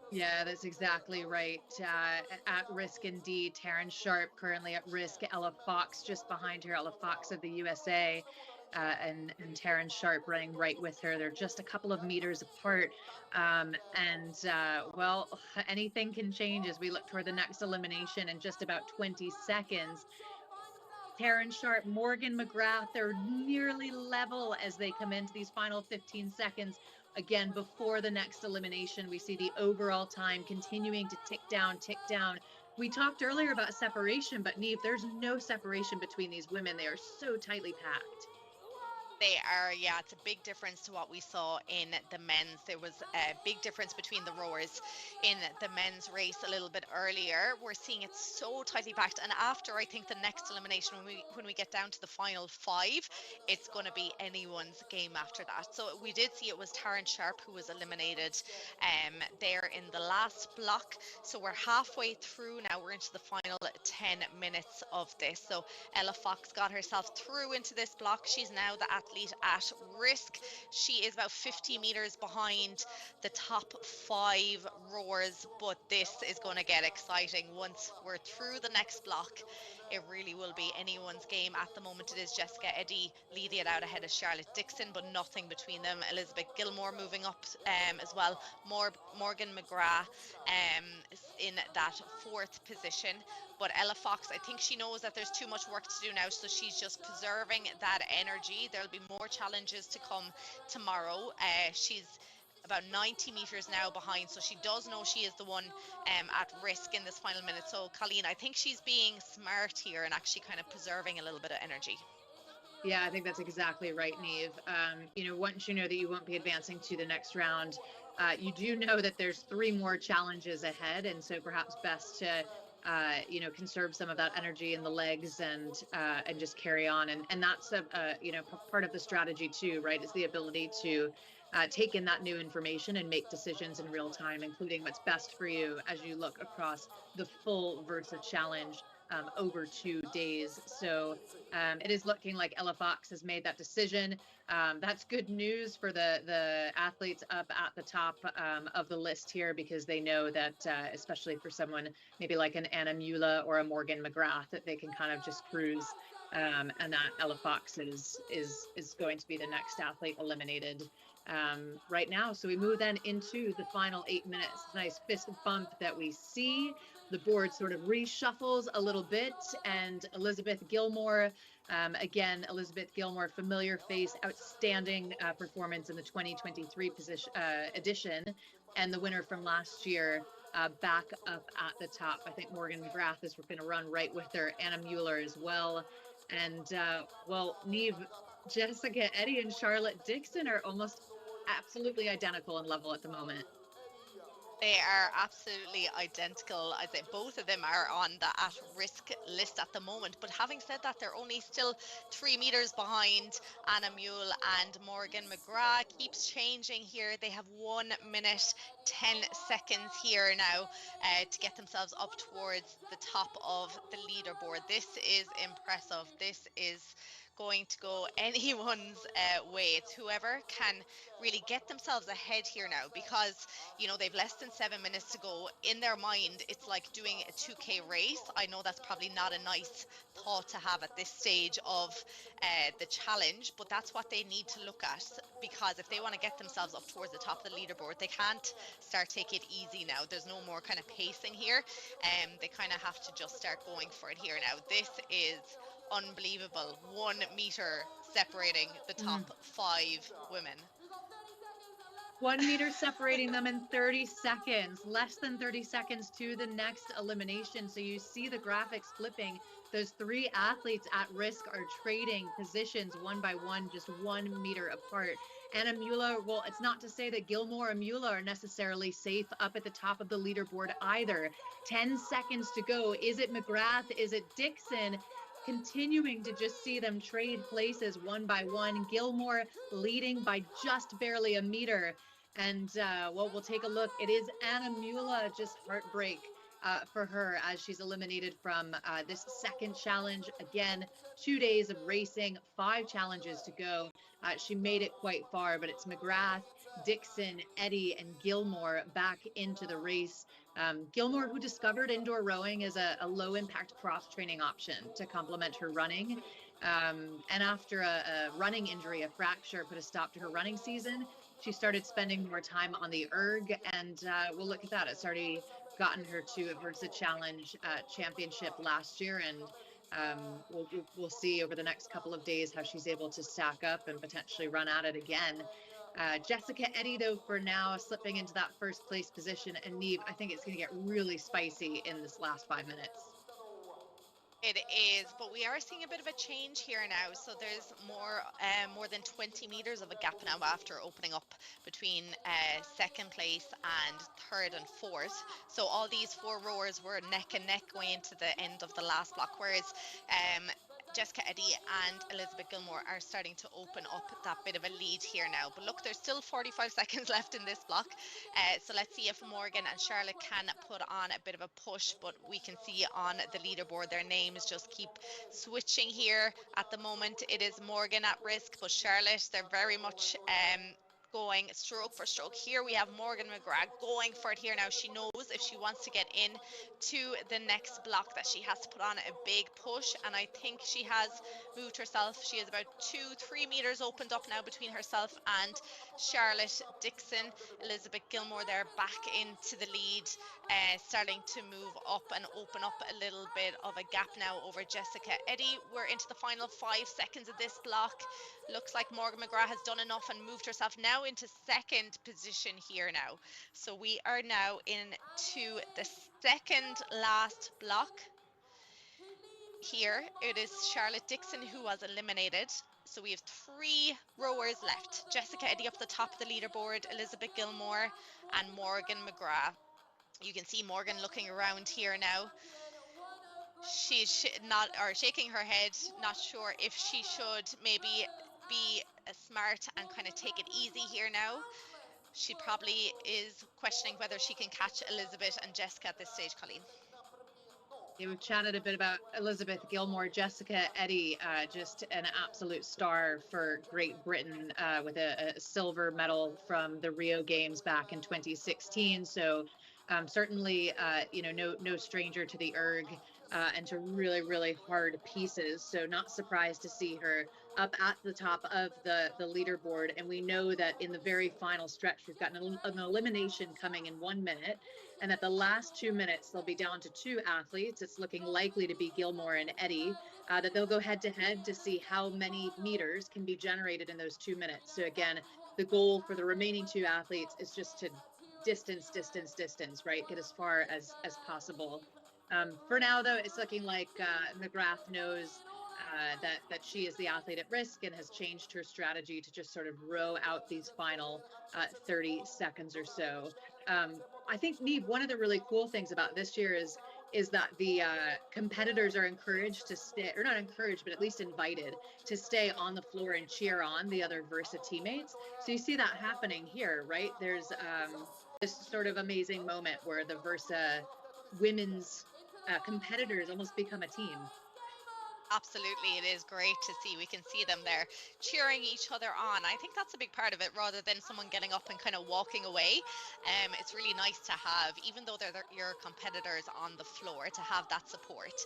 Yeah, that's exactly right. At risk indeed. Taryn Sharp currently at risk. Ella Fox just behind her. Ella Fox of the USA. And Taryn Sharp running right with her. They're just a couple of meters apart. Well, anything can change as we look toward the next elimination in just about 20 seconds. Taryn Sharp, Morgan McGrath, they're nearly level as they come into these final 15 seconds. Again, before the next elimination, we see the overall time continuing to tick down, tick down. We talked earlier about separation, but Neve, there's no separation between these women. They are so tightly packed.
They are, yeah, it's a big difference to what we saw in the men's. There was a big difference between the rowers in the men's race a little bit earlier. We're seeing it so tightly packed, and after I think the next elimination, when we get down to the final 5, it's going to be anyone's game after that. So we did see it was Taryn Sharp who was eliminated there in the last block. So we're halfway through now. We're into the final 10 minutes of this. So Ella Fox got herself through into this block. She's now the athlete at risk. She is about 50 meters behind the top 5 rowers, but this is going to get exciting once we're through the next block. It really will be anyone's game. At the moment, it is Jessica Eddy leading it out ahead of Charlotte Dixon, but nothing between them. Elizabeth Gilmore moving up as well. Morgan McGrath is in that 4th position. But Ella Fox, I think she knows that there's too much work to do now, so she's just preserving that energy. There'll be more challenges to come tomorrow. She's about 90 meters now behind, so she does know she is the one at risk in this final minute. So Colleen, I think she's being smart here and actually kind of preserving a little bit of energy.
Yeah, I think that's exactly right, Neve. Once you know that you won't be advancing to the next round, you do know that there's 3 more challenges ahead, and so perhaps best to conserve some of that energy in the legs and just carry on. And that's part of the strategy too, right? Is the ability to take in that new information and make decisions in real time, including what's best for you as you look across the full Versa challenge over 2 days. So it is looking like Ella Fox has made that decision. That's good news for the athletes up at the top of the list here, because they know that, especially for someone maybe like an Anna Mula or a Morgan McGrath, that they can kind of just cruise, and that Ella Fox is going to be the next athlete eliminated right now. So we move then into the final 8 minutes. Nice fist bump that we see. The board sort of reshuffles a little bit, and Elizabeth Gilmore, again, Elizabeth Gilmore, familiar face, outstanding performance in the 2023 edition, and the winner from last year, back up at the top. I think Morgan McGrath is going to run right with her, Anna Mueller as well. And, Neve, Jessica Eddy and Charlotte Dixon are almost absolutely identical in level at the moment.
They are absolutely identical. I think both of them are on the at-risk list at the moment. But having said that, they're only still 3 meters behind Anna Mule, and Morgan McGrath keeps changing here. They have 1 minute, 10 seconds here now to get themselves up towards the top of the leaderboard. This is impressive. This is going to go anyone's way. It's whoever can really get themselves ahead here now, because they've less than 7 minutes to go. In their mind, it's like doing a 2K race. I know that's probably not a nice thought to have at this stage of the challenge, but that's what they need to look at, because if they want to get themselves up towards the top of the leaderboard, they can't start taking it easy now. There's no more kind of pacing here, and they kind of have to just start going for it here now. This is unbelievable. 1 meter separating the top 5 women.
1 meter separating them in 30 seconds, less than 30 seconds to the next elimination. So you see the graphics flipping. Those 3 athletes at risk are trading positions one by one, just 1 meter apart. Anna Mueller, well, it's not to say that Gilmore and Mueller are necessarily safe up at the top of the leaderboard either. 10 seconds to go. Is it McGrath? Is it Dixon? Continuing to just see them trade places one by one. Gilmore leading by just barely a meter. And we'll take a look. It is Anna Mula, just heartbreak for her as she's eliminated from this second challenge. Again, 2 days of racing, 5 challenges to go. She made it quite far, but it's McGrath, Dixon, Eddy, and Gilmore back into the race. Gilmore, who discovered indoor rowing as a low-impact cross-training option to complement her running. And after a running injury, a fracture, put a stop to her running season, she started spending more time on the erg, and we'll look at that. It's already gotten her to a Versa Challenge championship last year, and we'll see over the next couple of days how she's able to stack up and potentially run at it again. Jessica Eddy, though, for now, slipping into that first place position. And Neve, I think it's going to get really spicy in this last 5 minutes.
It is, but we are seeing a bit of a change here now. So there's more than 20 meters of a gap now after opening up between second place and third and fourth. So all these 4 rowers were neck and neck going into the end of the last block, whereas Jessica Eddy and Elizabeth Gilmore are starting to open up that bit of a lead here now. But look, there's still 45 seconds left in this block. So let's see if Morgan and Charlotte can put on a bit of a push. But we can see on the leaderboard their names just keep switching here. At the moment, it is Morgan at risk, but Charlotte, they're very much going stroke for stroke. Here we have Morgan McGrath going for it here now. She knows if she wants to get in to the next block that she has to put on a big push, and I think she has moved herself. She is about 2-3 meters opened up now between herself and Charlotte Dixon. Elizabeth Gilmore there back into the lead, starting to move up and open up a little bit of a gap now over Jessica Eddy. We're into the final 5 seconds of this block. Looks like Morgan McGrath has done enough and moved herself now into second position here now. So we are now into the second last block. Here it is Charlotte Dixon who was eliminated. So we have 3 rowers left. Jessica Eddy up the top of the leaderboard, Elizabeth Gilmore and Morgan McGrath. You can see Morgan looking around here now. She's not, or shaking her head, not sure if she should maybe be smart and kind of take it easy here now. She probably is questioning whether she can catch Elizabeth and Jessica at this stage, Colleen.
Yeah, we've chatted a bit about Elizabeth Gilmore. Jessica Eddy, just an absolute star for Great Britain, with a silver medal from the Rio Games back in 2016. So certainly, no stranger to the erg and to really, really hard pieces. So not surprised to see her up at the top of the leaderboard. And we know that in the very final stretch, we've got an elimination coming in 1 minute. And at the last 2 minutes, they'll be down to 2 athletes. It's looking likely to be Gilmore and Eddy, that they'll go head to head to see how many meters can be generated in those 2 minutes. So again, the goal for the remaining 2 athletes is just to distance, right? Get as far as possible. For now, though, it's looking like McGrath knows that she is the athlete at risk and has changed her strategy to just sort of row out these final 30 seconds or so. I think, Neve, one of the really cool things about this year is that the competitors are encouraged to stay, or not encouraged, but at least invited to stay on the floor and cheer on the other Versa teammates. So you see that happening here, right? There's this sort of amazing moment where the Versa women's competitors almost become a team.
Absolutely, it is great to see. We can see them there cheering each other on. I think that's a big part of it, rather than someone getting up and kind of walking away. It's really nice to have, even though they're your competitors on the floor, to have that support.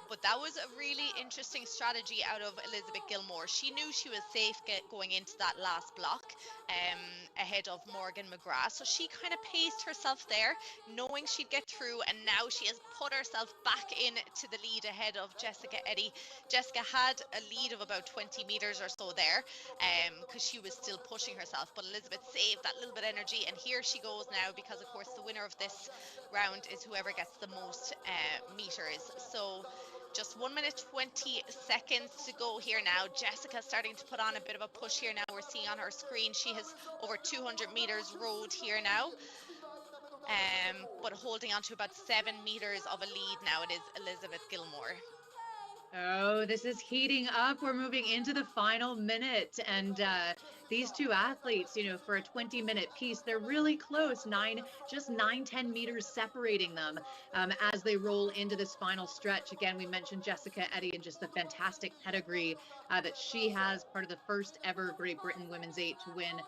But that was a really interesting strategy out of Elizabeth Gilmore. She knew she was safe going into that last block ahead of Morgan McGrath. So she kind of paced herself there, knowing she'd get through, and now she has put herself back into the lead ahead of Jessica Eddy. Jessica had a lead of about 20 meters or so there, because she was still pushing herself, but Elizabeth saved that little bit of energy, and here she goes now, because of course the winner of this round is whoever gets the most meters. So just 1 minute 20 seconds to go here now. Jessica starting to put on a bit of a push here now. We're seeing on her screen she has over 200 meters rowed here now, but holding on to about 7 meters of a lead now. It is Elizabeth Gilmore.
Oh, this is heating up. We're moving into the final minute, and these 2 athletes, for a 20-minute piece, they're really close. Just 9-10 meters separating them as they roll into this final stretch. Again, we mentioned Jessica Eddy and just the fantastic pedigree that she has, part of the first ever Great Britain Women's 8 to win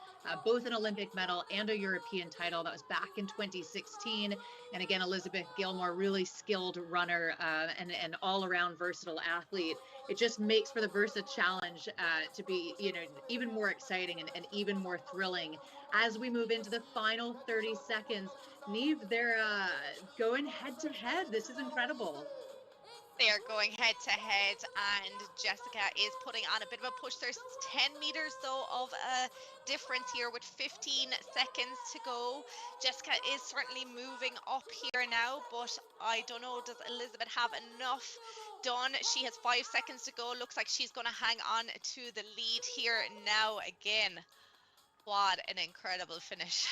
both an Olympic medal and a European title. That was back in 2016. And again, Elizabeth Gilmore, really skilled runner and all-around versatile athlete. It just makes for the Versa Challenge to be, even more exciting and even more thrilling as we move into the final 30 seconds. Neve, they're going head to head. This is incredible.
They are going head to head, and Jessica is putting on a bit of a push. There's 10 meters though of a difference here with 15 seconds to go. Jessica is certainly moving up here now, but I don't know, does Elizabeth have enough done? She has 5 seconds to go. Looks like she's going to hang on to the lead here now again. What an incredible finish.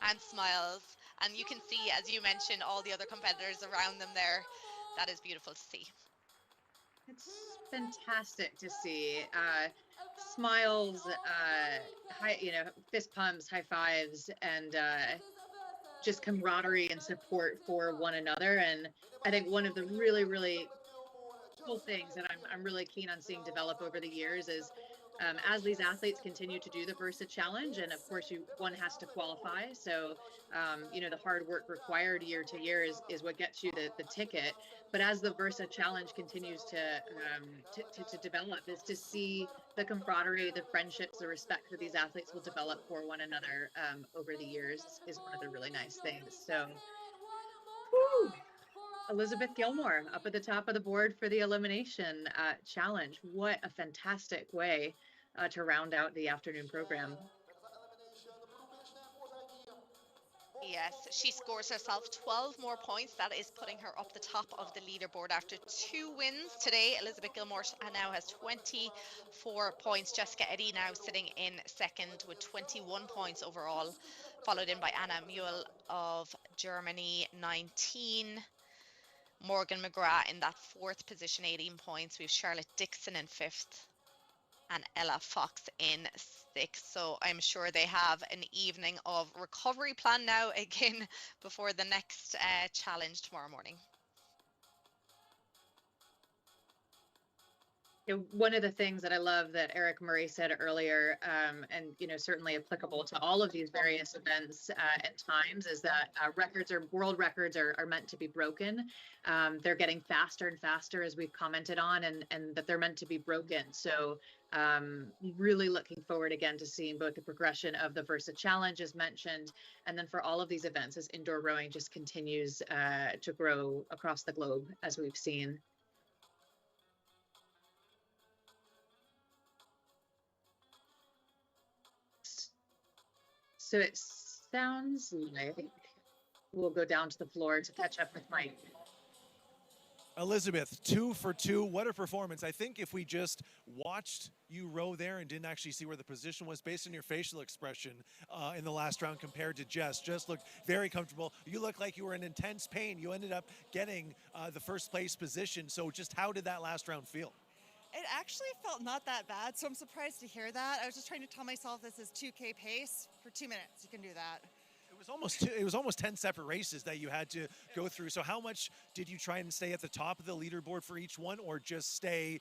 And smiles. And you can see, as you mentioned, all the other competitors around them there. That is beautiful to see.
It's fantastic to see. Smiles, fist pumps, high fives, and just camaraderie and support for one another. And I think one of the really, really cool things that I'm really keen on seeing develop over the years is as these athletes continue to do the Versa Challenge, and of course one has to qualify. So the hard work required year to year is what gets you the ticket. But as the Versa Challenge continues to develop, is to see the camaraderie, the friendships, the respect that these athletes will develop for one another over the years is one of the really nice things. So, whew. Elizabeth Gilmore up at the top of the board for the elimination challenge. What a fantastic way to round out the afternoon program.
Yes, she scores herself 12 more points. That is putting her up the top of the leaderboard after 2 wins today. Elizabeth Gilmore now has 24 points. Jessica Eddy now sitting in second with 21 points overall, followed in by Anna Muehl of Germany, 19. Morgan McGrath in that 4th position, 18 points. We have Charlotte Dixon in 5th and Ella Fox in 6th. So I'm sure they have an evening of recovery plan now again before the next challenge tomorrow morning.
One of the things that I love that Eric Murray said earlier, and certainly applicable to all of these various events at times, is that world records are meant to be broken. They're getting faster and faster, as we've commented on, and that they're meant to be broken. So really looking forward again to seeing both the progression of the Versa Challenge as mentioned, and then for all of these events as indoor rowing just continues to grow across the globe, as we've seen. So it sounds like we'll go down to the floor to catch up with Mike.
Elizabeth, 2 for 2. What a performance. I think if we just watched you row there and didn't actually see where the position was, based on your facial expression in the last round compared to Jess, just looked very comfortable. You looked like you were in intense pain. You ended up getting the first place position. So just how did that last round feel?
It actually felt not that bad, so I'm surprised to hear that. I was just trying to tell myself this is 2K pace for 2 minutes. You can do that.
It was almost 10 separate races that you had to go through. So how much did you try and stay at the top of the leaderboard for each one, or just stay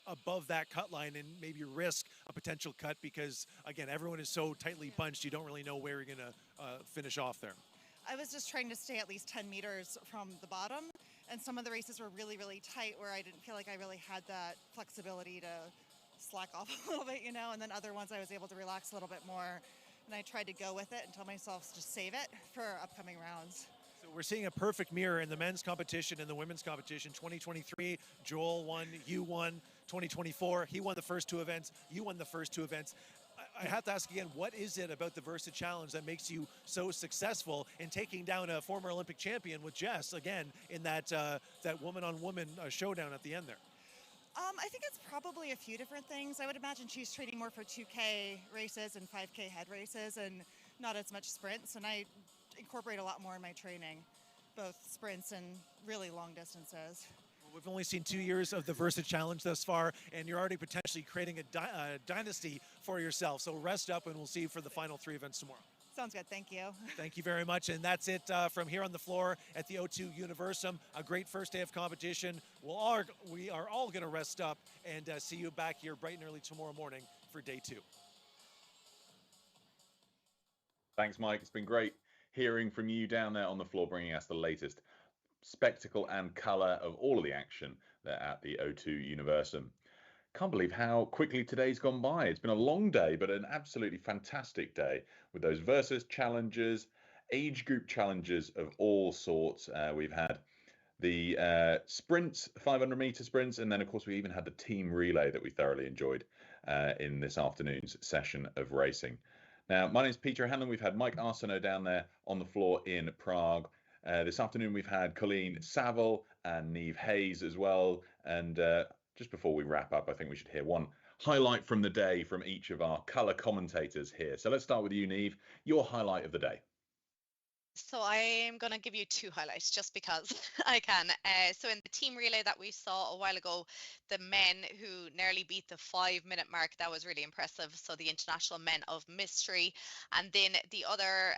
above that cut line and maybe risk a potential cut? Because again, everyone is so tightly bunched, you don't really know where you're going to finish off there.
I was just trying to stay at least 10 meters from the bottom. And some of the races were really, really tight where I didn't feel like I really had that flexibility to slack off a little bit, and then other ones I was able to relax a little bit more. And I tried to go with it and tell myself to save it for upcoming rounds.
So we're seeing a perfect mirror in the men's competition and the women's competition. 2023, Joel won, you won. 2024, he won the first 2 events, you won the first 2 events. I have to ask again, what is it about the Versa Challenge that makes you so successful in taking down a former Olympic champion with Jess, again, in that woman-on-woman showdown at the end there?
I think it's probably a few different things. I would imagine she's training more for 2K races and 5K head races and not as much sprints, and I incorporate a lot more in my training, both sprints and really long distances.
We've only seen 2 years of the Versa Challenge thus far, and you're already potentially creating a dynasty for yourself. So rest up, and we'll see you for the final 3 events tomorrow.
Sounds good. Thank you.
Thank you very much. And that's it from here on the floor at the O2 Universum. A great first day of competition. We are all going to rest up and see you back here bright and early tomorrow morning for day 2.
Thanks, Mike. It's been great hearing from you down there on the floor, bringing us the latest spectacle and colour of all of the action there at the O2 Universum. Can't believe how quickly today's gone by. It's been a long day, but an absolutely fantastic day with those Versus challenges, age group challenges of all sorts. We've had the sprints, 500-meter sprints, and then of course we even had the team relay that we thoroughly enjoyed in this afternoon's session of racing. Now, my name is Peter Hanlon. We've had Mike Arsenault down there on the floor in Prague. This afternoon we've had Colleen Saville and Niamh Hayes as well. And just before we wrap up, I think we should hear one highlight from the day from each of our colour commentators here. So let's start with you, Niamh. Your highlight of the day.
So I'm going to give you two highlights just because I can. So in the team relay that we saw a while ago, the men who nearly beat the 5 minute mark, that was really impressive. So the international men of mystery. And then the other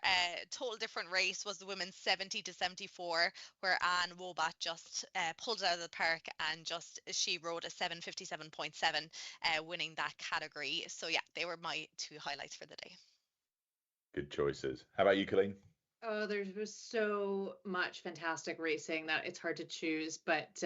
total different race was the women's 70 to 74, where Anne Wobat just pulled it out of the park and she rode a 7:57.7, winning that category. So yeah, they were my two highlights for the day.
Good choices. How about you, Colleen?
Oh, there was so much fantastic racing that it's hard to choose. But,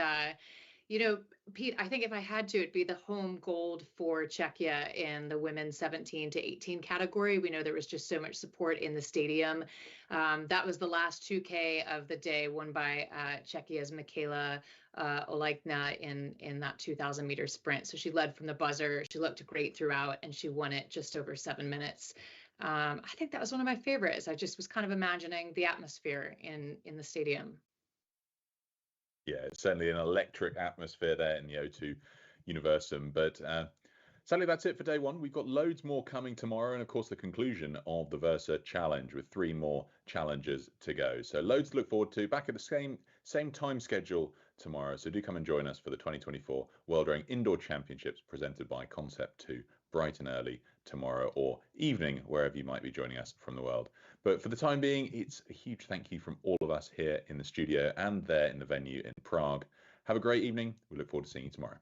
Pete, I think if I had to, it'd be the home gold for Czechia in the women's 17 to 18 category. We know there was just so much support in the stadium. That was the last 2K of the day, won by Czechia's Michaela Olejna in that 2,000-meter sprint. So she led from the buzzer. She looked great throughout, and she won it just over 7 minutes. I think that was one of my favorites. I just was kind of imagining the atmosphere in the stadium.
Yeah, it's certainly an electric atmosphere there in the O2 Universum. But sadly, that's it for day one. We've got loads more coming tomorrow, and of course, the conclusion of the Versa Challenge with 3 more challenges to go. So loads to look forward to. Back at the same time schedule tomorrow. So do come and join us for the 2024 World Rowing Indoor Championships presented by Concept 2, bright and early tomorrow or evening, wherever you might be joining us from the world. But for the time being, it's a huge thank you from all of us here in the studio and there in the venue in Prague. Have a great evening. We look forward to seeing you tomorrow.